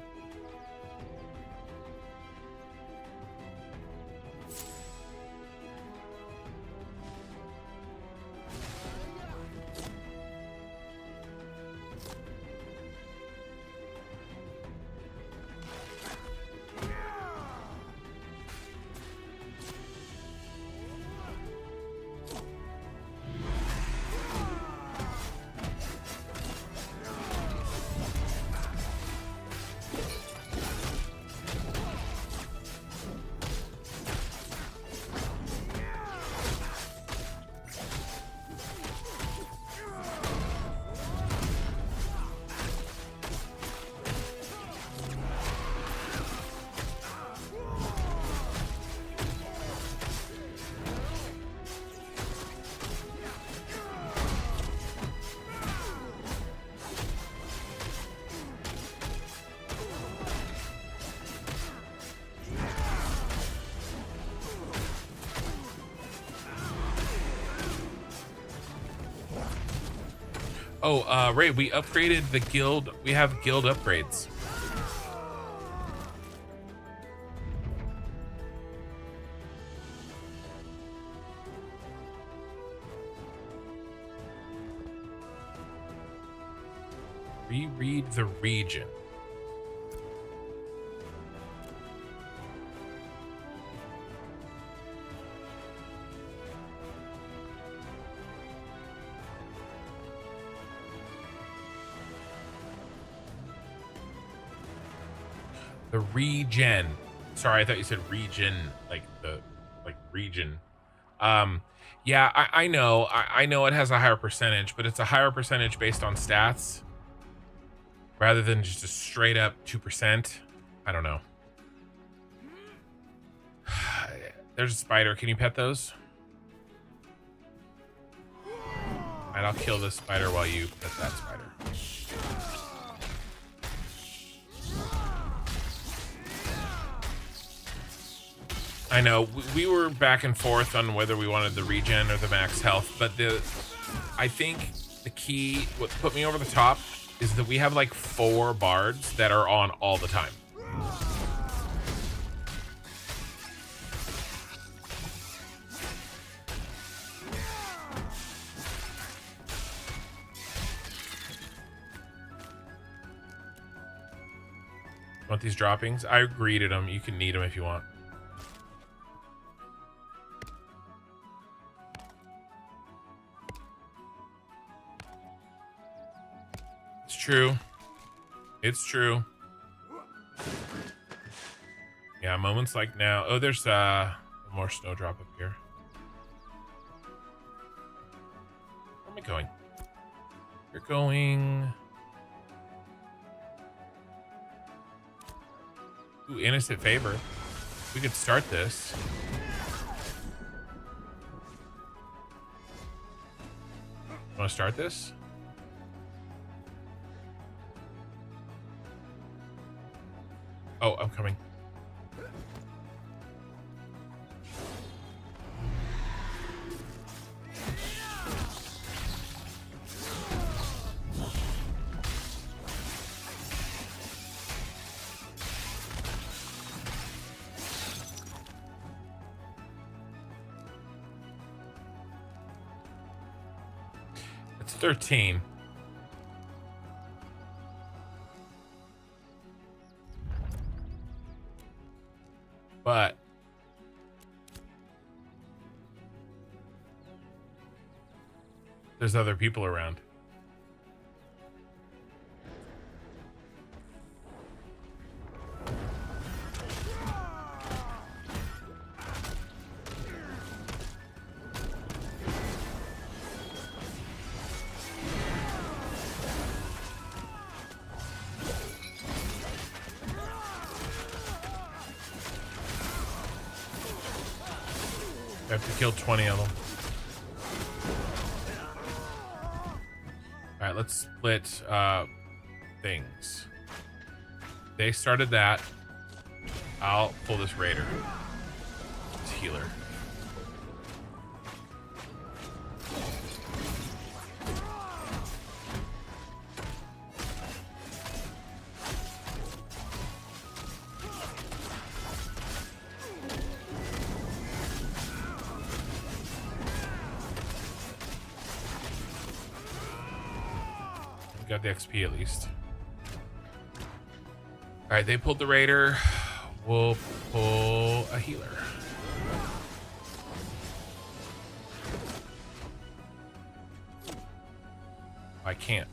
S1: Oh, Ray, we upgraded the guild. We have guild upgrades. Reread the region. The regen. Sorry, I thought you said region, like the region. Yeah, I know. I know it has a higher percentage, but it's a higher percentage based on stats rather than just a straight up 2%. I don't know. There's a spider. Can you pet those? And I'll kill this spider while you pet that spider. I know we were back and forth on whether we wanted the regen or the max health, but I think the key, what put me over the top, is that we have like 4 bards that are on all the time. Want these droppings? I greeted them. You can need them if you want. It's true. It's true. Yeah, moments like now. Oh, there's more snowdrop up here. Where am I going? You're going. Ooh, innocent favor. We could start this. Want to start this? Oh, I'm coming. It's 13. But there's other people around. I have to kill 20 of them. All right, let's split things. They started that. I'll pull this raider. This healer. Got the XP at least. All right, they pulled the raider. We'll pull a healer. I can't.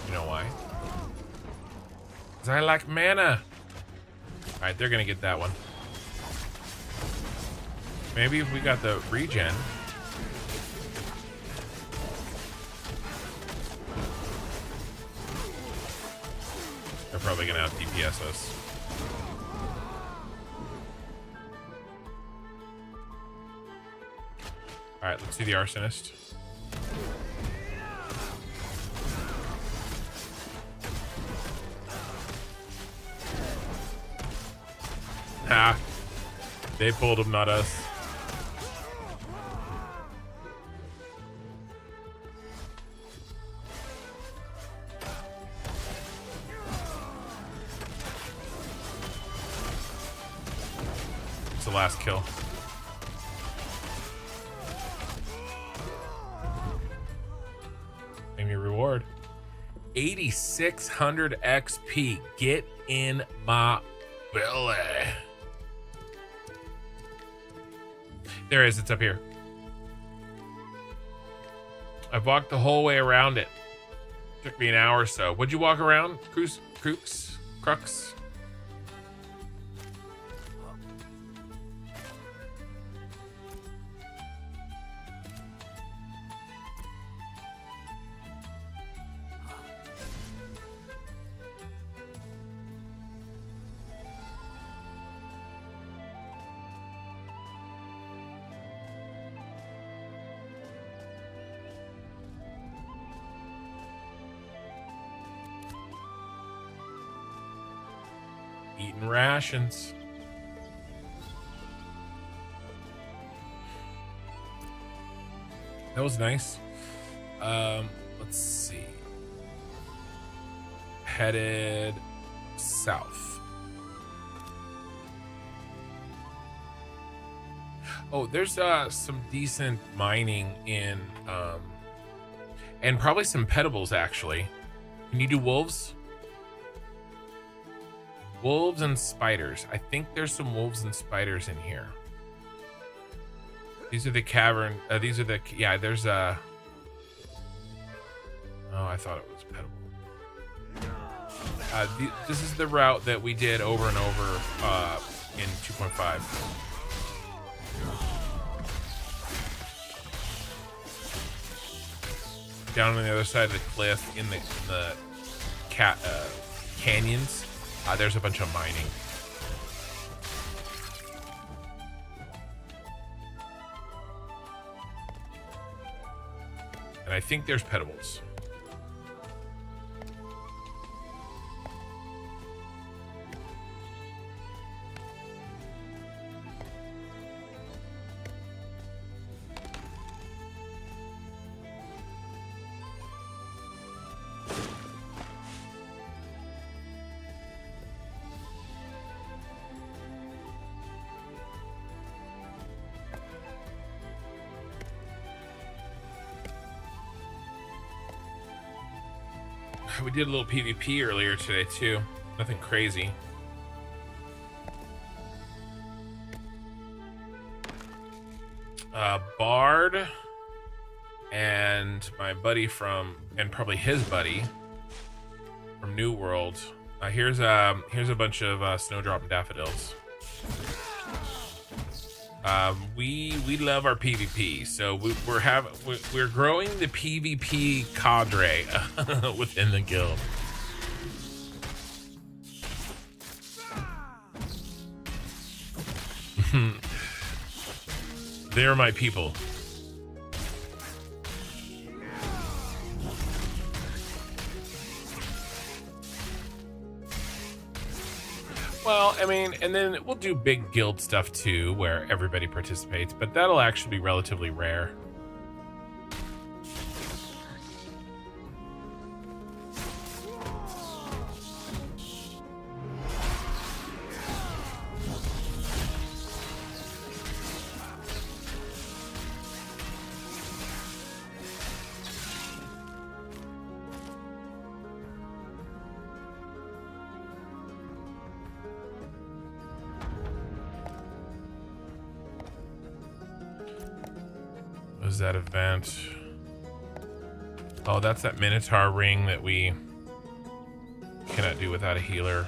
S1: You know why? Because I lack mana. All right, they're gonna get that one. Maybe if we got the regen. They're probably gonna out DPS us. All right, let's see the arsonist. Ha! They pulled him, not us. It's the last kill. Give me a reward. 8,600 XP. Get in my belly. There it is. It's up here. I've walked the whole way around it. Took me an hour or so. Would you walk around? Crux? Eating rations. That was nice. Let's see. Headed south. Oh, there's some decent mining in and probably some petables actually. Can you do wolves? Wolves and spiders. I think there's some wolves and spiders in here. These are the cavern. These are the, yeah, there's a, oh, I thought it was petable. This is the route that we did over and over in 2.5. Down on the other side of the cliff in the canyons. There's a bunch of mining. And I think there's petables. We did a little PvP earlier today too. Nothing crazy. Bard and my buddy from, and probably his buddy from New World. Here's a bunch of snowdrop and daffodils. We love our PvP, so we're growing the PvP cadre within the guild. They're my people. Well, I mean, and then we'll do big guild stuff too, where everybody participates, but that'll actually be relatively rare. Was that event? Oh, that's that Minotaur ring that we cannot do without a healer.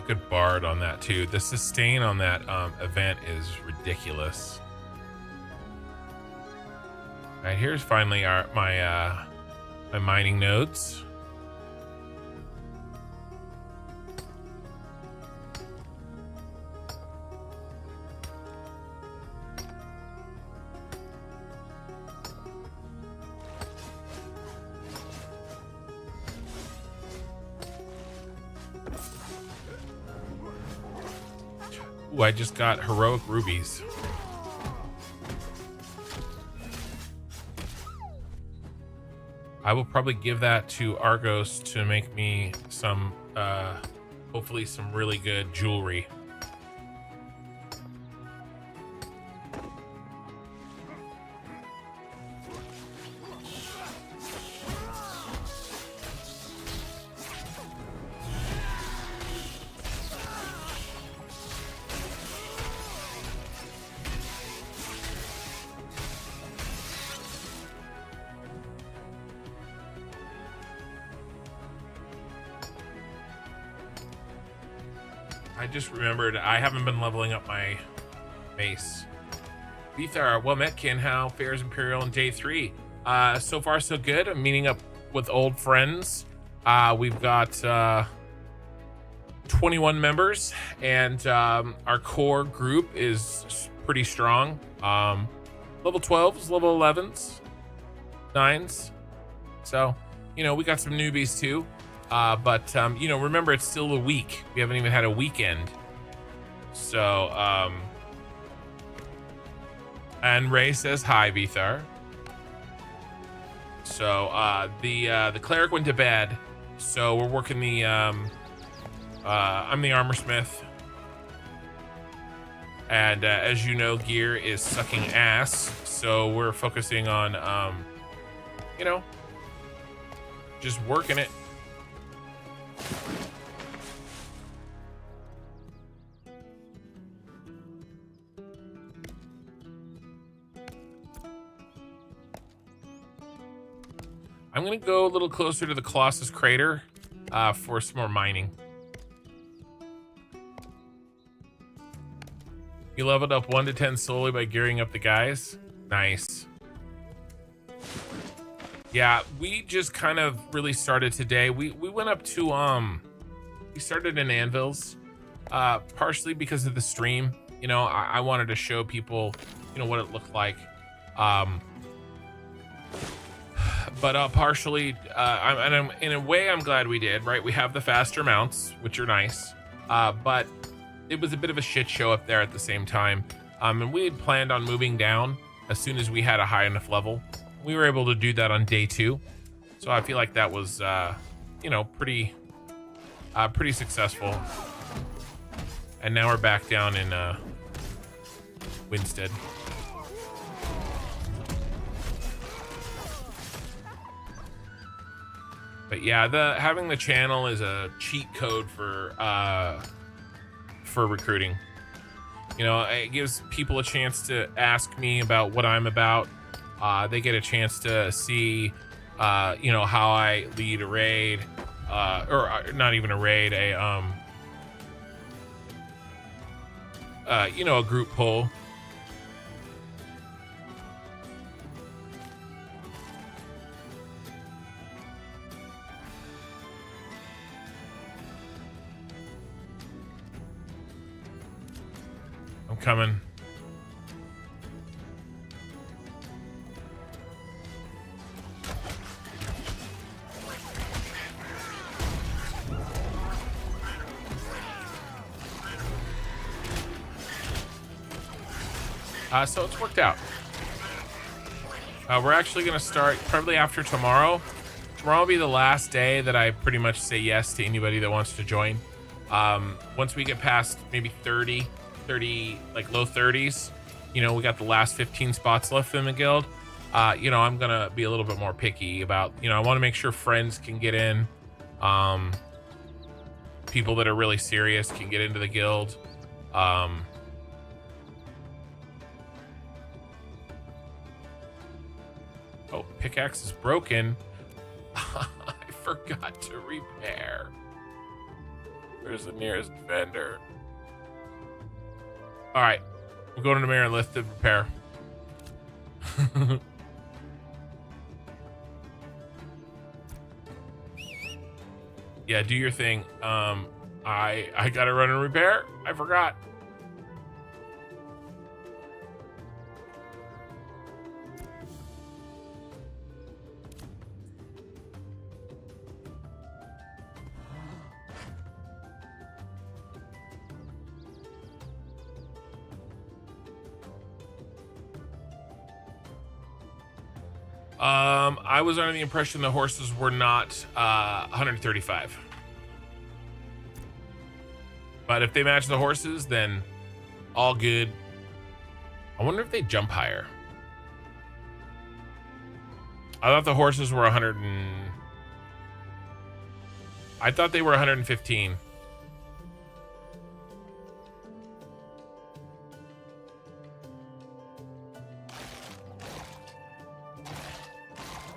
S1: Good bard on that too. The sustain on that event is ridiculous. All right, here's finally my mining nodes. Ooh, I just got heroic rubies. I will probably give that to Argos to make me some, hopefully some really good jewelry. I just remembered I haven't been leveling up my base. Bethar, well met, Kin. How fares Imperial in day 3? So far so good. I'm meeting up with old friends. We've got 21 members, and our core group is pretty strong. Level 12s, level 11s, 9s. So, you know, we got some newbies too. But you know, remember, it's still a week. We haven't even had a weekend. So, and Ray says hi, Bethar. So, the cleric went to bed. So we're working the, I'm the armor smith. And, as you know, gear is sucking ass. So we're focusing on, you know, just working it. I'm gonna go a little closer to the Colossus crater for some more mining. You leveled up 1 to 10 slowly by gearing up the guys. Nice. Yeah, we just kind of really started today. We went up to we started in anvils, partially because of the stream. You know, I wanted to show people, you know, what it looked like. But partially, I'm in a way I'm glad we did. Right, we have the faster mounts, which are nice, but it was a bit of a shit show up there at the same time. And we had planned on moving down as soon as we had a high enough level. We were able to do that on day 2, so I feel like that was, you know, pretty successful. And now we're back down in Winstead. But yeah, having the channel is a cheat code for recruiting. You know, it gives people a chance to ask me about what I'm about. They get a chance to see, you know, how I lead a raid, or not even a raid, you know, a group poll. I'm coming. So it's worked out. We're actually going to start probably after tomorrow. Tomorrow will be the last day that I pretty much say yes to anybody that wants to join. Once we get past maybe 30, like low 30s, you know, we got the last 15 spots left in the guild. You know, I'm going to be a little bit more picky about, you know, I want to make sure friends can get in. People that are really serious can get into the guild. Oh, pickaxe is broken. I forgot to repair. Where's the nearest vendor? All right, we'll go to the mirror and lift the repair. Yeah, do your thing. I gotta run and repair. I forgot. I was under the impression the horses were not 135. But if they match the horses, then all good. I wonder if they jump higher. I thought the horses were 100 and... I thought they were 115.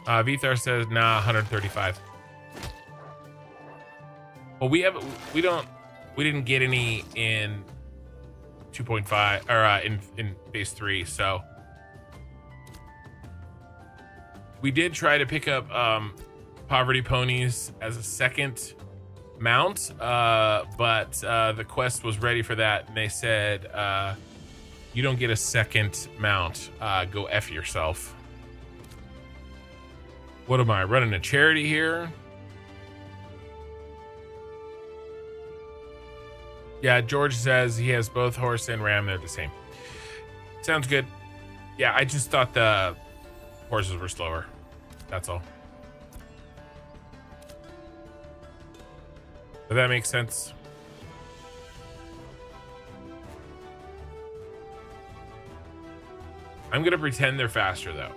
S1: Vithar says, nah, 135. Well, we didn't get any in 2.5 or in phase 3, so we did try to pick up poverty ponies as a second mount, but the quest was ready for that, and they said you don't get a second mount. Go F yourself. What am I, running a charity here? Yeah, George says he has both horse and ram. They're the same. Sounds good. Yeah, I just thought the horses were slower. That's all. But that makes sense. I'm gonna pretend they're faster though.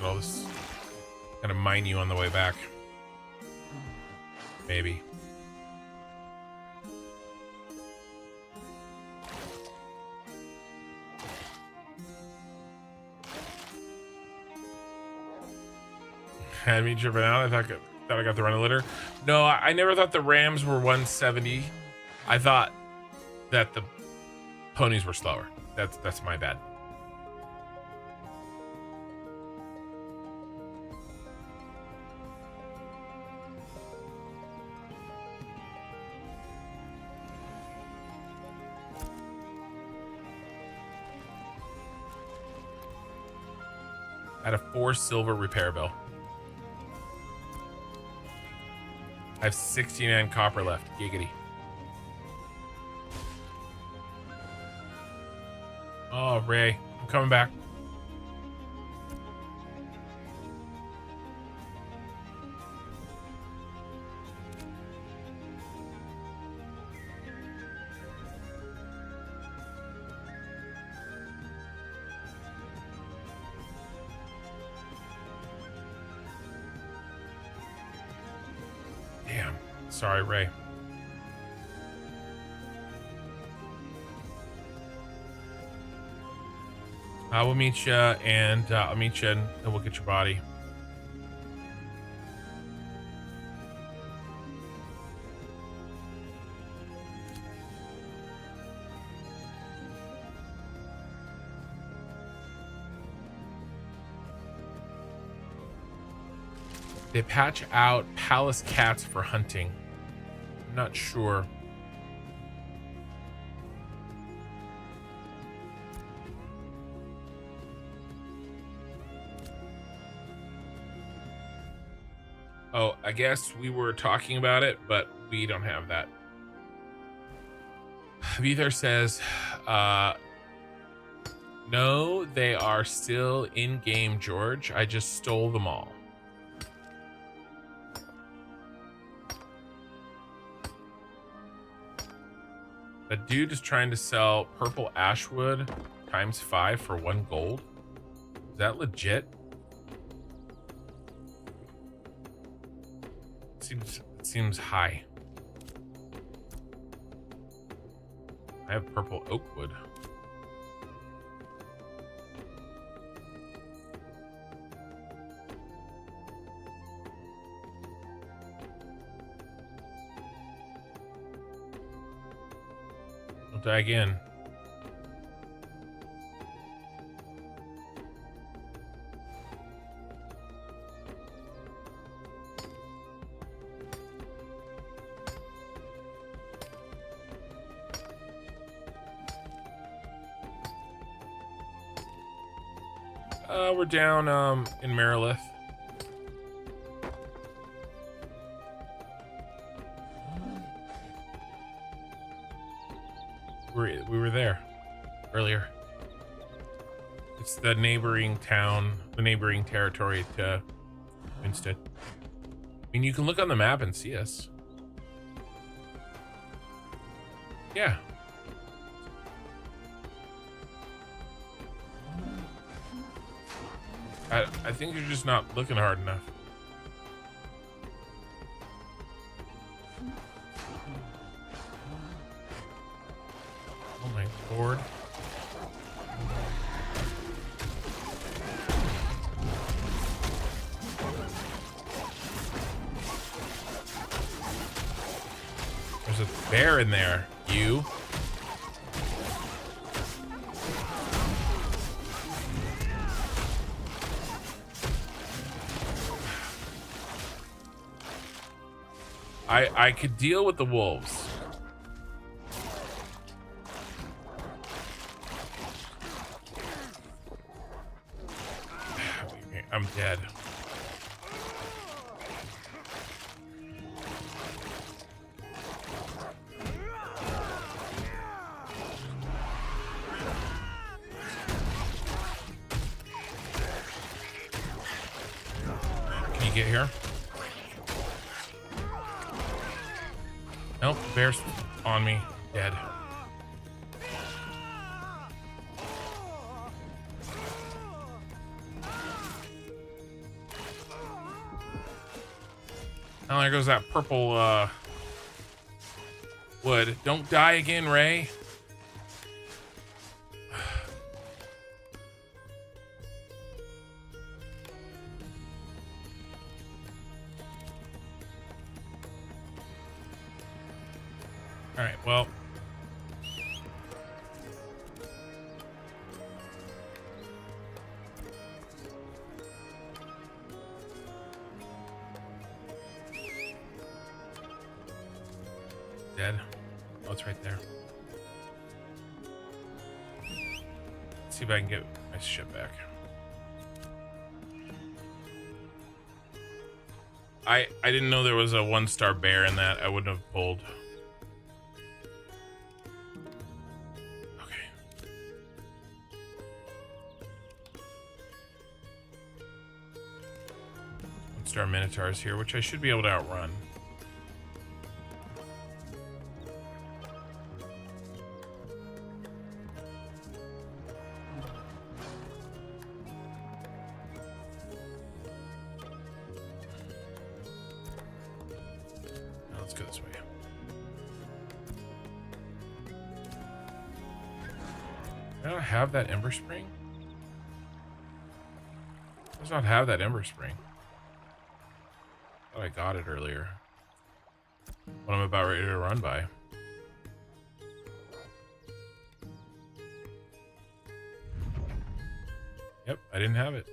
S1: All this gonna mine you on the way back. Maybe. Had me tripping out. I thought I got the run a litter. No, I never thought the Rams were 170. I thought that the ponies were slower. That's my bad. I had a 4 silver repair bill. I have 69 copper left. Giggity. Oh, Ray, I'm coming back. Damn. Sorry, Ray. I will meet you, and I'll meet you, and we'll get your body. They patch out palace cats for hunting. I'm not sure. Oh, I guess we were talking about it, but we don't have that. Vither says, no, they are still in game, George. I just stole them all. A dude is trying to sell purple ashwood ×5 for 1 gold. Is that legit? It seems high. I have purple oak wood. I'll dig in. We're down in Marilith. We were there earlier. It's the neighboring town, the neighboring territory to Winstead. I mean, you can look on the map and see us. Yeah. I think you're just not looking hard enough. Oh my lord. There's a bear in there, you. I could deal with the wolves. I'm dead. Can you get here? Nope, bear's on me. Dead. Oh, there goes that purple wood. Don't die again, Ray. All right, well. Dead. Oh, it's right there. Let's see if I can get my shit back. I didn't know there was a 1-star bear in that. I wouldn't have pulled. 2-star Minotaurs here, which I should be able to outrun. Now let's go this way. I don't have that Ember Spring? Does not have that Ember Spring. I thought I got it earlier. What I'm about ready to run by. Yep, I didn't have it.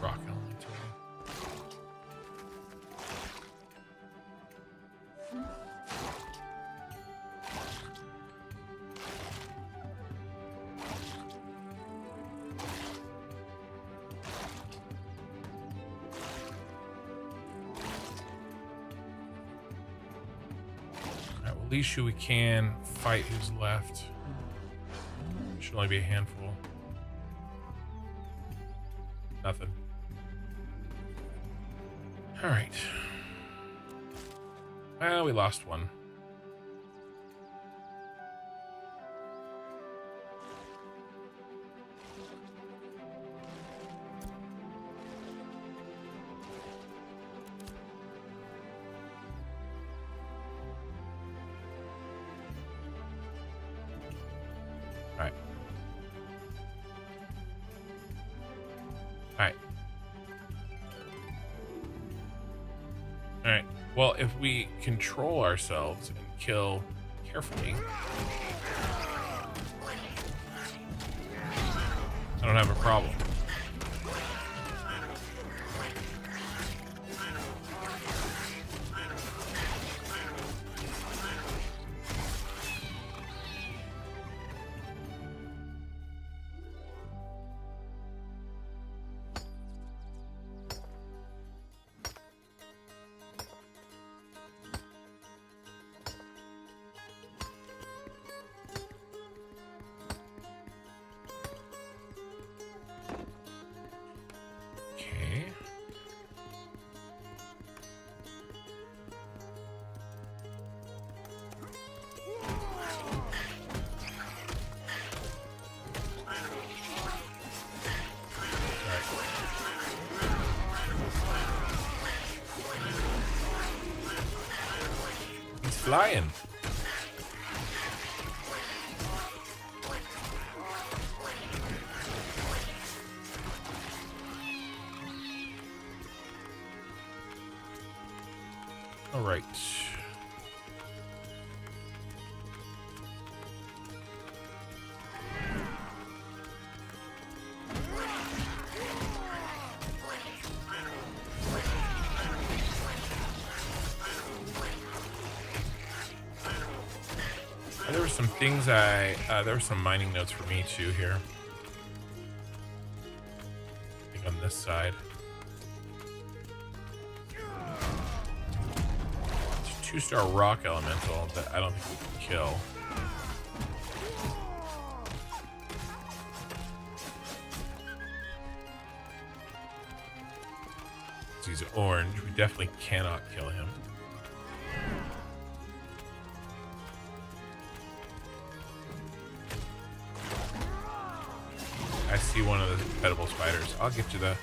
S1: Rock elemental. Alright, well, at least we can fight who's left. Should only be a handful. Nothing. All right. Well, we lost one. All right. All right. All right. Well, if we control ourselves and kill carefully, I don't have a problem. Okay. He's flying. All right. There were some things there were some mining notes for me too here. I think on this side. It's a 2-star rock elemental that I don't think we can kill. He's orange. We definitely cannot kill him. I see one of the edible spiders. I'll get you there.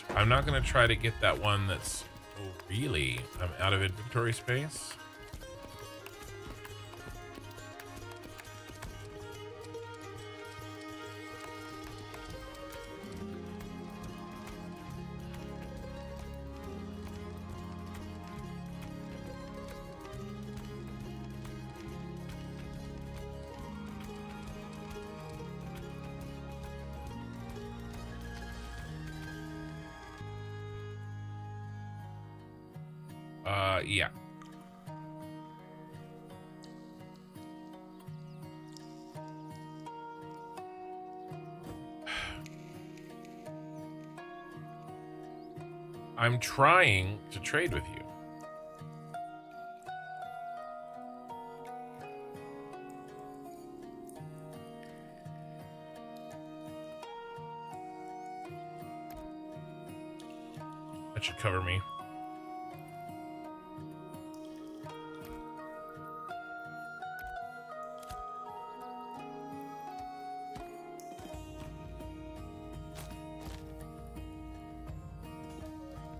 S1: I'm not gonna try to get that one that's, oh really? I'm out of inventory space. Yeah. I'm trying to trade with you. That should cover me.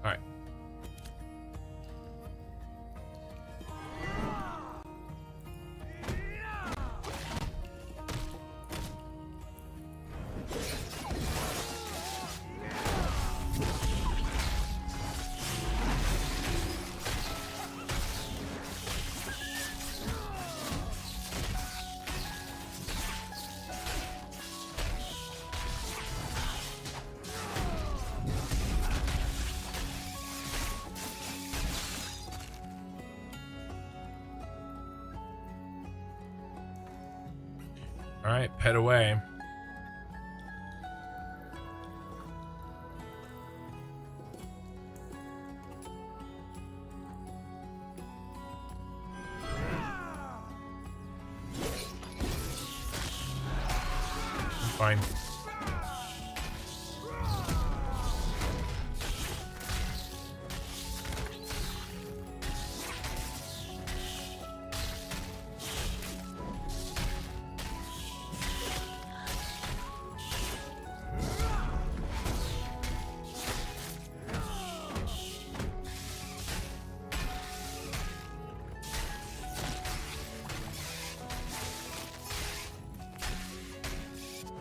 S1: All right. All right, pet away. I'm fine.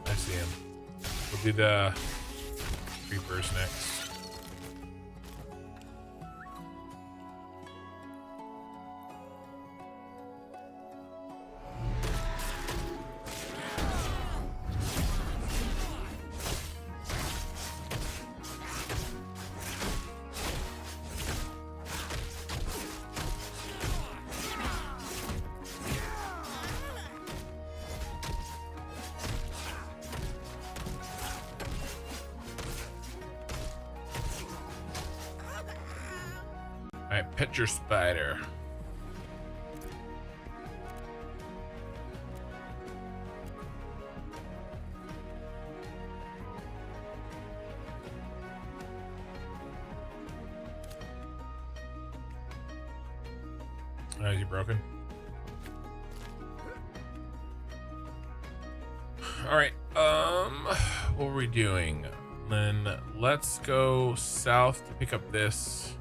S1: I see him. We'll do the creepers next. Alright, pet your spider. Oh, is he broken? Alright, what were we doing? Then let's go south to pick up this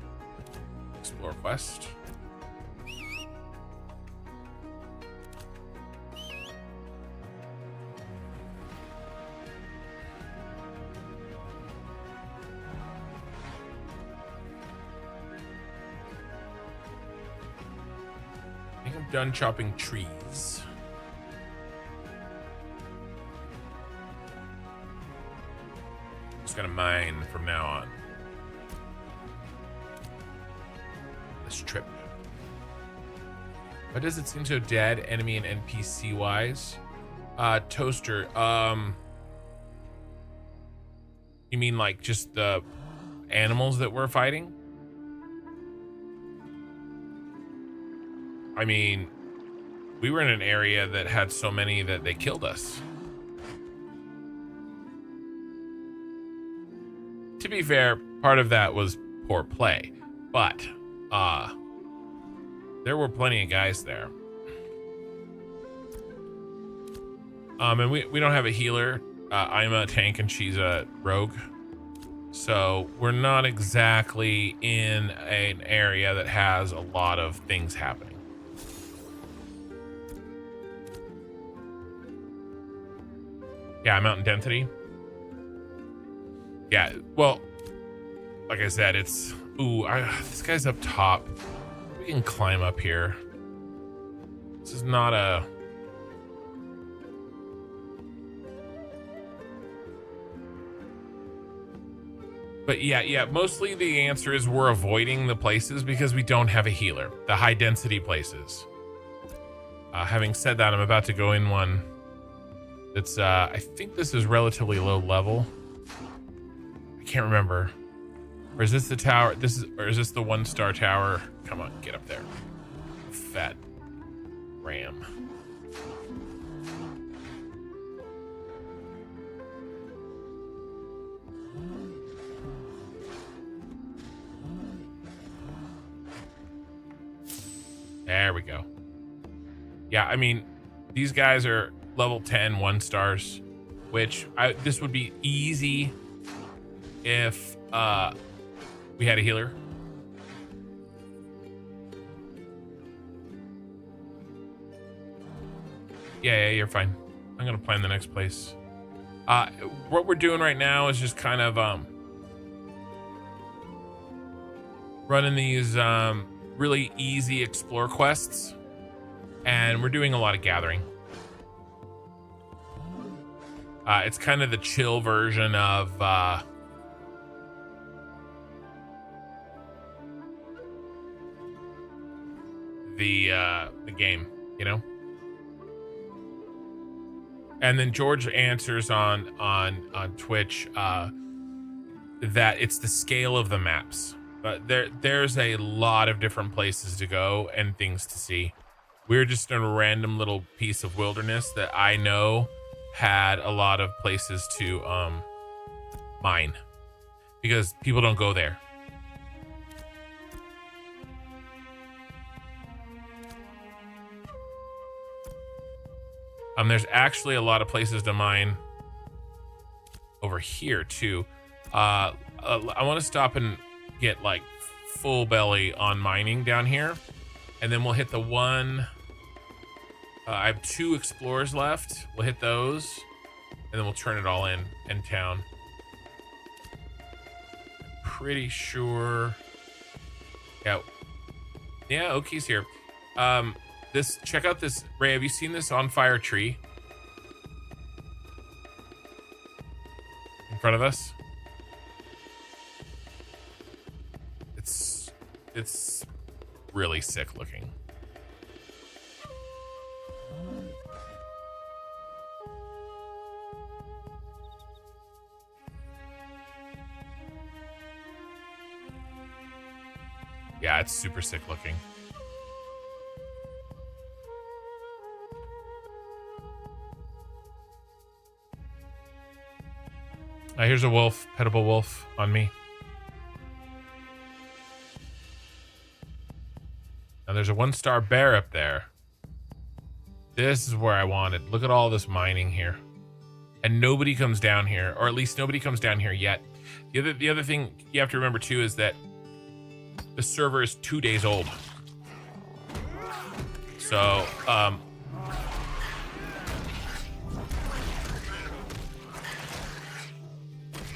S1: explore quest. I think I'm done chopping trees. Just gonna mine from now on. This trip. Why does it seem so dead, enemy and NPC wise? Toaster, you mean like just the animals that we're fighting? I mean, we were in an area that had so many that they killed us. To be fair, part of that was poor play, but there were plenty of guys there. And we don't have a healer. I'm a tank and she's a rogue. So we're not exactly in an area that has a lot of things happening. Yeah, I'm out in density. Yeah, well, like I said, it's... Ooh, this guy's up top. We can climb up here. This is not a... But yeah, mostly the answer is we're avoiding the places because we don't have a healer. The high density places. Having said that, I'm about to go in one that's, I think this is relatively low level. I can't remember. Or is this the tower? Or is this the 1-star tower? Come on, get up there. Fat ram. There we go. Yeah, I mean, these guys are level 10 1-stars, which this would be easy if we had a healer. Yeah, you're fine. I'm gonna plan the next place. What we're doing right now is just kind of running these really easy explore quests, and we're doing a lot of gathering. It's kind of the chill version of the game, you know. And then George answers on Twitch that it's the scale of the maps. There's a lot of different places to go and things to see. We're just in a random little piece of wilderness that I know had a lot of places to mine because people don't go there. There's actually a lot of places to mine over here too. I want to stop and get like full belly on mining down here, and then we'll hit the one. I have 2 explorers left. We'll hit those, and then we'll turn it all in town. Pretty sure. Yeah. Oki's here. Check out this. Ray, have you seen this on fire tree in front of us? It's really sick looking. Yeah, it's super sick looking. Here's a wolf, petable wolf on me. Now there's a 1-star bear up there. This is where I wanted. Look at all this mining here. And nobody comes down here, or at least nobody comes down here yet. The other thing you have to remember too is that the server is 2 days old. So,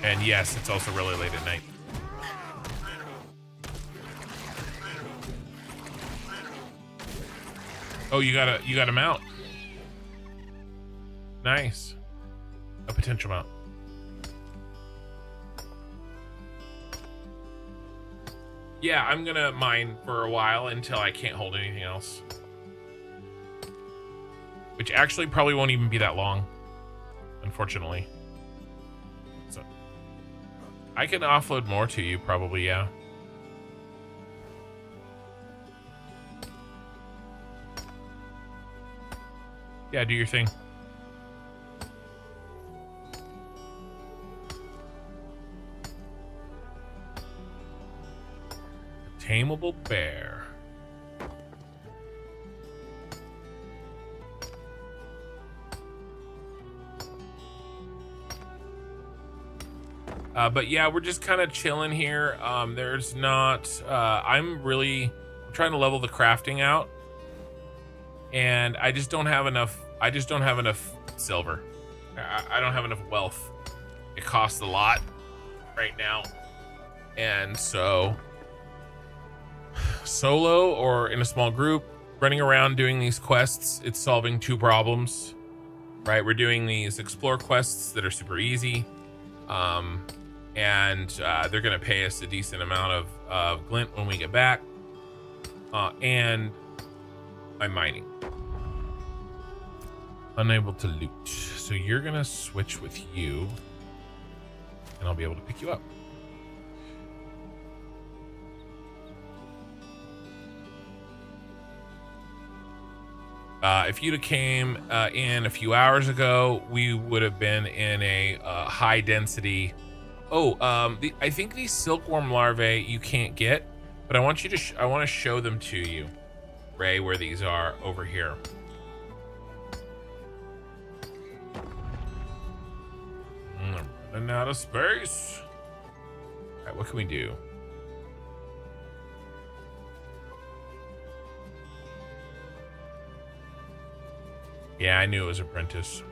S1: and yes, it's also really late at night. Oh, you got a mount. Nice. A potential mount. Yeah, I'm gonna mine for a while until I can't hold anything else. Which actually probably won't even be that long, unfortunately. So I can offload more to you, probably, yeah. Yeah, do your thing. A tameable bear. But yeah, we're just kind of chilling here. There's not, I'm trying to level the crafting out, and I just don't have enough. I just don't have enough silver. I don't have enough wealth. It costs a lot right now. And so solo or in a small group, running around doing these quests, it's solving two problems, right? We're doing these explore quests that are super easy. And they're going to pay us a decent amount of glint when we get back. And I'm mining. Unable to loot. So you're going to switch with you, and I'll be able to pick you up. If you'd have came in a few hours ago, we would have been in a high density. I think these silkworm larvae you can't get, but I want you to. I want to show them to you, Ray, where these are over here. I'm running out of space. All right, what can we do? Yeah, I knew it was Apprentice.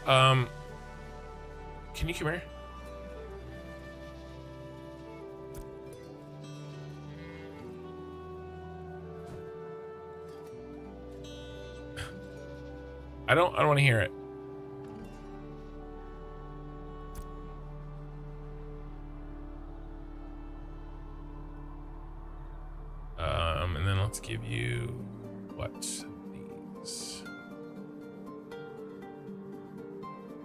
S1: Can you come here? I don't want to hear it. And then let's give you what?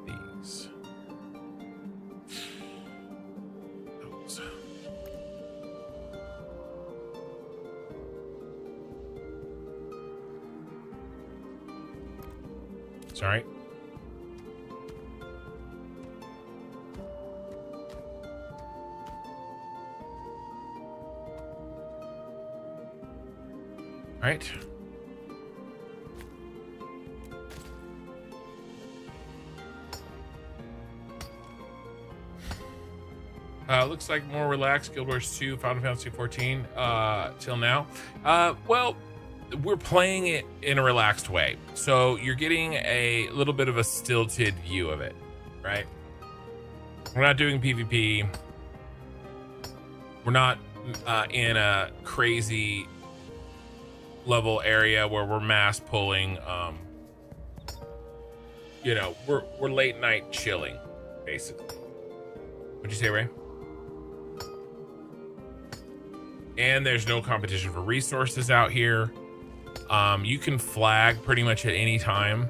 S1: These. Those. Sorry. All right. Looks like more relaxed Guild Wars 2, Final Fantasy 14 till now. Well, we're playing it in a relaxed way, so you're getting a little bit of a stilted view of it, right? We're not doing PvP. We're not in a crazy level area where we're mass pulling. You know, we're late night chilling, basically. What'd you say, Ray? And there's no competition for resources out here. You can flag pretty much at any time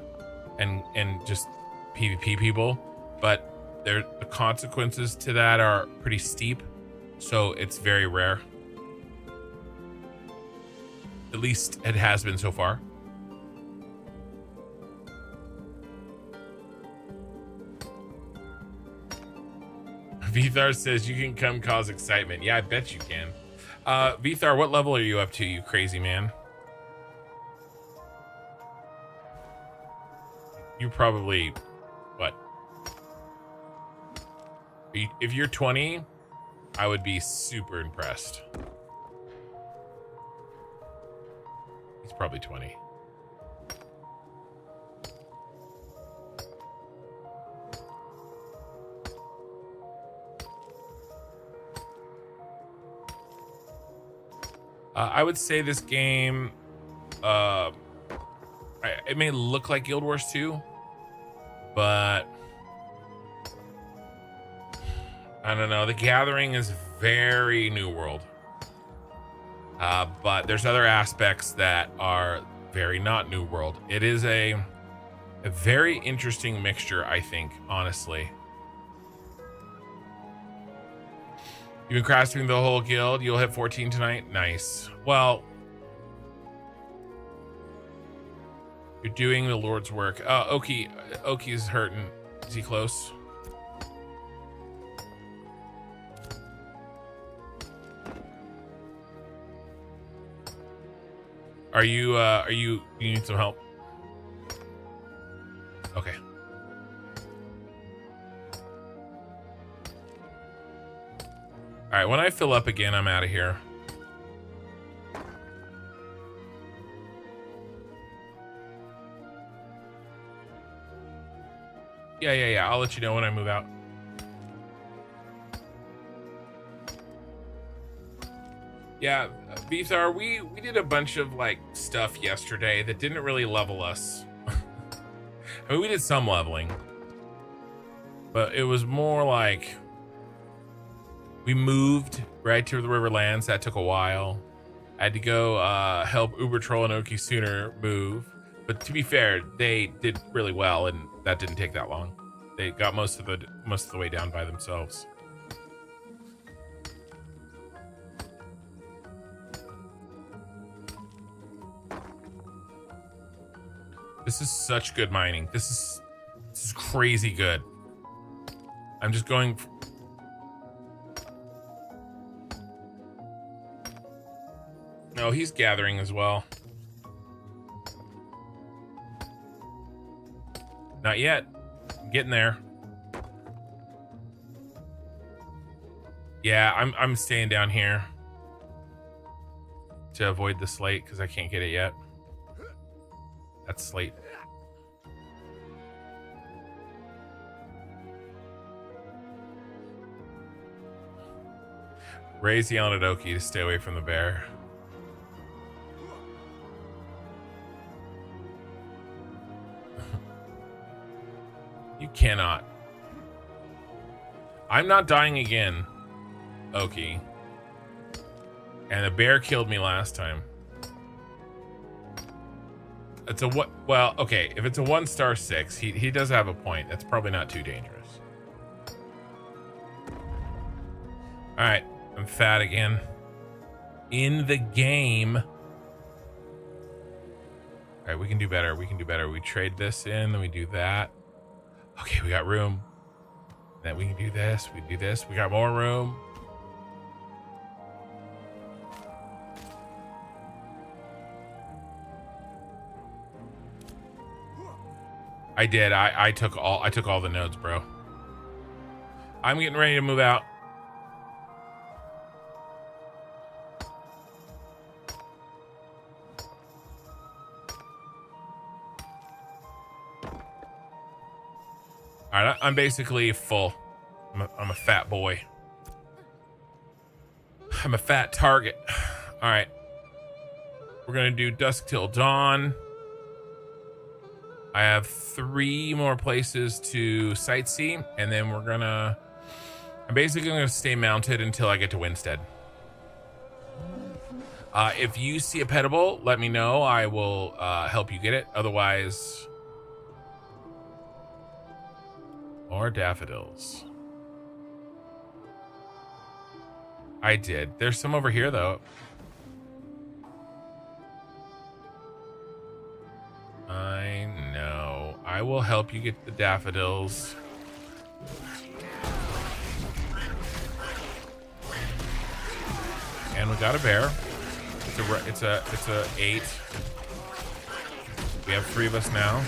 S1: and just PvP people, but the consequences to that are pretty steep, so it's very rare. At least it has been so far. Vithar says you can come cause excitement. Yeah, I bet you can. Vithar, what level are you up to, you crazy man? You probably, what? If you're 20, I would be super impressed. He's probably 20. I would say this game, it may look like Guild Wars 2, but I don't know. The Gathering is very New World, but there's other aspects that are very not New World. It is a very interesting mixture, I think, honestly. You've been crafting the whole guild. You'll hit 14 tonight. Nice. Well, you're doing the Lord's work. Oki's hurting. Is he close? You need some help? right, when I fill up again, I'm out of here. Yeah. I'll let you know when I move out. Yeah, Vithar, we did a bunch of like stuff yesterday that didn't really level us. I mean, we did some leveling, but it was more like we moved right to the Riverlands. That took a while. I had to go help Uber Troll and Oki Sooner move. But to be fair, they did really well, and that didn't take that long. They got most of the way down by themselves. This is such good mining. This is crazy good. I'm just going. No, he's gathering as well. Not yet. I'm getting there. Yeah, I'm staying down here to avoid the slate because I can't get it yet. That's slate. Raise the Onadoki to stay away from the bear. You cannot. I'm not dying again, Oki. And the bear killed me last time. It's a what? Well, okay. If it's a 1-star 6, he does have a point. That's probably not too dangerous. All right, I'm fat again. In the game. All right, we can do better. We can do better. We trade this in, then we do that. Okay, we got room. Then we can do this. We do this. We got more room. I did. I took all the nodes, bro. I'm getting ready to move out. All right, I'm basically full. I'm a fat boy. I'm a fat target. All right. We're going to do dusk till dawn. I have 3 more places to sightsee, and then I'm basically going to stay mounted until I get to Winstead. If you see a petable, let me know. I will help you get it. Otherwise, more daffodils. I did. There's some over here, though. I know. I will help you get the daffodils. And we got a bear. It's a 8. We have 3 of us now.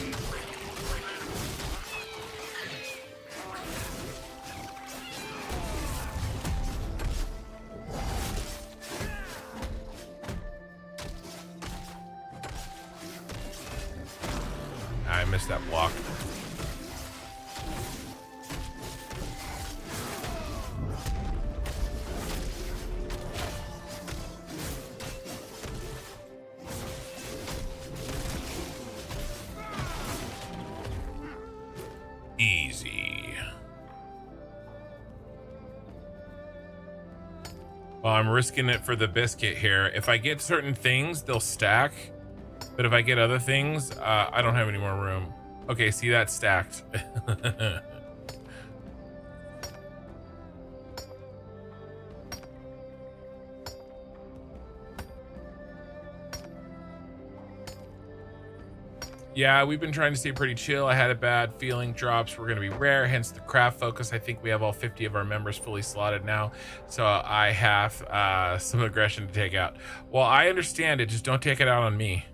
S1: I missed that block. Easy. Well, I'm risking it for the biscuit here. If I get certain things, they'll stack. But if I get other things, I don't have any more room. Okay, see, that's stacked. Yeah, we've been trying to stay pretty chill. I had a bad feeling drops were going to be rare, hence the craft focus. I think we have all 50 of our members fully slotted now, so I have some aggression to take out. Well, I understand it, just don't take it out on me.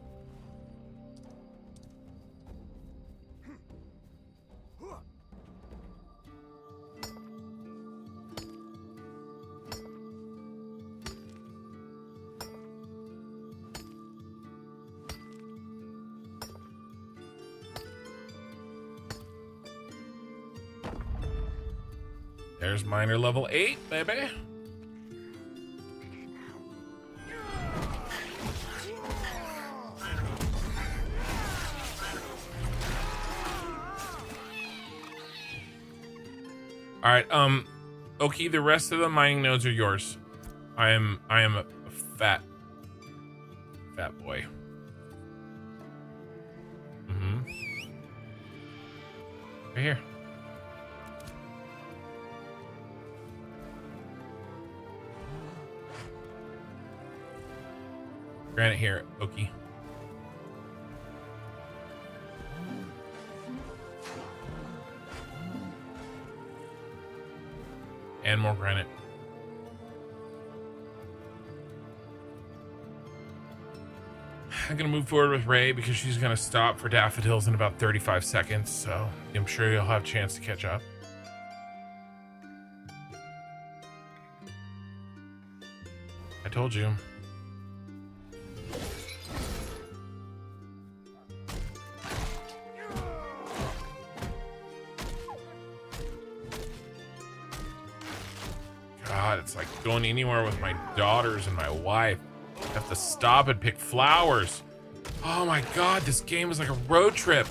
S1: There's miner level 8, baby. All right, Oki, the rest of the mining nodes are yours. I am a fat boy. Right here. Granite here, Oki. And more granite. I'm gonna move forward with Ray because she's gonna stop for daffodils in about 35 seconds, so I'm sure you'll have a chance to catch up. I told you. God, it's like going anywhere with my daughters and my wife. I have to stop and pick flowers. Oh my God, this game is like a road trip.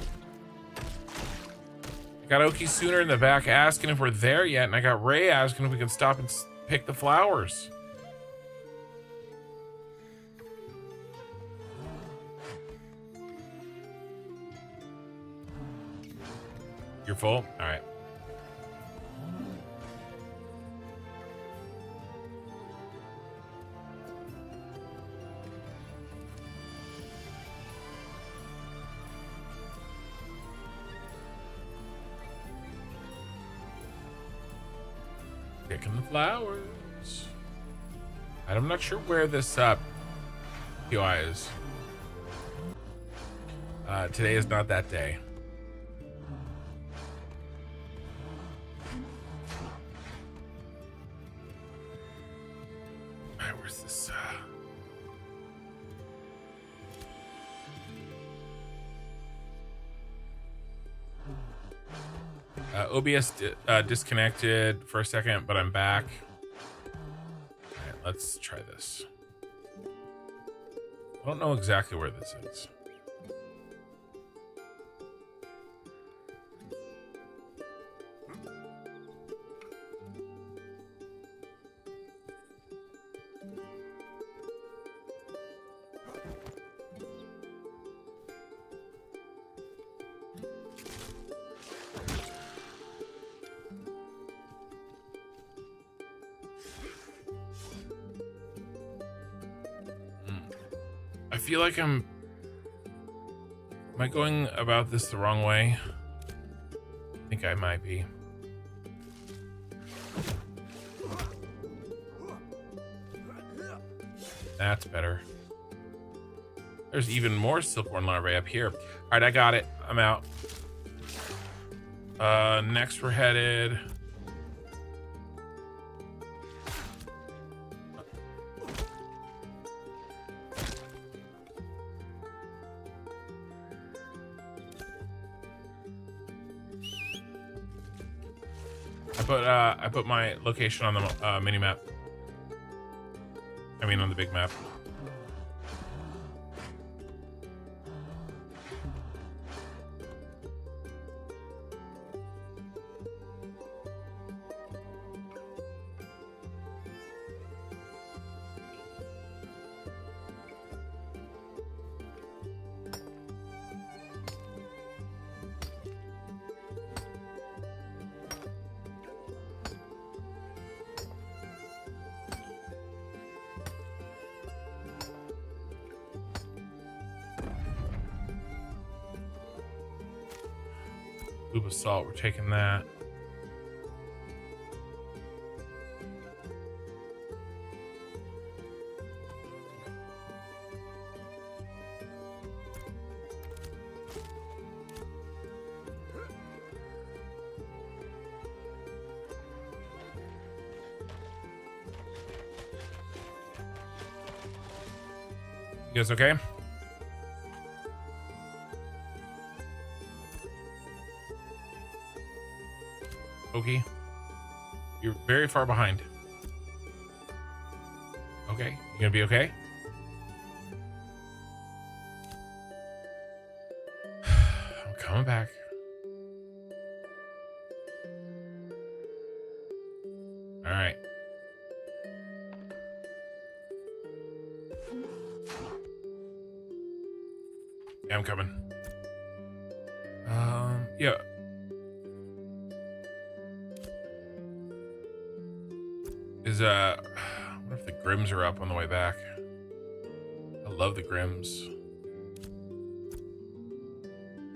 S1: I got Oki Sooner in the back asking if we're there yet, and I got Ray asking if we can stop and pick the flowers. You're full? All right. Picking the flowers. I'm not sure where this POI is. Today is not that day. Alright, where's this? OBS disconnected for a second, but I'm back. All right, let's try this. I don't know exactly where this is. I feel like am I going about this the wrong way? I think I might be. That's better. There's even more silkworm larvae up here. All right, I got it. I'm out. Next we're headed. I put my location on the mini map. I mean, on the big map. Cube of salt, we're taking that. You guys okay? Okay. You're very far behind. Okay, you gonna be okay? I'm coming back. All right. Yeah, I'm coming. Yeah. What if the Grims are up on the way back? I love the Grims.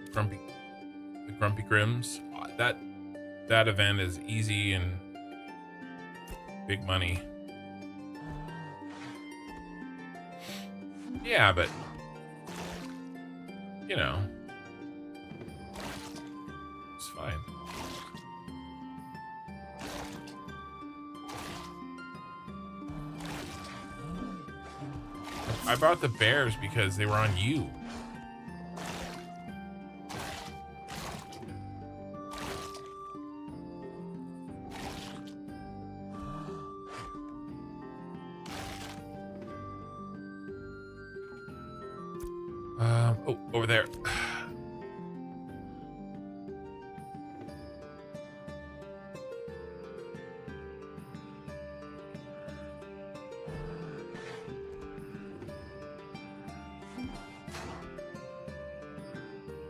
S1: The Grumpy Grims. That event is easy and big money. Yeah, but you know, it's fine. I bought the bears because they were on you. Oh, over there.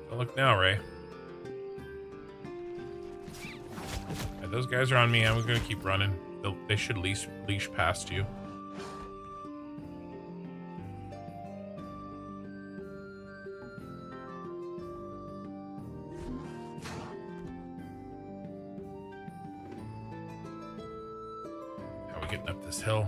S1: Don't look now, Ray. Yeah, those guys are on me. I'm gonna keep running. They should leash past you. How are we getting up this hill?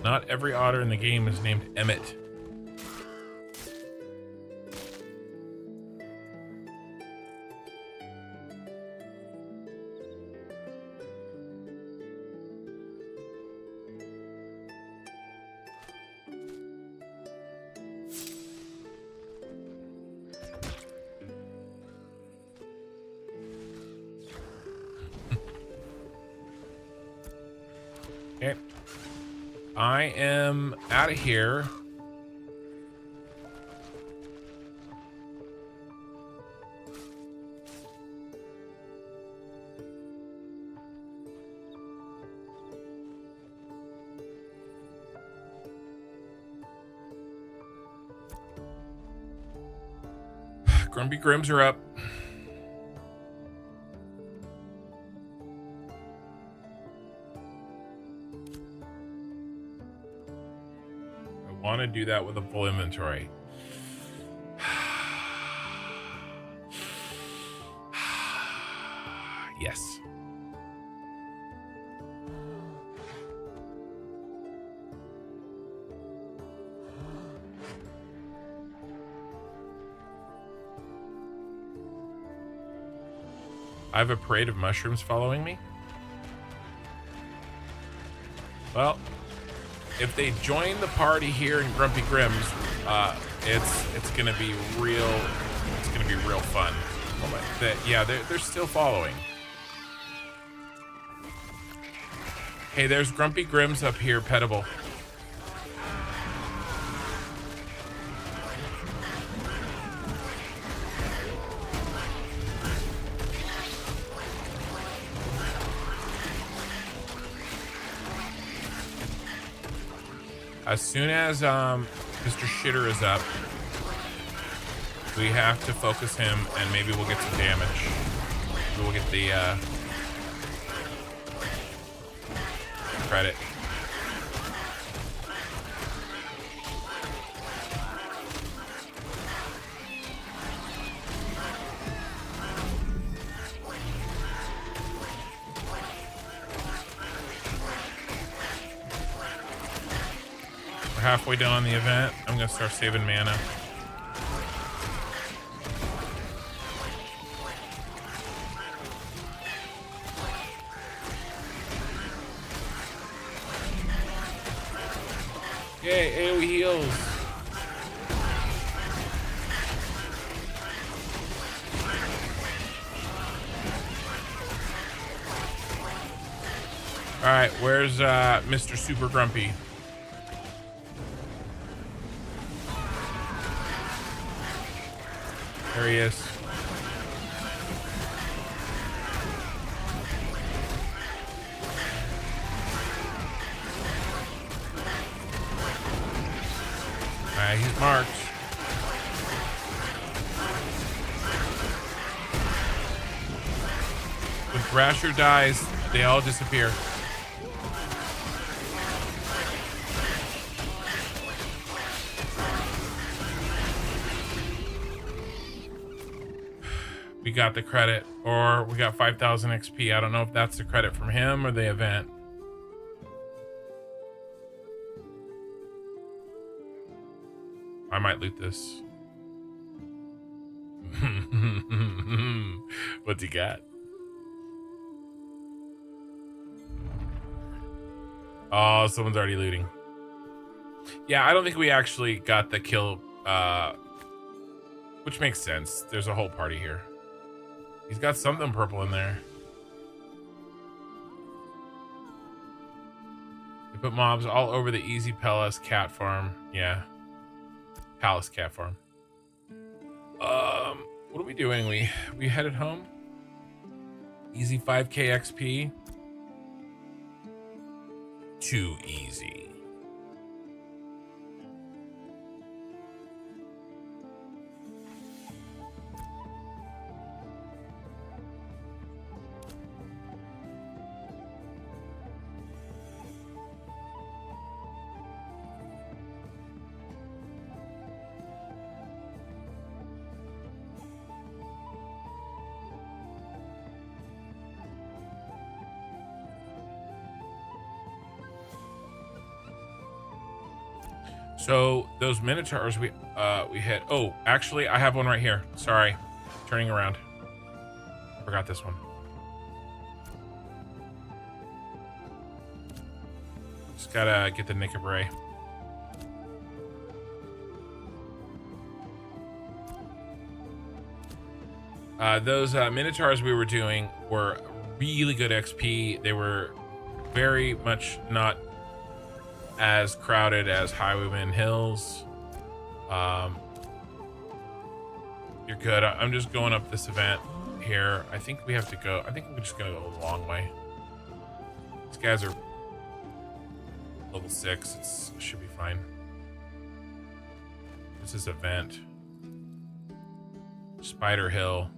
S1: Not every otter in the game is named Emmett. Okay. I am out of here. Grumpy Grims are up. Want to do that with a full inventory. Yes. I have a parade of mushrooms following me. Well, if they join the party here in Grumpy Grims, it's gonna be real. It's gonna be real fun. Yeah, they're still following. Hey, there's Grumpy Grims up here, Petable. As soon as Mr. Shitter is up, we have to focus him, and maybe we'll get some damage. We'll get the credit. We're halfway done the event. I'm gonna start saving mana. Okay, AoE heals. All right, where's Mr. Super Grumpy? There he is. All right, he's marked. When Thrasher dies, they all disappear. We got the credit, or we got 5,000 XP. I don't know if that's the credit from him or the event. I might loot this. What's he got? Oh, someone's already looting. Yeah, I don't think we actually got the kill, which makes sense. There's a whole party here. He's got something purple in there. They put mobs all over the Easy Palace cat farm. Yeah. Palace cat farm. What are we doing? We headed home? Easy 5k XP. Too easy. So those minotaurs we hit. Oh, actually, I have one right here. Sorry, turning around. Forgot this one. Just gotta get the Nickabray. Those minotaurs we were doing were really good XP. They were very much not as crowded as Highwayman Hills. You're good. I'm just going up this event here. I think we have to go. I think we're just gonna go a long way. These guys are level 6. It should be fine. This is event. Spider Hill.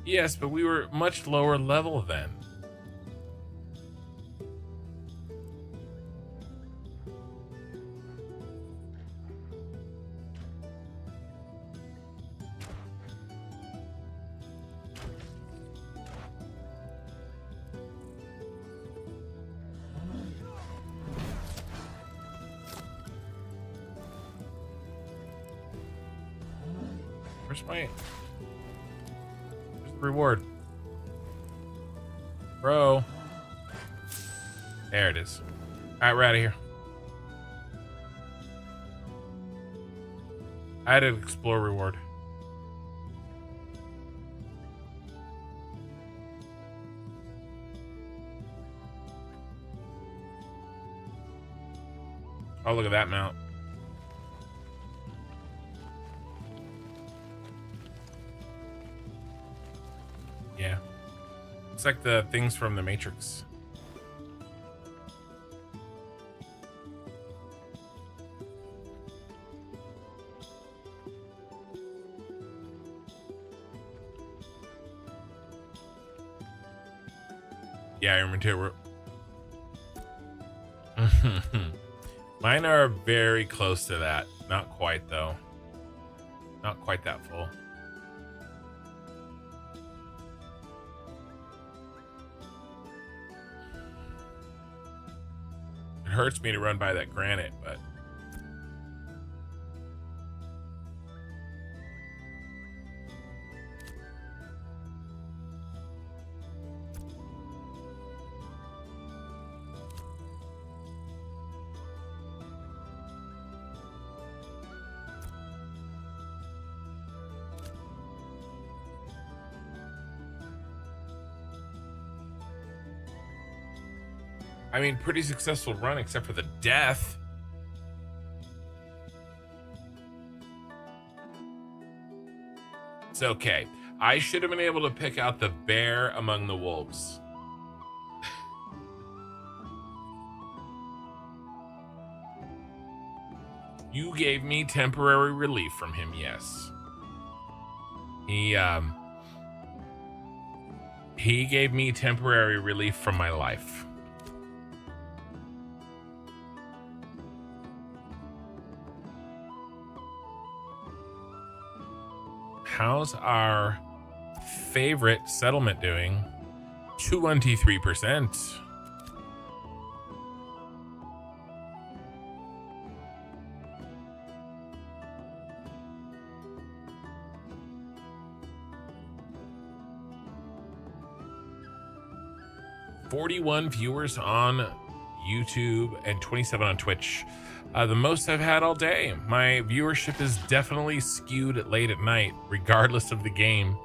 S1: Yes, but we were much lower level then. Where's the reward? Bro. There it is. Alright, we're out of here. I had an explore reward. Oh, look at that mount. Yeah. Looks like the things from the Matrix. Yeah, I remember too. Mine are very close to that. Not quite, though. Not quite that full. It hurts me to run by that granite, but I mean, pretty successful run except for the death. It's okay. I should have been able to pick out the bear among the wolves. You gave me temporary relief from him, yes. He gave me temporary relief from my life. How's our favorite settlement doing? 23%. "41 viewers on YouTube and 27 on Twitch. The most I've had all day. My viewership is definitely skewed late at night, regardless of the game.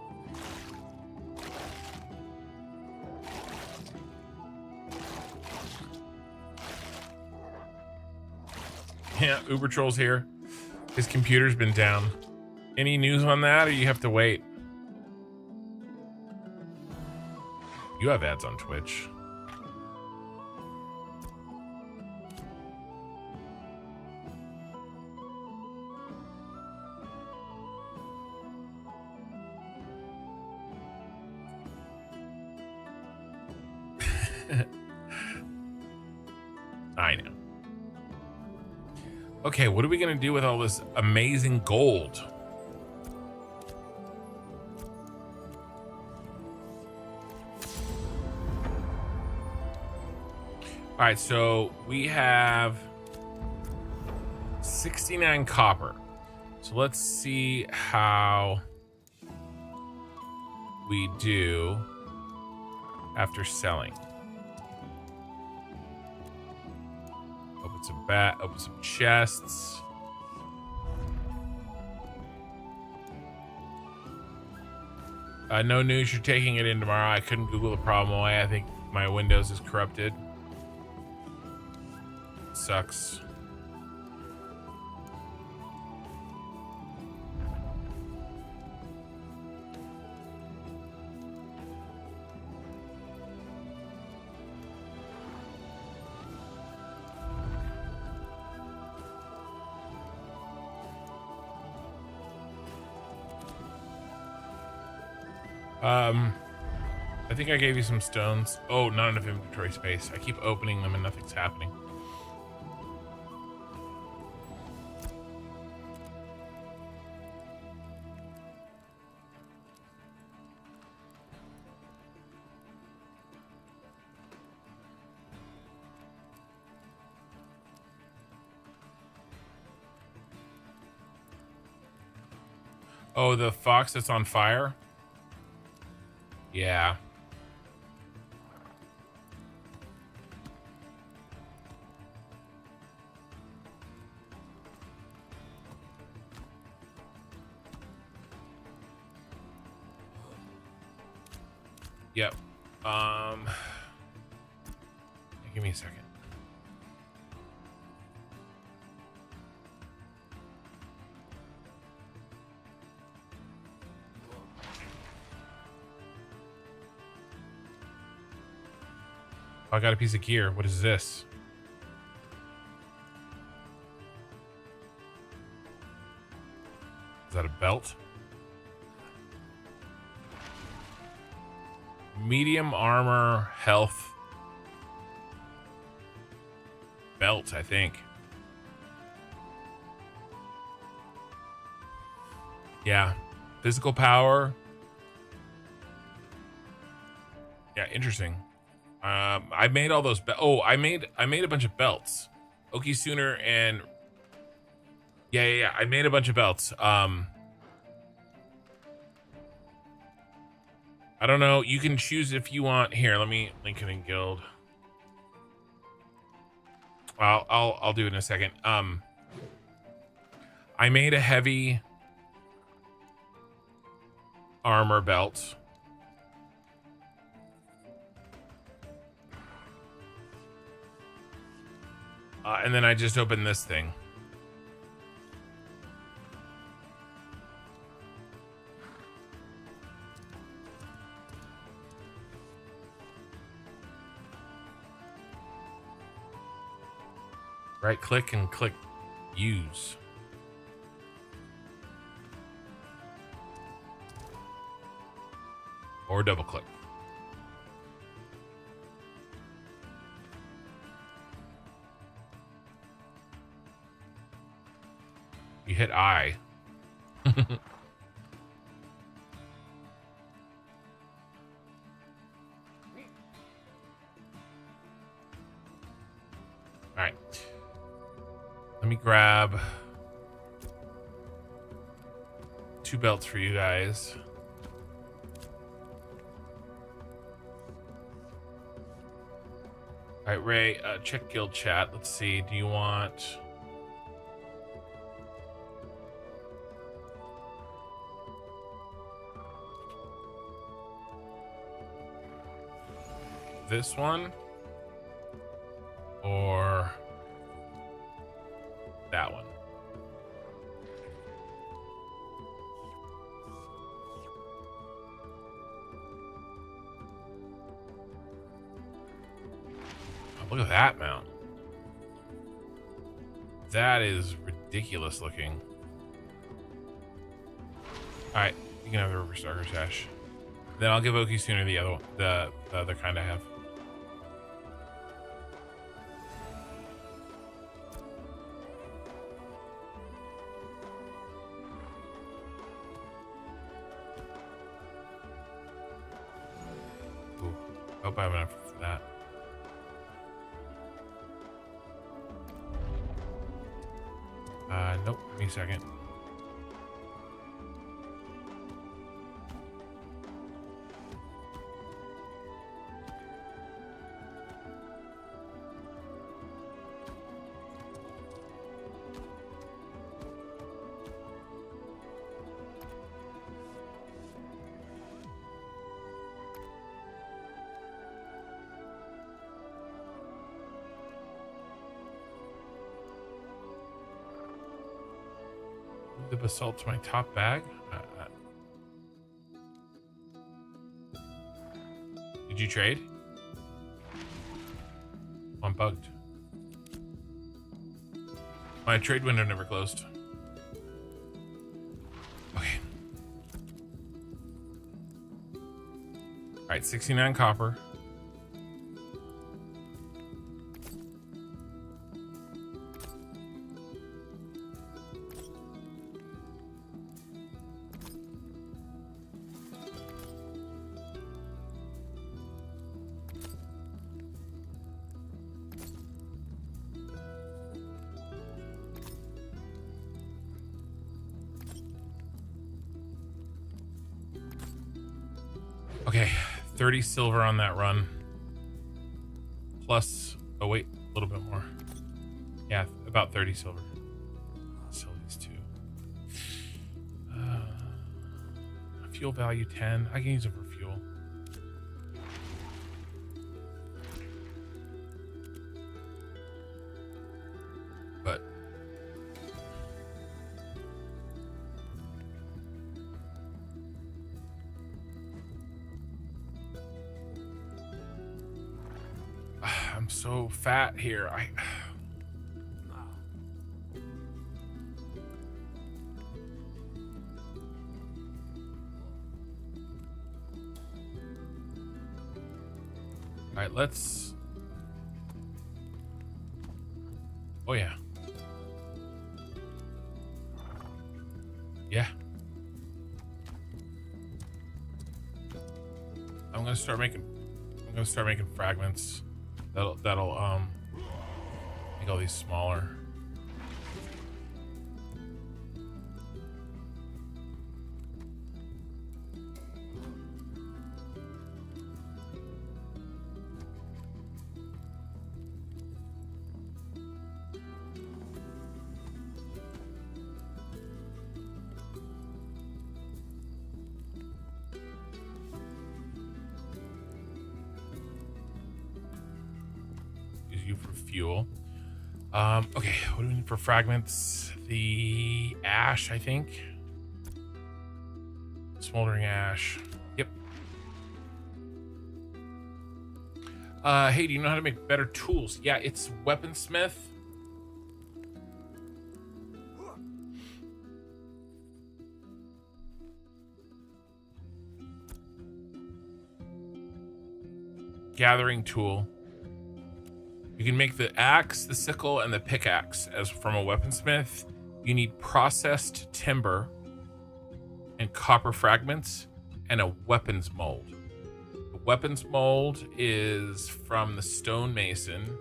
S1: Yeah, Uber Troll's here. His computer's been down. Any news on that, or you have to wait? You have ads on Twitch. I know. Okay, what are we gonna do with all this amazing gold? All right, so we have 69 copper. So let's see how we do after selling. Open some chests. No news, you're taking it in tomorrow. I couldn't Google the problem away. I think my Windows is corrupted. Sucks. I think I gave you some stones. Oh, not enough inventory space. I keep opening them and nothing's happening. Oh, the fox that's on fire? Yeah. Yep. Give me a second. I got a piece of gear. What is this? Is that a belt? Medium armor, health. Belt, I think. Yeah. Physical power. Yeah, interesting. I made all those. Oh, I made a bunch of belts. Okie Sooner and yeah. I made a bunch of belts. I don't know. You can choose if you want. Here, let me link it in guild. I'll do it in a second. I made a heavy armor belt. And then I just opened this thing. Right click and click use. Or double click. You hit I. All right. Let me grab 2 belts for you guys. All right, Ray, check guild chat. Let's see. Do you want... this one? Or that one? Look at that mount. That is ridiculous looking. Alright, you can have the River Stalker Sash. Then I'll give Okie Sooner the other one, the other kind I have. Ooh, hope I have enough for that. Nope, give me a second. The basalt to my top bag. Did you trade? I'm bugged. My trade window never closed. Okay. All right, 69 copper. Okay, 30 silver on that run. Plus, oh wait, a little bit more. Yeah, about 30 silver. Sell these two. Fuel value 10. I can use it for fuel. But I'm so fat here. All right, let's. Oh yeah. Yeah. I'm gonna start making I'm gonna start making fragments. That'll make all these smaller. You for fuel. Okay, what do we need for fragments? The ash, I think. Smoldering ash. Yep. Hey, do you know how to make better tools? Yeah, it's weaponsmith. Gathering tool. You can make the axe, the sickle, and the pickaxe as from a weaponsmith. You need processed timber and copper fragments and a weapons mold. The weapons mold is from the stonemason.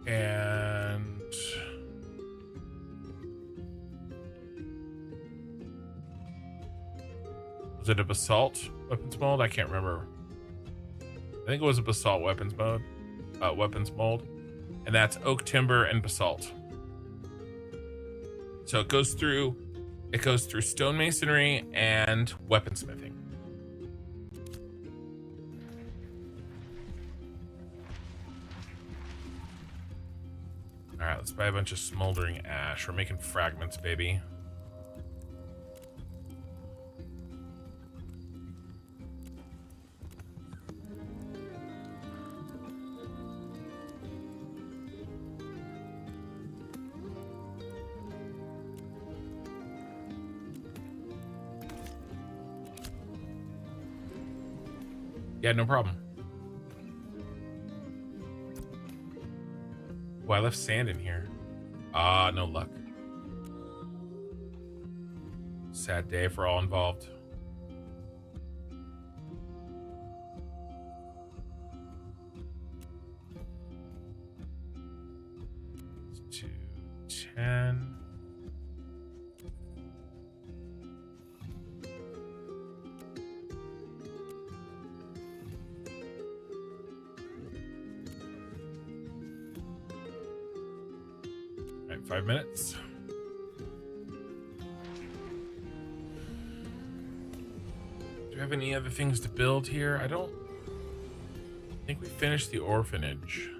S1: And was it a basalt weapons mold? I can't remember. I think it was a basalt weapons mold, and that's oak, timber, and basalt. So it goes through stonemasonry and weaponsmithing. All right, let's buy a bunch of smoldering ash. We're making fragments, baby. Yeah, no problem. Oh, I left sand in here. Ah, no luck. Sad day for all involved. It's 210. All right, 5 minutes. Do we have any other things to build here? I don't think we finished the orphanage.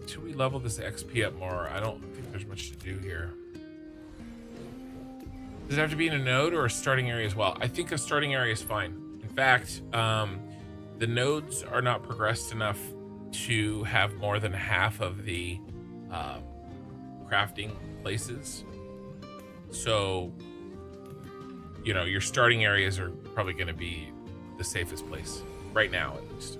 S1: Should we level this XP up more? I don't think there's much to do here. Does it have to be in a node or a starting area as well? I think a starting area is fine. In fact, the nodes are not progressed enough to have more than half of the crafting places. So, you know, your starting areas are probably going to be the safest place right now, at least.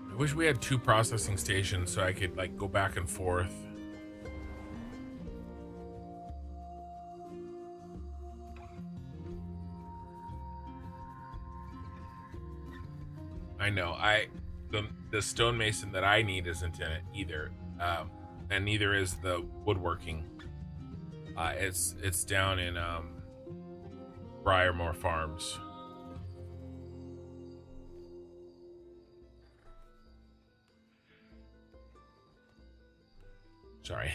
S1: I wish we had 2 processing stations so I could like go back and forth. I know. The stonemason that I need isn't in it either, and neither is the woodworking. It's down in Briarmore Farms. Sorry.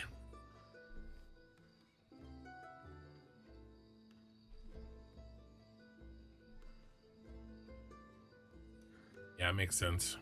S1: Yeah, it makes sense.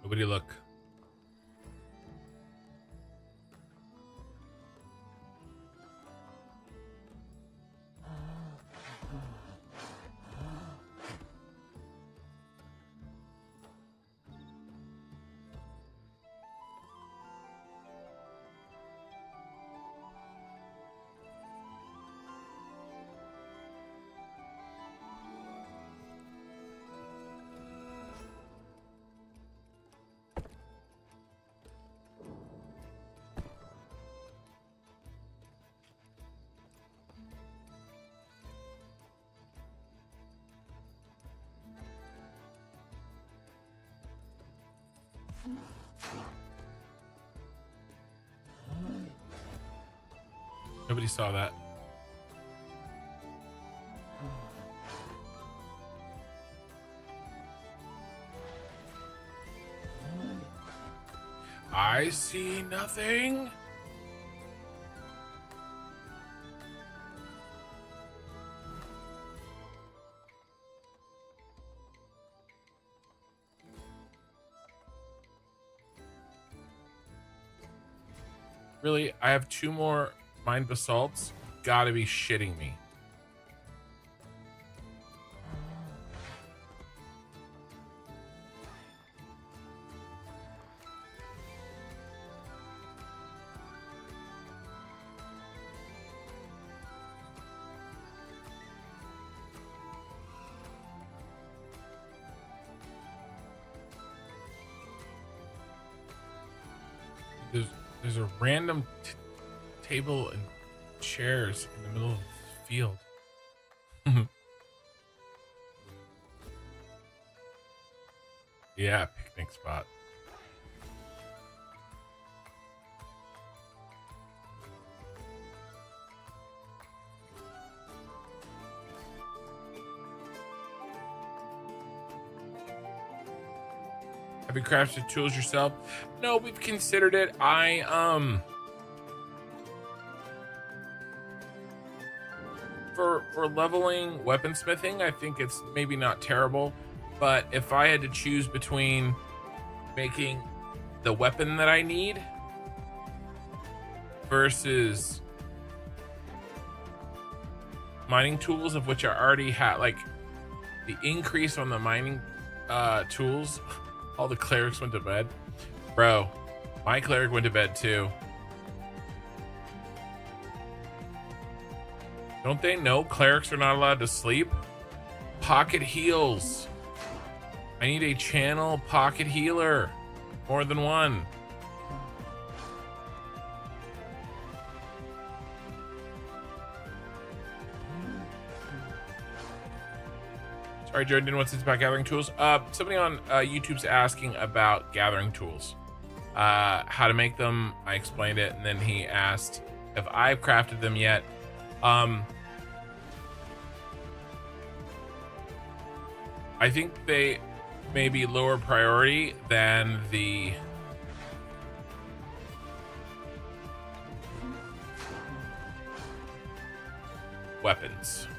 S1: Nobody look. Nobody saw that. I see nothing. Really? I have 2 more Mind Basalts? Gotta be shitting me. There's a random table and chairs in the middle of the field. Yeah, picnic spot. Have you crafted tools yourself? No, we've considered it. For leveling weaponsmithing, I think it's maybe not terrible, but if I had to choose between making the weapon that I need versus mining tools, of which I already had, like the increase on the mining tools, all the clerics went to bed. Bro, my cleric went to bed too. Don't they know clerics are not allowed to sleep? Pocket heals. I need a channel pocket healer. More than one. Sorry, Jordan, didn't want to about gathering tools. Somebody on YouTube's asking about gathering tools. How to make them. I explained it, and then he asked if I've crafted them yet. I think they may be lower priority than the weapons.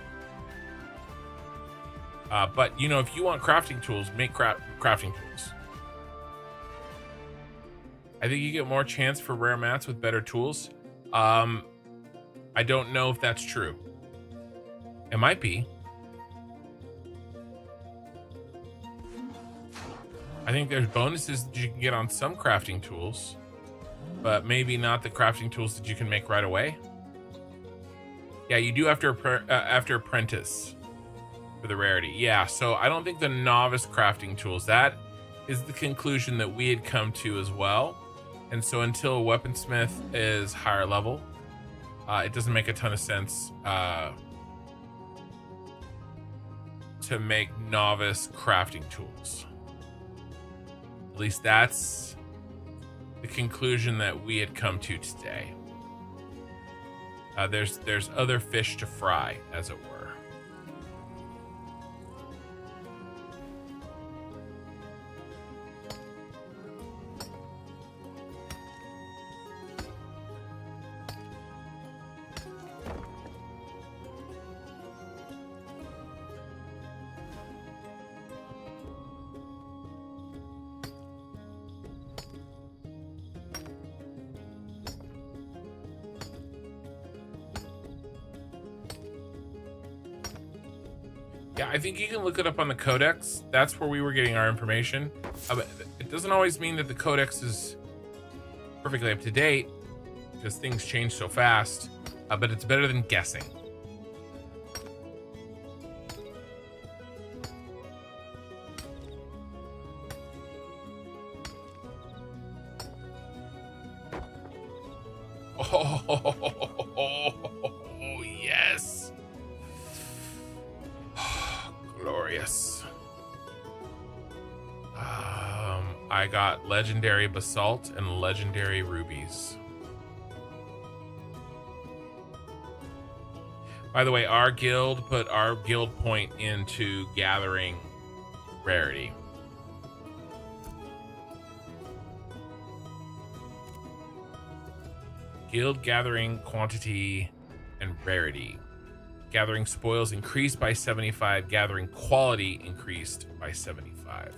S1: But you know, if you want crafting tools, make crafting tools. I think you get more chance for rare mats with better tools. I don't know if that's true. It might be. I think there's bonuses that you can get on some crafting tools, but maybe not the crafting tools that you can make right away. Yeah, you do after apprentice for the rarity. Yeah, so I don't think the novice crafting tools, that is the conclusion that we had come to as well. And so until a weaponsmith is higher level, it doesn't make a ton of sense to make novice crafting tools. At least that's the conclusion that we had come to today. There's other fish to fry, as it were. Yeah, I think you can look it up on the codex. That's where we were getting our information. But it doesn't always mean that the codex is perfectly up to date because things change so fast. But it's better than guessing. Oh, yes. Glorious. I got legendary basalt and legendary rubies. By the way, our guild put our guild point into gathering rarity. Guild gathering quantity and rarity. Gathering spoils increased by 75. Gathering quality increased by 75.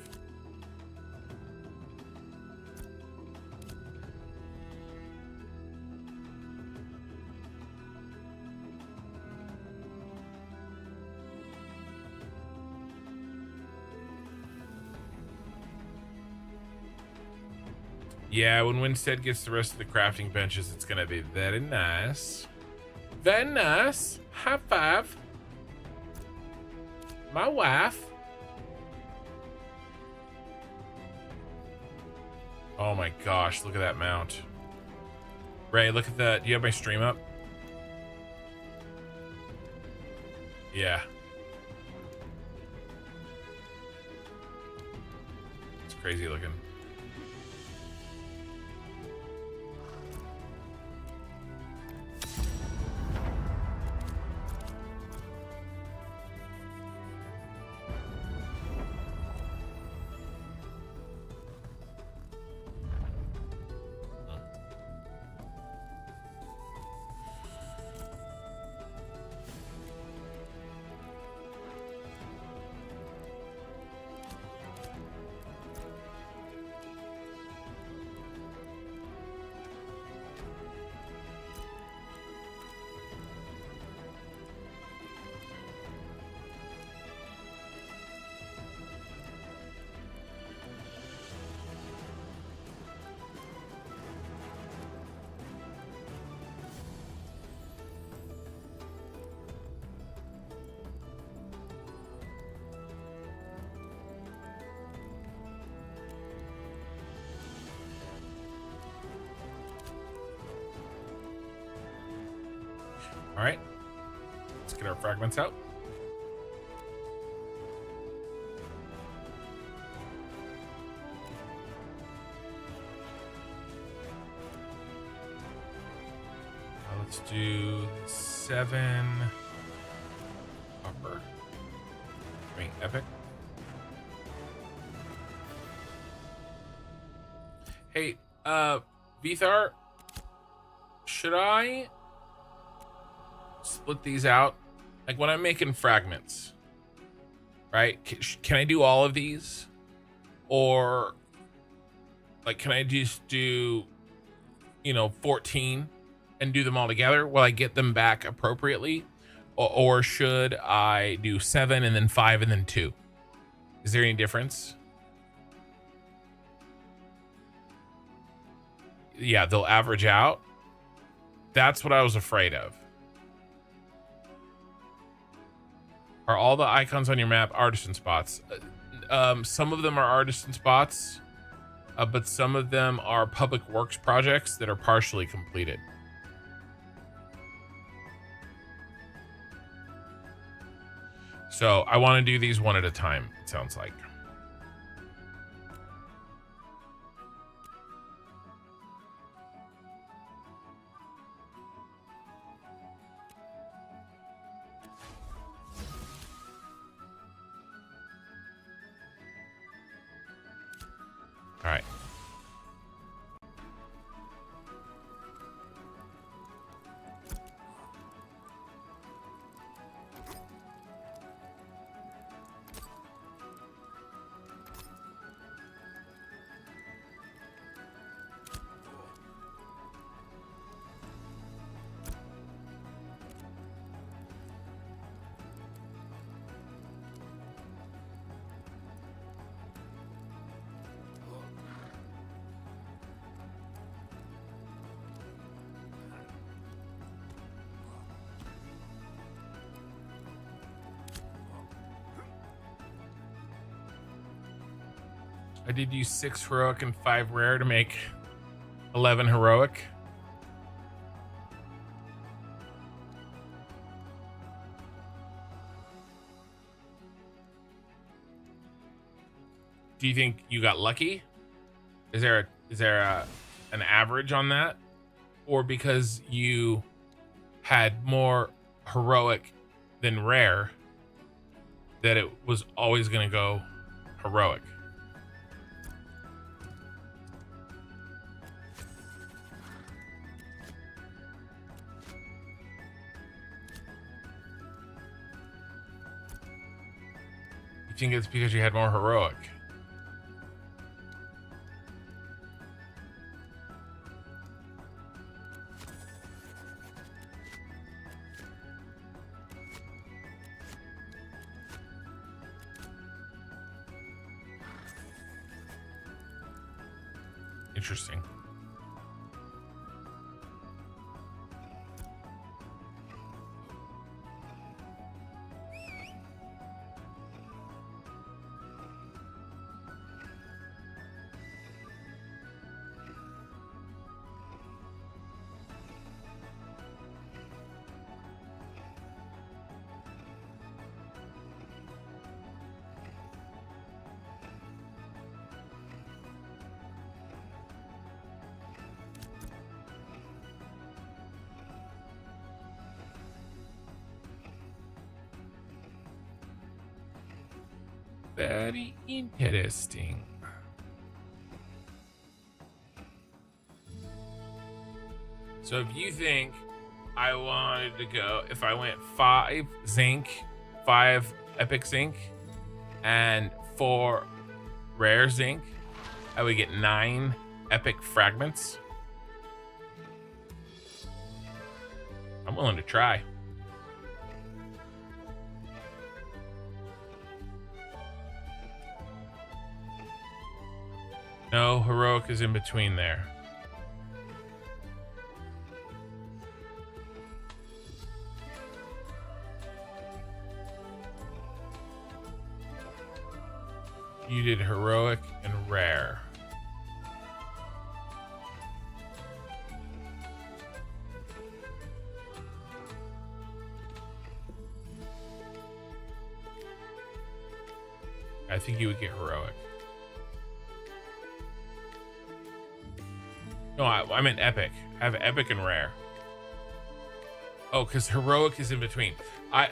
S1: Yeah, when Winstead gets the rest of the crafting benches, it's gonna be very nice. Very nice. High five. My wife. Oh my gosh, look at that mount. Ray, look at that. Do you have my stream up? Yeah. It's crazy looking. All right, let's get our fragments out. Let's do 7 copper. I mean, epic. Hey, Vithar, should I split these out? Like when I'm making fragments, right? Can I do all of these? Or like, can I just do, 14 and do them all together? Will I get them back appropriately? Or should I do 7 and then 5 and then 2? Is there any difference? Yeah, they'll average out. That's what I was afraid of. Are all the icons on your map artisan spots? Some of them are artisan spots, but some of them are public works projects that are partially completed. So I want to do these one at a time, it sounds like. All right. I did use 6 heroic and 5 rare to make 11 heroic. Do you think you got lucky? Is there an average on that? Or because you had more heroic than rare, that it was always going to go heroic? You think it's because you had more heroic? Interesting. Very interesting. So if you think I wanted to go, if I went 5 zinc, 5 epic zinc, and 4 rare zinc, I would get 9 epic fragments. I'm willing to try. No, heroic is in between there. You did heroic and rare. I think you would get heroic. No, I meant epic. I have epic and rare. Oh, because heroic is in between. I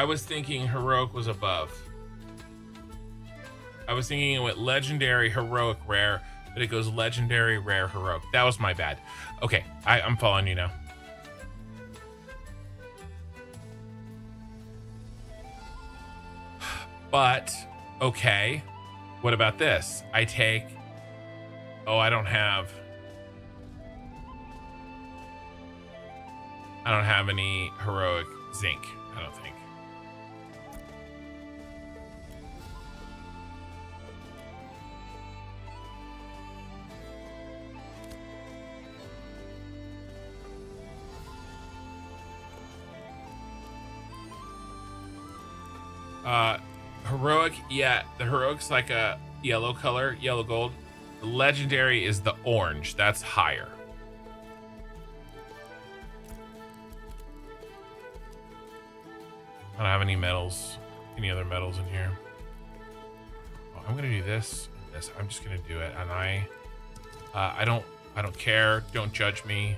S1: was thinking heroic was above. I was thinking it went legendary, heroic, rare, but it goes legendary, rare, heroic. That was my bad. Okay, I'm following you now. But, okay. What about this? I take... Oh, I don't have any heroic zinc, I don't think. Heroic, yeah, the heroic's like a yellow color, yellow gold. The legendary is the orange, that's higher. I don't have any metals, any other metals in here. Well, I'm gonna do this, this. I'm just gonna do it, and I don't care. Don't judge me.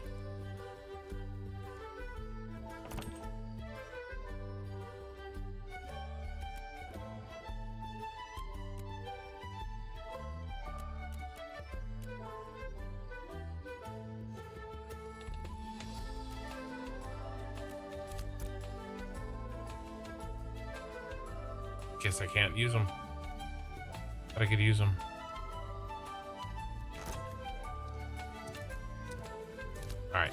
S1: Guess I can't use them. But I could use them. All right.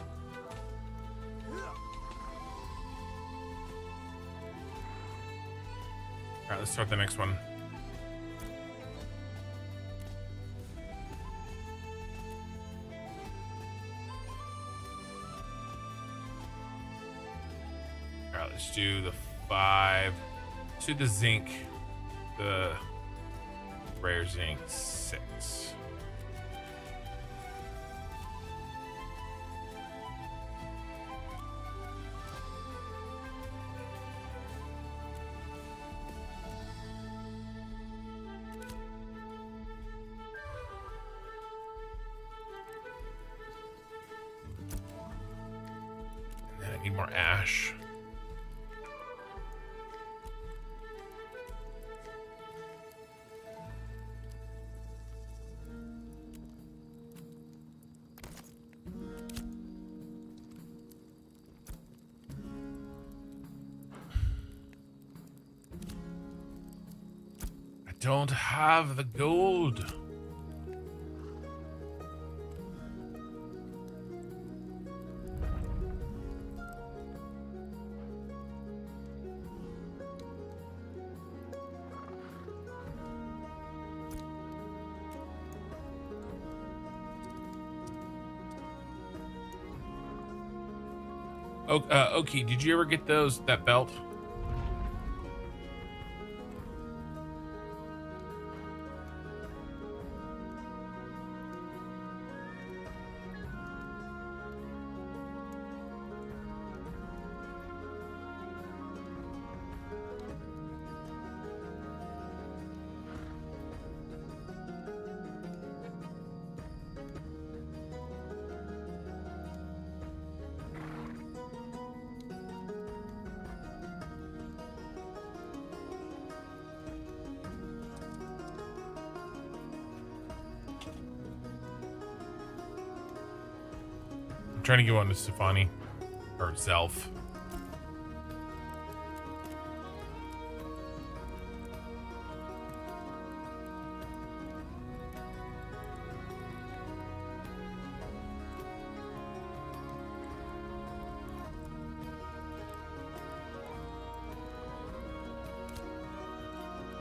S1: All right, let's start the next one. All right, let's do the 5. Let's do the zinc. the rare zinc 6. And then I need more ash. Don't have the gold. Oh, Oki, did you ever get that belt? I'm trying to get one to Stefani or Zelf.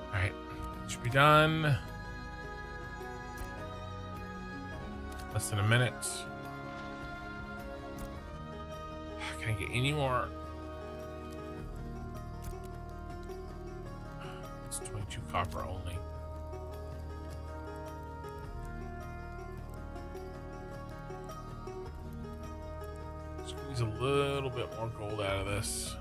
S1: All right, should be done. Less than a minute. Can I get any more? It's 22 copper only. Squeeze a little bit more gold out of this.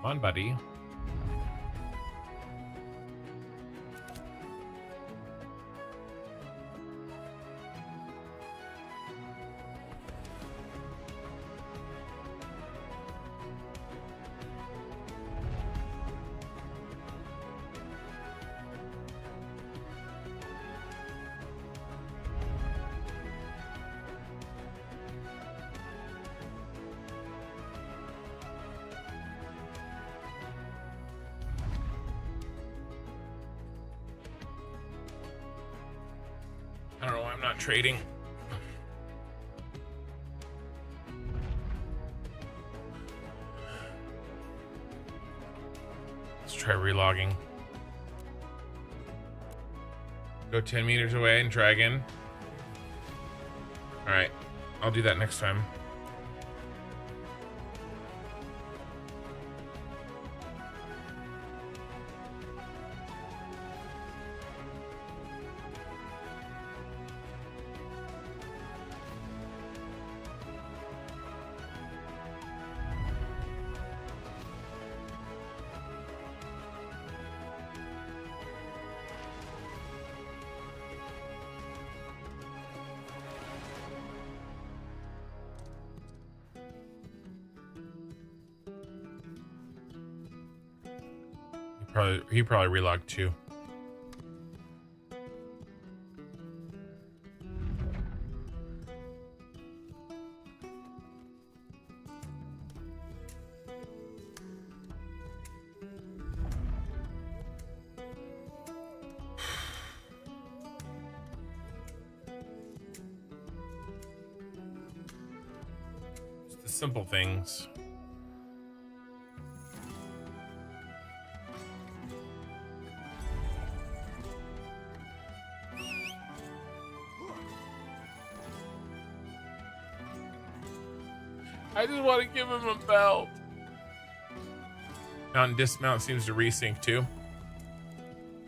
S1: Come on, buddy. I don't know why I'm not trading. Let's try relogging. Go 10 meters away and try again. All right, I'll do that next time. He probably relogged too. simple things. I just want to give him a belt. Mount and dismount seems to resync too.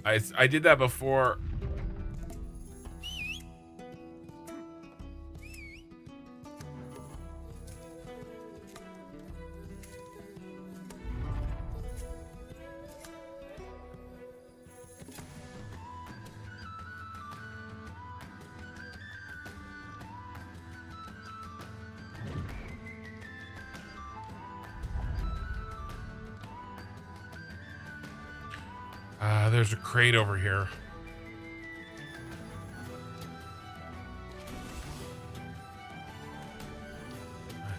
S1: I did that before. There's a crate over here.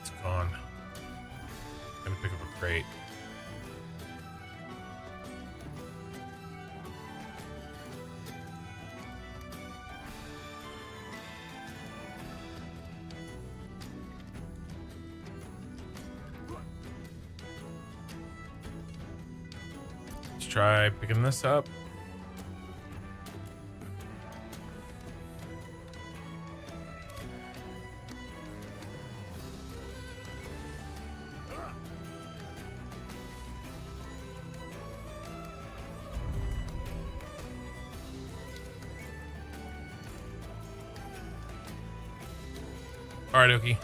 S1: It's gone. I'm gonna pick up a crate. Let's try picking this up. All right, Okie.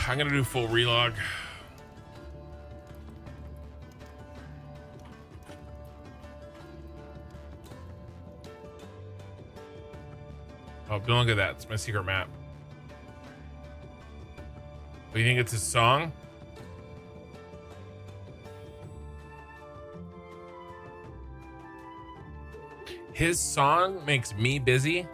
S1: I'm gonna do full relog. Oh, don't look at that. It's my secret map. What, you think it's his song? His song makes me busy.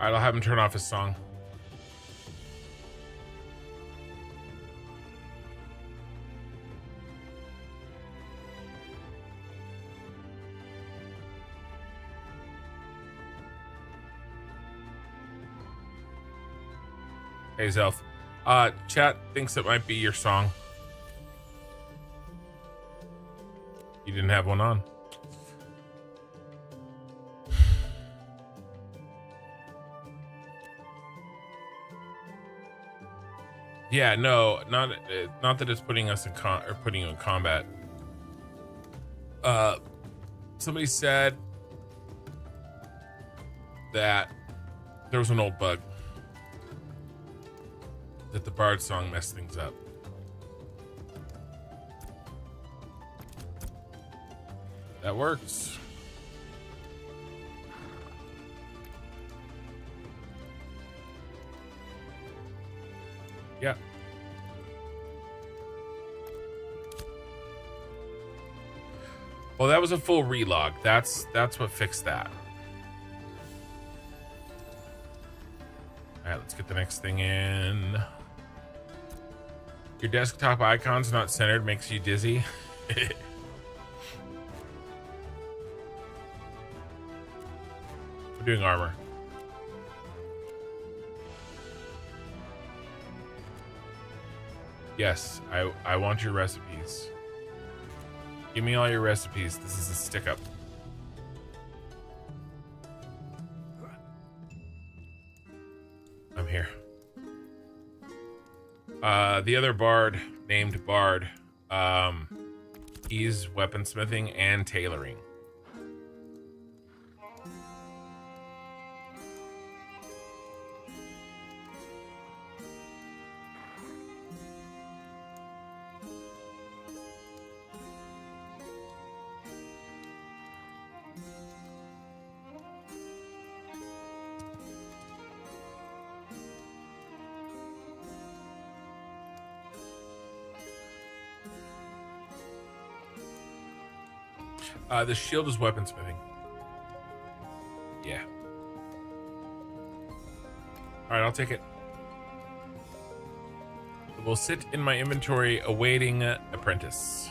S1: All right, I'll have him turn off his song. Hey, Zelf. Chat thinks it might be your song. You didn't have one on. Yeah, no, not that it's putting us in putting you in combat. Somebody said that there was an old bug that the Bard song messed things up. That works. Yeah. Well, that was a full relog. That's what fixed that. All right, let's get the next thing in. Your desktop icon's not centered, makes you dizzy. We're doing armor. Yes, I want your recipes. Give me all your recipes. This is a stick up. I'm here. The other bard, named Bard, he's weaponsmithing and tailoring. The shield is weaponsmithing. Yeah. All right, I'll take it. It will sit in my inventory awaiting apprentice.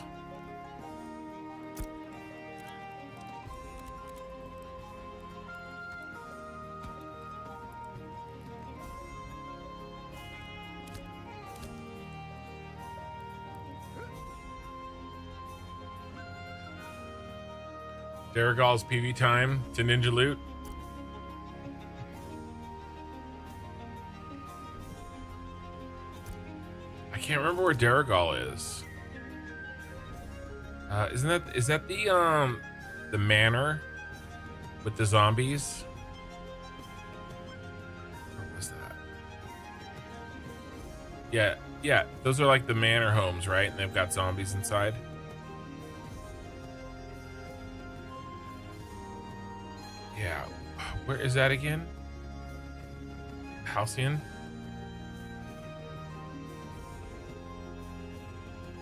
S1: Daragal's PV time to ninja loot. I can't remember where Daragal is. Is that the manor with the zombies? What was that? Yeah, those are like the manor homes, right? And they've got zombies inside. Yeah, where is that again? Halcyon?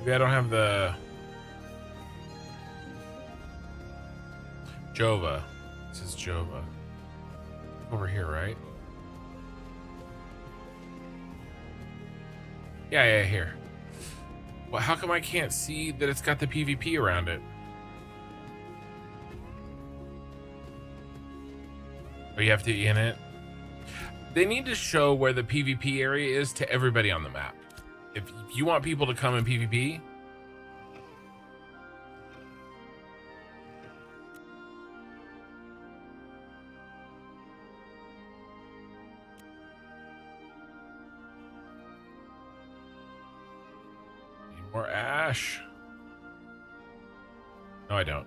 S1: Maybe I don't have the Jova. This is Jova. Over here, right? Yeah, here. Well, how come I can't see that it's got the PvP around it? Oh, you have to in it? They need to show where the PvP area is to everybody on the map. If you want people to come in PvP, need more ash. No, I don't.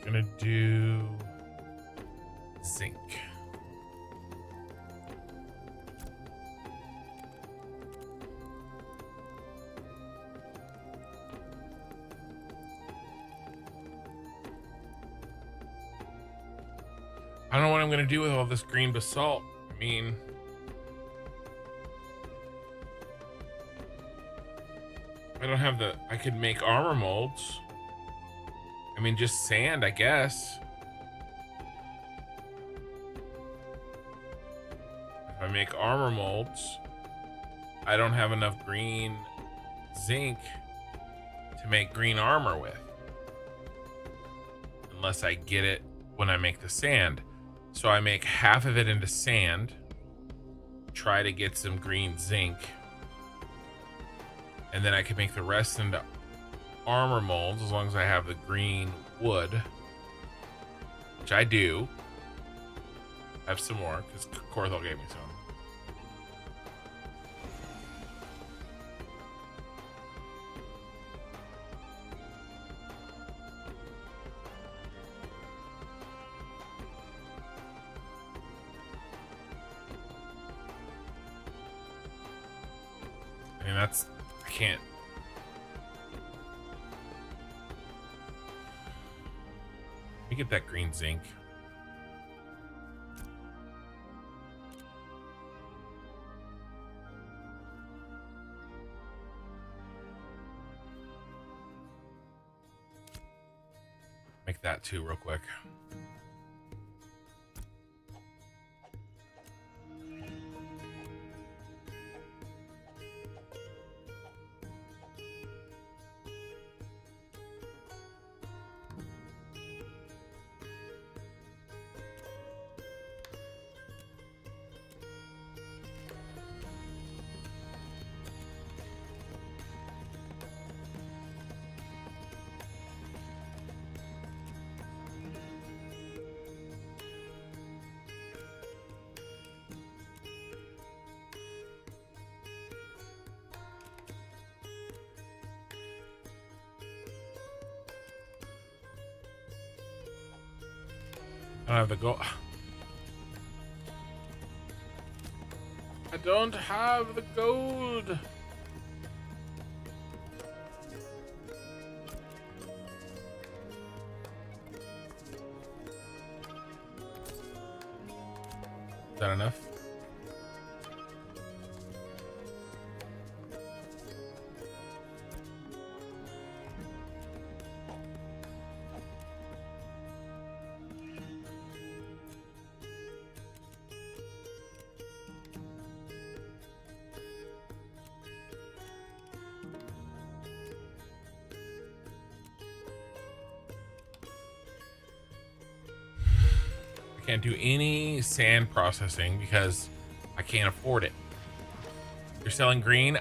S1: Gonna do zinc. I don't know what I'm gonna do with all this green basalt. I mean, I don't have the, I could make armor molds. I mean, just sand, I guess. If I make armor molds, I don't have enough green zinc to make green armor with. Unless I get it when I make the sand. So I make half of it into sand, try to get some green zinc, and then I can make the rest into armor molds as long as I have the green wood, which I do. I have some more because Korthal gave me some. I mean, that's, I can't. Let me get that green zinc. Make that too real quick. I don't have the gold. I don't have the gold. that enough? Can't do any sand processing because I can't afford it. You're selling green?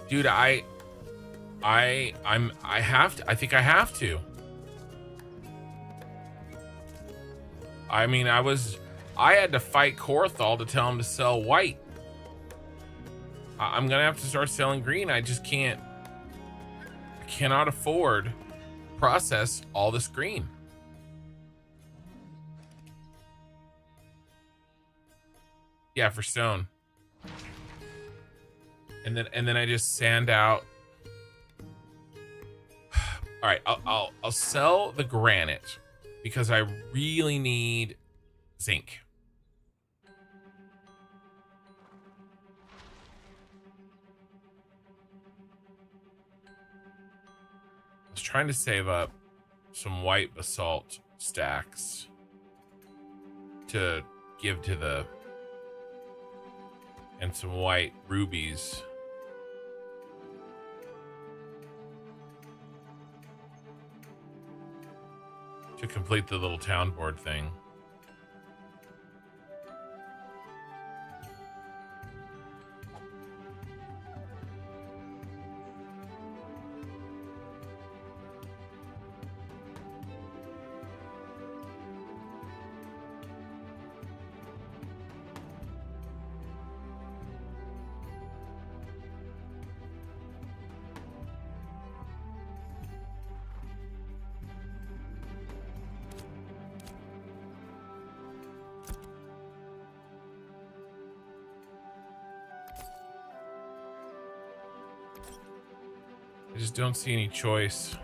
S1: Dude, I have to. I think I have to. I mean, I had to fight Korthal to tell him to sell white. I'm gonna have to start selling green. I just can't. I cannot afford to process all this green. Yeah, for stone. And then I just sand out. All right, I'll sell the granite because I really need zinc. I was trying to save up some white basalt stacks to give to the, and some white rubies. To complete the little town board thing. I just don't see any choice.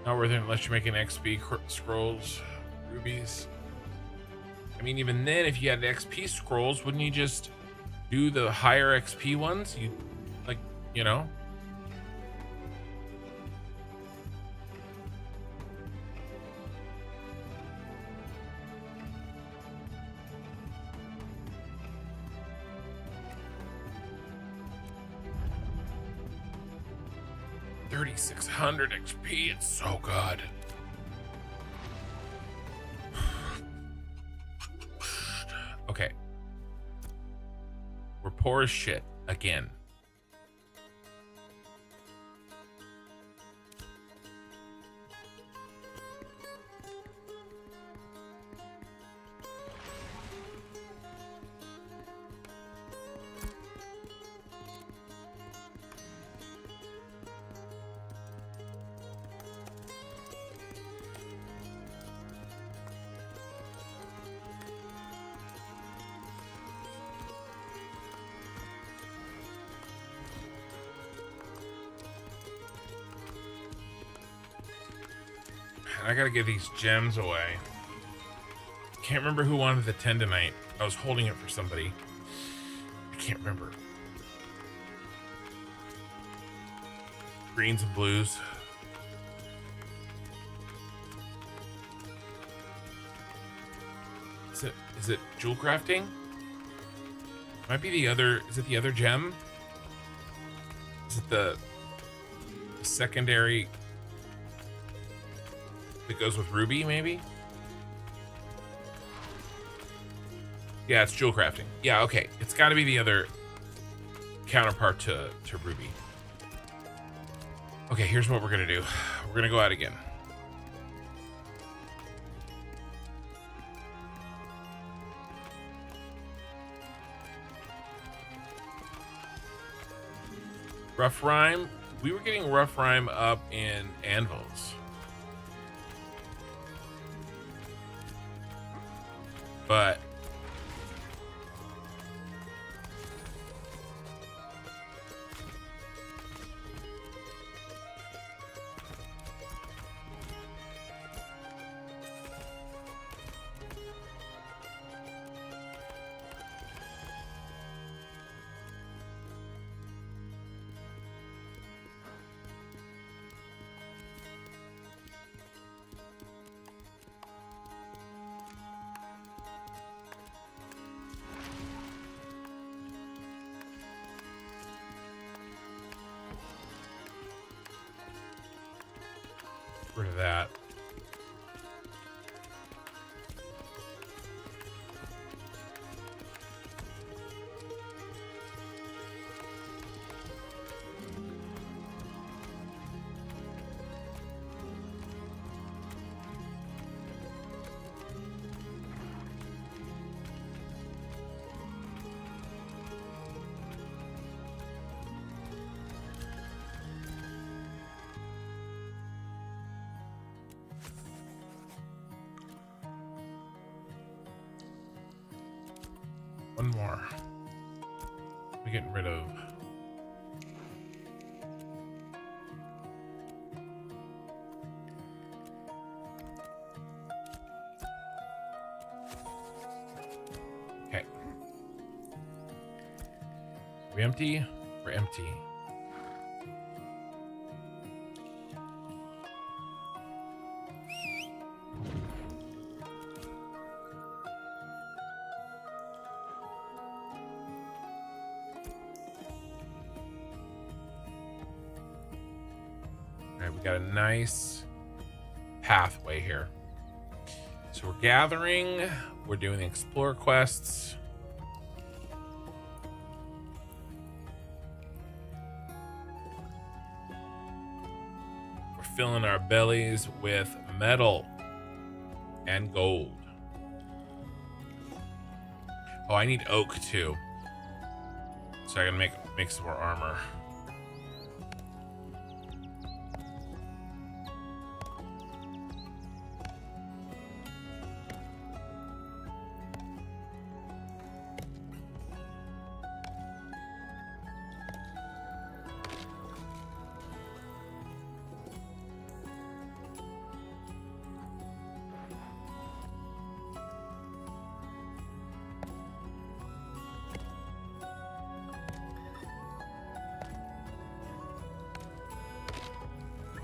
S1: Not worth it unless you're making XP scrolls, rubies. I mean, even then, if you had XP scrolls, wouldn't you just do the higher XP ones? You, like, you know? $3,600 XP, it's so good. Okay. We're poor as shit again. I gotta give these gems away. Can't remember who wanted the tendonite. I was holding it for somebody. I can't remember. Greens and blues. Is it jewel crafting? Might be the other. Is it the other gem? Is it the secondary that goes with ruby, maybe? Yeah, it's jewel crafting. Yeah, okay. It's got to be the other counterpart to ruby. Okay, here's what we're gonna do. We're gonna go out again. Rough Rhyme. We were getting Rough Rhyme up in anvils. But Get rid of that. One more. We're getting rid of. Okay. We empty? We're empty. We got a nice pathway here. So we're gathering, we're doing the explore quests. We're filling our bellies with metal and gold. Oh, I need oak too. So I can make some more armor.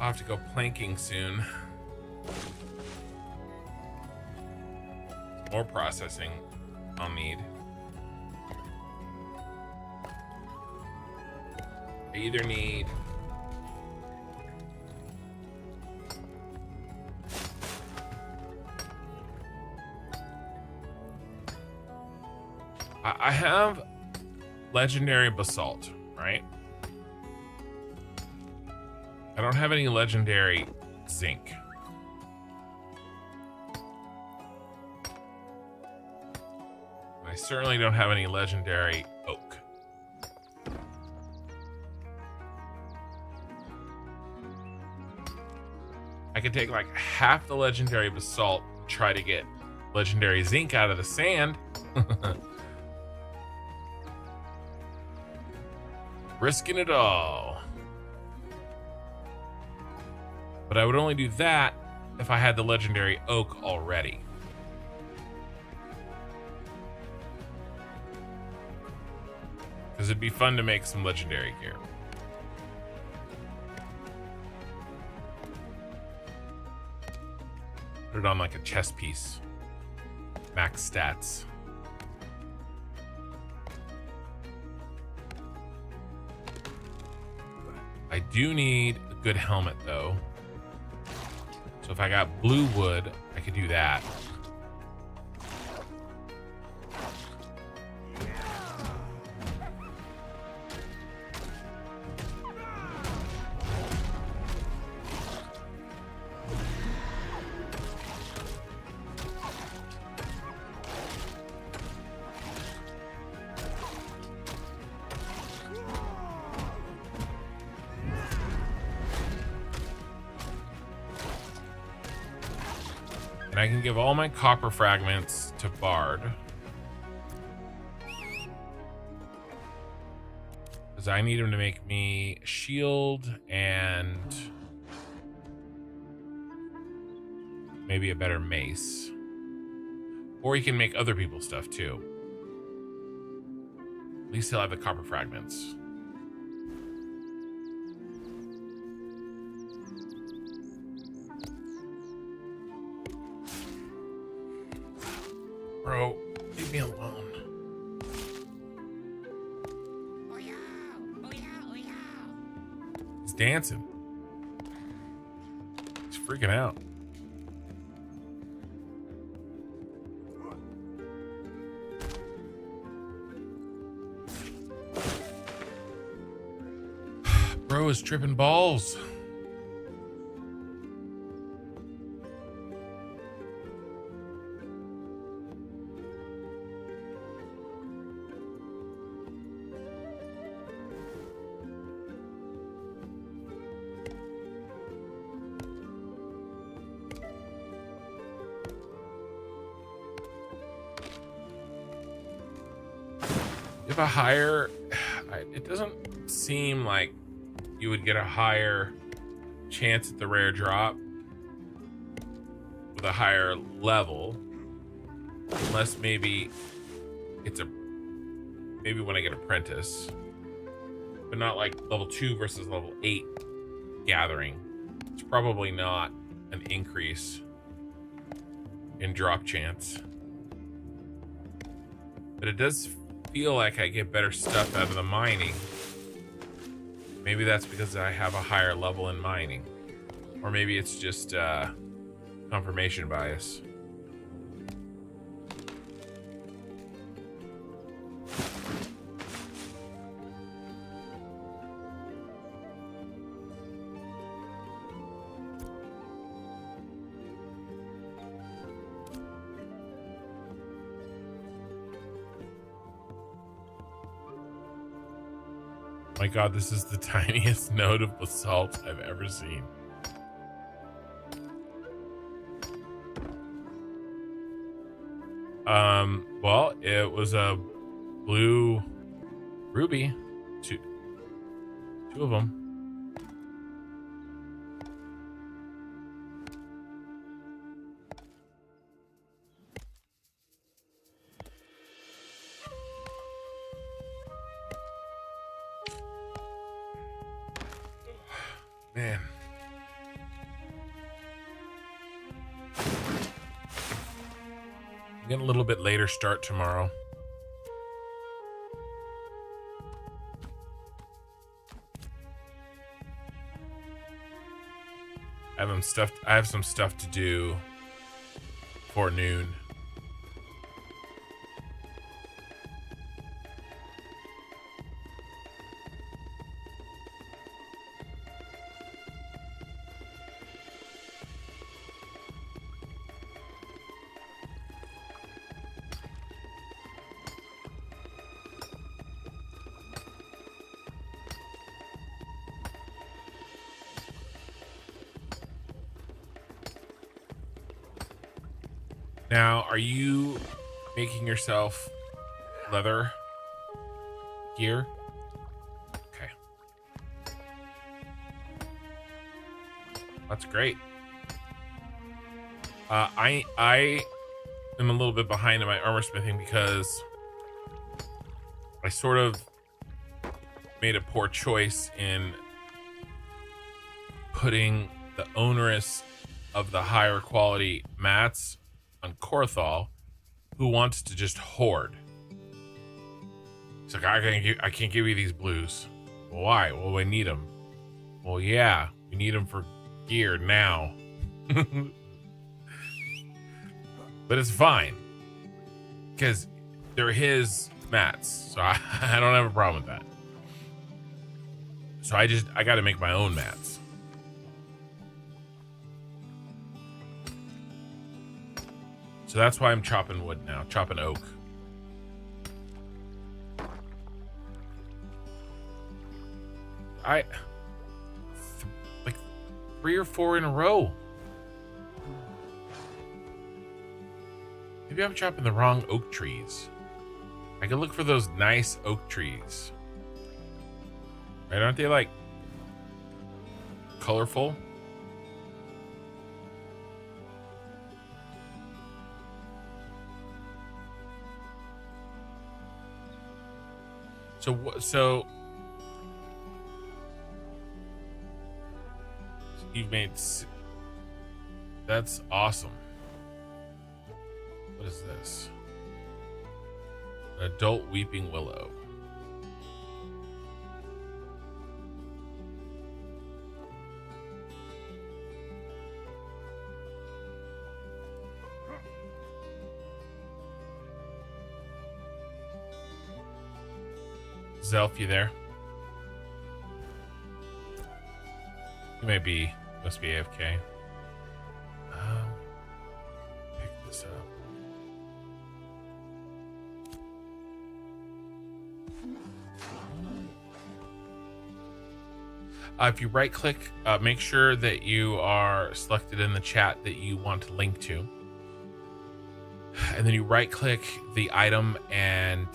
S1: I'll have to go planking soon. More processing I'll need. I either need I have legendary basalt, right? I don't have any legendary zinc. I certainly don't have any legendary oak. I could take like half the legendary basalt and try to get legendary zinc out of the sand. Risking it all. But I would only do that if I had the legendary oak already. Because it'd be fun to make some legendary gear. Put it on like a chest piece. Max stats. I do need a good helmet though. So if I got blue wood, I could do that. And I can give all my copper fragments to Bard. Because I need him to make me a shield and maybe a better mace. Or he can make other people's stuff too. At least he'll have the copper fragments. Bro, leave me alone. He's dancing. He's freaking out. Bro is tripping balls. If a higher, it doesn't seem like you would get a higher chance at the rare drop with a higher level, unless maybe it's maybe when I get apprentice, but not like level 2 versus level 8 gathering. It's probably not an increase in drop chance, but it does feel like I get better stuff out of the mining. Maybe that's because I have a higher level in mining, or maybe it's just confirmation bias. My God, this is the tiniest node of basalt I've ever seen. Well, it was a blue ruby, two of them. Man. I'm getting a little bit later start tomorrow. I have some stuff to do for noon. Now, are you making yourself leather gear? Okay. That's great. I am a little bit behind in my armor smithing because I sort of made a poor choice in putting the onerous of the higher quality mats on Korthal, who wants to just hoard. He's like, I can't give you these blues. Well, why? Well, we need them. Well, yeah, we need them for gear now. But it's fine, because they're his mats, so I don't have a problem with that. So I got to make my own mats. So that's why I'm chopping wood now, chopping oak. Like 3 or 4 in a row. Maybe I'm chopping the wrong oak trees. I can look for those nice oak trees. Right, aren't they like colorful? So you've made, that's awesome. What is this? An adult weeping willow. Zelf, you there? He must be AFK. Pick this up. If you right click, make sure that you are selected in the chat that you want to link to. And then you right click the item and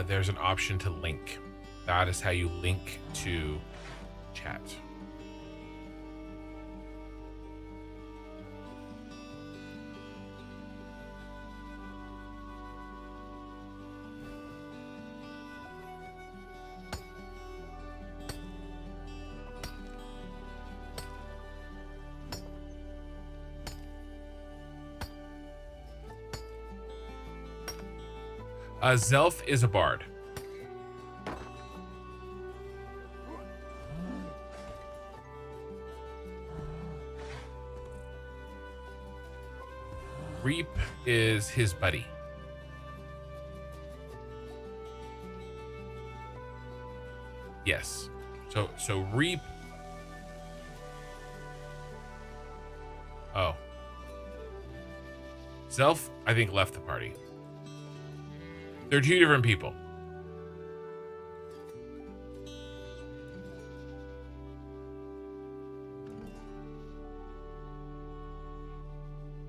S1: there's an option to link. That is how you link to chat. Zelf is a bard. Reap is his buddy. Yes. So Reap. Oh. Zelf, I think, left the party. They're two different people.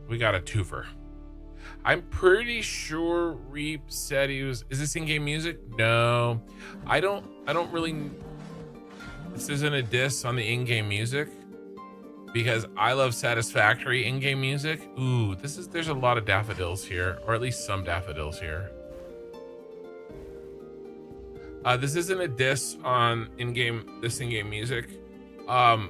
S1: We got a twofer. I'm pretty sure Reap said he was. Is this in-game music? No, I don't really. This isn't a diss on the in-game music because I love Satisfactory in-game music. Ooh, there's a lot of daffodils here, or at least some daffodils here. This isn't a diss on in-game music, but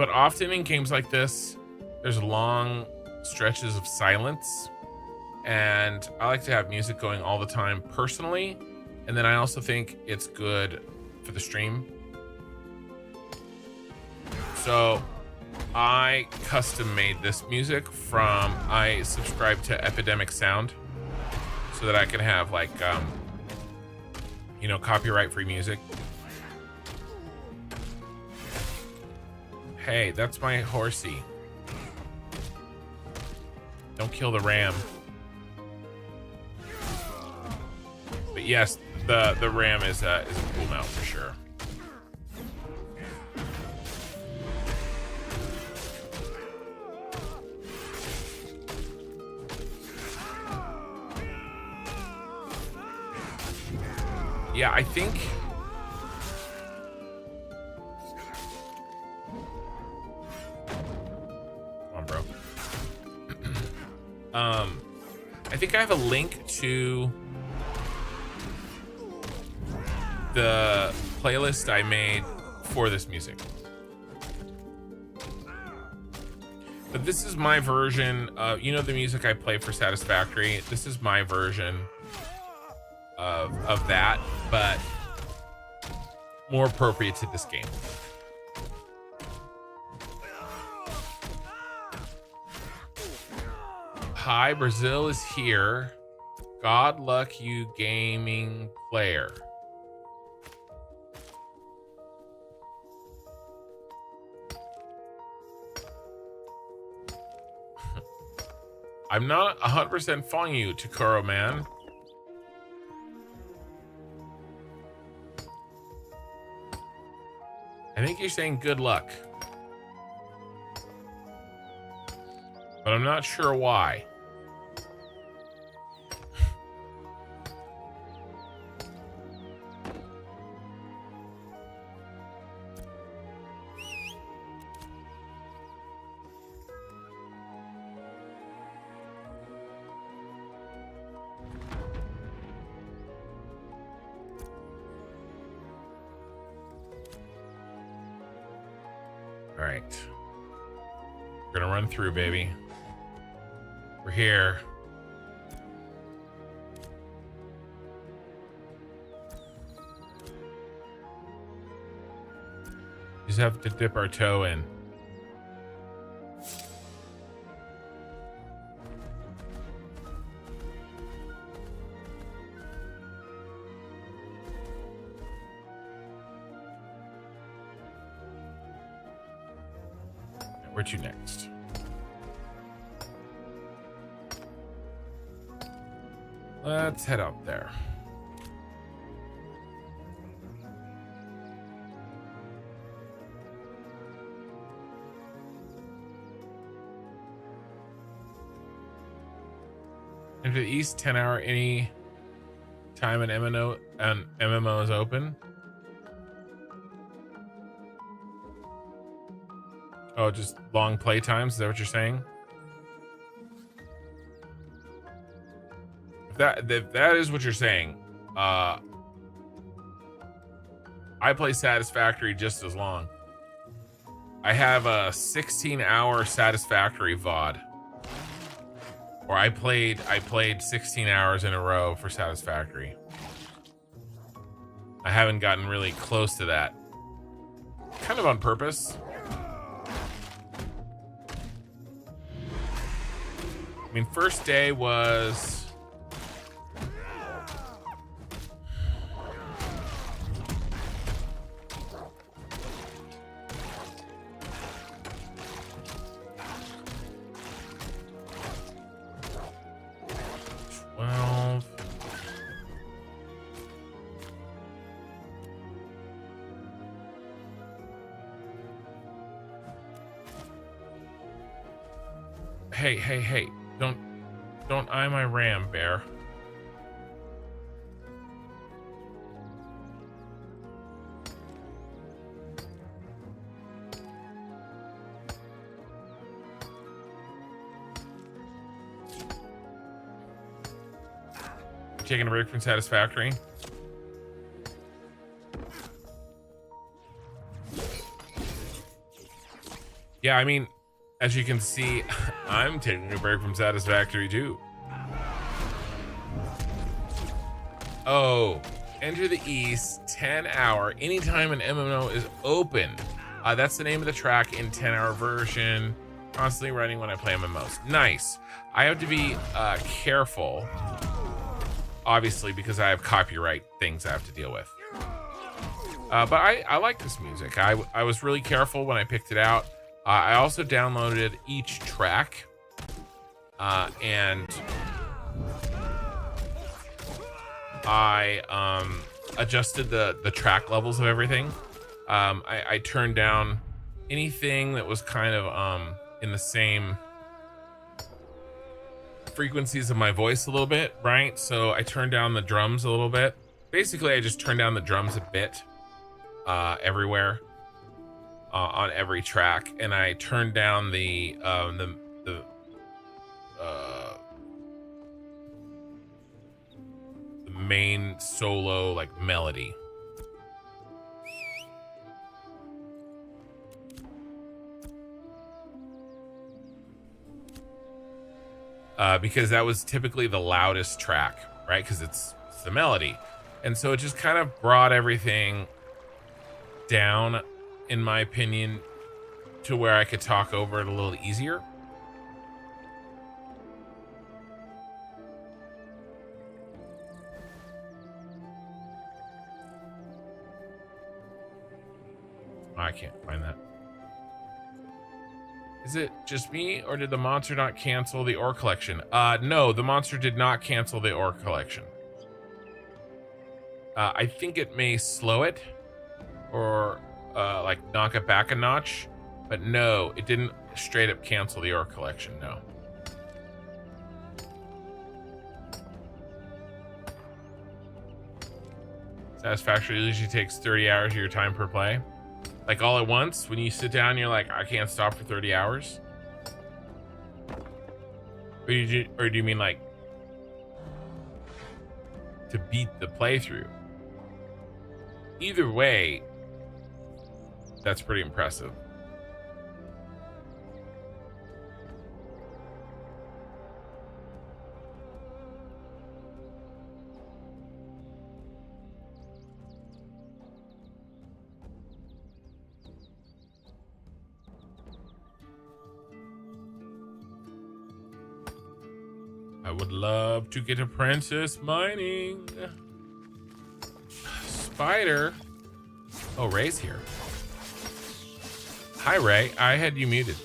S1: often in games like this, there's long stretches of silence, and I like to have music going all the time personally, and then I also think it's good for the stream. So I custom made this music I subscribe to Epidemic Sound so that I can have like copyright free music. Hey, that's my horsey. Don't kill the ram. But yes, the ram is a cool mount for sure. Yeah, I think come on, bro. I think I have a link to the playlist I made for this music. But this is my version of, the music I play for Satisfactory. This is my version of that, but more appropriate to this game. Hi, Brazil is here. God luck you, gaming player. I'm not 100% following you, Takuro man. I think you're saying good luck, but I'm not sure why. All right, we're gonna run through, baby. We're here. Just have to dip our toe in. where to next? Let's head out there. Into the east, 10 hour any time an MMO is open. Oh, just long play times. Is that what you're saying? If that is what you're saying, I play Satisfactory just as long. I have a 16-hour Satisfactory VOD. Or I played 16 hours in a row for Satisfactory. I haven't gotten really close to that. Kind of on purpose. I mean, first day was... Hey, don't eye my ram, bear. Taking a break from Satisfactory. Yeah, I mean, as you can see, I'm taking a break from Satisfactory too. Oh, enter the east, 10 hour, anytime an MMO is open. That's the name of the track in 10-hour version. Constantly running when I play MMOs. Nice. I have to be careful, obviously, because I have copyright things I have to deal with. But I like this music. I was really careful when I picked it out. I also downloaded each track and I adjusted the track levels of everything. I turned down anything that was kind of in the same frequencies of my voice a little bit, right? So I turned down the drums a little bit. Basically, I just turned down the drums a bit everywhere. On every track, and I turned down the main solo like melody. Because that was typically the loudest track, right? Because it's the melody, and so it just kind of brought everything down, in my opinion, to where I could talk over it a little easier. I can't find that. Is it just me, or did the monster not cancel the ore collection? No, the monster did not cancel the ore collection. I think it may slow it, or like knock it back a notch, but no, it didn't straight up cancel the ore collection. No. Satisfactory usually takes 30 hours of your time per play, like all at once. When you sit down, you're like, I can't stop for 30 hours. Or do you mean like to beat the playthrough? Either way, that's pretty impressive. I would love to get apprentice mining. Spider. Oh, Ray's here. Hi, Ray. I had you muted.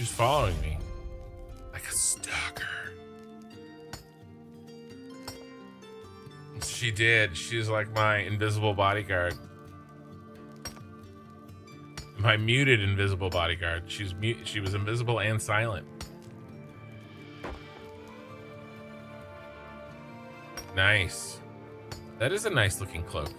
S1: She's following me like a stalker. She did. She's like my invisible bodyguard. My muted invisible bodyguard. She was invisible and silent. Nice. That is a nice looking cloak.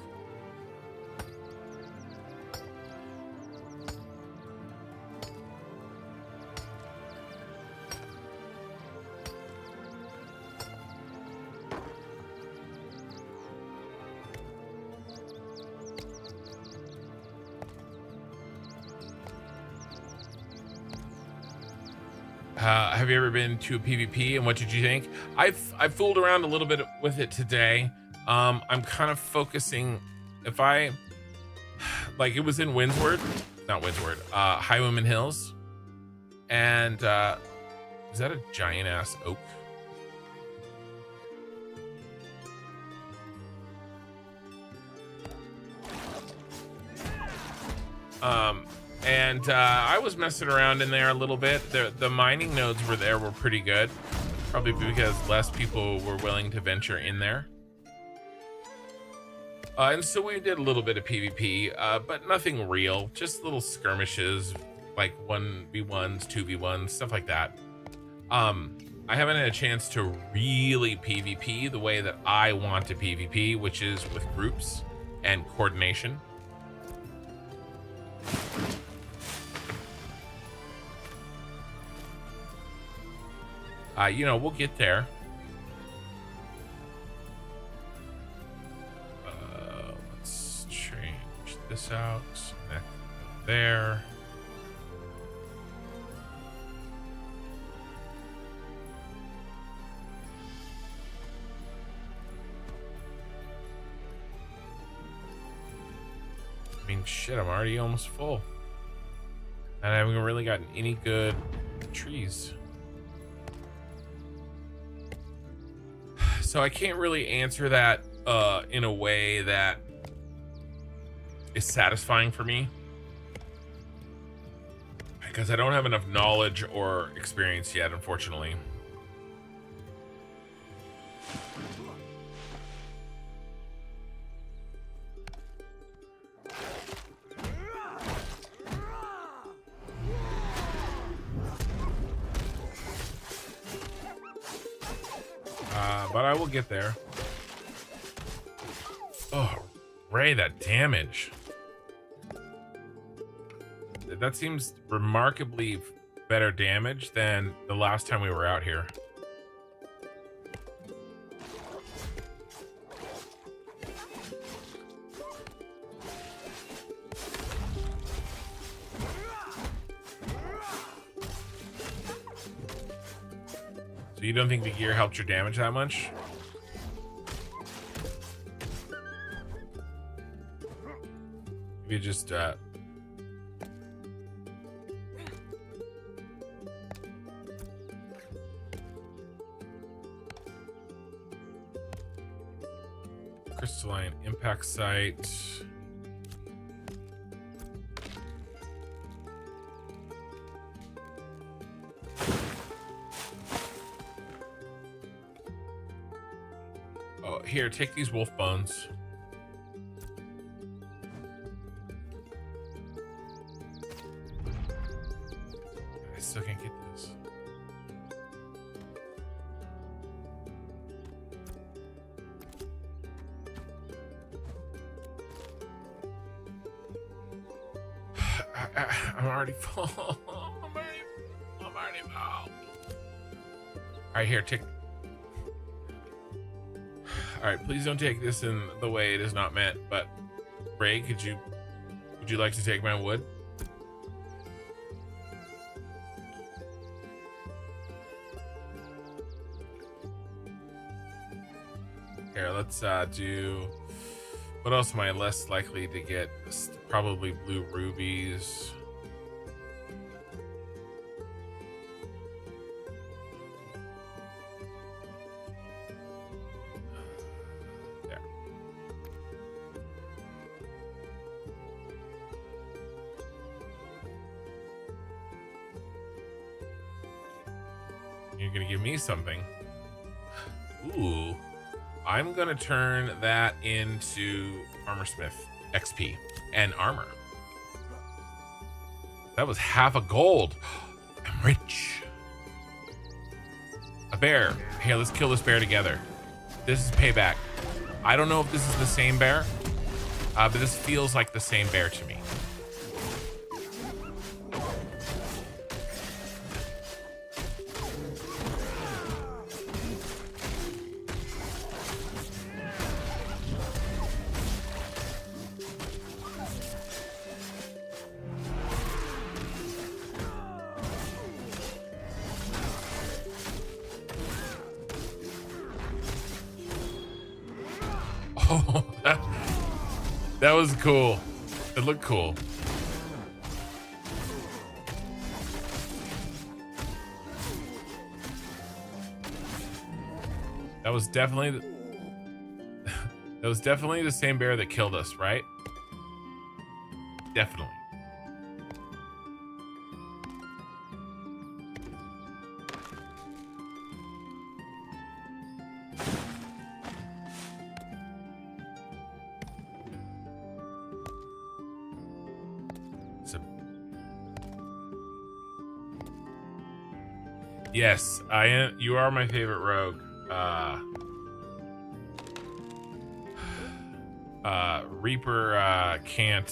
S1: Have you ever been to a PvP and what did you think? I've fooled around a little bit with it today. I'm kind of focusing, if I, like it was in Windsward, not Windsward, High Women Hills. And is that a giant ass oak? And I was messing around in there a little bit. The mining nodes were pretty good, probably because less people were willing to venture in there. And so we did a little bit of PvP, but nothing real, just little skirmishes, like 1v1s, 2v1s, stuff like that. I haven't had a chance to really PvP the way that I want to PvP, which is with groups and coordination. You know, we'll get there. Let's change this out. Connect there. I mean, shit, I'm already almost full. And I haven't really gotten any good trees. So I can't really answer that in a way that is satisfying for me, because I don't have enough knowledge or experience yet, unfortunately. But I will get there. Oh, Ray, that damage. That seems remarkably better damage than the last time we were out here. So you don't think the gear helped your damage that much? You just crystalline impact site. Oh, here, take these wolf bones. I still can't get this. I'm already full. I'm already full. All right, here, take. All right, please don't take this in the way it is not meant. But Ray, would you like to take my wood? Here, let's do. What else am I less likely to get? Probably blue rubies. There. You're gonna give me something. Ooh. I'm gonna turn that into Armorsmith XP and armor. That was half a gold. I'm rich. A bear. Hey, let's kill this bear together. This is payback. I don't know if this is the same bear, but this feels like the same bear to me. Oh, that was cool. It looked cool. That was definitely the same bear that killed us, right? Definitely. Yes, I am. You are my favorite rogue. Reaper can't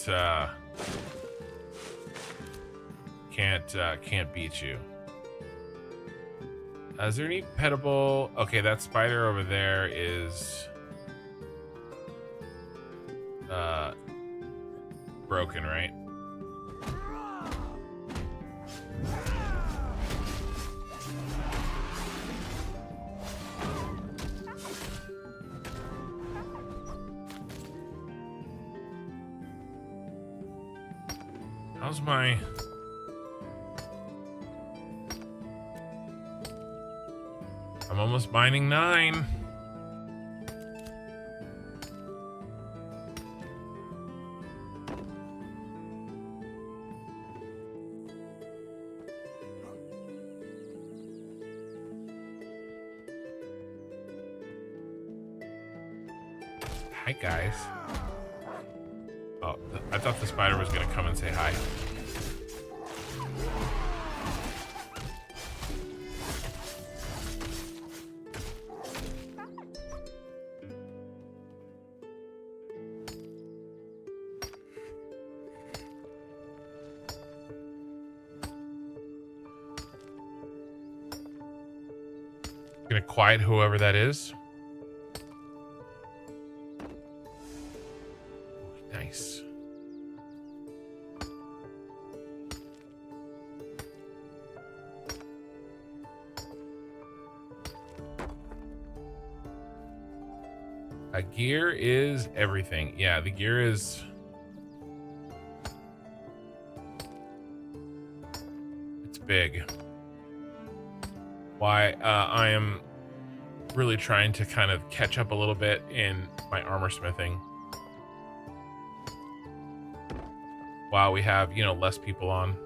S1: beat you. Is there any petable? Okay, that spider over there is broken, right? How's my... I'm almost mining 9. Hi, guys. Oh, I thought the spider was gonna come and say hi. Gonna quiet whoever that is. Nice. Gear is everything. Yeah, the gear is... It's big. Why, I am really trying to kind of catch up a little bit in my armor smithing. While we have, you know, less people on.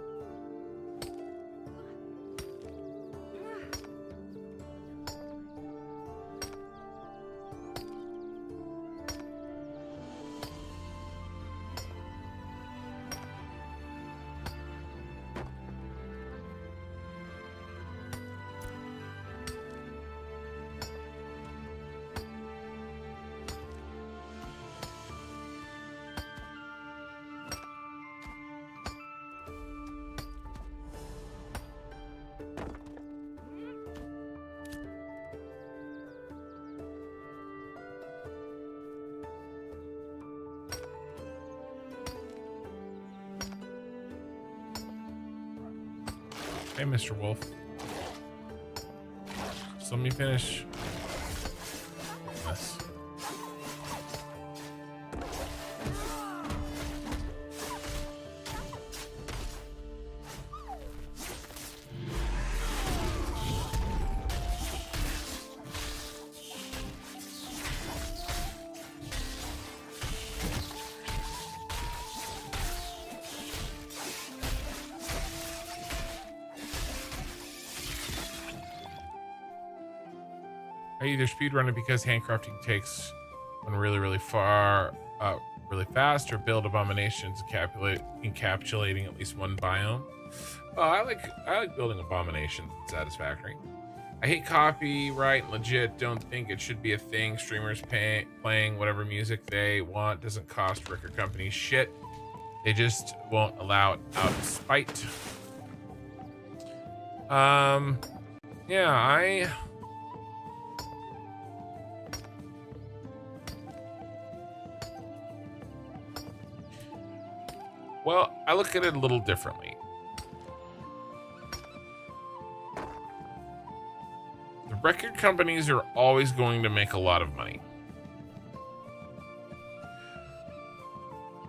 S1: Hey, Mr. Wolf. Just let me finish this. I either speedrun it because handcrafting takes one really far, really fast, or build abominations encapsulating at least one biome. Oh, I like building abominations in Satisfactory. I hate copyright and legit don't think it should be a thing. Streamers playing whatever music they want doesn't cost record companies shit. They just won't allow it out of spite. Yeah, well, I look at it a little differently. The record companies are always going to make a lot of money.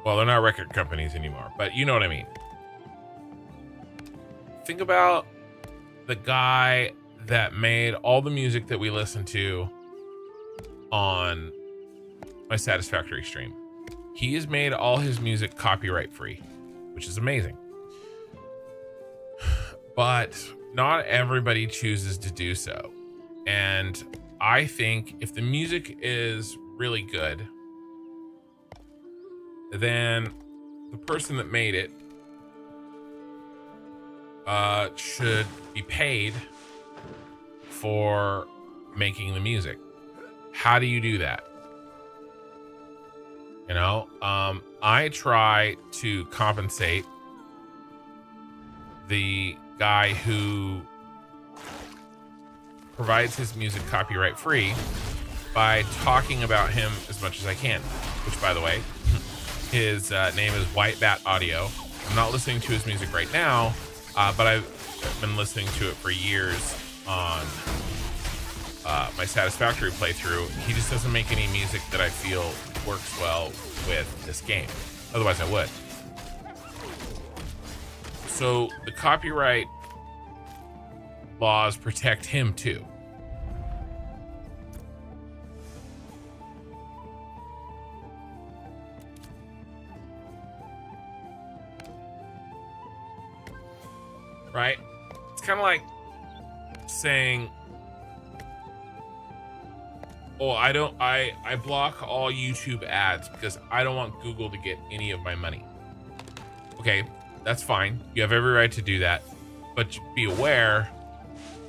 S1: Well, they're not record companies anymore, but you know what I mean. Think about the guy that made all the music that we listen to on my Satisfactory stream. He has made all his music copyright free, which is amazing. But not everybody chooses to do so. And I think if the music is really good, then the person that made it should be paid for making the music. How do you do that? You know, I try to compensate the guy who provides his music copyright free by talking about him as much as I can, which, by the way, his name is White Bat Audio. I'm not listening to his music right now, but I've been listening to it for years on my Satisfactory playthrough. He just doesn't make any music that I feel works well with this game. Otherwise, I would. So the copyright laws protect him too. Right? It's kind of like saying, oh, I block all YouTube ads because I don't want Google to get any of my money. Okay, that's fine. You have every right to do that. But be aware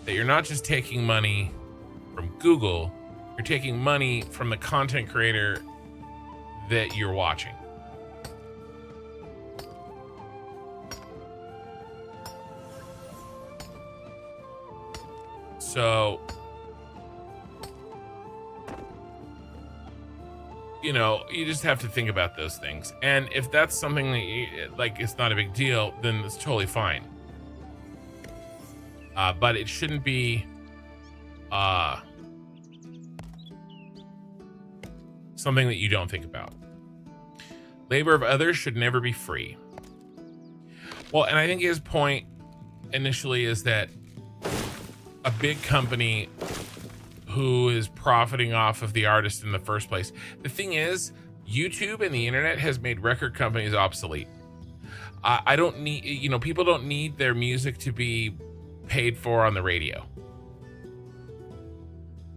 S1: that you're not just taking money from Google, you're taking money from the content creator that you're watching. So, you know, you just have to think about those things. And if that's something that you, like, it's not a big deal, then it's totally fine. But it shouldn't be something that you don't think about. Labor of others should never be free. Well, and I think his point initially is that a big company who is profiting off of the artist in the first place. The thing is, YouTube and the internet has made record companies obsolete. I don't need, you know, people don't need their music to be paid for on the radio,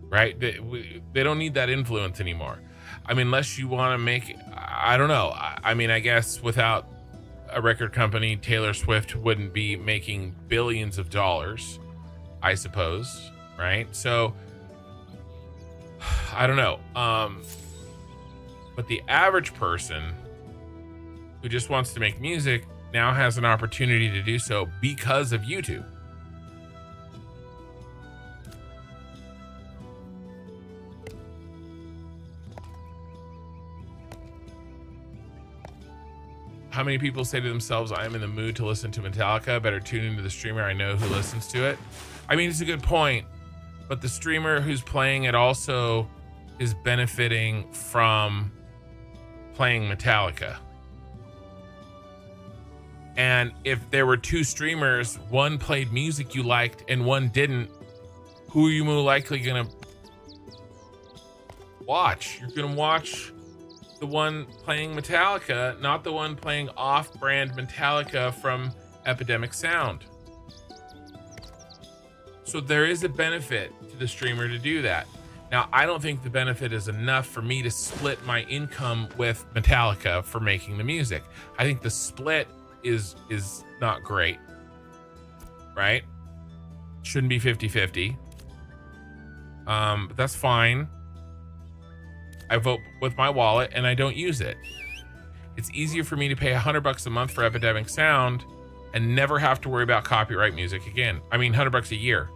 S1: right? They don't need that influence anymore. I mean, unless you want to make, I don't know. I mean, I guess without a record company, Taylor Swift wouldn't be making billions of dollars, I suppose, right? So I don't know. But the average person who just wants to make music now has an opportunity to do so because of YouTube. How many people say to themselves, I am in the mood to listen to Metallica, better tune into the streamer I know who listens to it? I mean, it's a good point, but the streamer who's playing it also is benefiting from playing Metallica. And if there were two streamers, one played music you liked and one didn't, who are you more likely gonna watch? You're gonna watch the one playing Metallica, not the one playing off-brand Metallica from Epidemic Sound. So there is a benefit to the streamer to do that. Now, I don't think the benefit is enough for me to split my income with Metallica for making the music. I think the split is not great, right? Shouldn't be 50-50. But that's fine. I vote with my wallet and I don't use it. It's easier for me to pay $100 a month for Epidemic Sound and never have to worry about copyright music again. I mean, $100 a year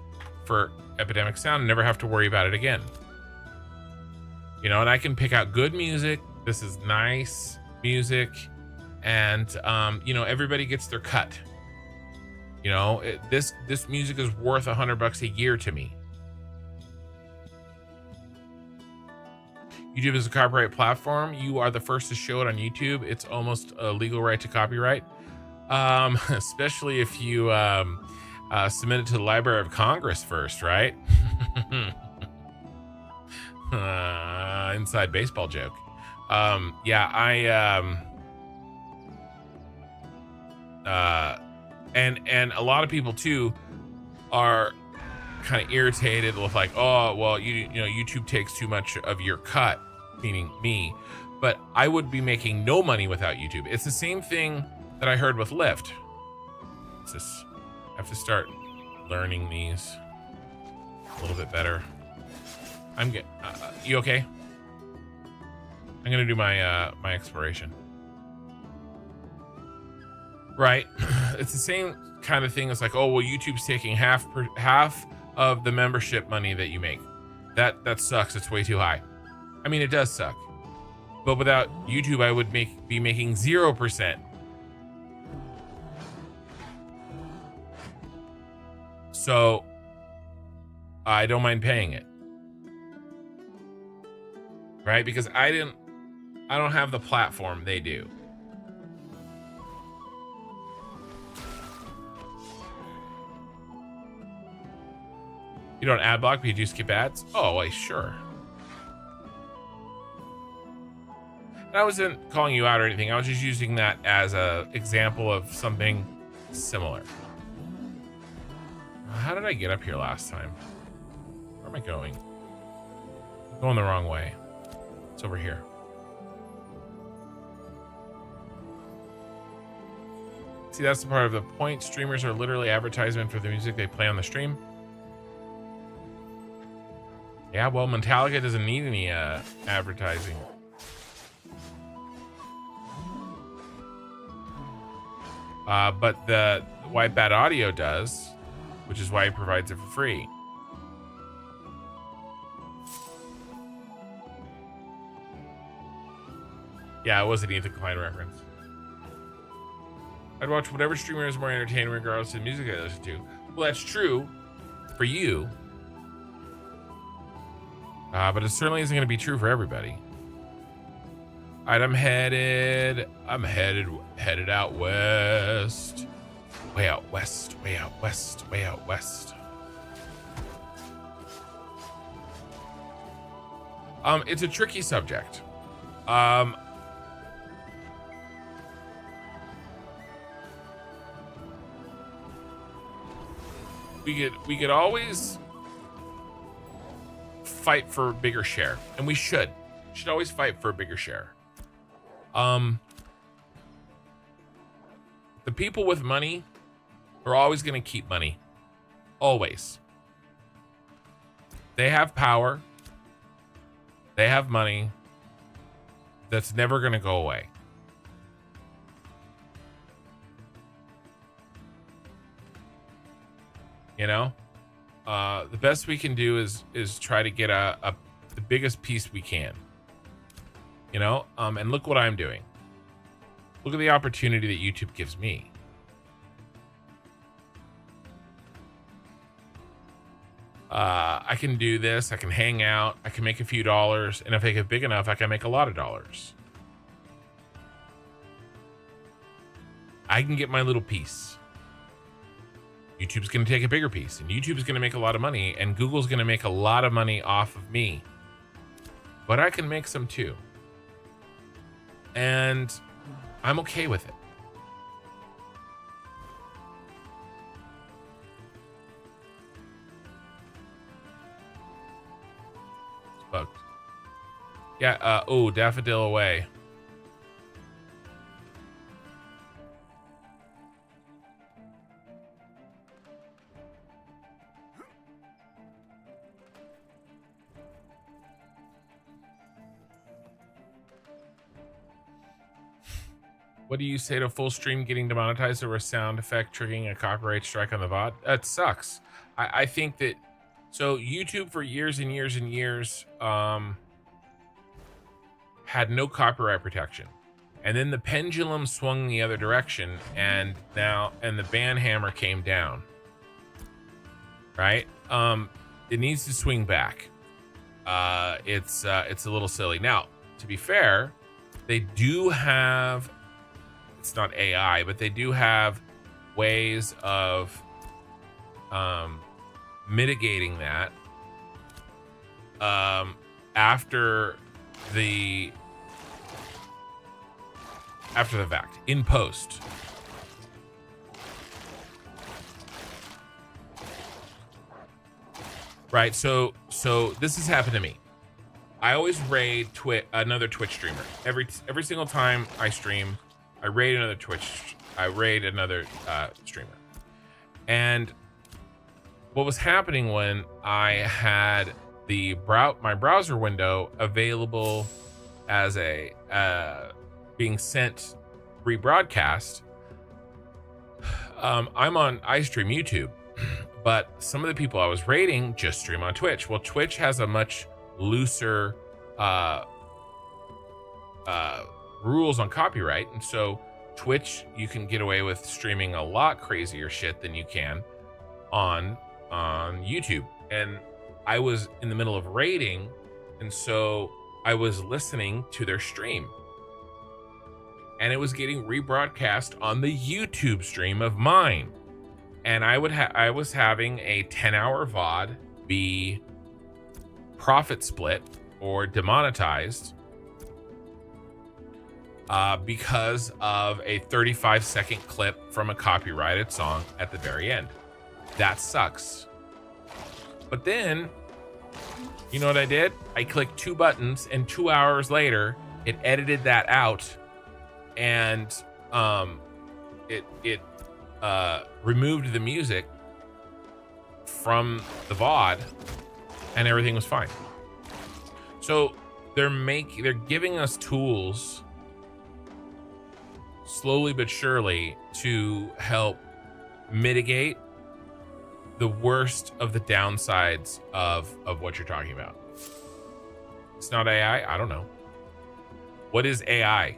S1: for Epidemic Sound and never have to worry about it again. You know, and I can pick out good music. This is nice music. And, you know, everybody gets their cut. You know, this music is worth $100 a year to me. YouTube is a copyright platform. You are the first to show it on YouTube. It's almost a legal right to copyright, especially if you submit it to the Library of Congress first, right? Inside baseball joke. Yeah, and a lot of people too are kind of irritated with like, oh, well, you know, YouTube takes too much of your cut, meaning me, but I would be making no money without YouTube. It's the same thing that I heard with Lyft. It's just, I have to start learning these a little bit better. You okay? I'm gonna do my my exploration. Right. It's the same kind of thing. It's like, oh, well, YouTube's taking half of the membership money that you make. That sucks. It's way too high. I mean, it does suck. But without YouTube, I would be making 0%. So I don't mind paying it. Right? Because I don't have the platform they do. You don't ad block, but you do skip ads? Oh, well, sure. And I wasn't calling you out or anything. I was just using that as an example of something similar. How did I get up here last time? Where am I going? I'm going the wrong way. It's over here. See, that's the part of the point. Streamers are literally advertisement for the music they play on the stream. Yeah, well, Metallica doesn't need any advertising. But the White Bat Audio does, which is why he provides it for free. Yeah, it was an Ethan Klein reference. I'd watch whatever streamer is more entertaining regardless of the music I listen to. Well, that's true for you. But it certainly isn't going to be true for everybody. All right, I'm headed out west. Way out west, way out west, way out west. It's a tricky subject. We could always fight for a bigger share, and we should always fight for a bigger share. The people with money are always going to keep money. Always. They have power. They have money. That's never going to go away. You know? The best we can do is try to get the biggest piece we can, you know, and look what I'm doing. Look at the opportunity that YouTube gives me. I can do this. I can hang out. I can make a few dollars. And if I get big enough, I can make a lot of dollars. I can get my little piece. YouTube's going to take a bigger piece, and YouTube's going to make a lot of money, and Google's going to make a lot of money off of me. But I can make some too. And I'm okay with it. Yeah. Oh, Daffodil Away. What do you say to full stream getting demonetized over a sound effect triggering a copyright strike on the VOD? That sucks. I think that, so YouTube for years and years and years had no copyright protection. And then the pendulum swung the other direction, and the ban hammer came down. Right? It needs to swing back. It's a little silly. Now, to be fair, they do have, it's not AI, but they do have ways of mitigating that after the fact, in post. Right, so this has happened to me. I always raid another Twitch streamer. Every single time I stream, I raid another streamer. And what was happening when I had my browser window available as a being sent rebroadcast, I'm on iStream YouTube, but some of the people I was raiding just stream on Twitch. Well, Twitch has a much looser rules on copyright, and so Twitch, you can get away with streaming a lot crazier shit than you can on YouTube. And I was in the middle of raiding, and so I was listening to their stream, and it was getting rebroadcast on the YouTube stream of mine. And I was having a 10-hour VOD be profit split or demonetized because of a 35-second clip from a copyrighted song at the very end. That sucks. But then, you know what I did? I clicked 2 buttons, and 2 hours later, it edited that out, and it removed the music from the VOD, and everything was fine. So they're giving us tools slowly but surely to help mitigate the worst of the downsides of what you're talking about. It's not AI. I don't know. What is AI?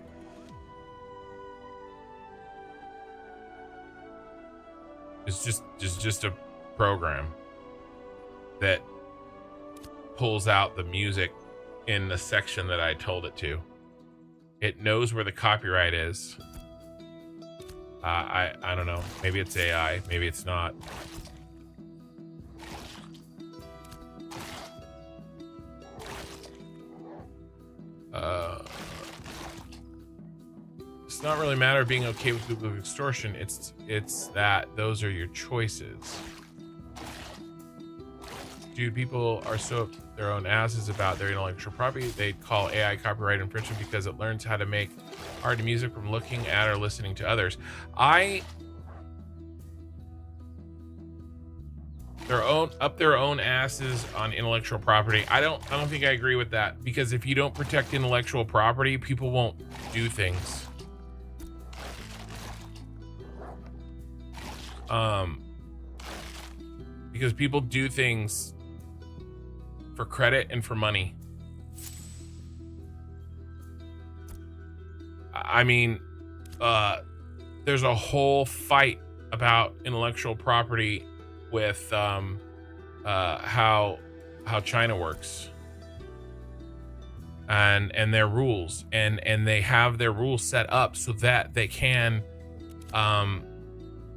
S1: It's just a program that pulls out the music in the section that I told it to. It knows where the copyright is. I don't know. Maybe it's AI. Maybe it's not. It's not really a matter of being okay with Google extortion. It's that those are your choices. Dude, people are so up their own asses about their intellectual property. They call AI copyright infringement because it learns how to make hard music from looking at or listening to others. Up their own asses on intellectual property. I don't think I agree with that, because if you don't protect intellectual property, people won't do things. Because people do things for credit and for money. I mean, there's a whole fight about intellectual property with how China works and their rules, and they have their rules set up so that they can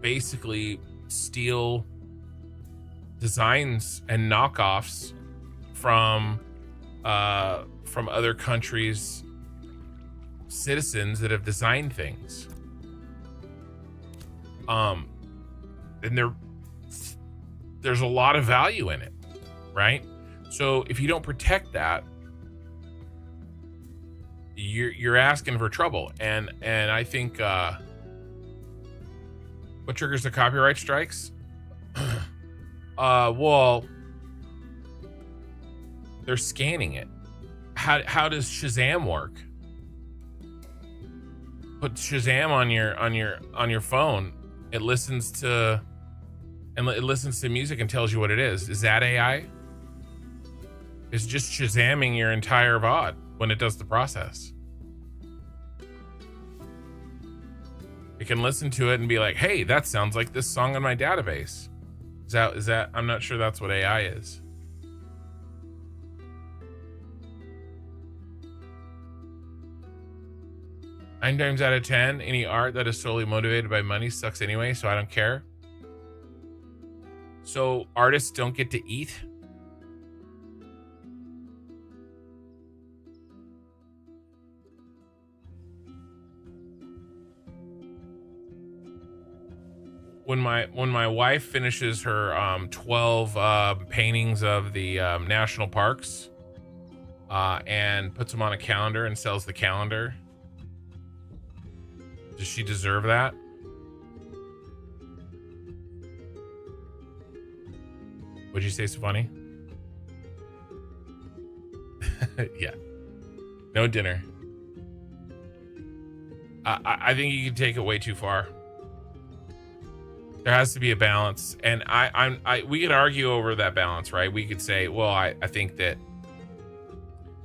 S1: basically steal designs and knockoffs from other countries' citizens that have designed things. And there's a lot of value in it, right? So if you don't protect that, you're asking for trouble. And I think what triggers the copyright strikes? Well, they're scanning it. How does Shazam work? Put Shazam on your phone. It listens to music and tells you what it is. Is that AI? It's just Shazamming your entire VOD when it does the process. It can listen to it and be like, "Hey, that sounds like this song in my database." Is that? I'm not sure that's what AI is. 9 times out of 10, any art that is solely motivated by money sucks anyway, so I don't care. So artists don't get to eat? When my wife finishes her 12 paintings of the national parks and puts them on a calendar and sells the calendar, does she deserve that? Would you say it's funny? Yeah. No dinner. I think you can take it way too far. There has to be a balance, and we could argue over that balance, right? We could say, well, I think that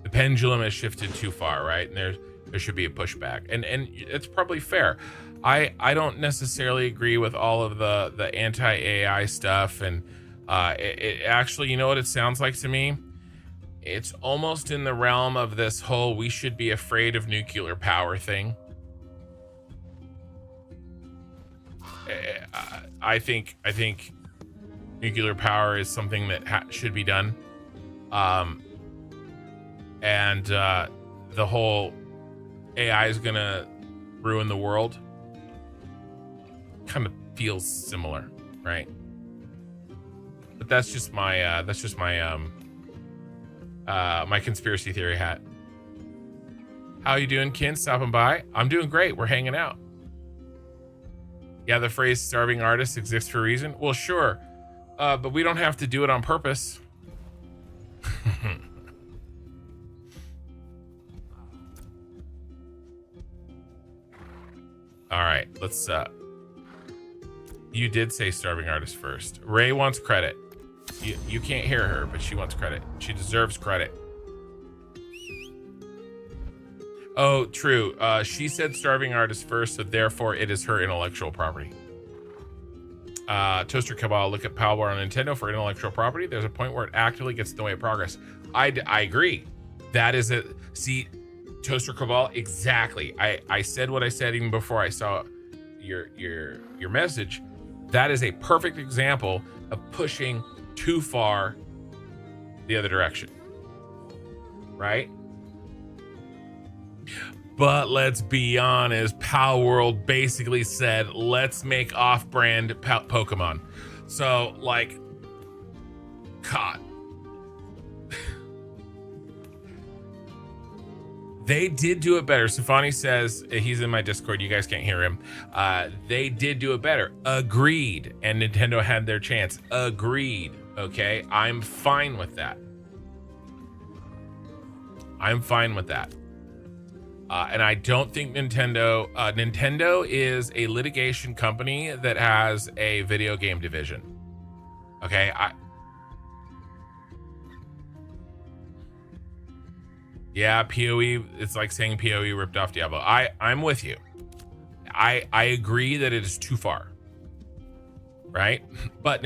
S1: the pendulum has shifted too far, right? And there should be a pushback, and it's probably fair. I don't necessarily agree with all of the anti-AI stuff, and it actually, you know what it sounds like to me? It's almost in the realm of this whole "we should be afraid of nuclear power" thing. I think nuclear power is something that should be done, and the whole AI is gonna ruin the world kind of feels similar, right? But that's just my my conspiracy theory hat. How you doing, Ken? Stopping by? I'm doing great. We're hanging out. Yeah, the phrase starving artists exists for a reason. Well, sure, but we don't have to do it on purpose. All right, let's you did say starving artist first. Ray wants credit. You can't hear her, but she wants credit. She deserves credit. Oh, true. She said starving artist first, so therefore it is her intellectual property. Toaster Cabal, look at Power on Nintendo for intellectual property. There's a point where it actively gets in the way of progress. I agree. That is it. See, Toaster Cabal, exactly. I said what I said even before I saw your message. That is a perfect example of pushing too far the other direction, right? But let's be honest, Pal World basically said, let's make off-brand Pokemon. So, like, God. They did do it better. Safani says, he's in my Discord, you guys can't hear him. They did do it better. Agreed. And Nintendo had their chance. Agreed. Okay, I'm fine with that. I'm fine with that. And I don't think Nintendo is a litigation company that has a video game division. Okay, yeah, PoE, it's like saying PoE ripped off Diablo. I'm with you. I agree that it is too far. Right? But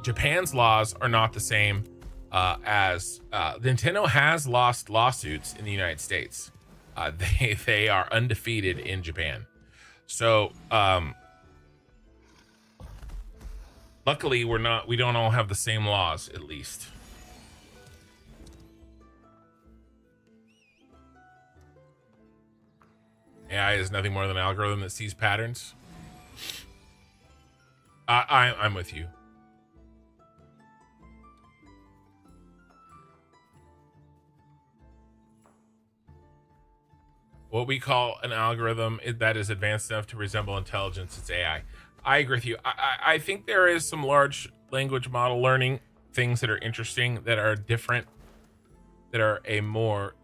S1: Japan's laws are not the same as Nintendo has lost lawsuits in the United States. They are undefeated in Japan. So luckily we don't all have the same laws, at least. AI is nothing more than an algorithm that sees patterns. I'm with you. what we call an algorithm that is advanced enough to resemble intelligence. It's AI. I agree with you. I think there is some large language model learning things that are interesting, that are different, that are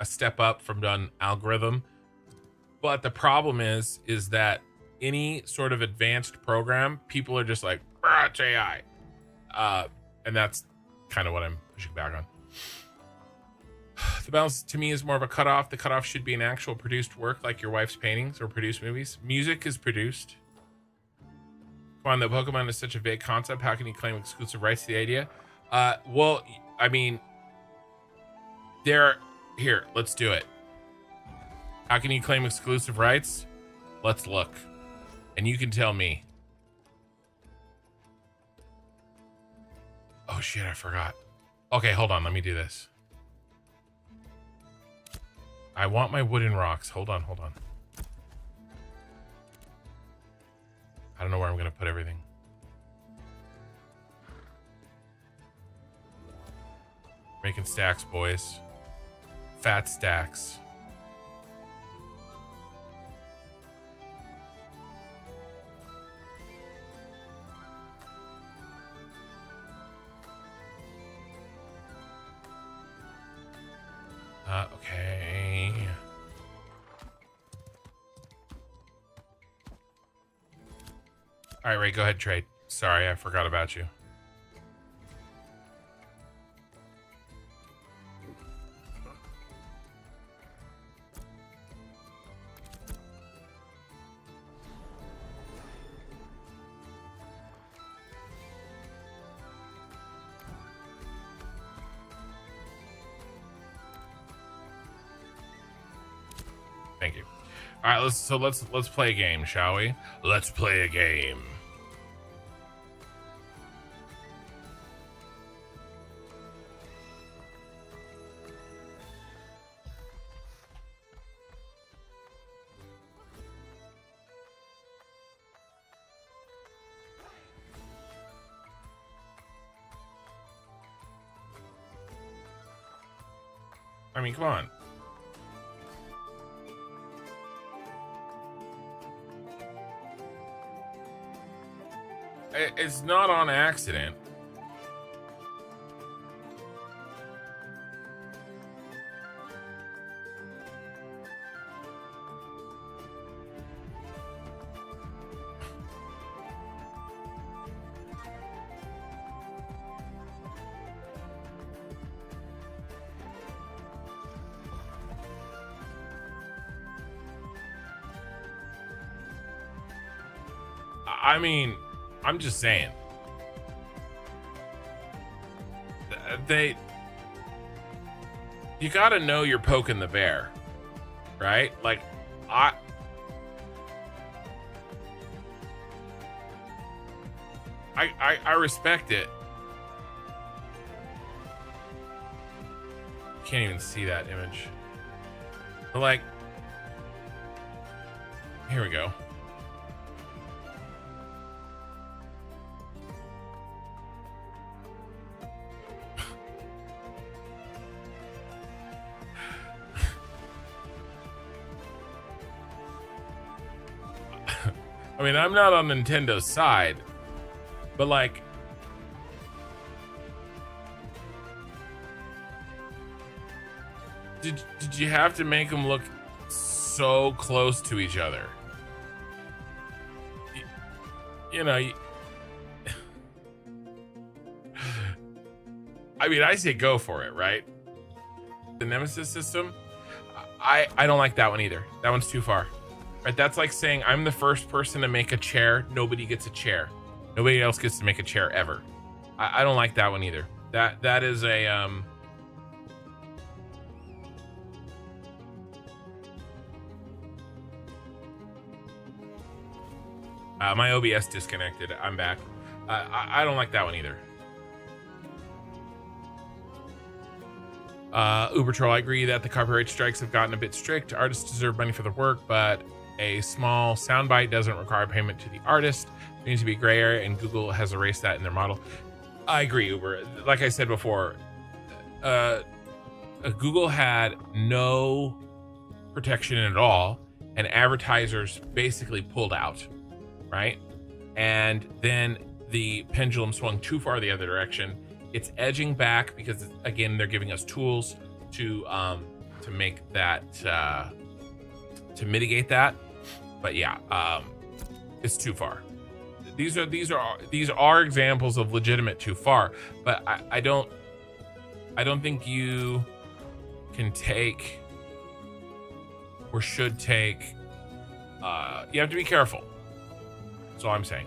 S1: a step up from an algorithm. But the problem is that any sort of advanced program, people are just like, it's AI. And that's kind of what I'm pushing back on. The balance to me is more of a cutoff. The cutoff should be an actual produced work, like your wife's paintings or produced movies. Music is produced. Come on, the Pokemon is such a vague concept. How can you claim exclusive rights to the idea? Well, I mean, here, let's do it. How can you claim exclusive rights? Let's look. And you can tell me. Oh shit, I forgot. Okay, hold on, let me do this. I want my wooden rocks. Hold on. I don't know where I'm gonna put everything. Making stacks, boys. Fat stacks. Okay. All right, Ray, go ahead, trade. Sorry, I forgot about you. Thank you. All right, let's play a game, shall we? Let's play a game. I mean, come on. It's not on accident. I mean, I'm just saying. You gotta know you're poking the bear, right? Like, I respect it. Can't even see that image. But like, here we go. I mean, I'm not on Nintendo's side, but like, did you have to make them look so close to each other? You know, I mean, I say go for it, right? The Nemesis system, I don't like that one either. That one's too far. Right, that's like saying I'm the first person to make a chair. Nobody gets a chair. Nobody else gets to make a chair ever. I don't like that one either. That is a my OBS disconnected. I'm back. I don't like that one either. Uber Troll, I agree that the copyright strikes have gotten a bit strict. Artists deserve money for their work, but a small soundbite doesn't require payment to the artist. There needs to be a gray area, and Google has erased that in their model. I agree, Uber. Like I said before, Google had no protection at all, and advertisers basically pulled out, right? And then the pendulum swung too far the other direction. It's edging back because, again, they're giving us tools to make that to mitigate that. But yeah, it's too far. These are examples of legitimate too far. But I don't think you can take or should take. You have to be careful. That's all I'm saying.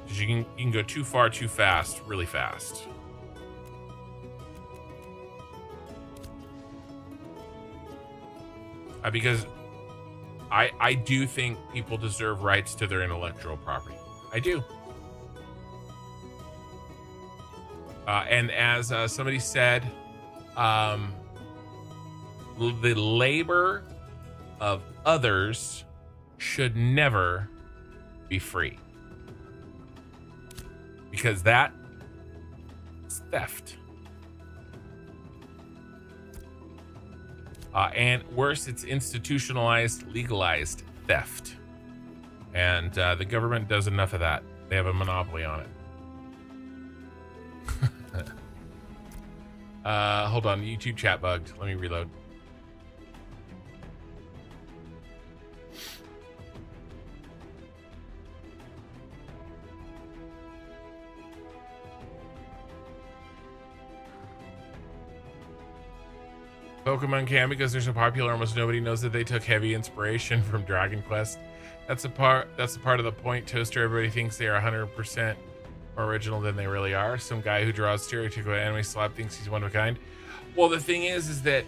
S1: Because you can go too far too fast, really fast. Because I do think people deserve rights to their intellectual property. I do. And as somebody said, the labor of others should never be free. Because that is theft. And worse, it's institutionalized, legalized theft. And the government does enough of that. They have a monopoly on it. Hold on, YouTube chat bugged. Let me reload. Pokemon can because they're so popular, almost nobody knows that they took heavy inspiration from Dragon Quest. That's the part of the point, Toaster. Everybody thinks they are 100% more original than they really are. Some guy who draws stereotypical anime slap thinks he's one of a kind. Well, the thing is that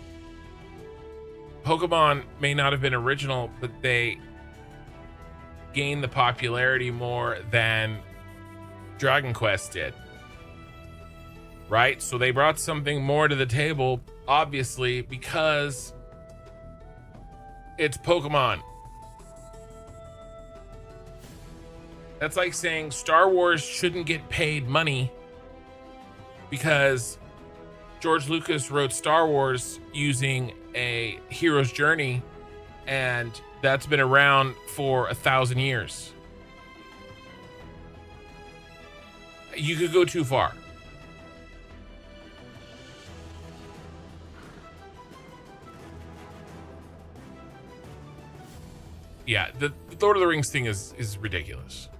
S1: Pokemon may not have been original, but they gained the popularity more than Dragon Quest did. Right? So they brought something more to the table, obviously, because it's Pokemon. That's like saying Star Wars shouldn't get paid money because George Lucas wrote Star Wars using a hero's journey, and that's been around for 1,000 years. You could go too far. Yeah, the Lord of the Rings thing is ridiculous.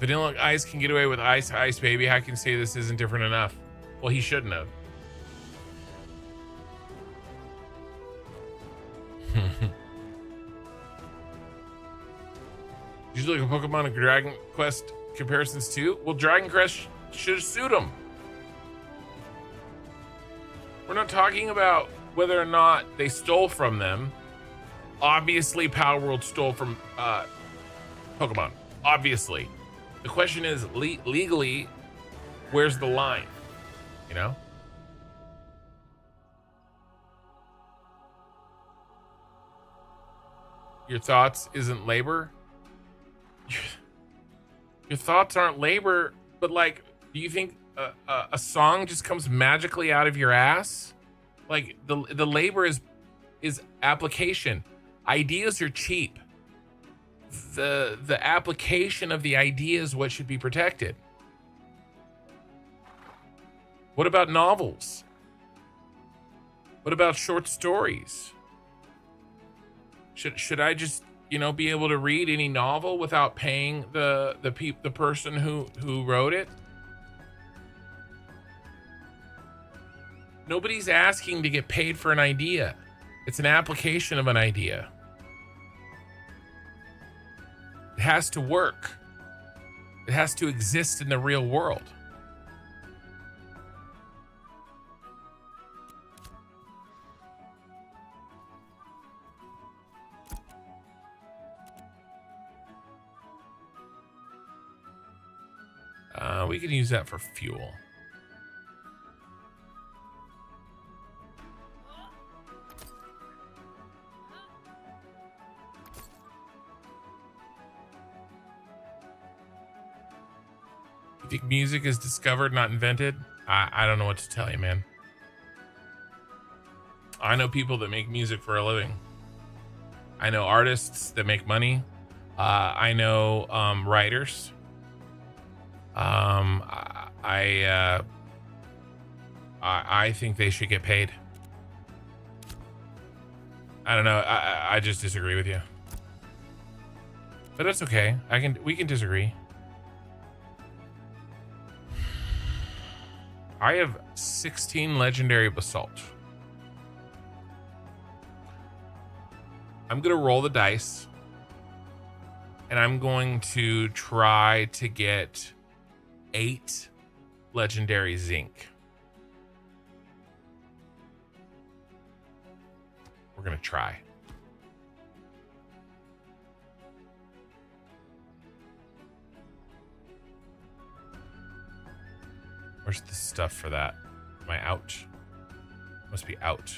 S1: Vanilla Ice can get away with Ice Baby. How can you say this isn't different enough? Well, he shouldn't have. Did you look at Pokemon and Dragon Quest comparisons too? Well, Dragon Quest should have sued him. We're not talking about whether or not they stole from them. Obviously, Power World stole from Pokemon. Obviously. The question is, legally, where's the line? You know? Your thoughts isn't labor? Your thoughts aren't labor, but like, do you think a song just comes magically out of your ass? Like, the labor is application. Ideas are cheap. The application of the idea is what should be protected. What about novels? What about short stories? Should I just, be able to read any novel without paying the person who wrote it? Nobody's asking to get paid for an idea. It's an application of an idea. It has to work. It has to exist in the real world. We can use that for fuel. You think music is discovered, not invented? I don't know what to tell you, man. I know people that make music for a living. I know artists that make money. I know writers. I think they should get paid. I don't know. I just disagree with you. But that's okay. We can disagree. I have 16 legendary basalt. I'm gonna roll the dice, and I'm going to try to get 8 legendary zinc. We're gonna try. Where's the stuff for that? Am I out? Must be out.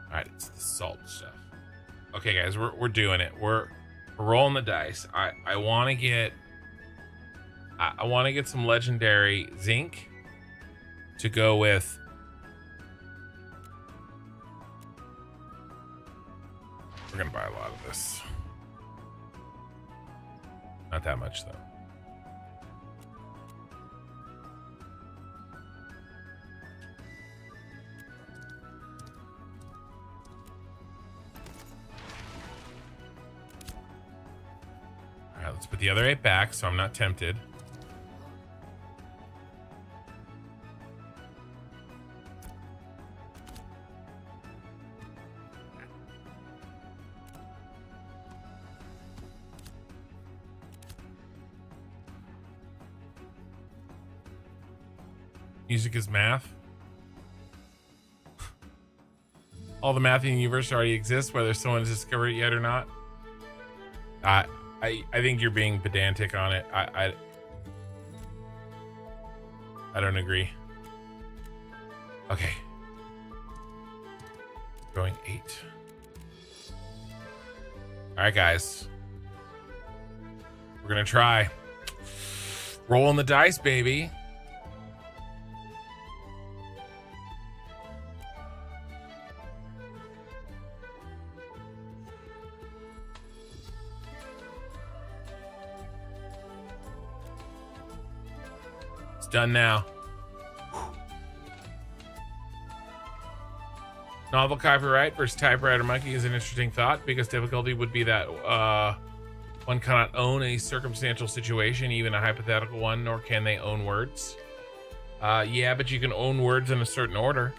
S1: All right, it's the salt stuff. Okay, guys, we're doing it. We're rolling the dice. I want to get some legendary zinc to go with. We're gonna buy a lot of this. Not that much though. All right, let's put the other 8 back so I'm not tempted. Music is math. All the math in the universe already exists, whether someone has discovered it yet or not. I think you're being pedantic on it. I don't agree. Okay. Going 8. All right, guys. We're gonna try. Rolling the dice, baby. Done now. Novel copyright versus typewriter monkey is an interesting thought because difficulty would be that one cannot own a circumstantial situation, even a hypothetical one, nor can they own words. Yeah, but you can own words in a certain order.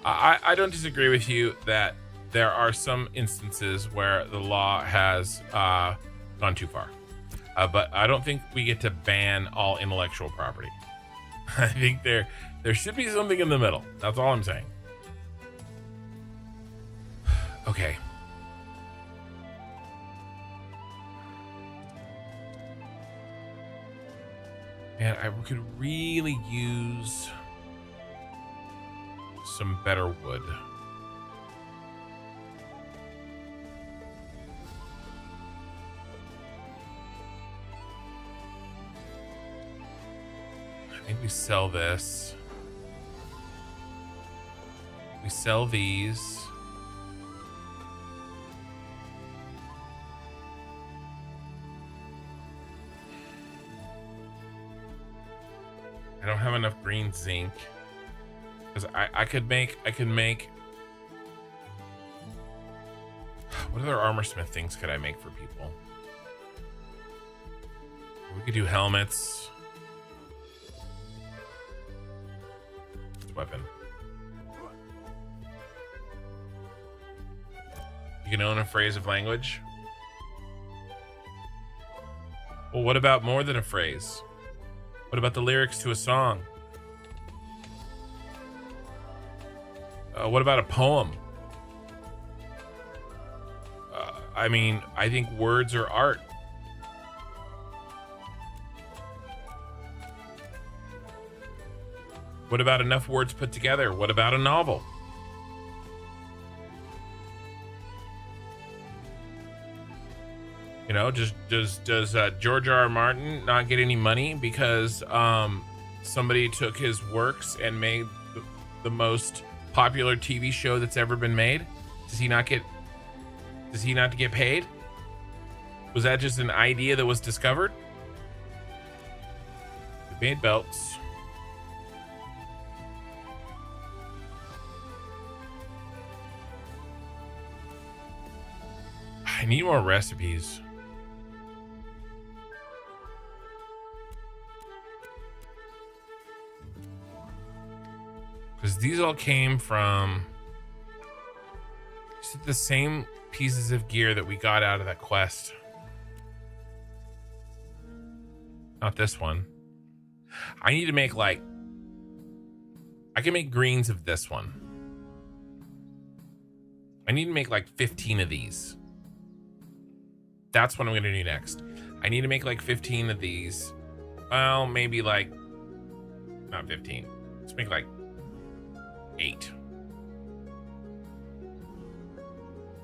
S1: I don't disagree with you that there are some instances where the law has gone too far. But I don't think we get to ban all intellectual property. I think there should be something in the middle. That's all I'm saying. Okay. Man, I could really use some better wood. I think we sell this. We sell these. I don't have enough green zinc. Because I could make what other armorsmith things could I make for people? We could do helmets. Weapon. You can own a phrase of language. Well, what about more than a phrase? What about the lyrics to a song? What about a poem? I mean, I think words are art. What about enough words put together? What about a novel? You know, does George R.R. Martin not get any money because somebody took his works and made the most popular TV show that's ever been made? Does he not get paid? Was that just an idea that was discovered? We made belts. I need more recipes. Because these all came from the same pieces of gear that we got out of that quest. Not this one. I need to make like... I can make greens of this one. I need to make like 15 of these. That's what I'm going to do next. I need to make like 15 of these. Well, maybe like... Not 15. Let's make like 8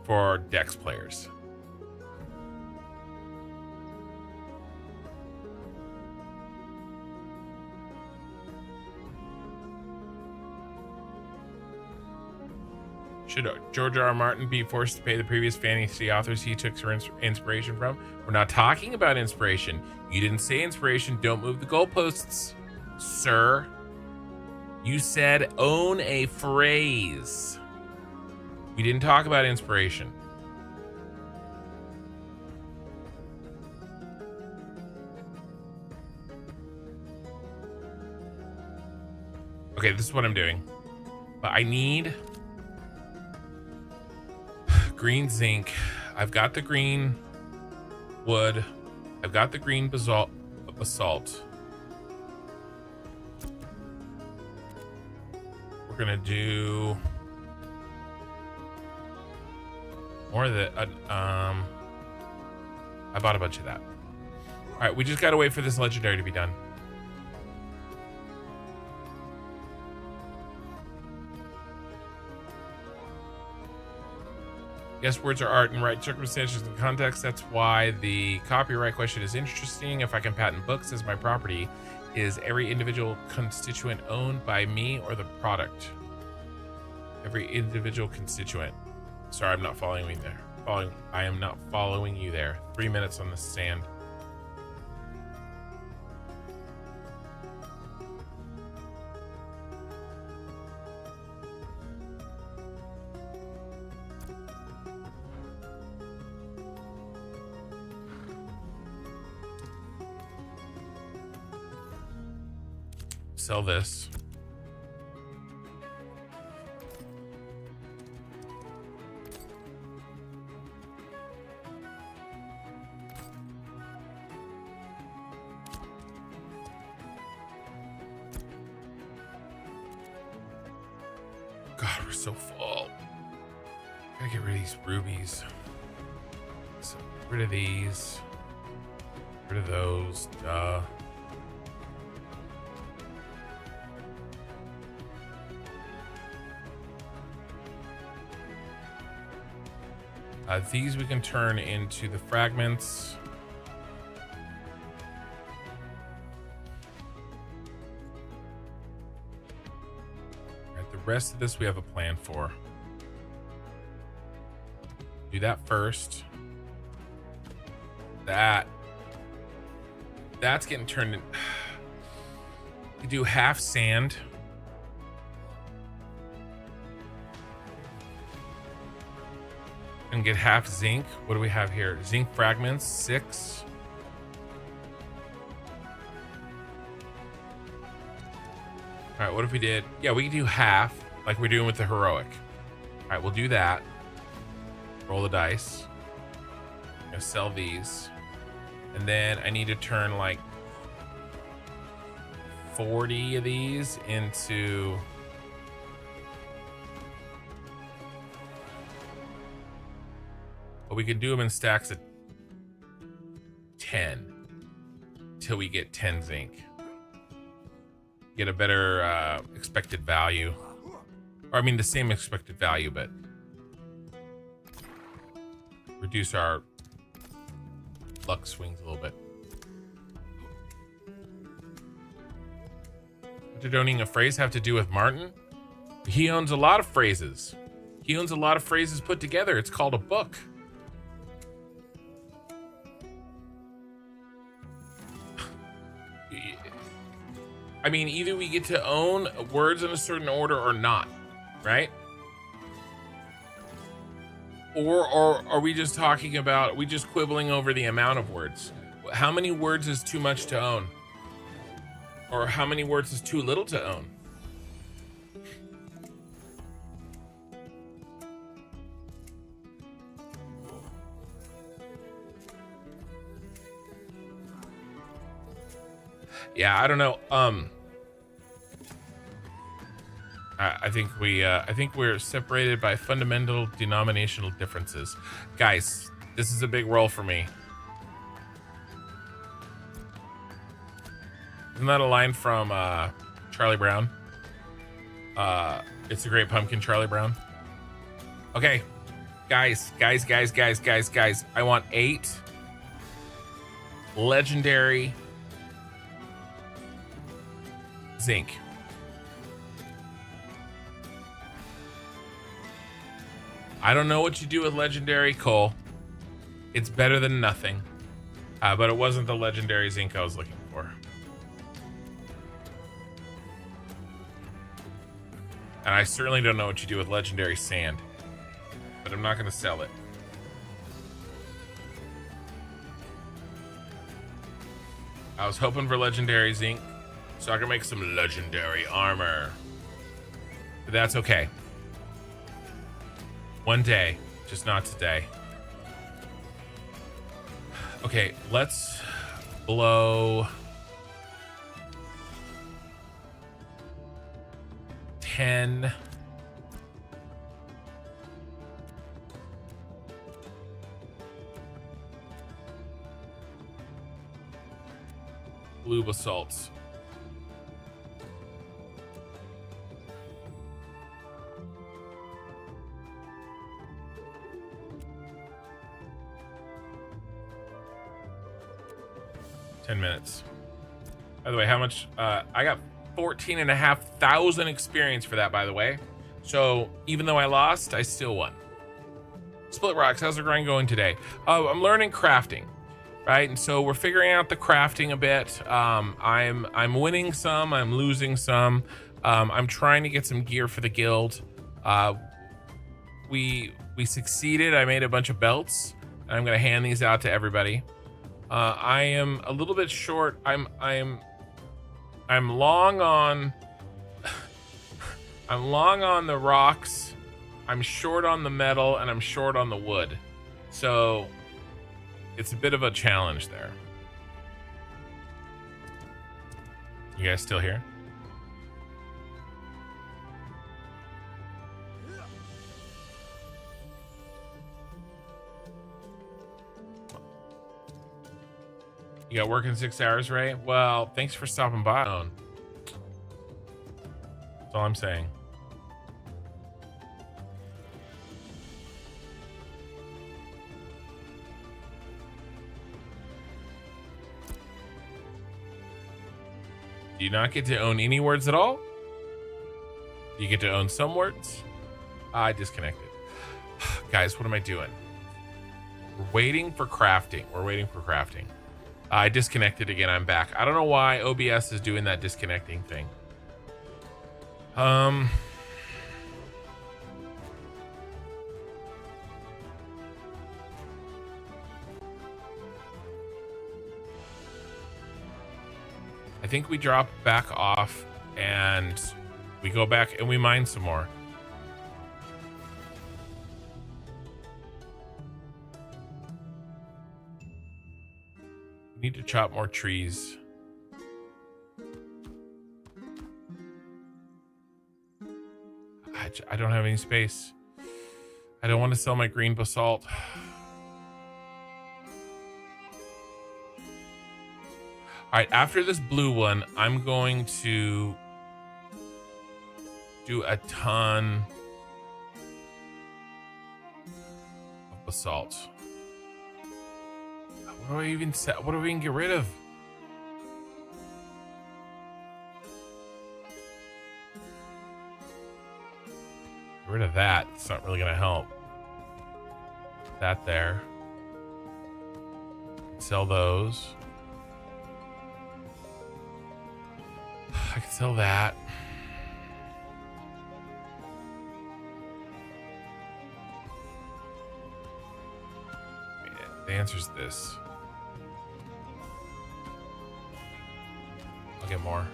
S1: for Dex players. Should George R.R. Martin be forced to pay the previous fantasy authors he took inspiration from? We're not talking about inspiration. You didn't say inspiration. Don't move the goalposts, sir. You said own a phrase. We didn't talk about inspiration. Okay, this is what I'm doing. But I need green zinc. I've got the green wood. I've got the green basalt. We're gonna do more of the I bought a bunch of that. All right, we just gotta wait for this legendary to be done. Yes, words are art in right circumstances and context. That's why the copyright question is interesting. If I can patent books as my property, is every individual constituent owned by me or the product? Every individual constituent. Sorry, I'm not following you there. I am not following you there. 3 minutes on the stand. Sell this. God, we're so full. Gotta get rid of these rubies. So, rid of these. Rid of those. Duh. These we can turn into the fragments. All right, the rest of this we have a plan for. Do that first. That's getting turned in. You do half sand. And get half zinc. What do we have here? Zinc fragments, 6. All right, what if we did? Yeah, we can do half, like we're doing with the heroic. All right, we'll do that. Roll the dice. I'm gonna sell these. And then I need to turn like 40 of these into... But we can do them in stacks of 10 till we get 10 zinc. get a better expected value. Or I mean the same expected value, but reduce our luck swings a little bit. What did owning a phrase have to do with Martin? He owns a lot of phrases. He owns a lot of phrases put together. It's called a book. I mean, either we get to own words in a certain order or not, right? Or are we just talking about, are we just quibbling over the amount of words? How many words is too much to own? Or how many words is too little to own? Yeah, I don't know. I think we're separated by fundamental denominational differences. Guys, this is a big role for me. Isn't that a line from Charlie Brown? It's a Great Pumpkin, Charlie Brown. Okay, guys. I want 8 legendary zinc. I don't know what you do with legendary coal. It's better than nothing. But it wasn't the legendary zinc I was looking for. And I certainly don't know what you do with legendary sand. But I'm not going to sell it. I was hoping for legendary zinc so I can make some legendary armor. But that's okay. One day, just not today. Okay, let's blow 10. Blue basalts. Minutes. By the way, how much? I got 14,500 experience for that, by the way. So even though I lost, I still won. Split Rocks, how's the grind going today? I'm learning crafting, right? And so we're figuring out the crafting a bit. I'm winning some, I'm losing some. I'm trying to get some gear for the guild. We succeeded. I made a bunch of belts, and I'm gonna hand these out to everybody. I am a little bit short. I'm long on I'm long on the rocks. I'm short on the metal, and I'm short on the wood. So it's a bit of a challenge there. You guys still here? You got work in 6 hours, right? Well, thanks for stopping by. That's all I'm saying. Do you not get to own any words at all? Do you get to own some words? I disconnected. Guys, what am I doing? We're waiting for crafting. I disconnected again. I'm back. I don't know why OBS is doing that disconnecting thing. I think we drop back off and we go back and we mine some more. Need to chop more trees. I don't have any space. I don't want to sell my green basalt. All right, after this blue one, I'm going to do a ton of basalt. What do I even set? What do we even get rid of? Get rid of that. It's not really gonna help. That there. Sell those. I can sell that. The answer is this. I'll get more.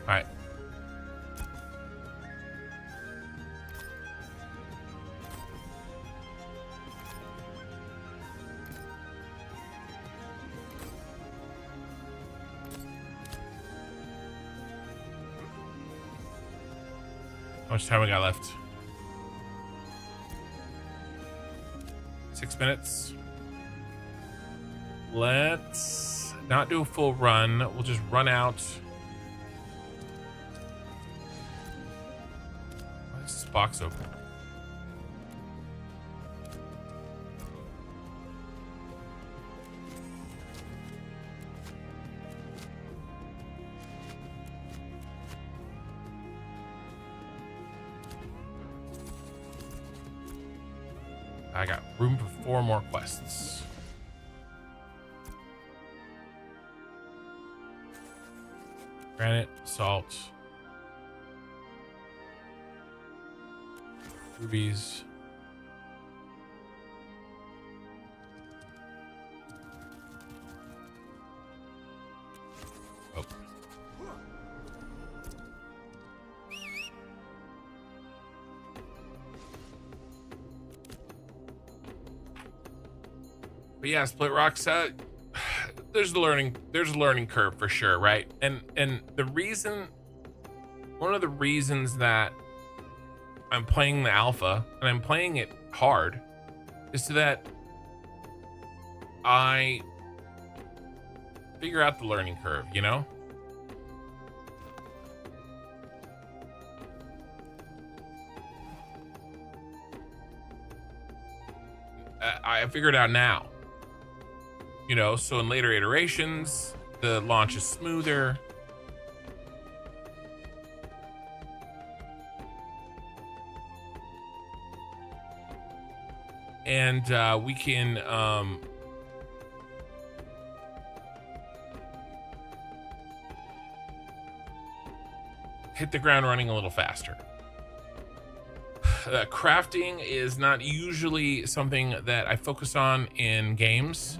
S1: All right. How much time we got left? 6 minutes. Let's not do a full run. We'll just run out. Why is this box open? I got room for 4 more quests. Granite, salt, rubies. Oh. But yeah, split rocks. There's a learning curve for sure, right? And the reason, one of the reasons that I'm playing the alpha and I'm playing it hard is so that I figure out the learning curve, you know? I figured it out now. You know, so in later iterations, the launch is smoother. And we can hit the ground running a little faster. Crafting is not usually something that I focus on in games.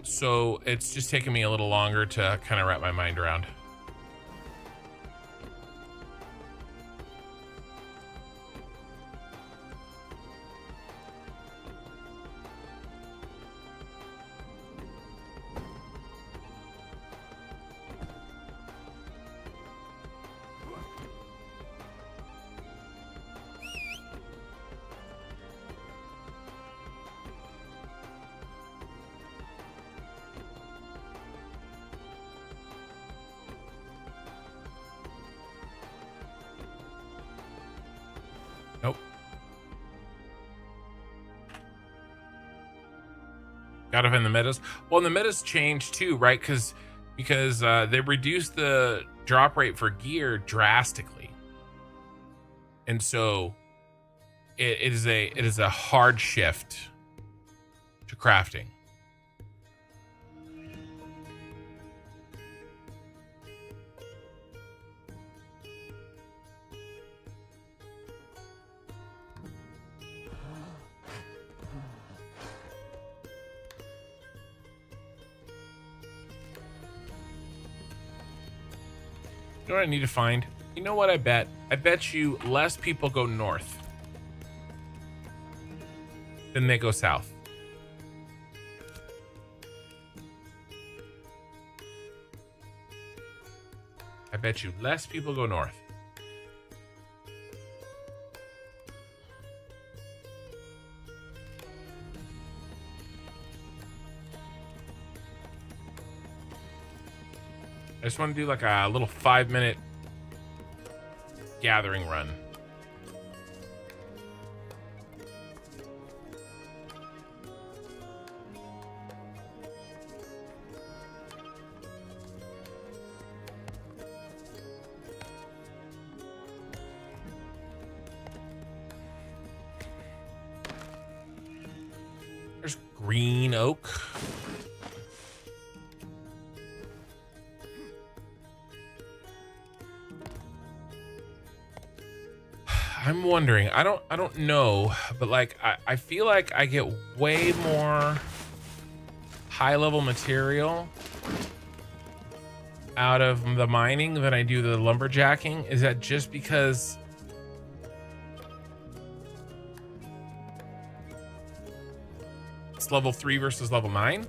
S1: So it's just taking me a little longer to kind of wrap my mind around. Nope. Gotta find the metas. Well, the metas changed too, right? Because they reduced the drop rate for gear drastically, and so it is a hard shift to crafting. You know what I need to find? You know what I bet? I bet you less people go north than they go south. I bet you less people go north. I just want to do like a little 5-minute gathering run. There's green oak. I'm wondering, I don't know, but like I feel like I get way more high level material out of the mining than I do the lumberjacking. Is that just because it's level 3 versus level 9?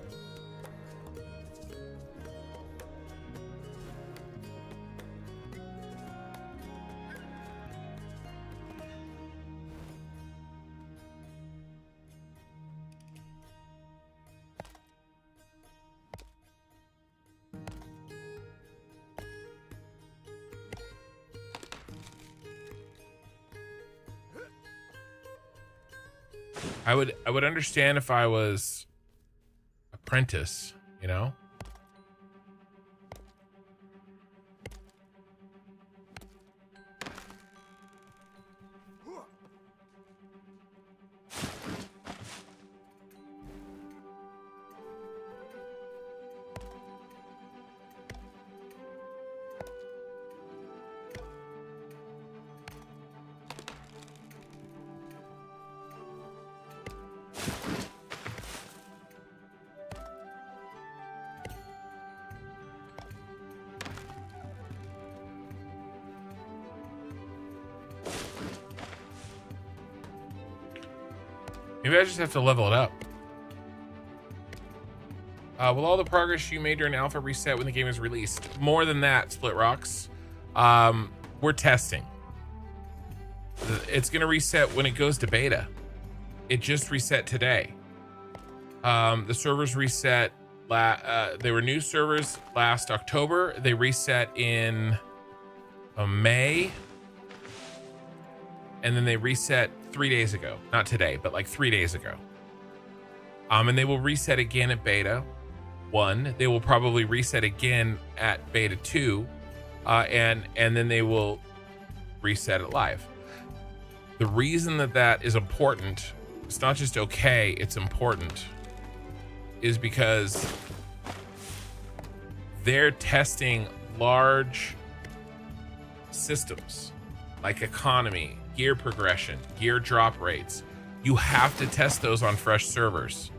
S1: I would understand if I was apprentice, you know? Maybe I just have to level it up. Will all the progress you made during alpha reset when the game is released? More than that, Split Rocks. We're testing. It's going to reset when it goes to beta. It just reset today. The servers reset. They were new servers last October. They reset in May. And then they reset 3 days ago. Not today, but like 3 days ago. And they will reset again at beta 1. They will probably reset again at beta 2. And then they will reset it live. The reason that is important, it's not just okay, it's important, is because they're testing large systems like economy, gear progression, gear drop rates. You have to test those on fresh servers.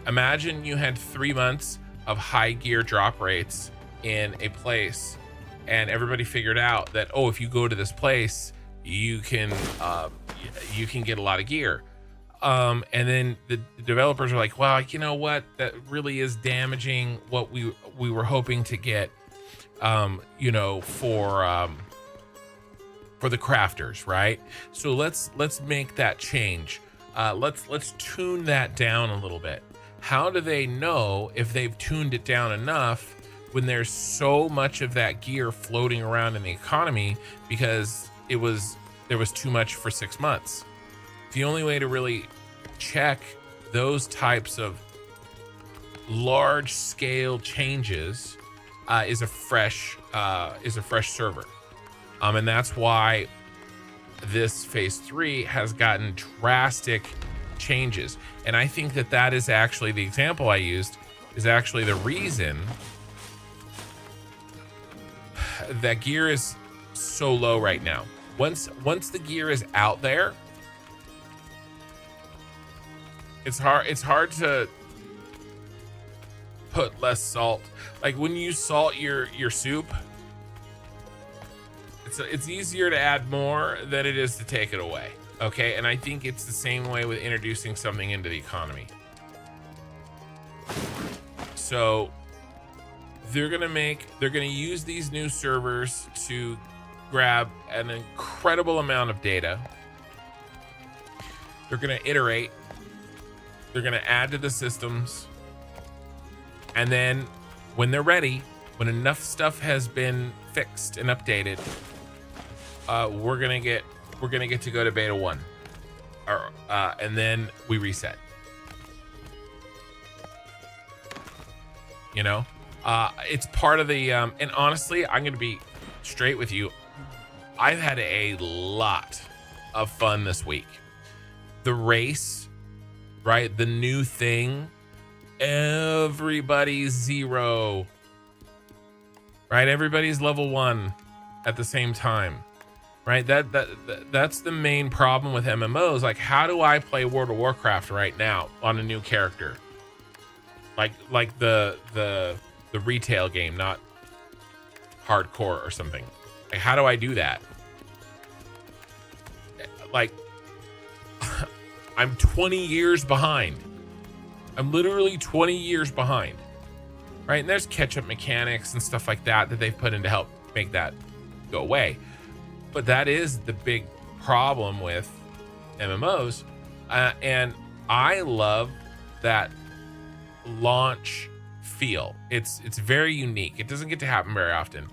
S1: Imagine you had 3 months of high gear drop rates in a place and everybody figured out that, oh, if you go to this place, you can get a lot of gear. And then the developers are like, well, you know what? That really is damaging what we were hoping to get, you know, for the crafters, right? So let's make that change. Let's tune that down a little bit. How do they know if they've tuned it down enough when there's so much of that gear floating around in the economy because there was too much for 6 months? The only way to really check those types of large scale changes is a fresh server. And that's why this phase 3 has gotten drastic changes. And I think that is actually the example I used is actually the reason that gear is so low right now. Once the gear is out there, it's hard to put less salt. Like when you salt your soup, it's easier to add more than it is to take it away. Okay, and I think it's the same way with introducing something into the economy. So they're gonna use these new servers to grab an incredible amount of data. They're gonna iterate. They're gonna add to the systems, and then when they're ready, when enough stuff has been fixed and updated, we're gonna get to go to beta 1, or and then we reset. You know, it's part of the and honestly, I'm gonna be straight with you. I've had a lot of fun this week. The race, right? The new thing. Everybody's 0, right? Everybody's level 1 at the same time, right? That's the main problem with MMOs. Like, how do I play World of Warcraft right now on a new character? Like the retail game, not hardcore or something. Like, how do I do that? Like, I'm 20 years behind. I'm literally 20 years behind, right? And there's catch-up mechanics and stuff like that that they've put in to help make that go away. But that is the big problem with MMOs. And I love that launch feel. It's very unique. It doesn't get to happen very often.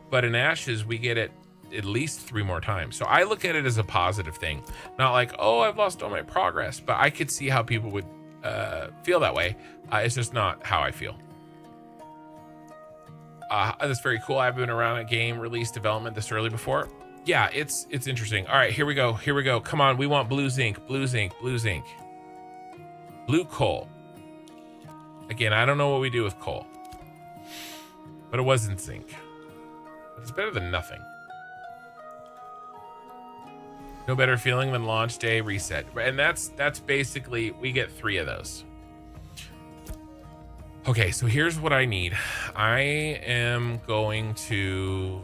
S1: But in Ashes, we get it at least 3 more times. So I look at it as a positive thing. Not like, oh, I've lost all my progress. But I could see how people would feel that way. It's just not how I feel. That's very cool. I've been around a game release development this early before. Yeah, it's interesting. All right, here we go. Here we go. Come on, we want blue zinc, blue zinc, blue zinc. Blue coal. Again, I don't know what we do with coal, but it wasn't zinc. It's better than nothing. No better feeling than launch day reset. And that's basically, we get 3 of those. Okay, so here's what I need. I am going to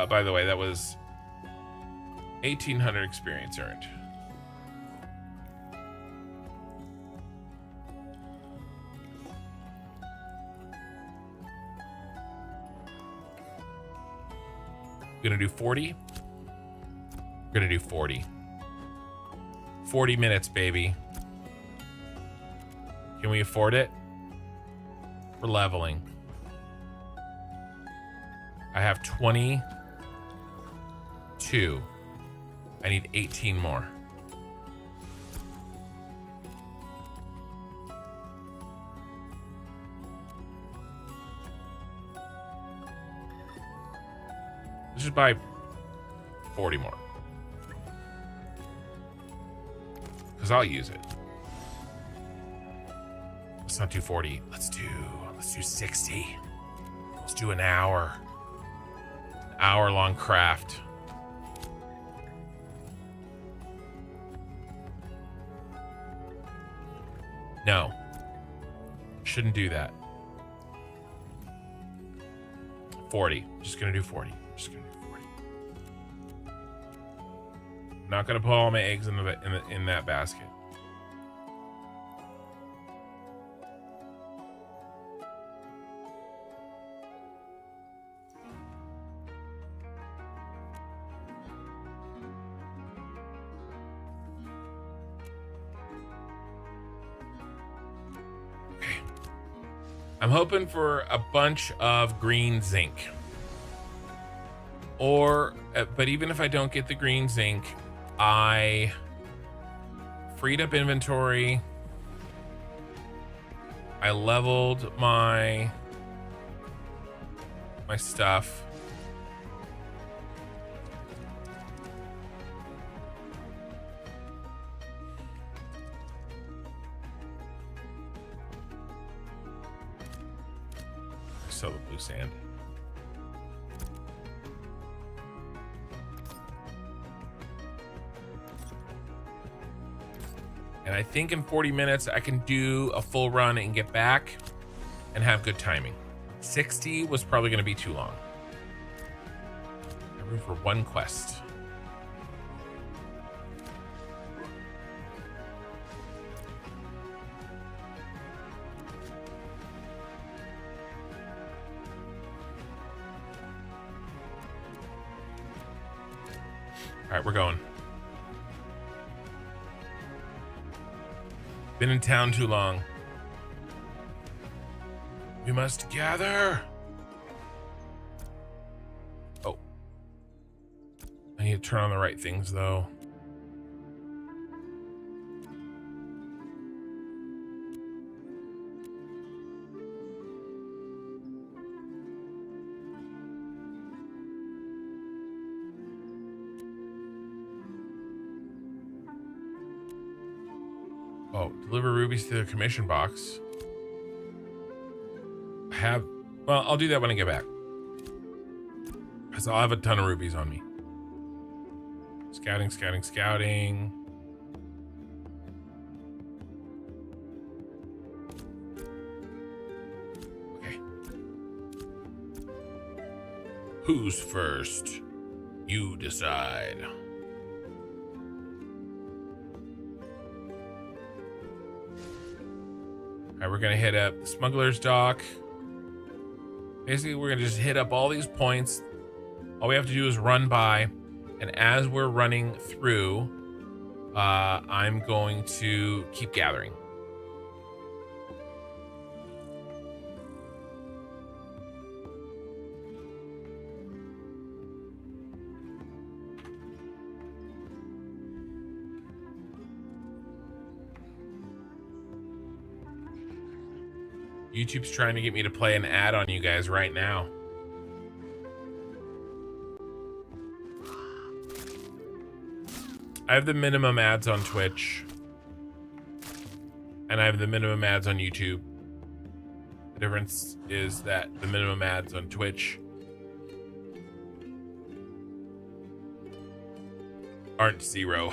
S1: by the way, that was 1,800 experience earned. Gonna do 40. Gonna do 40. 40 minutes, baby. Can we afford it? We're leveling. I have 22. I need 18 more. Let's just buy 40 more. Because I'll use it. Let's not do 40. Let's do 60. Let's do an hour. An hour-long craft. No. Shouldn't do that. 40. Just gonna do 40. Just gonna do 40. I'm not gonna put all my eggs in that basket. I'm hoping for a bunch of green zinc. Or, but even if I don't get the green zinc, I freed up inventory. I leveled my stuff. The blue sand. And I think in 40 minutes I can do a full run and get back and have good timing. 60 was probably going to be too long. I have room for one quest. right, we're going. Been in town too long. We must gather. Oh. I need to turn on the right things, though. Oh, deliver rubies to the commission box. Well, I'll do that when I get back. Because I'll have a ton of rubies on me. Scouting, scouting, scouting. Okay. Who's first? You decide. All right, we're gonna hit up the smuggler's dock. Basically, we're gonna just hit up all these points. All we have to do is run by, and as we're running through, I'm going to keep gathering. YouTube's trying to get me to play an ad on you guys right now. I have the minimum ads on Twitch. And I have the minimum ads on YouTube. The difference is that the minimum ads on Twitch aren't 0.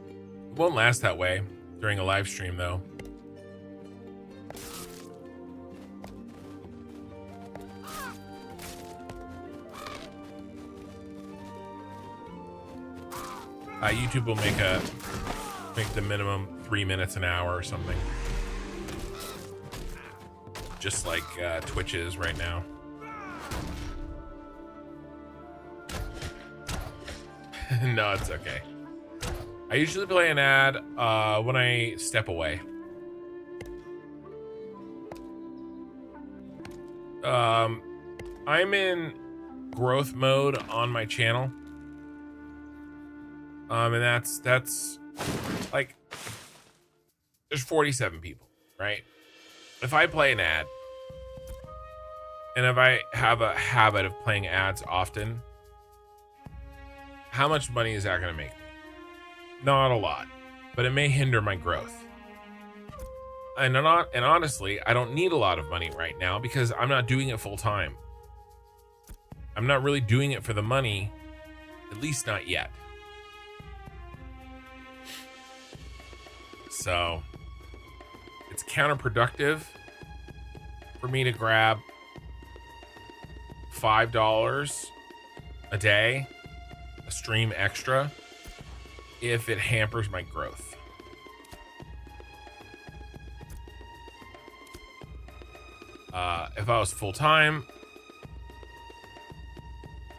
S1: It won't last that way during a live stream, though. YouTube will make the minimum 3 minutes an hour or something, just like Twitch is right now. No, it's okay. I usually play an ad when I step away. I'm in growth mode on my channel. And that's like, there's 47 people, right? If I play an ad, and if I have a habit of playing ads often, how much money is that going to make me? Not a lot, but it may hinder my growth. And honestly, I don't need a lot of money right now because I'm not doing it full time. I'm not really doing it for the money, at least not yet. So it's counterproductive for me to grab $5 a day, a stream extra, if it hampers my growth. If I was full time,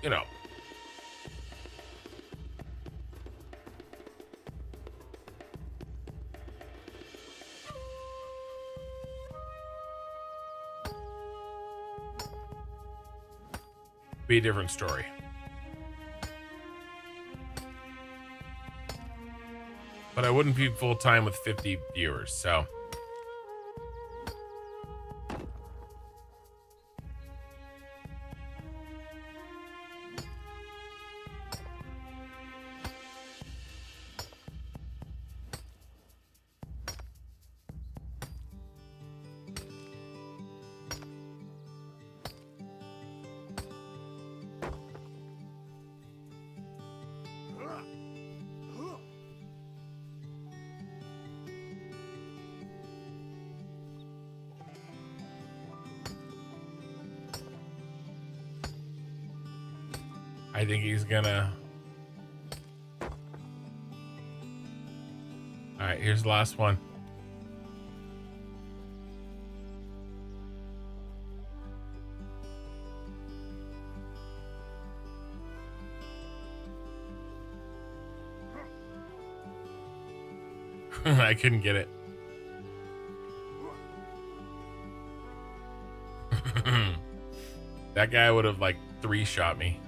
S1: you know, be a different story. But I wouldn't be full time with 50 viewers, so. I think he's gonna. All right, here's the last one. I couldn't get it. That guy would have like 3-shot me.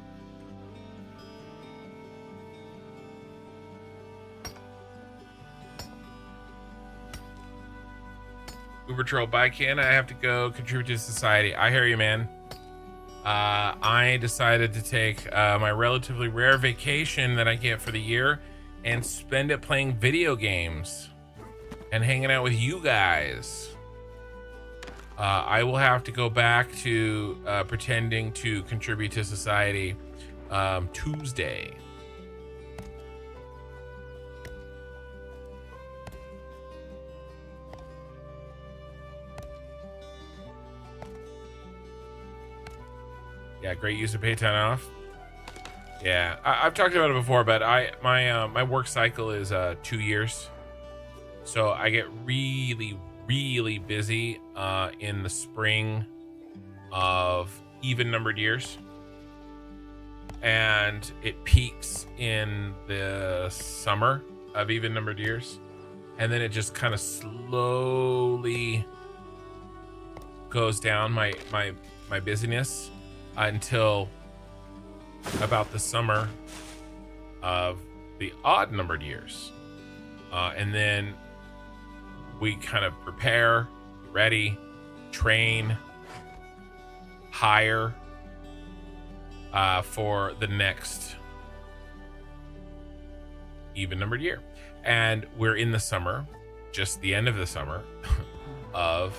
S1: Uber Troll, bye, Ken. I have to go contribute to society. I hear you, man. I decided to take my relatively rare vacation that I get for the year and spend it playing video games and hanging out with you guys. I will have to go back to pretending to contribute to society Tuesday. Yeah, great use of pay time off. Yeah, I've talked about it before, but my work cycle is 2 years, so I get really busy in the spring of even numbered years, and it peaks in the summer of even numbered years, and then it just kind of slowly goes down my busyness until about the summer of the odd numbered years, and then we kind of prepare, ready, train, hire for the next even numbered year. And we're in the summer, just the end of the summer of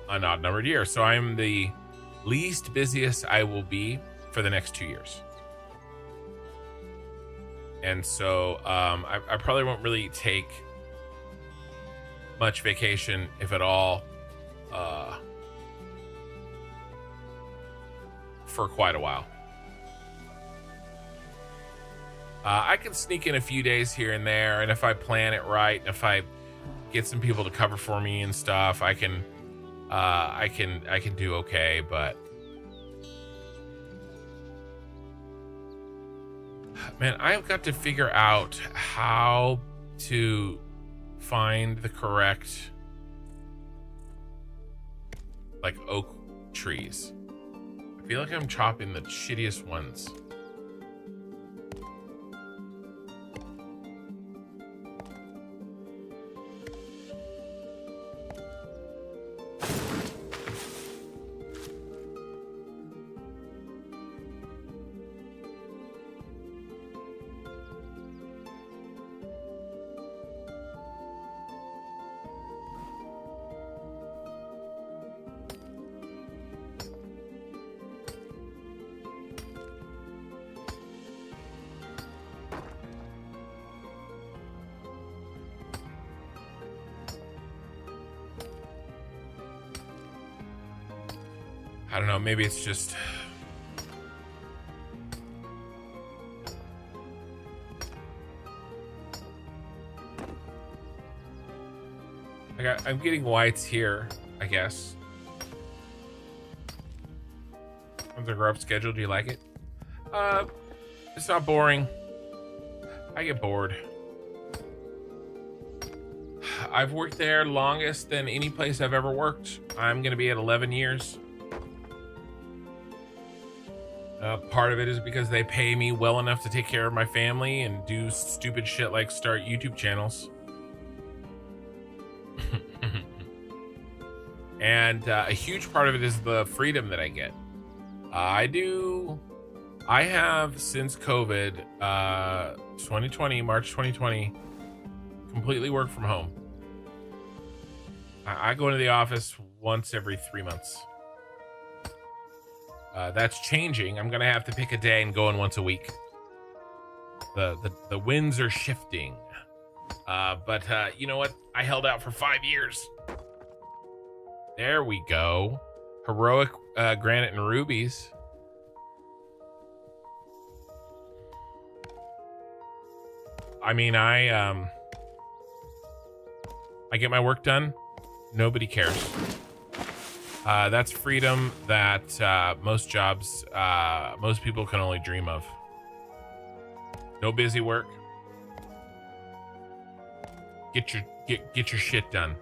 S1: an odd numbered year. So I'm the least busiest I will be for the next 2 years. And so I probably won't really take much vacation, if at all, for quite a while. I can sneak in a few days here and there, and if I plan it right, and if I get some people to cover for me and stuff, I can do okay. But man, I've got to figure out how to find the correct like oak trees. I feel like I'm chopping the shittiest ones. I don't know, maybe it's just I'm getting whites here, I guess. When's the grub schedule? Do you like it? It's not boring. I get bored. I've worked there longest than any place I've ever worked. I'm gonna be at 11 years. Part of it is because they pay me well enough to take care of my family and do stupid shit like start YouTube channels. And a huge part of it is the freedom that I get. I have since COVID, 2020, March 2020, completely worked from home. I go into the office once every 3 months. That's changing. I'm gonna have to pick a day and go in once a week. The winds are shifting. But you know what? I held out for 5 years. There we go. Heroic granite and rubies. I mean, I get my work done. Nobody cares. That's freedom that most jobs, most people can only dream of. No busy work. Get your shit done.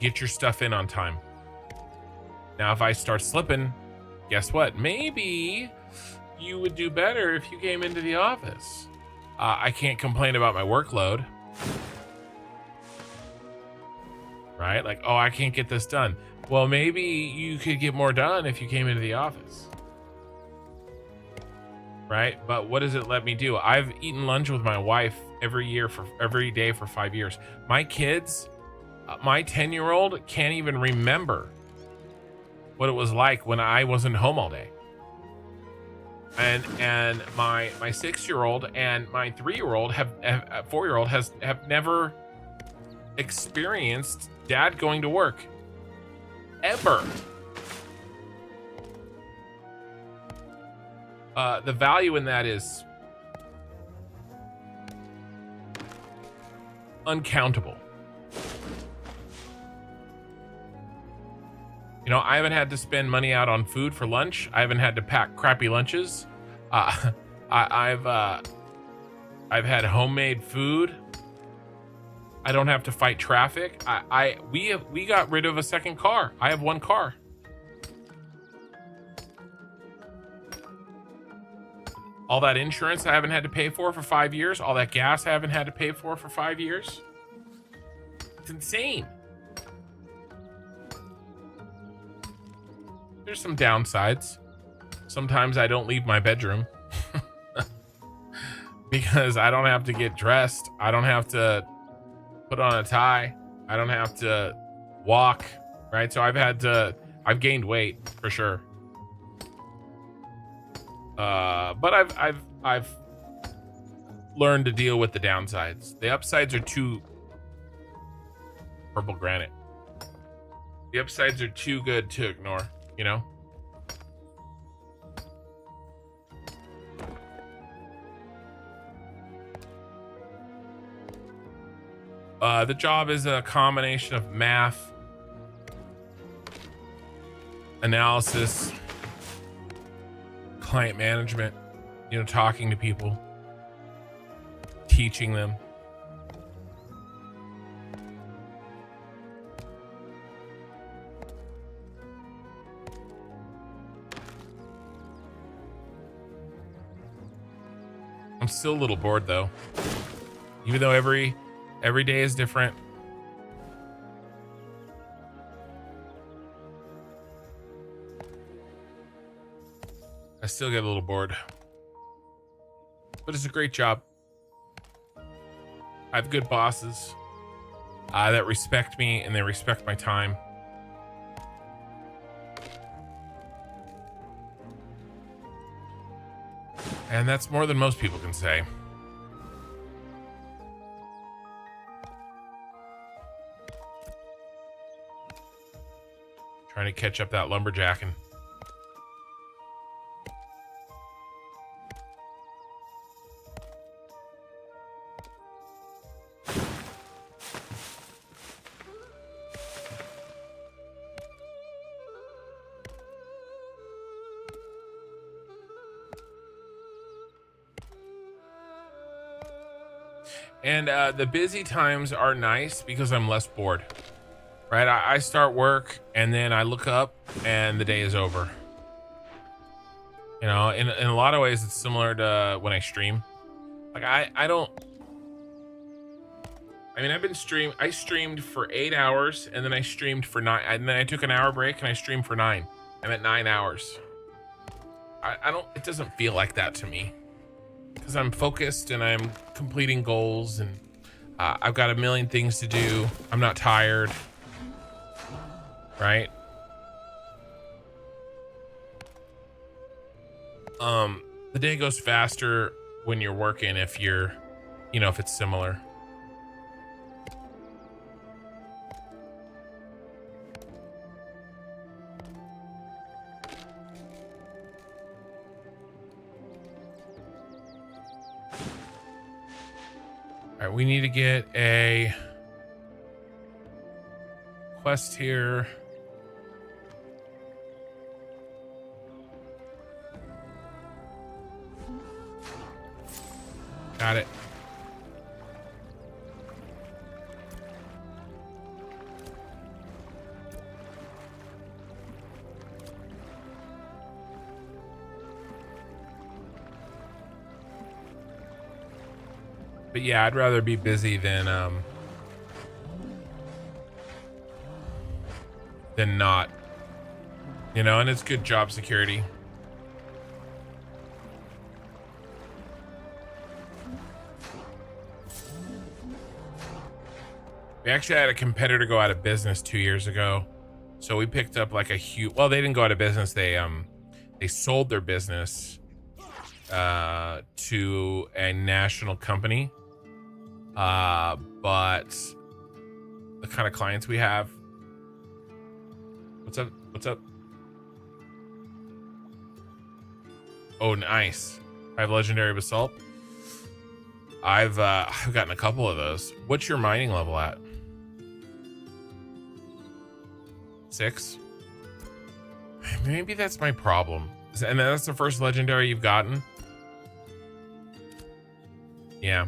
S1: Get your stuff in on time. Now, if I start slipping, guess what? Maybe you would do better if you came into the office. I can't complain about my workload. Right? Like, oh, I can't get this done. Well, maybe you could get more done if you came into the office. Right? But what does it let me do? I've eaten lunch with my wife every day for 5 years. My kids, my 10-year-old can't even remember what it was like when I wasn't home all day. And my 6-year-old and my 3-year-old have 4-year-old have never experienced dad going to work ever. The value in that is uncountable. You know, I haven't had to spend money out on food for lunch. I haven't had to pack crappy lunches. I've had homemade food. I don't have to fight traffic. We got rid of a second car. I have one car. All that insurance I haven't had to pay for 5 years. All that gas I haven't had to pay for 5 years. It's insane. There's some downsides. Sometimes I don't leave my bedroom because I don't have to get dressed. I don't have to put on a tie. I don't have to walk, right? So I've gained weight for sure. But I've learned to deal with the downsides. The upsides are too purple granite. The upsides are too good to ignore, you know? The job is a combination of math, analysis, client management, you know, talking to people, teaching them. I'm still a little bored though, even though every day is different. I still get a little bored, but it's a great job. I have good bosses that respect me and they respect my time. And that's more than most people can say. Trying to catch up that lumberjacking. And the busy times are nice because I'm less bored, right? I start work and then I look up and the day is over. You know, in a lot of ways, it's similar to when I stream. Like I streamed for 8 hours and then I streamed for 9, and then I took an hour break and I streamed for 9. I'm at 9 hours. It doesn't feel like that to me. Because I'm focused and I'm completing goals and I've got a million things to do. I'm not tired, right? The day goes faster when you're working if you're, you know, if it's similar. All right, we need to get a quest here. Got it. But yeah, I'd rather be busy than not, you know, and it's good job security. We actually had a competitor go out of business 2 years ago. So we picked up like a huge, well, they didn't go out of business. They sold their business to a national company. But the kind of clients we have. What's up? What's up? Oh, nice. 5 legendary basalt. I've gotten a couple of those. What's your mining level at? 6? Maybe that's my problem. And that's the first legendary you've gotten? Yeah.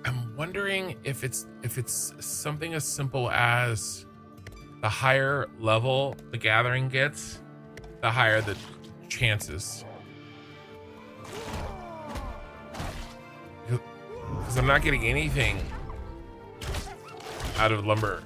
S1: I'm wondering if it's something as simple as the higher level the gathering gets, the higher the chances. Because I'm not getting anything out of lumber.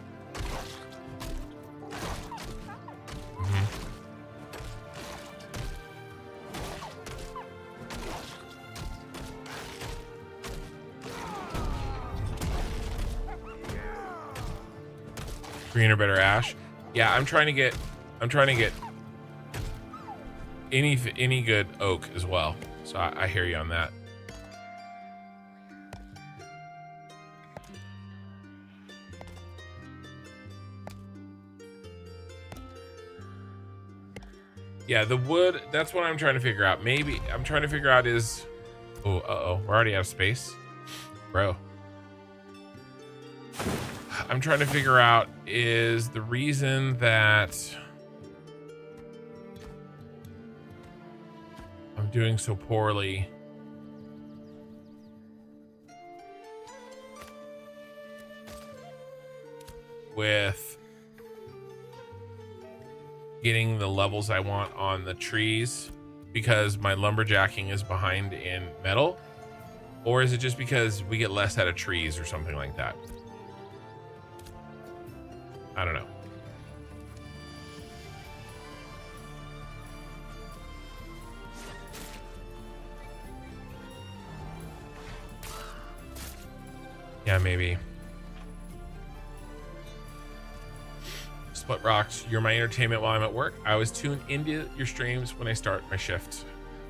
S1: Green or better ash. Yeah, I'm trying to get any good oak as well. So I hear you on that. Yeah, the wood, that's what I'm trying to figure out. Maybe I'm trying to figure out is, oh, uh-oh, we're already out of space. Bro. I'm trying to figure out is the reason that I'm doing so poorly with getting the levels I want on the trees because my lumberjacking is behind in metal, or is it just because we get less out of trees or something like that? I don't know. Yeah, maybe. Split Rocks, you're my entertainment while I'm at work. I always tune into your streams when I start my shift.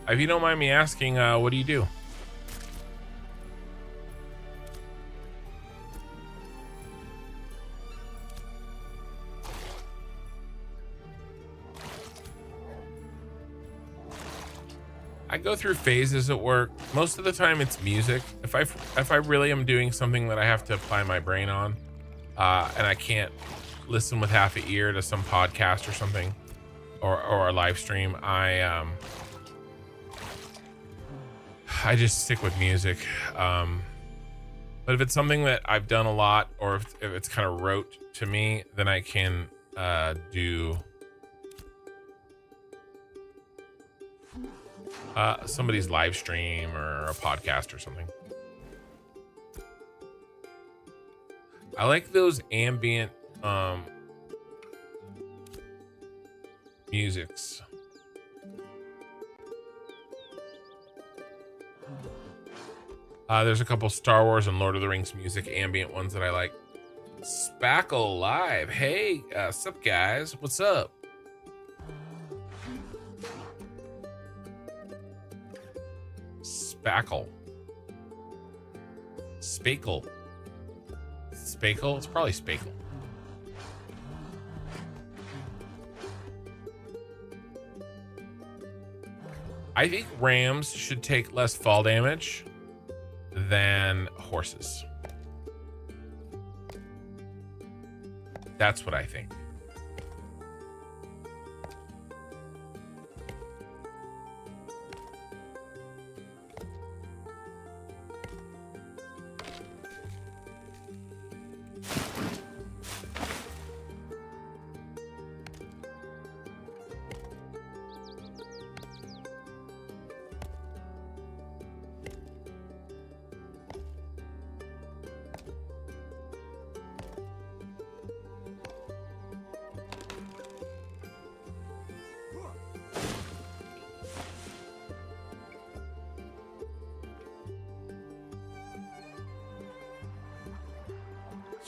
S1: If you don't mind me asking, what do you do? I go through phases at work. Most of the time it's music. If I really am doing something that I have to apply my brain on, and I can't listen with half an ear to some podcast or something, or a live stream, I just stick with music. But if it's something that I've done a lot, or if it's kind of rote to me, then I can do somebody's live stream or a podcast or something. I like those ambient musics. There's a couple Star Wars and Lord of the Rings music ambient ones that I like. Spackle Live. Hey, sup guys? What's up? Spackle. Spackle. Spackle? It's probably Spackle. I think rams should take less fall damage than horses. That's what I think.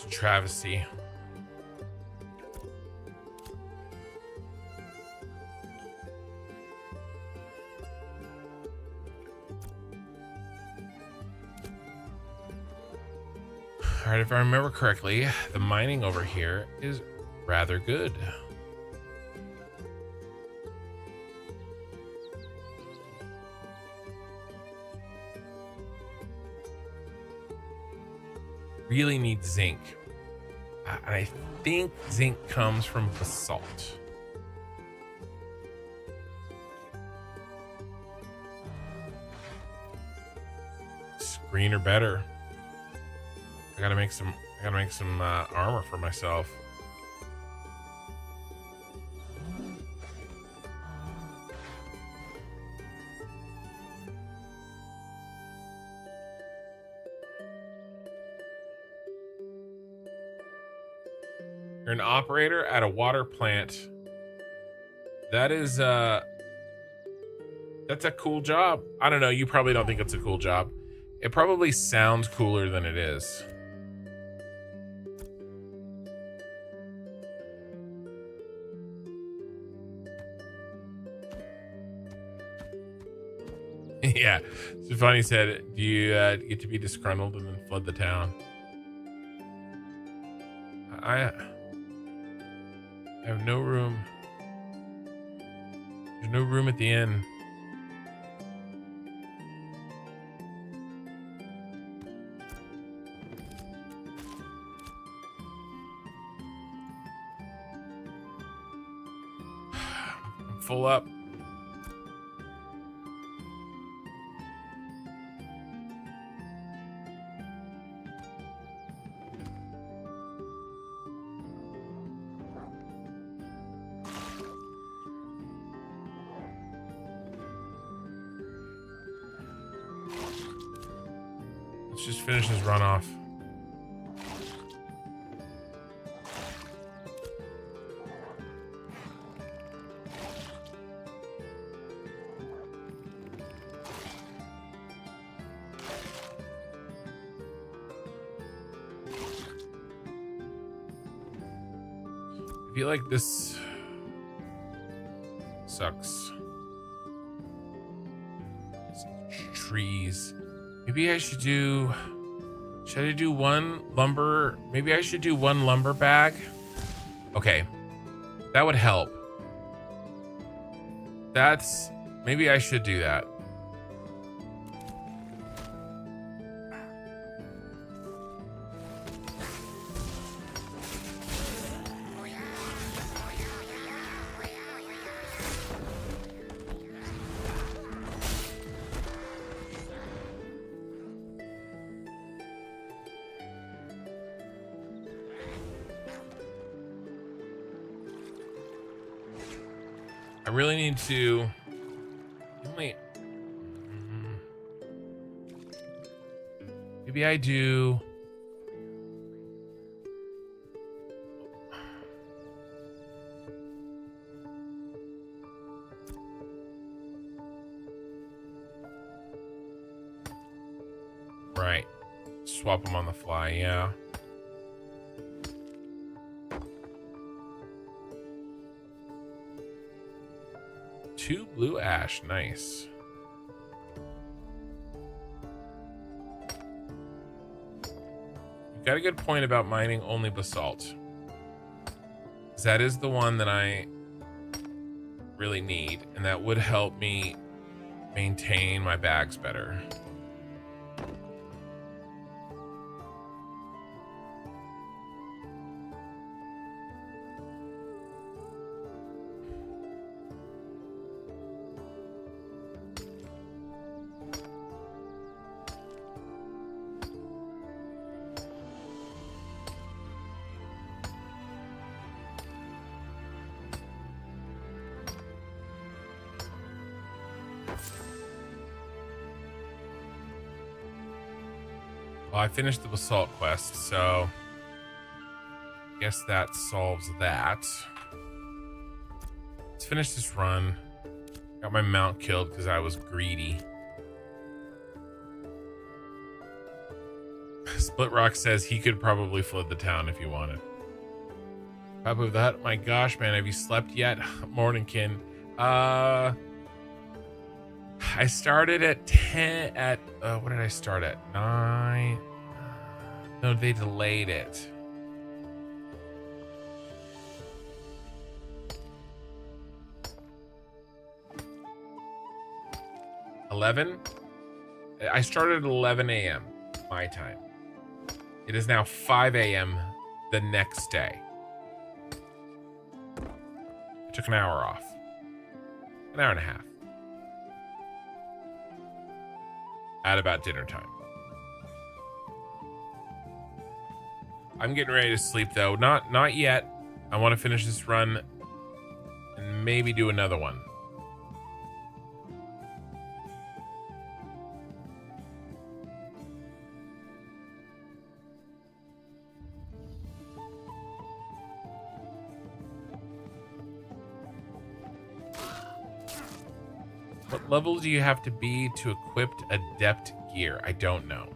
S1: It's a travesty. All right, if I remember correctly, the mining over here is rather good. Really need zinc. And I think zinc comes from basalt. Green or better. I gotta make some armor for myself. You're an operator at a water plant. That is that's a cool job. I don't know, you probably don't think it's a cool job. It probably sounds cooler than it is. Yeah, Stefani said, do you get to be disgruntled and then flood the town? I have no room. There's no room at the inn. I'm full up. Let's just finish this run off. I feel like this sucks. Trees. Maybe I should do. Should I do one lumber? Maybe I should do one lumber bag. Okay, that would help. Maybe I should do that. I really need to maybe I do right. Swap them on the fly, yeah. Two blue ash, nice. You've got a good point about mining only basalt. That is the one that I really need, and that would help me maintain my bags better. Well, I finished the basalt quest, so I guess that solves that. Let's finish this run. Got my mount killed because I was greedy. Split Rock says he could probably flood the town if he wanted. Top of that, my gosh, man, have you slept yet? Morningkin. I started at 10 at what did I start at? 9. No, they delayed it. I started at 11 a.m. my time. It is now 5 a.m. the next day. I took an hour off. An hour and a half. At about dinner time. I'm getting ready to sleep though. Not yet. I want to finish this run and maybe do another one. What level do you have to be to equip adept gear? I don't know.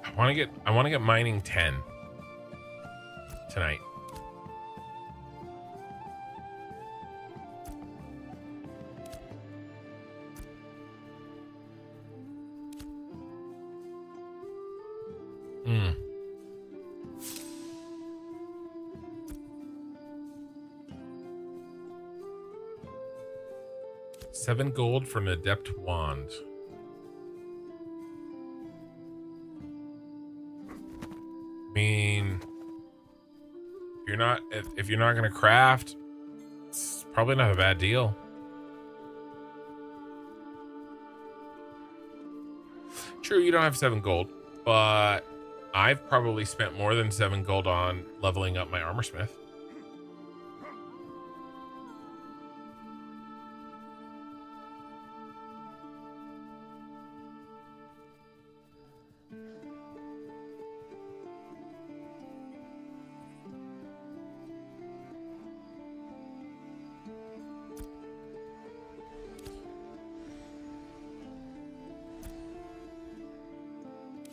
S1: I want to get mining 10 tonight. Hmm. $7 gold for an adept wand. I mean, if you're not gonna craft, it's probably not a bad deal. True, you don't have 7 gold, but I've probably spent more than 7 gold on leveling up my armor smith.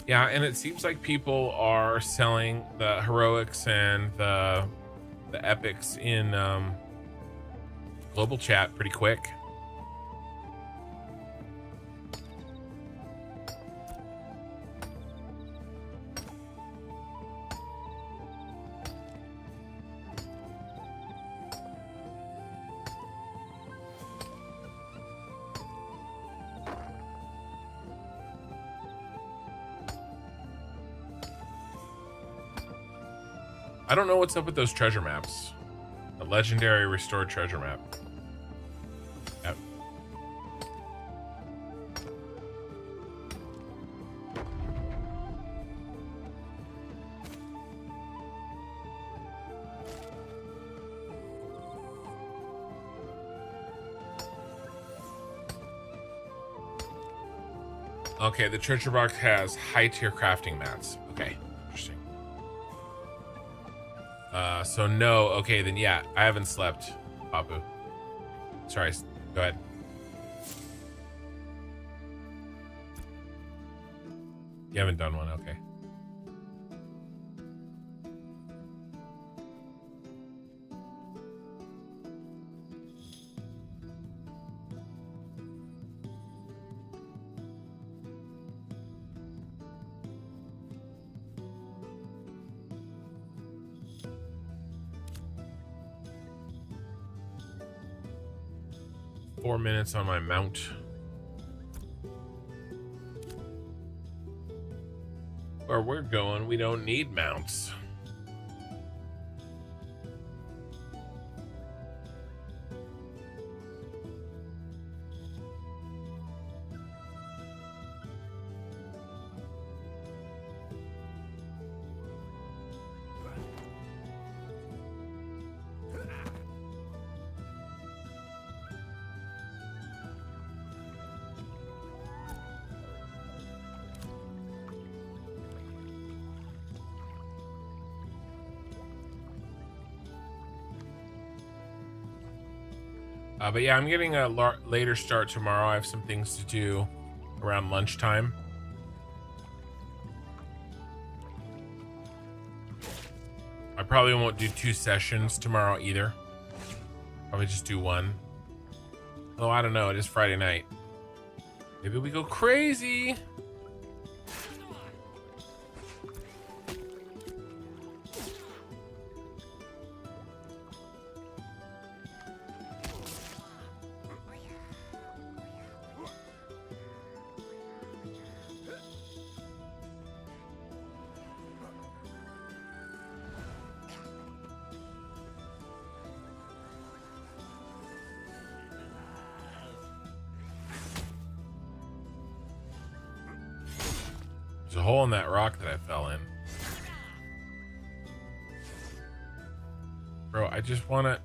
S1: Yeah, and it seems like people are selling the heroics and the epics in global chat pretty quick. I don't know what's up with those treasure maps. A legendary restored treasure map. Yep. Okay, the treasure box has high tier crafting mats. Okay, interesting. So no, okay, then yeah, I haven't slept, Papu. Sorry, go ahead. You haven't done one, okay. Four minutes on my mount. Where we're going, we don't need mounts. But yeah, I'm getting a later start tomorrow. I have some things to do around lunchtime. I probably won't do 2 sessions tomorrow either. Probably just do 1. Oh, I don't know. It is Friday night. Maybe we go crazy. There's a hole in that rock that I fell in. Bro, I just want to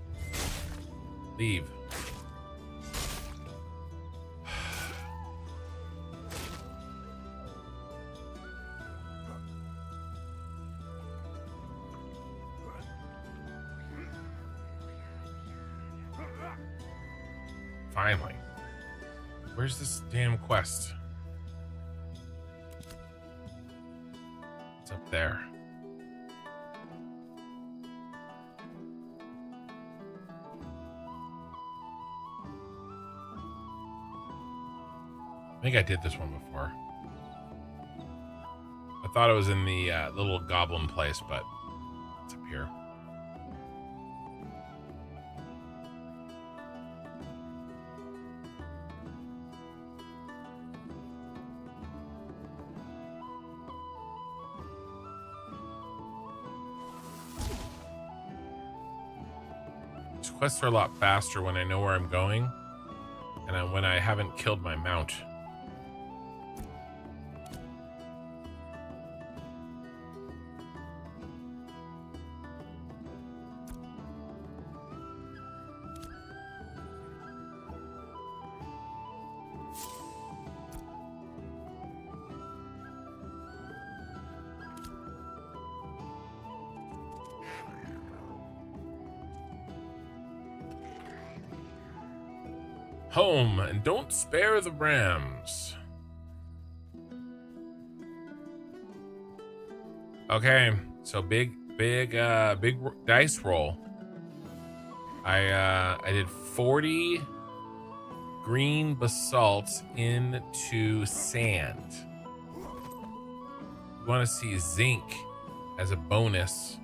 S1: leave. Finally. Where's this damn quest? It's up there. I think I did this one before. I thought it was in the little goblin place, but it's up here. These quests are a lot faster when I know where I'm going and when I haven't killed my mount. Home, and don't spare the rams. Okay, so big dice roll. I did 40 green basalt into sand. You want to see zinc as a bonus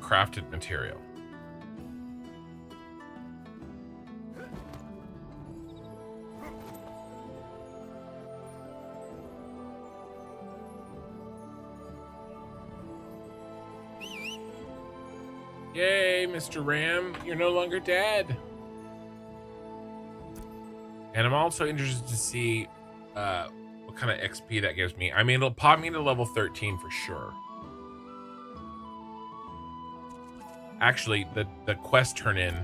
S1: crafted material. Yay, Mr. Ram, you're no longer dead. And I'm also interested to see what kind of XP that gives me. I mean, it'll pop me to level 13 for sure. Actually, the quest turn in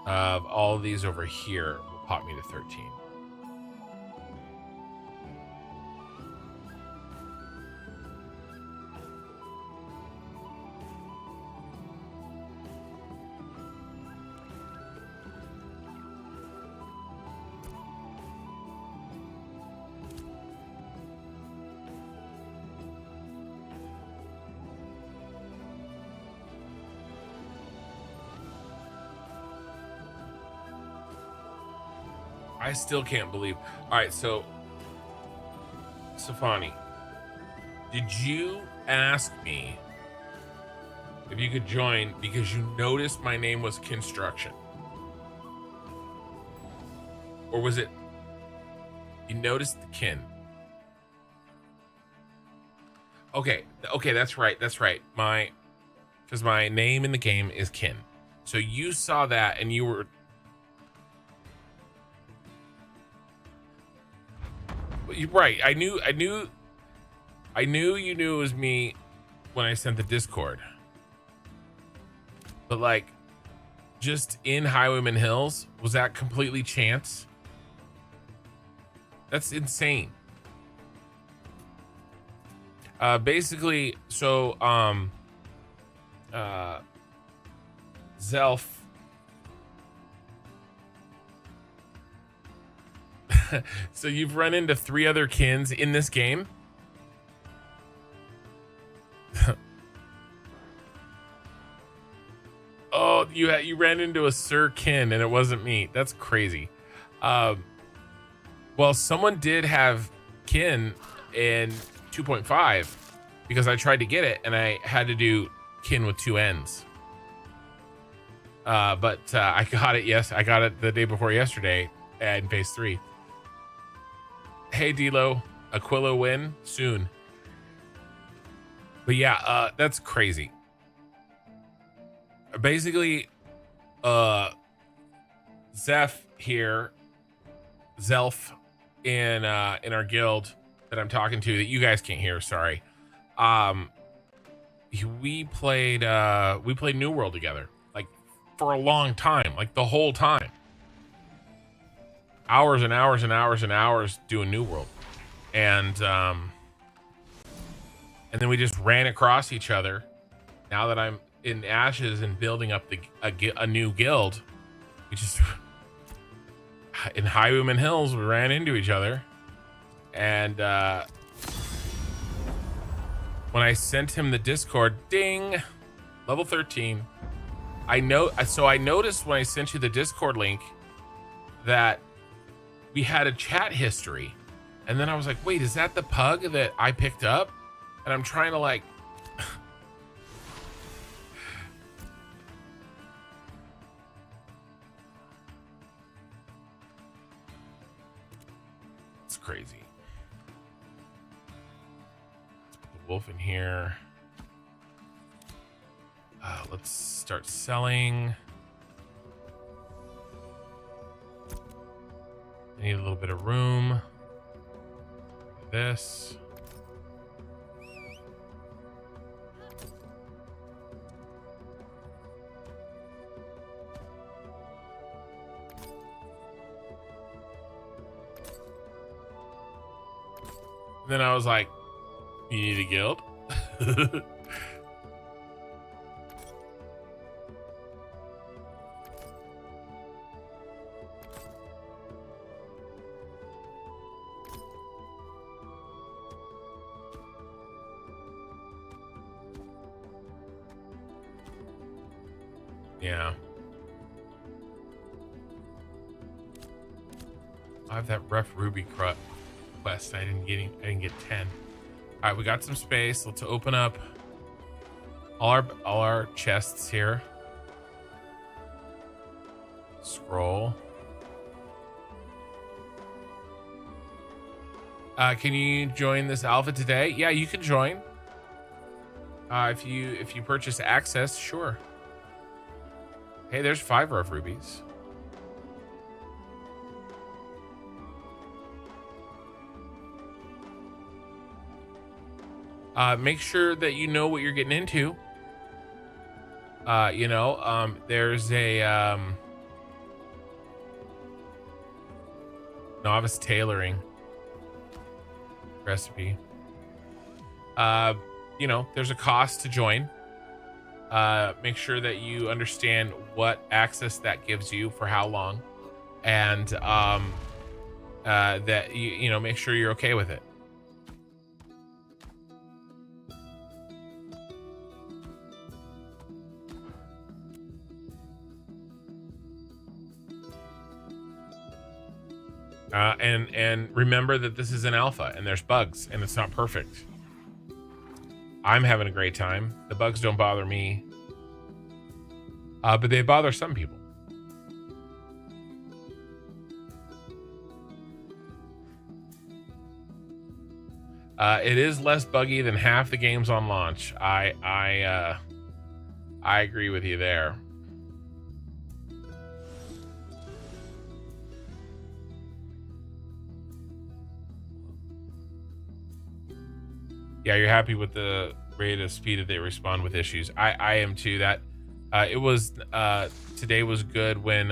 S1: of all of these over here will pop me to 13. I still can't believe. All right, so Safani, did you ask me if you could join because you noticed my name was Construction? Or was it you noticed the kin? Okay, that's right. Because my name in the game is Kin. So you saw that and you were right. I knew you knew it was me when I sent the Discord. But like, just in Highwayman Hills, was that completely chance? That's insane. Basically, so Zelf. So you've run into 3 other kins in this game? Oh, you ran into a Sir Kin and it wasn't me. That's crazy. Well, someone did have kin in 2.5 because I tried to get it and I had to do kin with 2 N's. But I got it. Yes, I got it the day before yesterday in phase 3. Hey, Dilo, Aquilo win soon. But yeah, that's crazy. Basically, Zeph here, Zelf in our guild that I'm talking to that you guys can't hear. Sorry. We played New World together, like for a long time, like the whole time. Hours and hours and hours and hours doing New World, and then we just ran across each other. Now that I'm in Ashes and building up a new guild, we just in Highwayman Hills we ran into each other, and when I sent him the Discord, ding, level 13. I noticed when I sent you the Discord link that we had a chat history, and then I was like, wait, is that the pug that I picked up? And I'm trying to like it's crazy. Let's put the wolf in here. Let's start selling. I need a little bit of room. This. Then I was like, you need a guild? Yeah. I have that Ref Ruby quest. I didn't get 10. All right, we got some space. Let's open up all our chests here. Scroll. Can you join this alpha today? Yeah, you can join. If you purchase access, sure. Hey, there's 5 Ref Rubies. Make sure that you know what you're getting into. There's a novice tailoring recipe. There's a cost to join. Make sure that you understand what access that gives you for how long, and that you make sure you're okay with it. And remember that this is an alpha and there's bugs and it's not perfect. I'm having a great time. The bugs don't bother me, but they bother some people. It is less buggy than half the games on launch. I agree with you there. Yeah, you're happy with the rate of speed that they respond with issues. I am too. That it was today was good when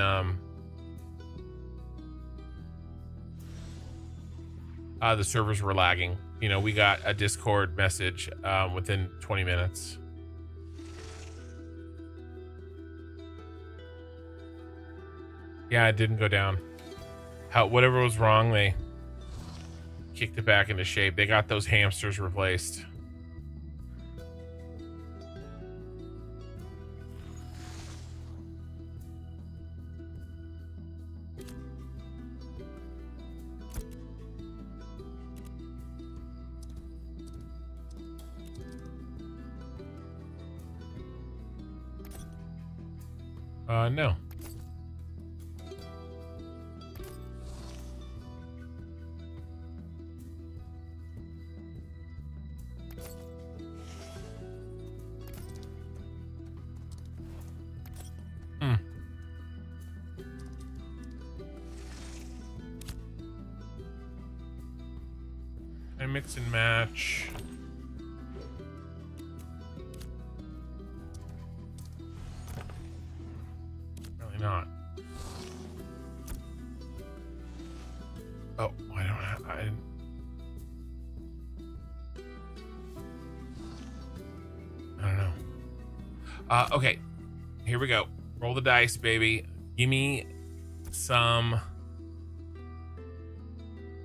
S1: the servers were lagging. We got a Discord message within 20 minutes. Yeah, it didn't go down. Whatever was wrong, they kicked it back into shape. They got those hamsters replaced. No. I mix and match. Really not. Oh, I don't have. I don't know. Okay, here we go. Roll the dice, baby. Give me some.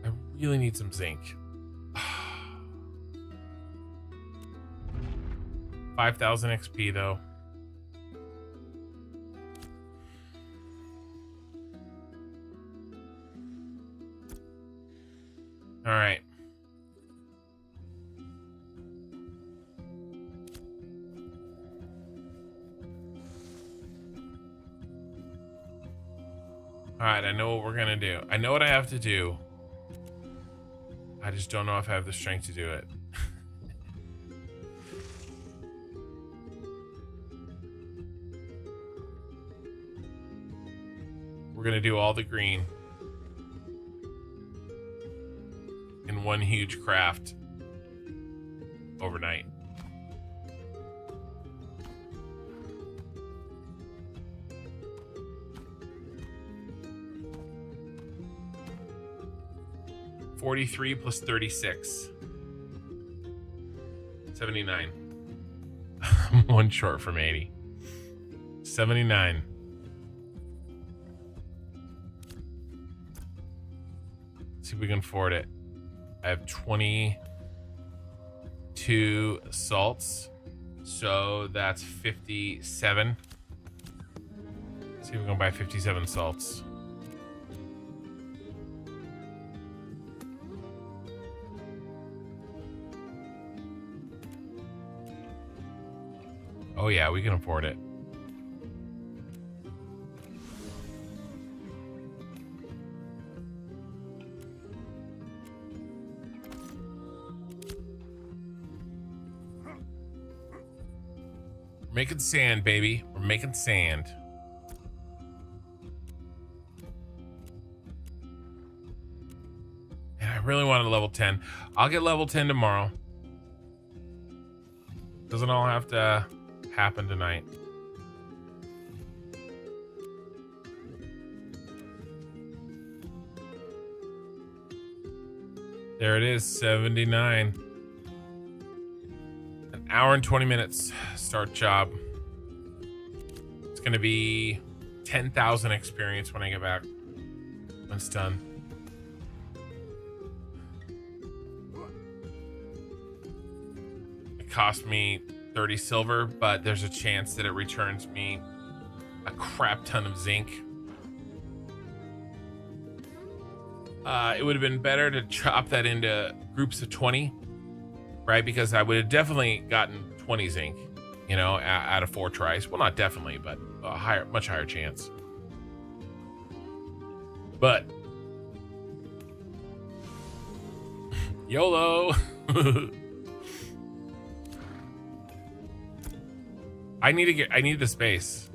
S1: I really need some zinc. 5,000 XP though. All right. All right, I know what we're gonna do. I know what I have to do. I just don't know if I have the strength to do it. We're gonna do all the green in one huge craft overnight. $43 plus 36. 79. I'm one short from 80. 79. Let's see if we can afford it. I have 22 salts, so that's 57. Let's see if we can buy 57 salts. Oh yeah, we can afford it. We're making sand, baby. We're making sand. And I really wanted level 10. I'll get level 10 tomorrow. Doesn't all have to happen tonight. There it is, 79. An hour and 20 minutes. Start job. It's gonna be 10,000 experience when I get back. When it's done. It cost me 30 silver, but there's a chance that it returns me a crap ton of zinc. It would have been better to chop that into groups of 20, right? Because I would have definitely gotten 20 zinc, you know, out of 4 tries. Well, not definitely, but a much higher chance. But YOLO. I need the space.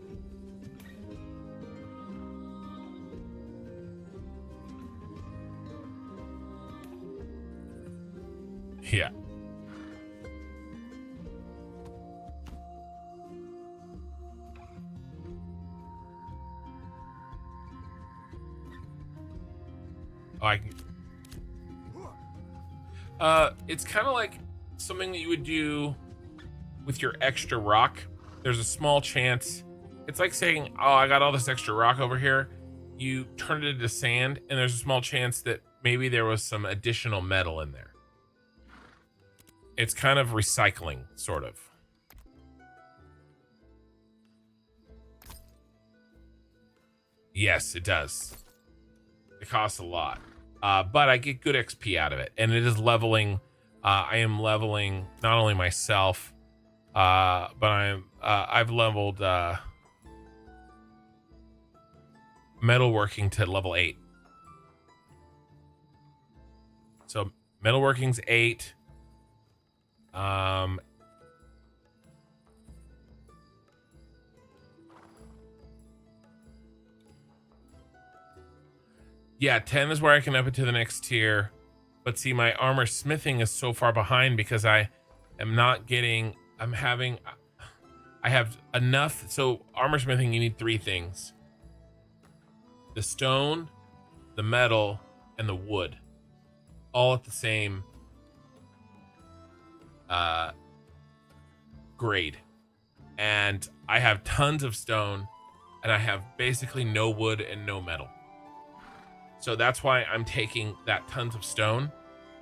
S1: Yeah. Oh, I can. It's kind of like something that you would do with your extra rock. There's a small chance. It's like saying, oh, I got all this extra rock over here. you turn it into sand, and there's a small chance that maybe there was some additional metal in there. It's kind of recycling, sort of. Yes, it does. It costs a lot, but I get good XP out of it, and it is leveling. I am leveling not only myself, but I've leveled metalworking to level 8. So metalworking's 8. Yeah, 10 is where I can up it to the next tier. But see, my armor smithing is so far behind because I am not getting, I have enough. So armor smithing, you need 3 things: the stone, the metal, and the wood, all at the same grade. And I have tons of stone, and I have basically no wood and no metal. So that's why I'm taking that tons of stone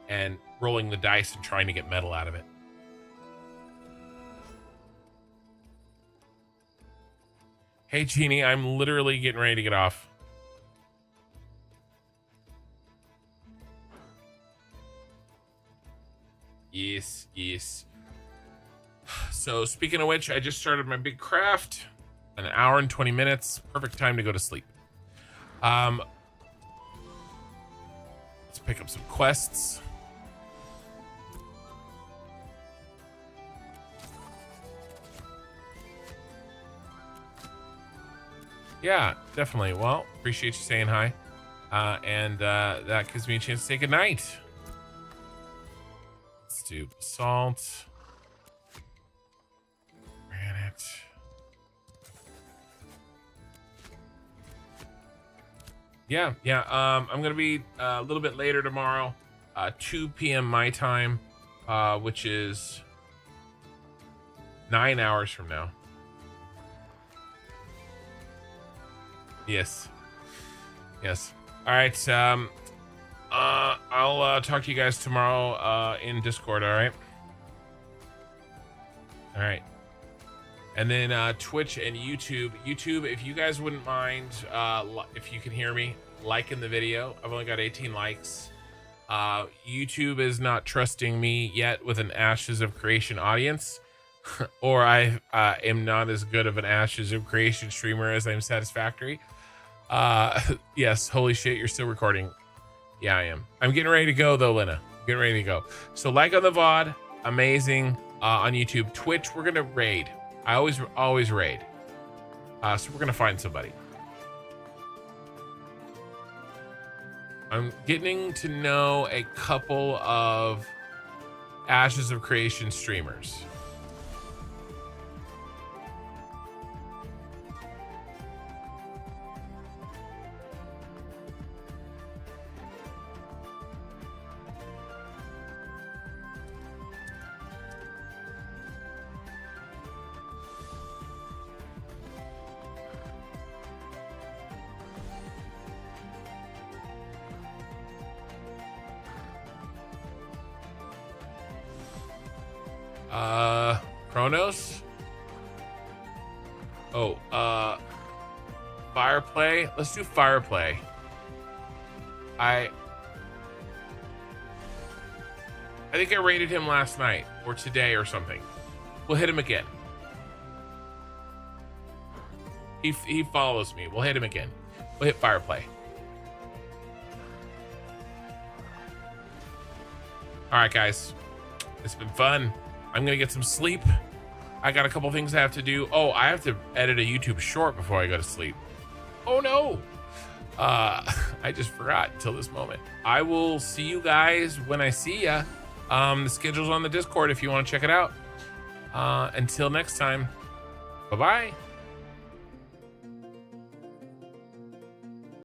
S1: and rolling the dice and trying to get metal out of it. Hey, Jeannie, I'm literally getting ready to get off. Yes, yes. So speaking of which, I just started my big craft. An hour and 20 minutes. Perfect time to go to sleep. Let's pick up some quests. Yeah, definitely. Well, appreciate you saying hi. And that gives me a chance to say goodnight. Let's do basalt. Granite. Yeah. I'm gonna be a little bit later tomorrow, 2 p.m. my time, which is 9 hours from now. Yes. All right. I'll talk to you guys tomorrow in Discord. All right. And then Twitch and YouTube. If you guys wouldn't mind, if you can hear me, liking the video. I've only got 18 likes. YouTube is not trusting me yet with an Ashes of Creation audience, or I am not as good of an Ashes of Creation streamer as I'm Satisfactory. Yes, holy shit, you're still recording. Yeah, I am. I'm getting ready to go though, Lena. Getting ready to go. So like on the VOD, amazing. On YouTube, Twitch, we're gonna raid. I always raid. So we're gonna find somebody. I'm getting to know a couple of Ashes of Creation streamers. Chronos. Oh, Fireplay. Let's do Fireplay. I think I rated him last night or today or something. We'll hit him again. He follows me. We'll hit him again. We'll hit Fireplay. All right, guys. It's been fun. I'm gonna get some sleep. I got a couple things I have to do. Oh, I have to edit a YouTube short before I go to sleep. Oh no. I just forgot until this moment. I will see you guys when I see ya. The schedule's on the Discord if you want to check it out. Until next time. Bye-bye.